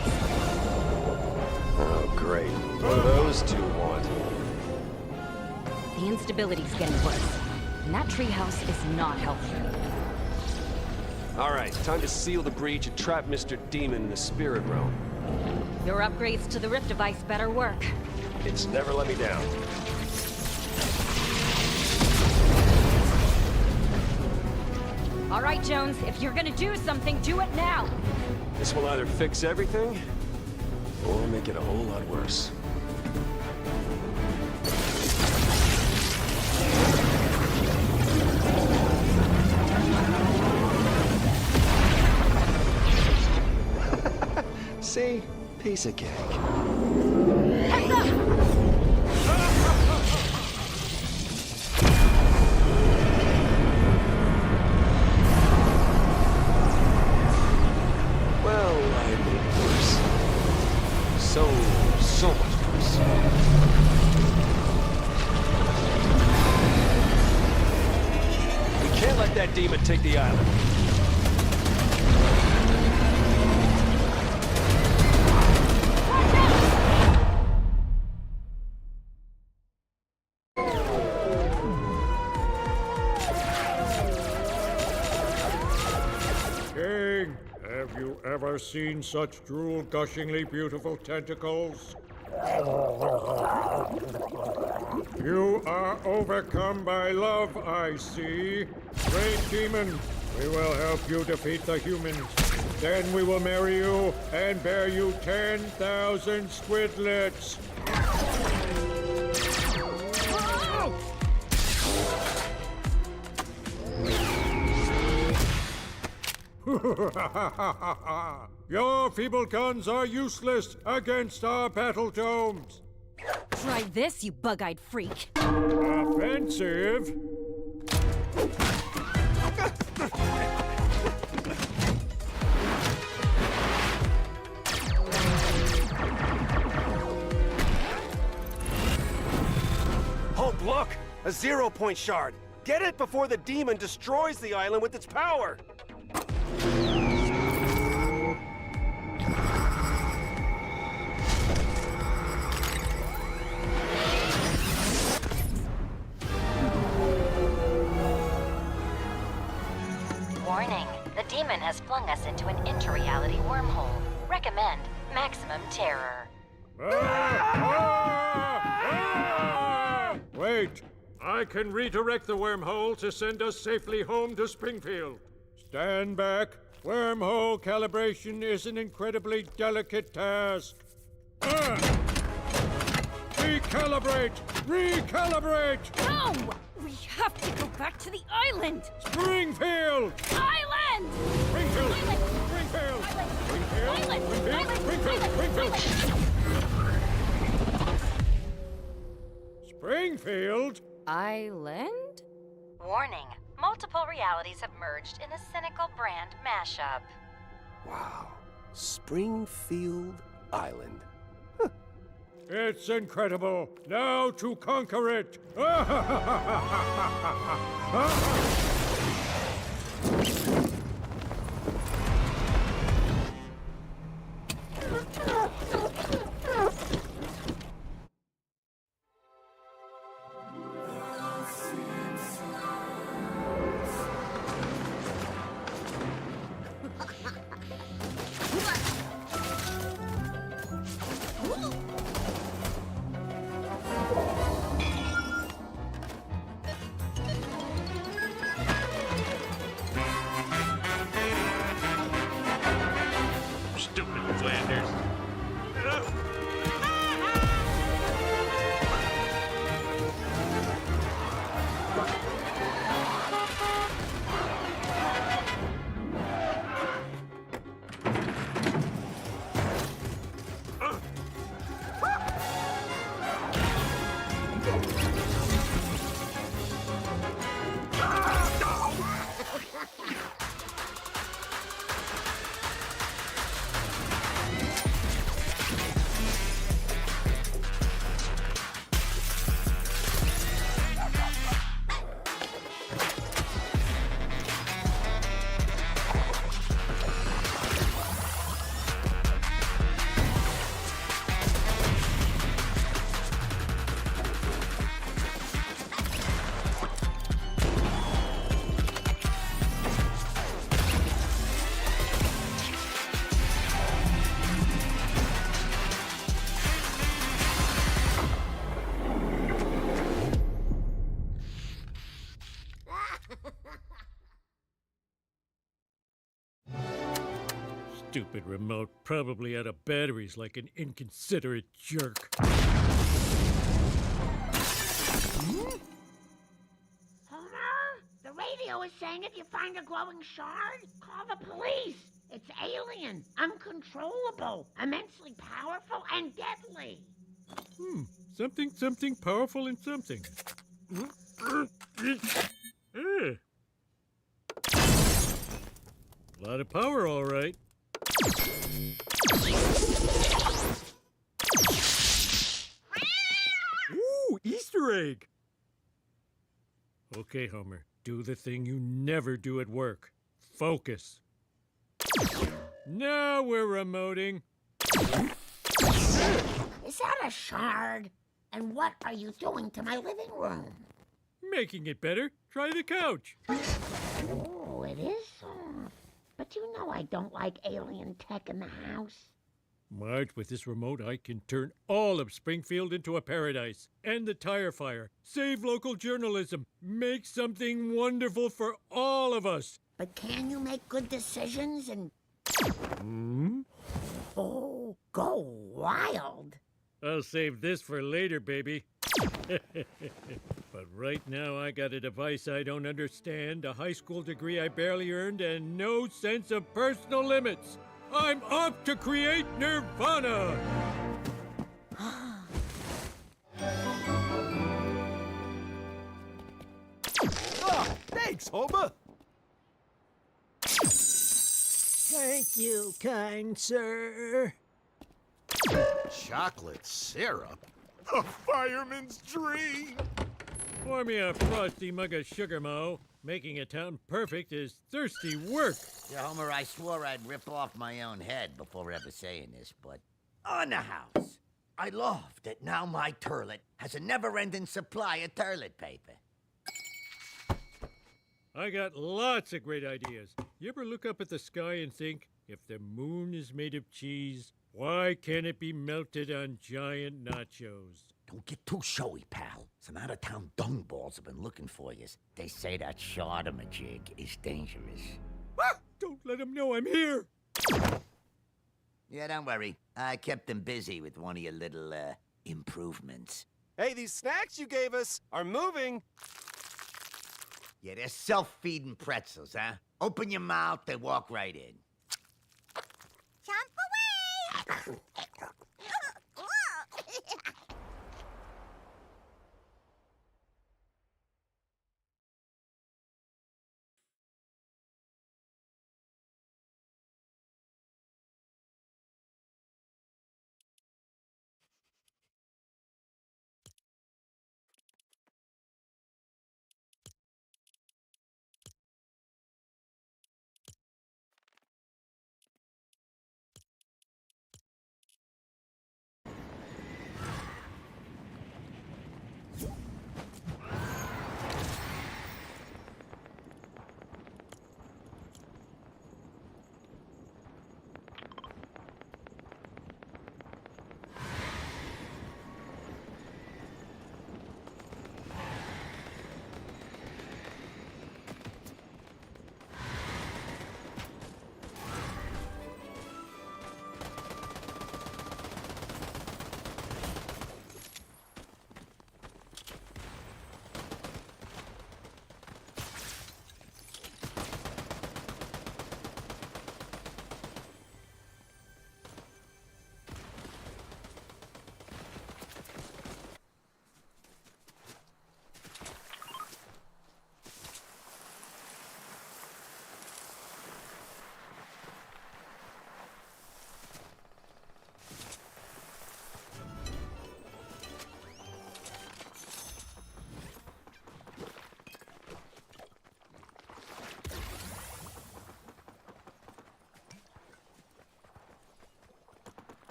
Oh, great. What do those two want? The instability's getting worse. And that treehouse is not helping. All right, time to seal the breach and trap Mr. Demon in the spirit realm. Your upgrades to the Rift device better work. It's never let me down. All right, Jones, if you're gonna do something, do it now! This will either fix everything, or make it a whole lot worse. See? Piece of cake. Heads up! Well, I made it worse. So much worse. We can't let that demon take the island. King, have you ever seen such drool-gushingly beautiful tentacles? You are overcome by love, I see. Great demon, we will help you defeat the humans. Then we will marry you and bear you 10,000 squidlets. Your feeble guns are useless against our battle domes. Try this, you bug-eyed freak. Offensive? Hope, look! A 0-point shard! Get it before the demon destroys the island with its power! Warning, the demon has flung us into an inter-reality wormhole. Recommend maximum terror. Wait! I can redirect the wormhole to send us safely home to Springfield. Stand back. Wormhole calibration is an incredibly delicate task. Recalibrate! Recalibrate! No! We have to go back to the island! Springfield! Island! Springfield! Island! Springfield! Springfield! Island! Springfield! Island! Springfield! Springfield? Island? Warning, multiple realities have merged in a cynical brand mashup. Wow. Springfield Island. It's incredible. Now to conquer it. Stupid remote, probably out of batteries like an inconsiderate jerk. Homer? The radio is saying if you find a glowing shard, call the police. It's alien, uncontrollable, immensely powerful, and deadly. Something powerful and something. A lot of power, all right. Ooh, Easter egg! Okay, Homer, do the thing you never do at work. Focus. Now we're remoting. Is that a shard? And what are you doing to my living room? Making it better. Try the couch. Oh, it is soft. But you know I don't like alien tech in the house. Marge, with this remote, I can turn all of Springfield into a paradise. End the tire fire. Save local journalism. Make something wonderful for all of us. But can you make good decisions and... Oh, go wild. I'll save this for later, baby. But right now, I got a device I don't understand, a high school degree I barely earned, and no sense of personal limits. I'm off to create Nirvana! Oh, thanks, Homer! Thank you, kind sir. Chocolate syrup? A fireman's dream! Pour me a frosty mug of sugar, Mo. Making a town perfect is thirsty work. Yeah, Homer, I swore I'd rip off my own head before ever saying this, but on the house, I love that now my toilet has a never-ending supply of toilet paper. I got lots of great ideas. You ever look up at the sky and think, if the moon is made of cheese, why can't it be melted on giant nachos? Don't get too showy, pal. Some out-of-town dungballs have been looking for you. They say that jig is dangerous. Ah, don't let them know I'm here! Yeah, don't worry. I kept them busy with one of your little, improvements. Hey, these snacks you gave us are moving! Yeah, they're self-feeding pretzels, huh? Open your mouth, they walk right in. Jump away!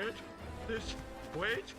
Wait. Wait.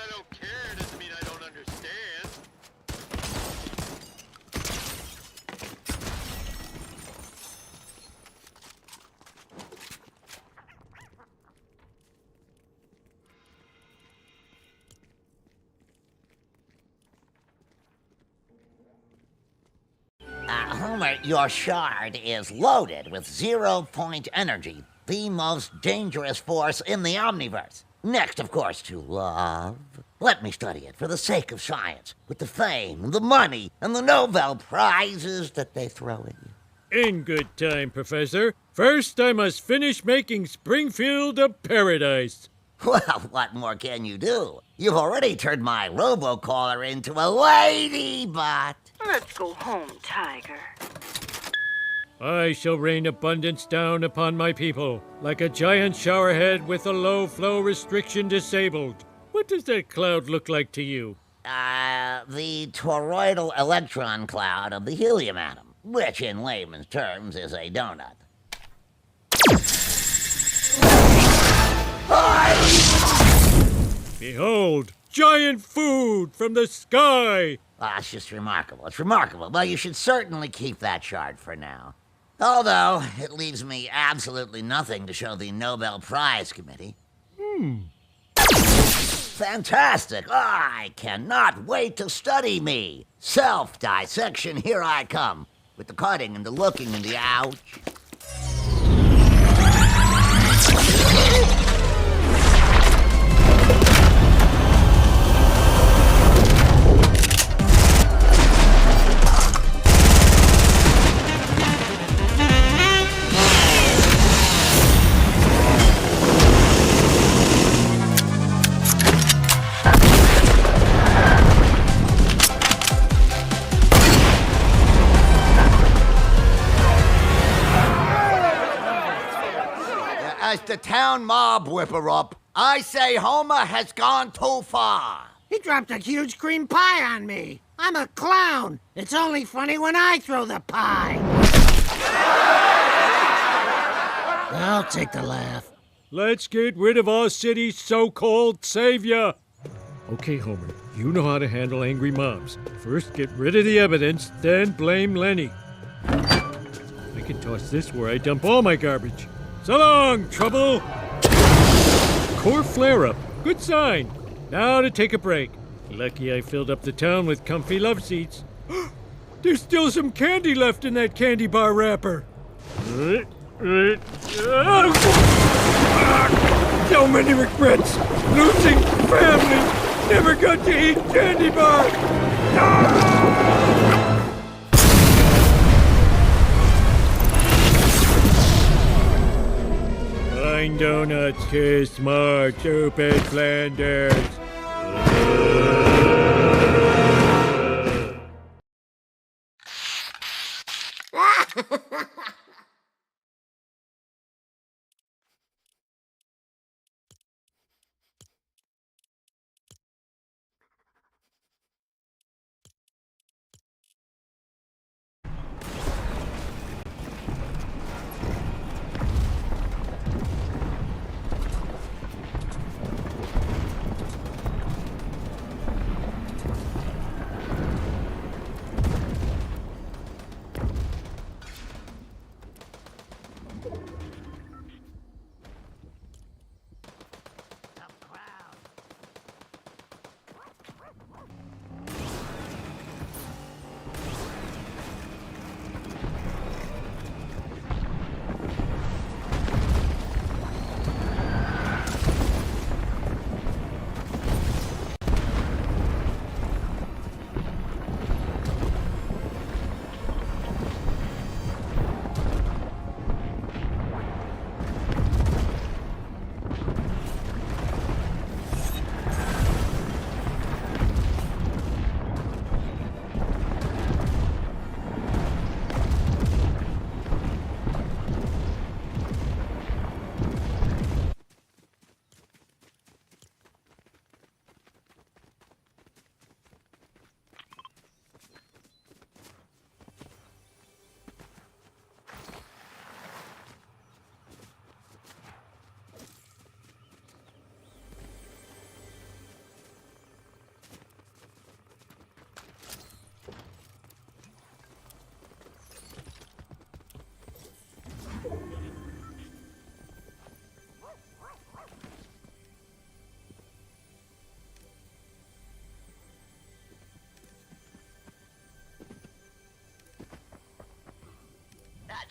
I don't care doesn't mean I don't understand. Homer, your shard is loaded with 0-point energy, the most dangerous force in the Omniverse. Next, of course, to love. Let me study it for the sake of science, with the fame, the money, and the Nobel Prizes that they throw at you. In good time, Professor. First, I must finish making Springfield a paradise. Well, what more can you do? You've already turned my robocaller into a ladybot. Let's go home, Tiger. I shall rain abundance down upon my people, like a giant showerhead with a low flow restriction disabled. What does that cloud look like to you? The toroidal electron cloud of the helium atom, which in layman's terms is a donut. Behold, giant food from the sky! It's just remarkable. It's remarkable. Well, you should certainly keep that shard for now. Although, it leaves me absolutely nothing to show the Nobel Prize Committee. Fantastic! I cannot wait to study me. Self-dissection, here I come. With the cutting and the looking and the ouch. As the town mob whipper-up, I say Homer has gone too far. He dropped a huge cream pie on me. I'm a clown. It's only funny when I throw the pie. I'll take the laugh. Let's get rid of our city's so-called savior. Okay, Homer, you know how to handle angry mobs. First, get rid of the evidence, then blame Lenny. I can toss this where I dump all my garbage. So long, Trouble! Core flare-up. Good sign. Now to take a break. Lucky I filled up the town with comfy love seats. There's still some candy left in that candy bar wrapper. So many regrets. Losing family. Never got to eat candy bar. Fine donuts, kiss Mark, stupid Flanders.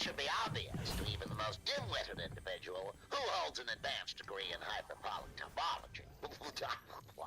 should be obvious to even the most dim-witted individual who holds an advanced degree in hyperbolic topology. Why?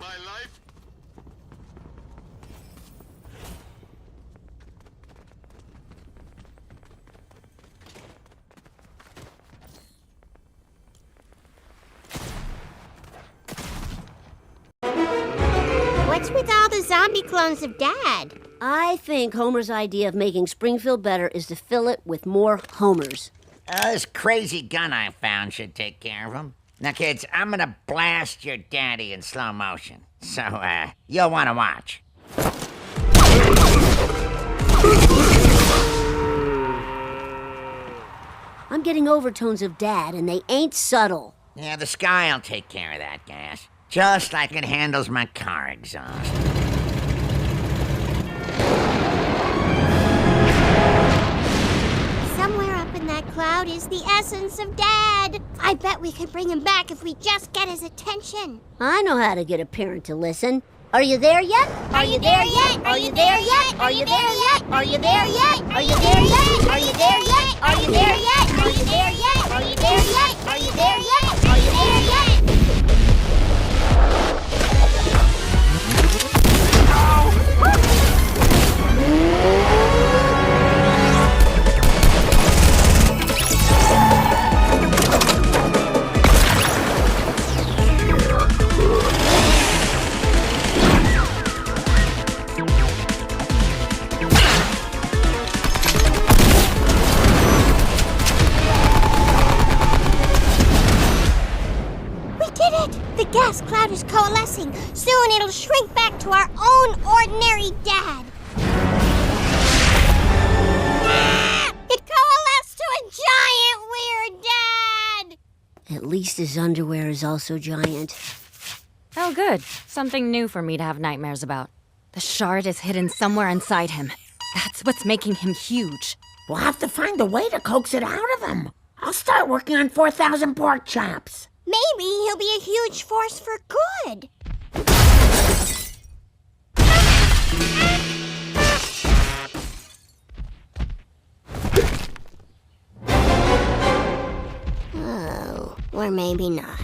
my life? What's with all the zombie clones of Dad? I think Homer's idea of making Springfield better is to fill it with more Homers. This crazy gun I found should take care of him. Now, kids, I'm gonna blast your daddy in slow motion. So, you'll want to watch. I'm getting overtones of Dad, and they ain't subtle. Yeah, the sky'll take care of that gas. Just like it handles my car exhaust. Somewhere up in that cloud is the essence of Dad. I bet we could bring him back if we just get his attention. I know how to get a parent to listen. Are you there yet? Are you there yet? Are you there yet? Are you there yet? Are you there yet? Are you there yet? Are you there yet? Are you there yet? Are you there yet? Are you there yet? Are you there yet? Are you there yet? The gas cloud is coalescing. Soon it'll shrink back to our own ordinary Dad. Ah! It coalesced to a giant weird Dad! At least his underwear is also giant. Oh, good. Something new for me to have nightmares about. The shard is hidden somewhere inside him. That's what's making him huge. We'll have to find a way to coax it out of him. I'll start working on 4,000 pork chops. Maybe he'll be a huge force for good. Oh, or maybe not.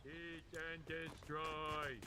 Eat and destroy.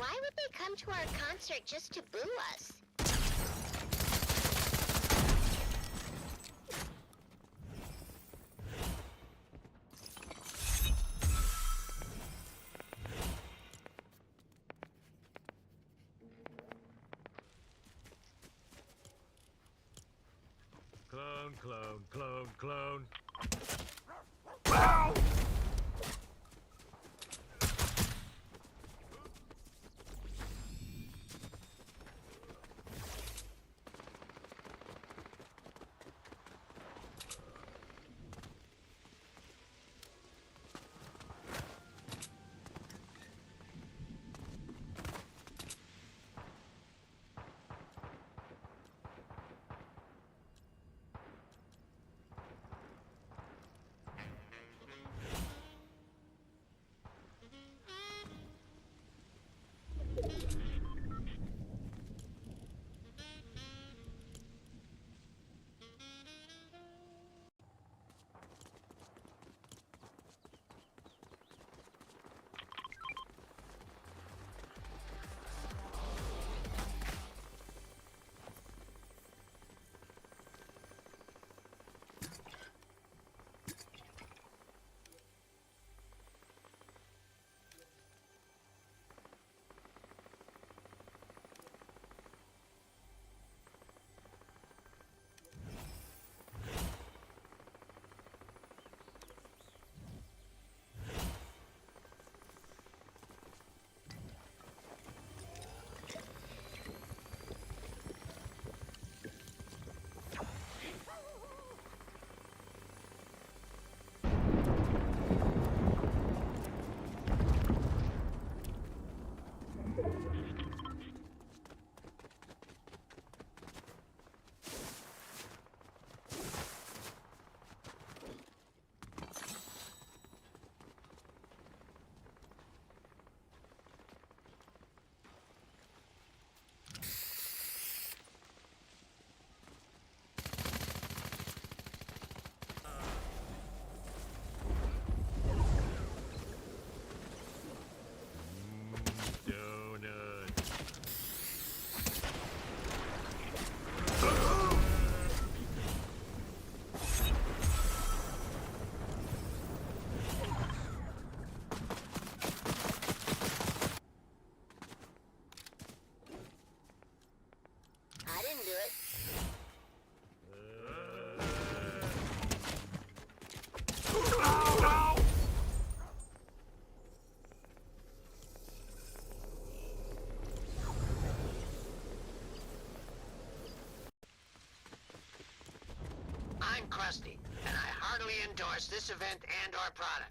Why would they come to our concert just to boo us? Clone, clone, clone, clone. I didn't do it. I'm Krusty, and I heartily endorse this event and our product.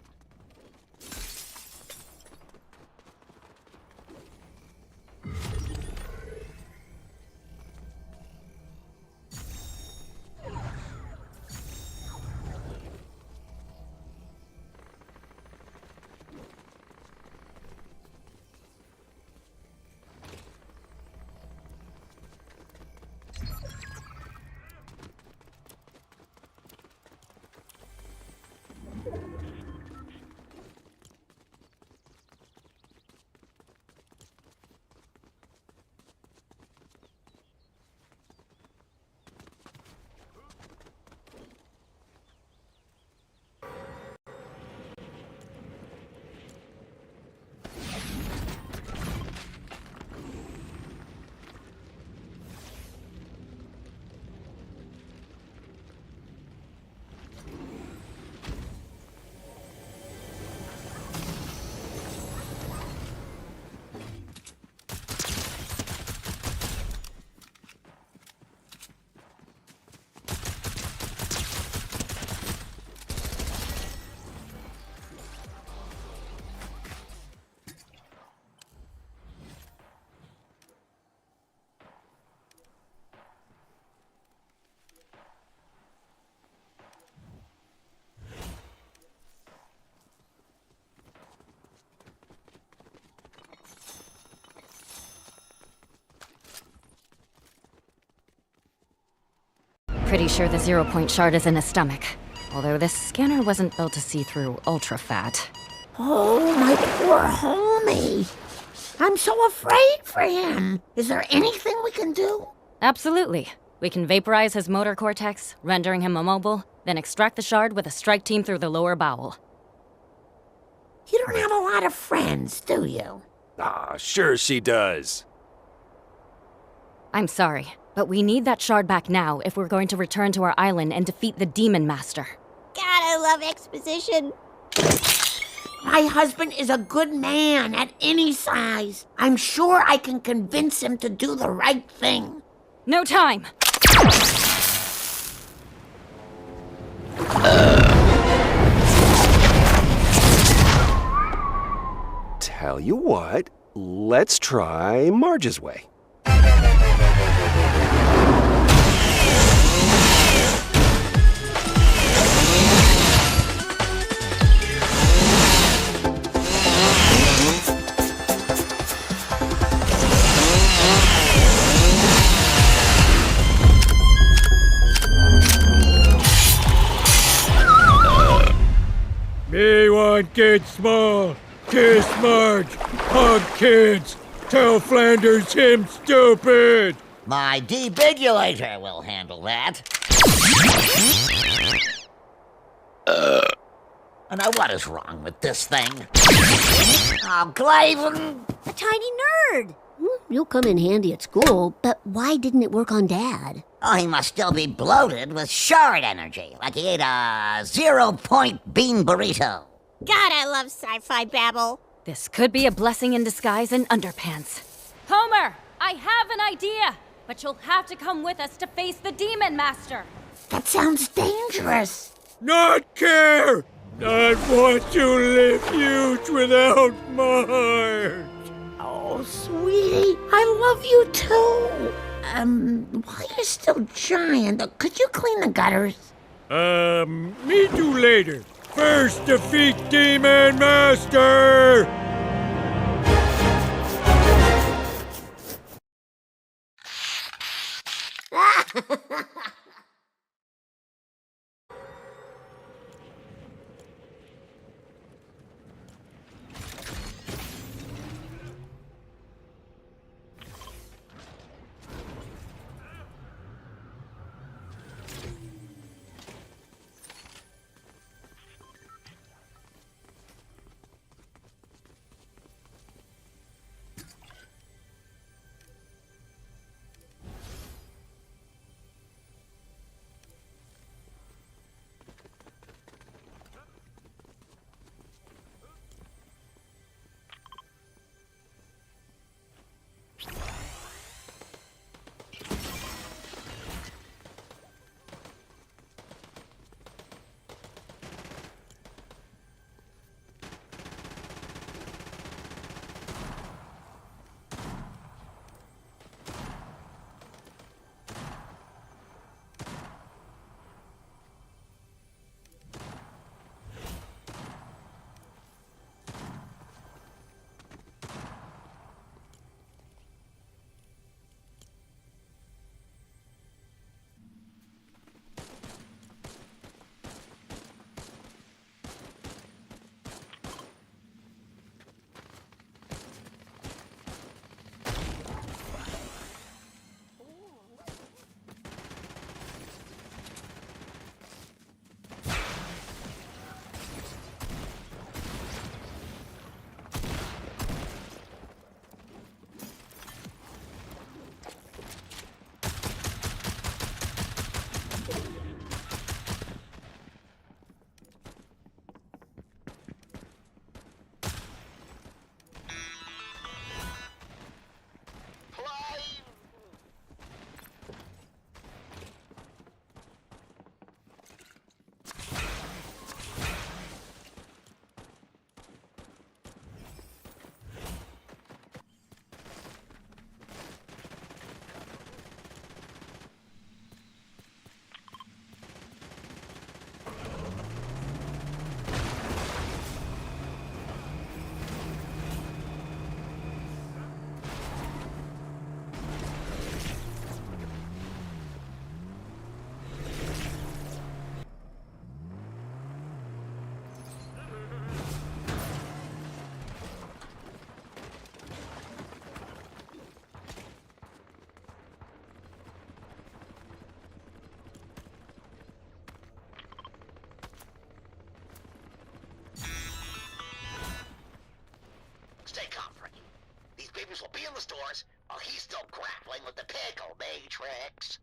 Pretty sure the 0-point shard is in his stomach. Although this scanner wasn't built to see through ultra fat. Oh, my poor homie. I'm so afraid for him. Is there anything we can do? Absolutely. We can vaporize his motor cortex, rendering him immobile, then extract the shard with a strike team through the lower bowel. You don't have a lot of friends, do you? Ah, sure she does. I'm sorry, but we need that shard back now if we're going to return to our island and defeat the Demon Master. God, I love exposition. My husband is a good man at any size. I'm sure I can convince him to do the right thing. No time! Tell you what, let's try Marge's way. Me want kids small. Kiss Marge. Hug kids. Tell Flanders him stupid. My debigulator will handle that. Now what is wrong with this thing? Oh, Glaven! A tiny nerd! You'll come in handy at school, but why didn't it work on Dad? Oh, he must still be bloated with shard energy, like he ate a 0-point bean burrito. God, I love sci-fi babble. This could be a blessing in disguise in underpants. Homer! I have an idea! But you'll have to come with us to face the Demon Master! That sounds dangerous. Not care! Not want to live huge without Marge! Oh, sweetie, I love you too. While you're still giant, could you clean the gutters? Me do later. First, defeat Demon Master! closed doors while he's still grappling with the pickle matrix.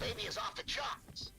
Baby is off the charts.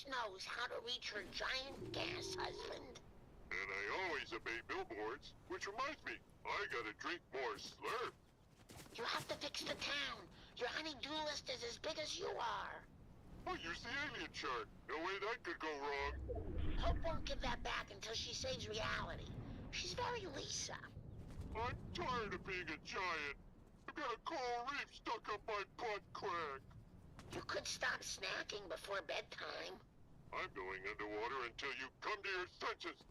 knows how to reach her giant gas husband. And I always obey billboards, which reminds me, I gotta drink more slurp. You have to fix the town. Your honey-do list is as big as you are. I'll use the alien chart. No way that could go wrong. Hope won't give that back until she saves reality. She's very Lisa. I'm tired of being a giant. I've got a coral reef stuck up my butt crack. You could stop snacking before bedtime. I'm going underwater until you come to your senses.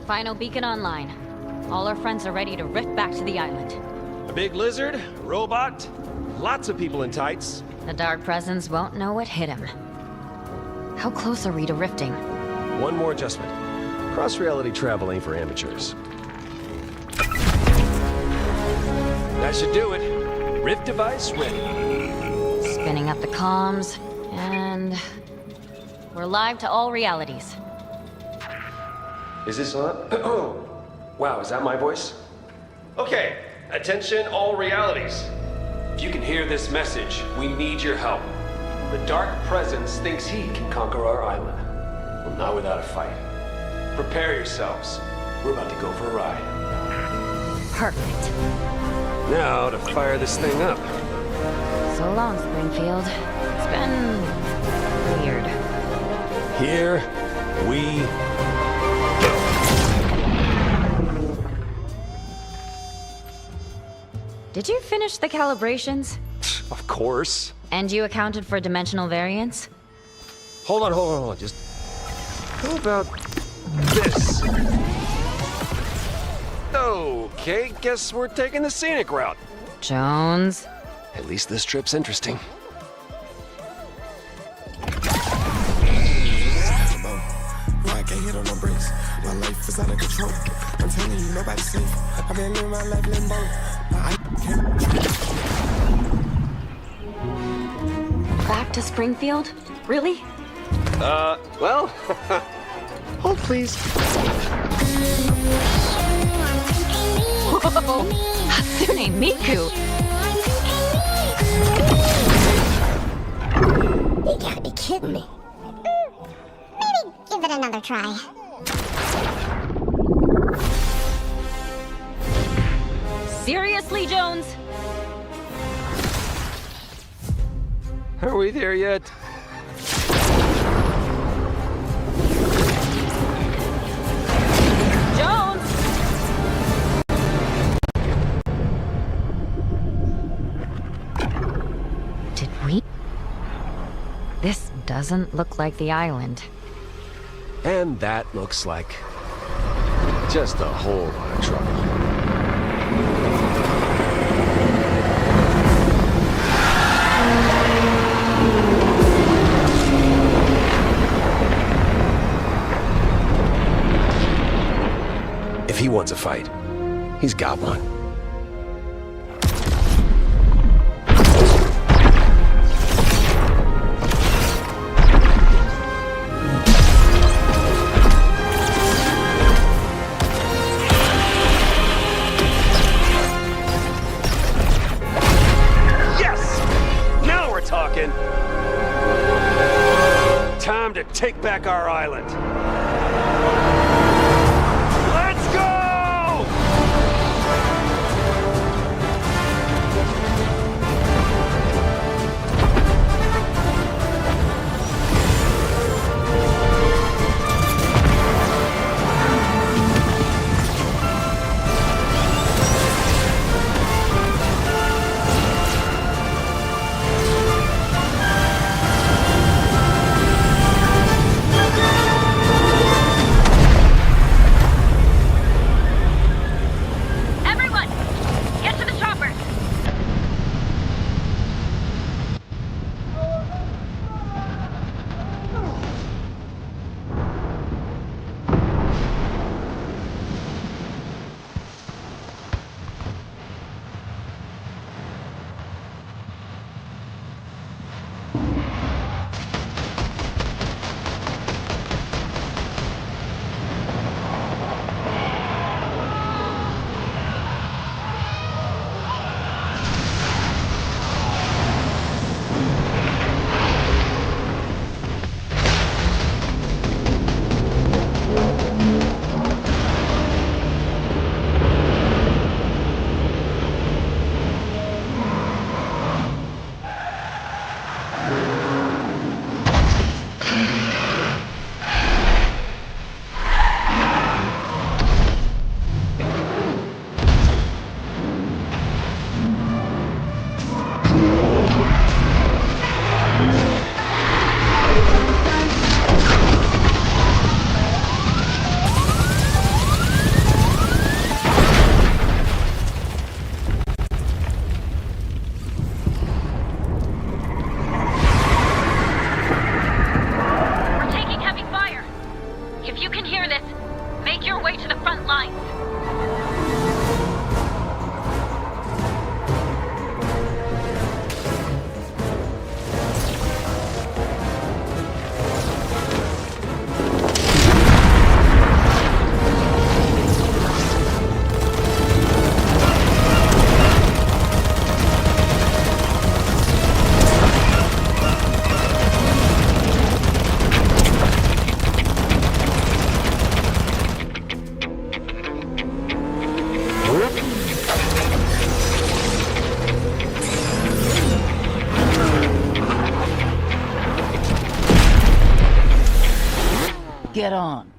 Final beacon online. All our friends are ready to rift back to the island. A big lizard, a robot, lots of people in tights. The dark presence won't know what hit him. How close are we to rifting? One more adjustment. Cross-reality travel ain't for amateurs. That should do it. Rift device ready. Spinning up the comms, and we're live to all realities. Is this on? Oh, wow, is that my voice? Okay, attention all realities. If you can hear this message, we need your help. The Dark Presence thinks he can conquer our island. Well, not without a fight. Prepare yourselves. We're about to go for a ride. Perfect. Now to fire this thing up. So long, Springfield. It's been weird. Here we Did you finish the calibrations? Of course. And you accounted for dimensional variance? Hold on. Just how about this? Okay, guess we're taking the scenic route. Jones. At least this trip's interesting. I can't hit on no brakes. My life is out of control. I'm telling you, nobody's safe. I've been living my life limbo. Back to Springfield? Really? Well, hold please. Whoa! Hatsune Miku! You gotta be kidding me. Maybe give it another try. Seriously, Jones? Are we there yet? Jones! Did we? This doesn't look like the island. And that looks like just a whole lot of trouble. If he wants a fight, he's got one. take back our island. Let's go! Get on.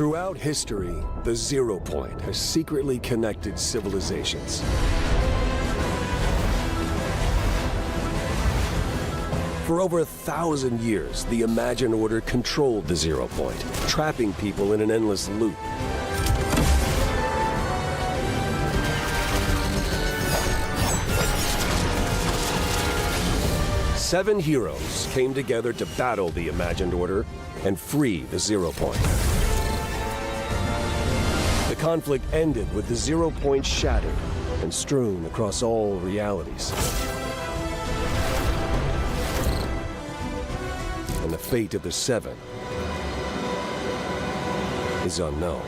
Throughout history, the 0 Point has secretly connected civilizations. For over 1,000 years, the Imagined Order controlled the 0 Point, trapping people in an endless loop. Seven heroes came together to battle the Imagined Order and free the 0 Point. The conflict ended with the 0 Point shattered and strewn across all realities. And the fate of the Seven is unknown.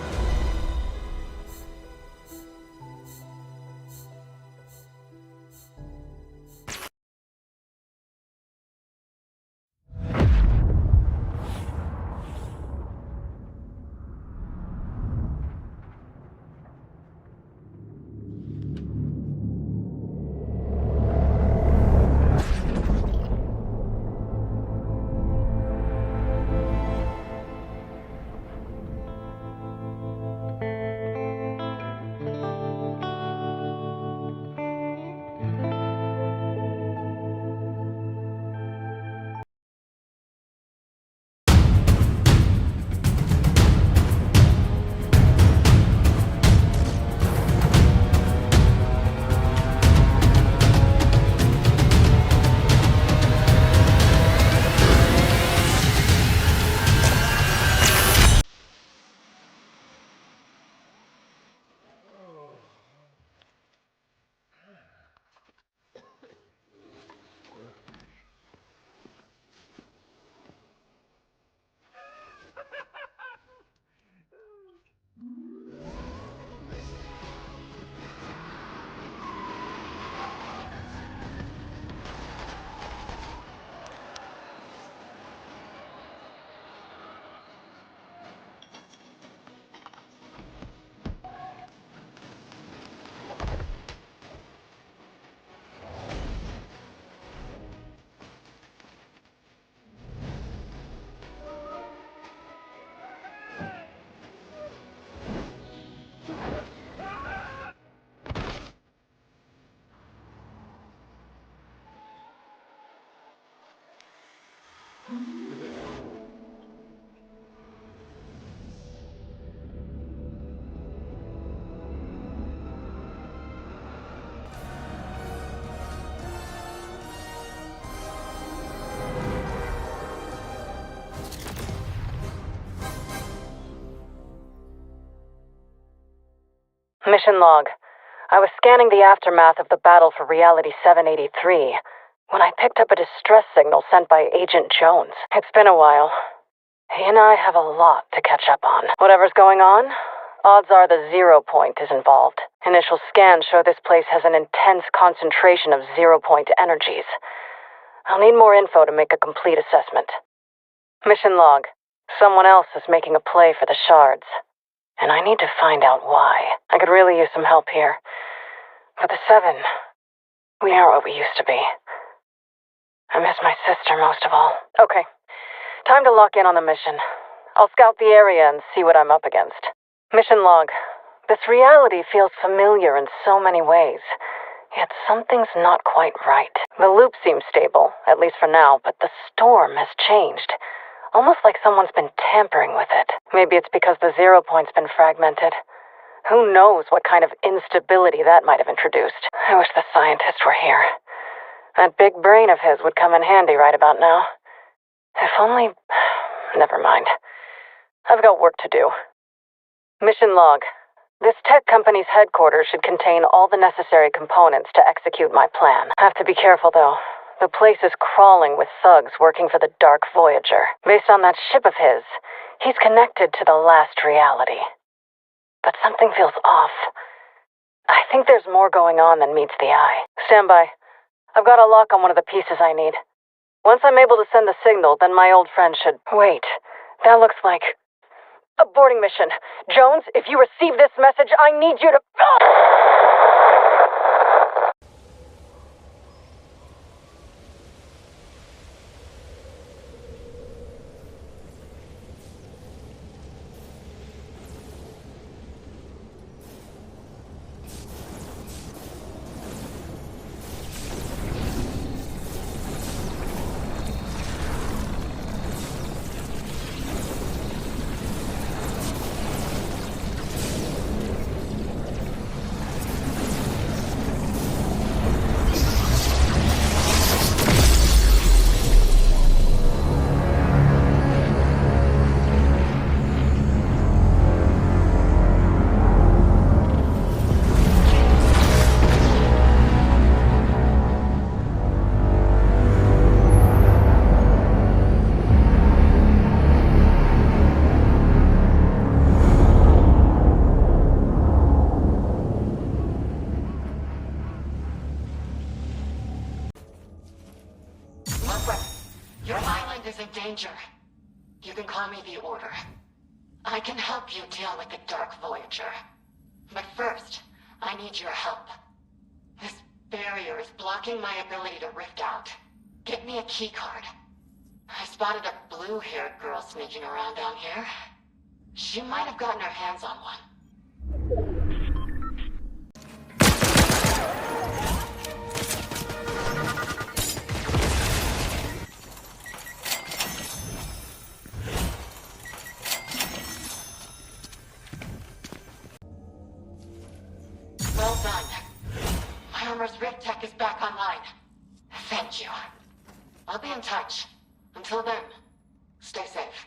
Mission log. I was scanning the aftermath of the battle for Reality 783 when I picked up a distress signal sent by Agent Jones. It's been a while. He and I have a lot to catch up on. Whatever's going on, odds are the 0 Point is involved. Initial scans show this place has an intense concentration of 0 Point energies. I'll need more info to make a complete assessment. Mission log. Someone else is making a play for the shards. And I need to find out why. I could really use some help here. For the Seven, we aren't what we used to be. I miss my sister most of all. Okay, time to lock in on the mission. I'll scout the area and see what I'm up against. Mission log. This reality feels familiar in so many ways. Yet something's not quite right. The loop seems stable, at least for now, but the storm has changed. Almost like someone's been tampering with it. Maybe it's because the 0 Point's been fragmented. Who knows what kind of instability that might have introduced. I wish the scientist were here. That big brain of his would come in handy right about now. If only... Never mind. I've got work to do. Mission log. This tech company's headquarters should contain all the necessary components to execute my plan. Have to be careful, though. The place is crawling with thugs working for the Dark Voyager. Based on that ship of his, he's connected to the last reality. But something feels off. I think there's more going on than meets the eye. Stand by. I've got a lock on one of the pieces I need. Once I'm able to send the signal, then my old friend should... Wait, that looks like... a boarding mission. Jones, if you receive this message, I need you to... Your island is in danger. You can call me the Order. I can help you deal with the Dark Voyager. But first, I need your help. This barrier is blocking my ability to rift out. Get me a keycard. I spotted a blue-haired girl sneaking around down here. She might have gotten her hands on one. Well done. My armor's rift tech is back online. Thank you. I'll be in touch. Until then, stay safe.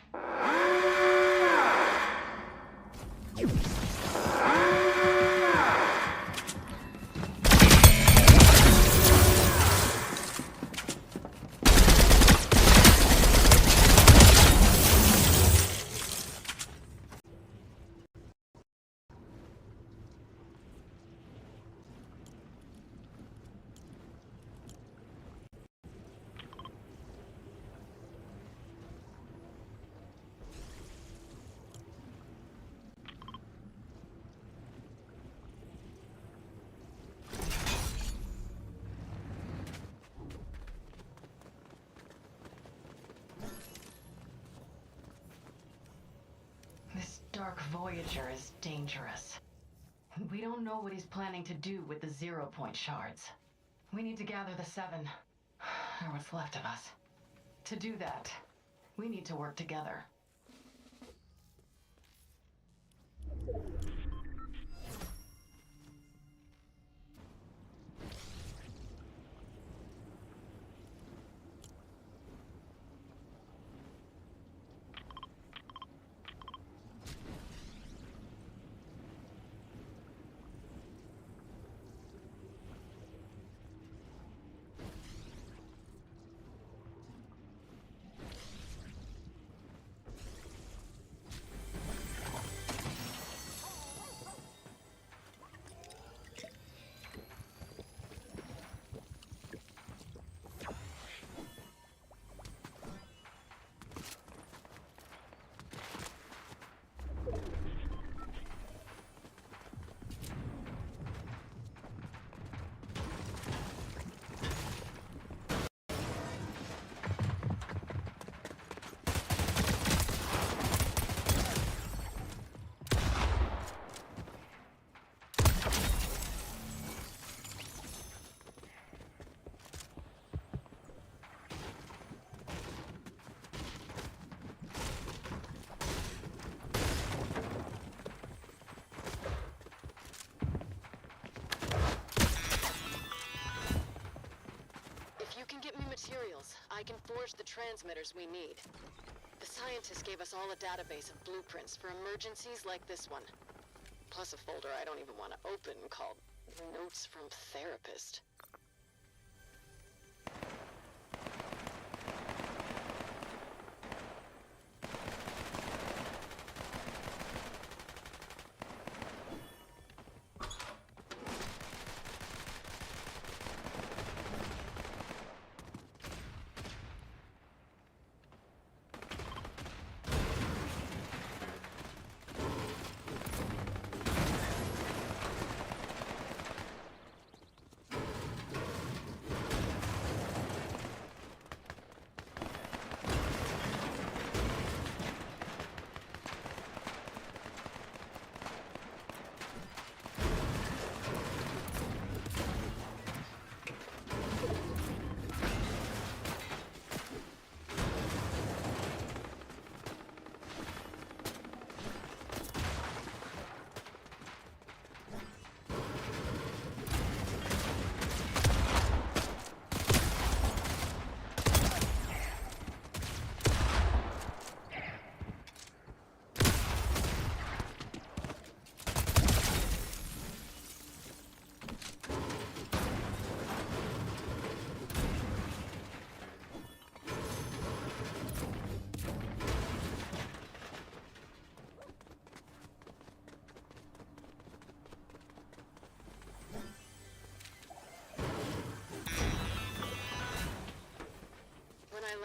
This Dark Voyager is dangerous. We don't know what he's planning to do with the 0-point shards. We need to gather the 7, or what's left of us. To do that, we need to work together. Materials, I can forge the transmitters we need. The scientists gave us all a database of blueprints for emergencies like this one. Plus a folder I don't even want to open called Notes from Therapist.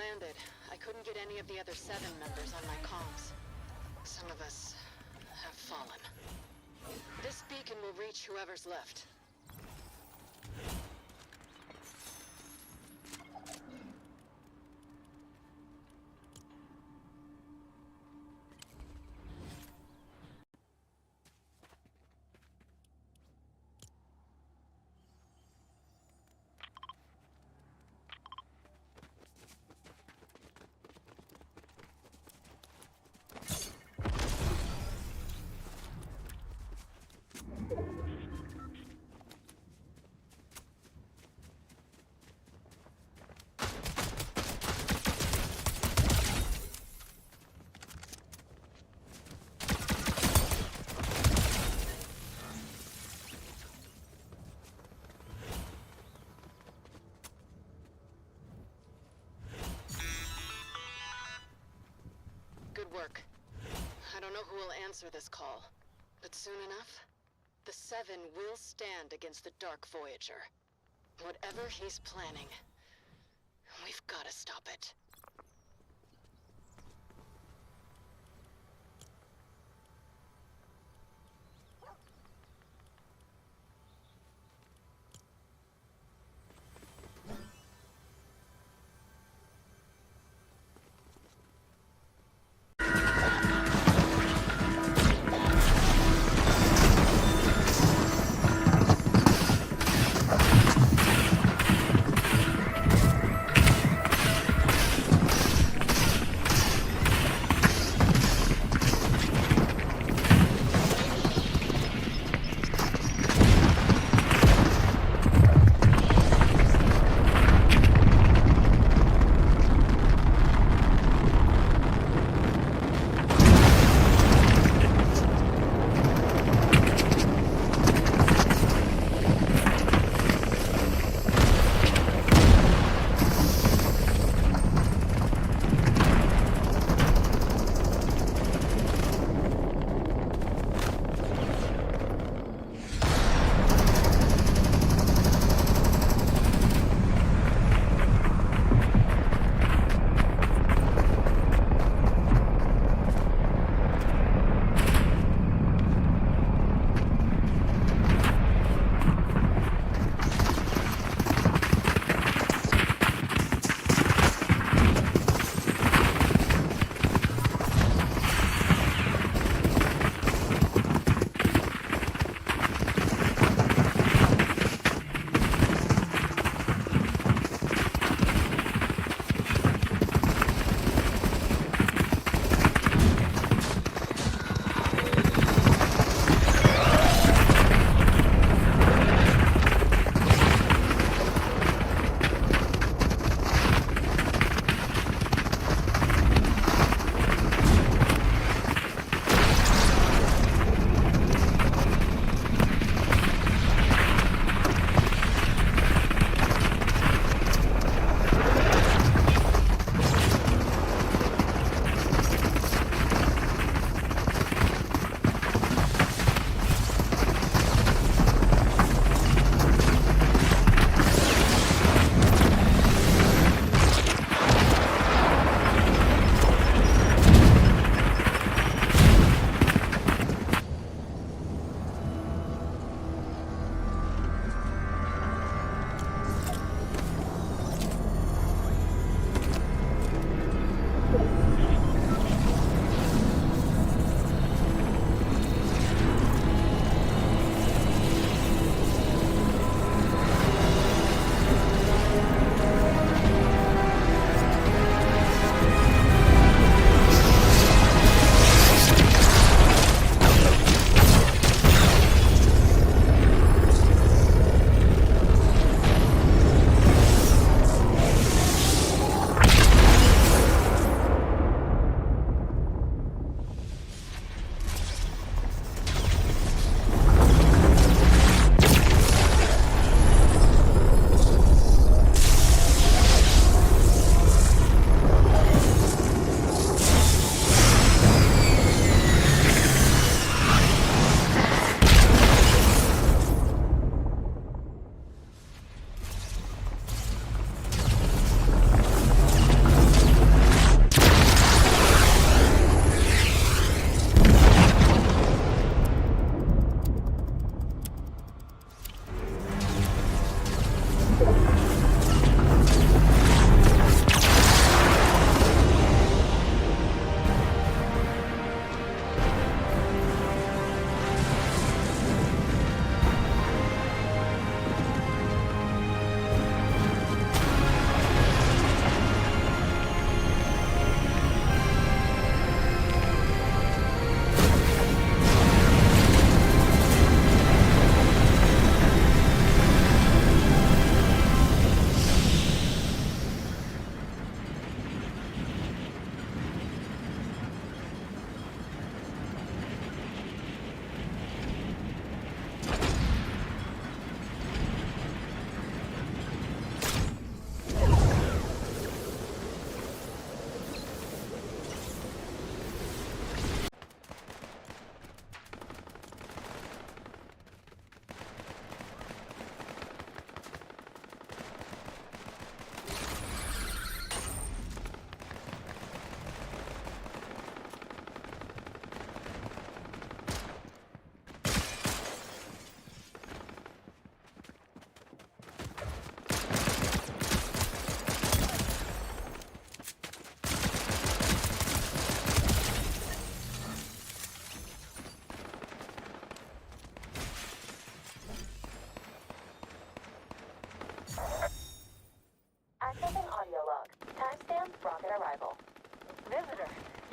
landed, I couldn't get any of the other 7 members on my comms. Some of us have fallen. This beacon will reach whoever's left. Good work. I don't know who will answer this call, but soon enough, the 7 will stand against the Dark Voyager. Whatever he's planning, we've got to stop it.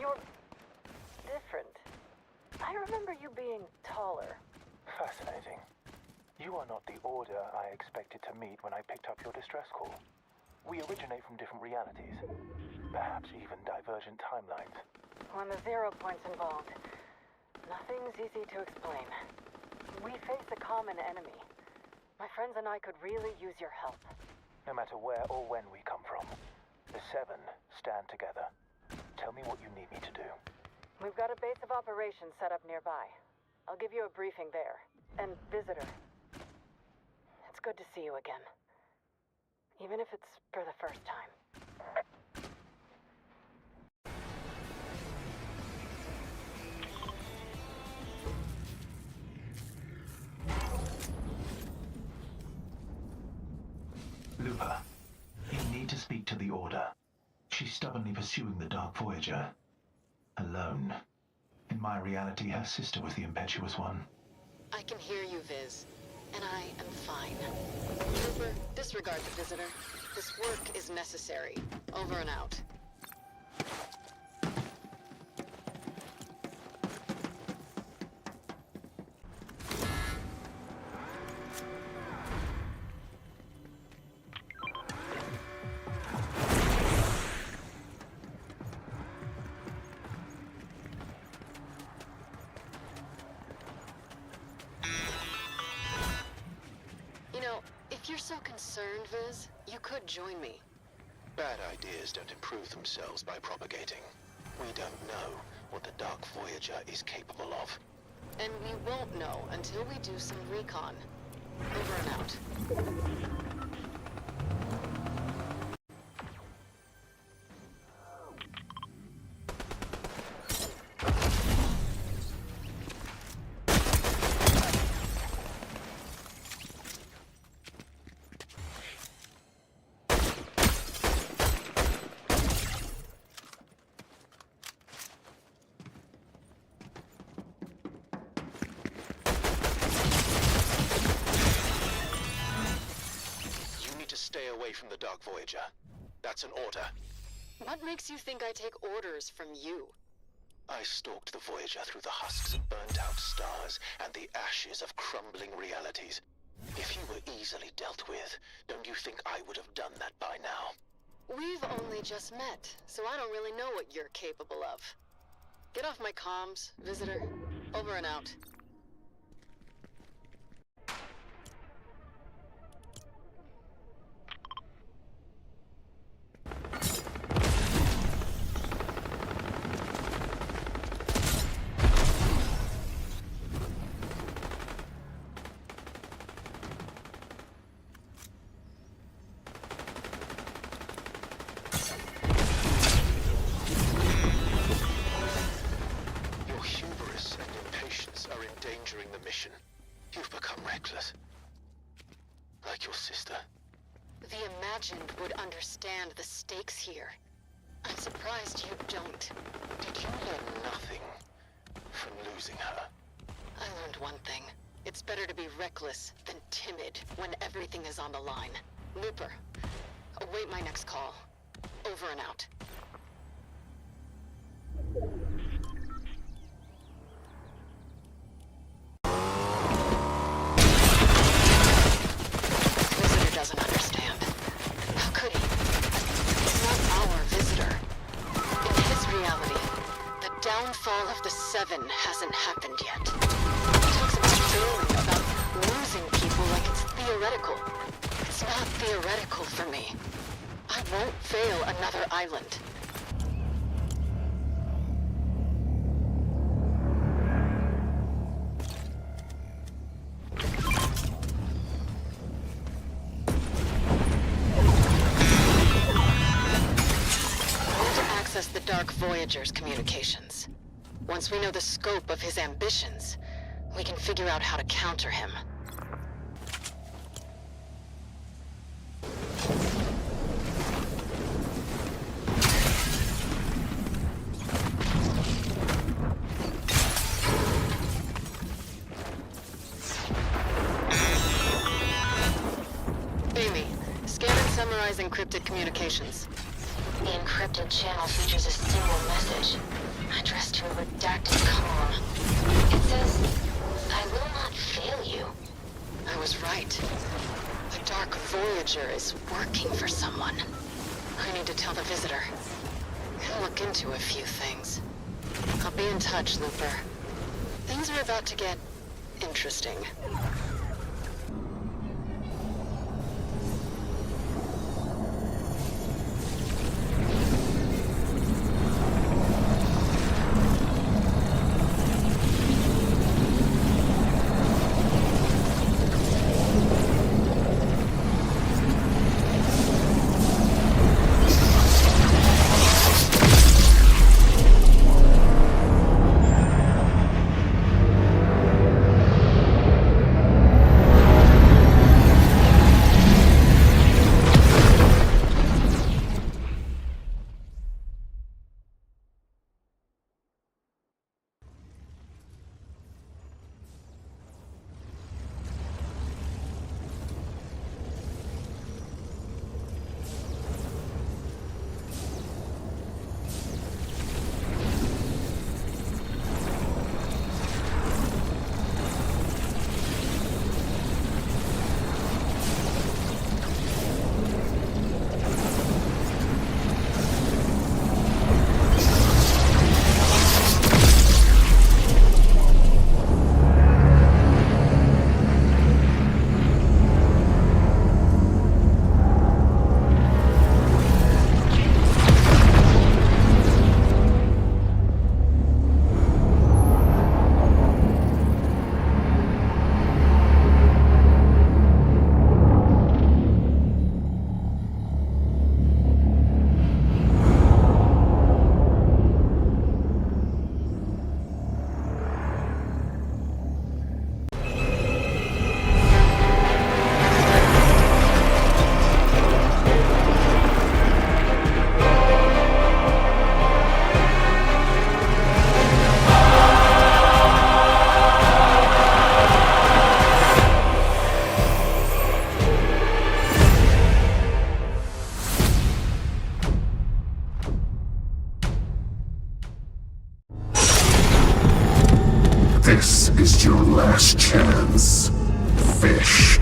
You're different. I remember you being taller. Fascinating. You are not the order I expected to meet when I picked up your distress call. We originate from different realities, perhaps even divergent timelines. When the 0 point's involved, nothing's easy to explain. We face a common enemy. My friends and I could really use your help. No matter where or when we come from, the Seven stand together. Tell me what you need me to do. We've got a base of operations set up nearby. I'll give you a briefing there. And visitor, it's good to see you again. Even if it's for the first time. Looper, you need to speak to the Order. She's stubbornly pursuing the Dark Voyager. Alone. In my reality, her sister was the impetuous one. I can hear you, Viz. And I am fine. Looper, disregard the visitor. This work is necessary. Over and out. If you're so concerned, Viz, you could join me. Bad ideas don't improve themselves by propagating. We don't know what the Dark Voyager is capable of. And we won't know until we do some recon. Over and out. Stay away from the Dark Voyager. That's an order. What makes you think I take orders from you? I stalked the Voyager through the husks of burnt-out stars and the ashes of crumbling realities. If you were easily dealt with, don't you think I would have done that by now? We've only just met, so I don't really know what you're capable of. Get off my comms, visitor. Over and out. You've become reckless. Like your sister. The Imagined would understand the stakes here. I'm surprised you don't. Did you learn nothing from losing her? I learned one thing. It's better to be reckless than timid when everything is on the line. Looper, await my next call. Over and out. Doesn't understand. How could he? He's not our visitor. In his reality, the downfall of the Seven hasn't happened yet. He talks about failing, about losing people like it's theoretical. It's not theoretical for me. I won't fail another island. The Dark Voyager's communications. Once we know the scope of his ambitions, we can figure out how to counter him. Amy, scan and summarize encrypted communications. The encrypted channel features a single message, addressed to a redacted column. It says, "I will not fail you." I was right. The Dark Voyager is working for someone. I need to tell the visitor. I'll look into a few things. I'll be in touch, Looper. Things are about to get interesting. This is your last chance, fish.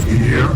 Here.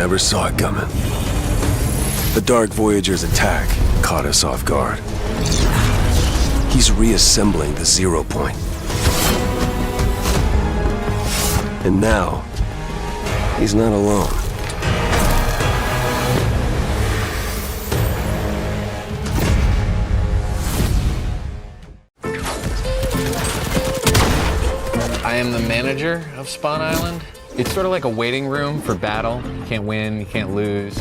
never saw it coming. The Dark Voyager's attack caught us off guard. He's reassembling the 0 point. And now, he's not alone. I am the manager of Spawn Island. It's sort of like a waiting room for battle. You can't win, you can't lose.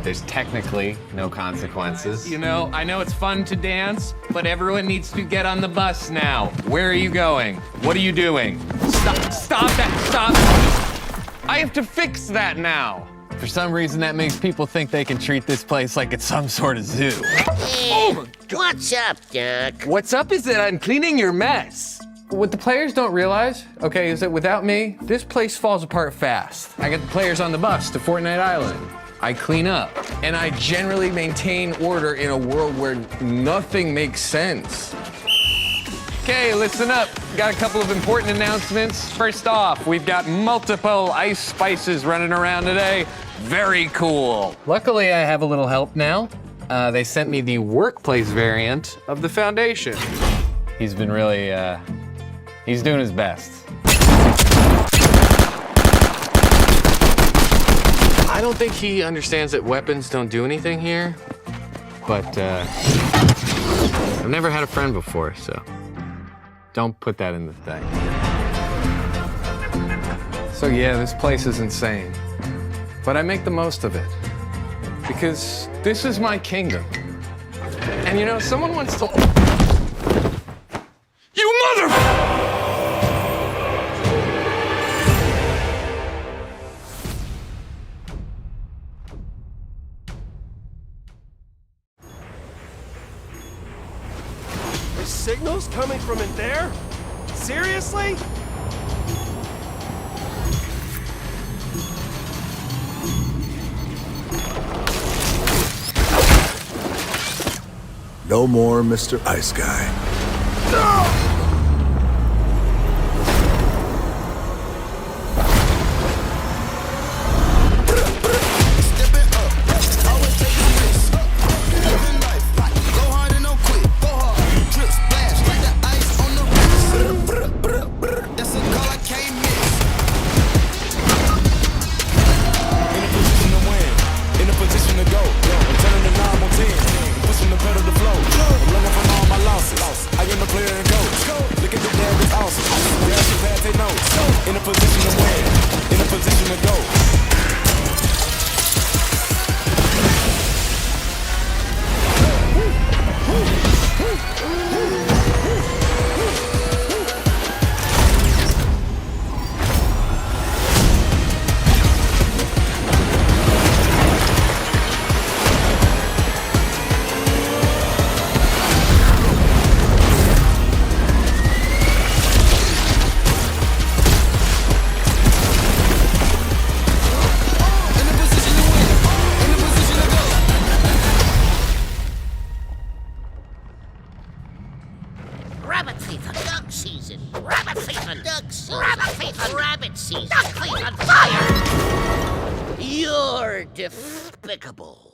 There's technically no consequences. You know, I know it's fun to dance, but everyone needs to get on the bus now. Where are you going? What are you doing? Stop that, stop. I have to fix that now. For some reason, that makes people think they can treat this place like it's some sort of zoo. Hey, what's up, Duck? What's up is that I'm cleaning your mess. What the players don't realize, okay, is that without me, this place falls apart fast. I get the players on the bus to Fortnite Island. I clean up, and I generally maintain order in a world where nothing makes sense. Okay, listen up. Got a couple of important announcements. First off, we've got multiple ice spices running around today. Very cool. Luckily, I have a little help now. They sent me the workplace variant of the foundation. He's been really, he's doing his best. I don't think he understands that weapons don't do anything here, but I've never had a friend before, so don't put that in the thing. So yeah, this place is insane, but I make the most of it because this is my kingdom. And you know, someone once told... You mother... Signals coming from in there? Seriously? No more Mr. Ice Guy. Rabbit season, duck season. Rabbit season, duck season. Rabbit season, rabbit season. Duck season, fire! You're despicable.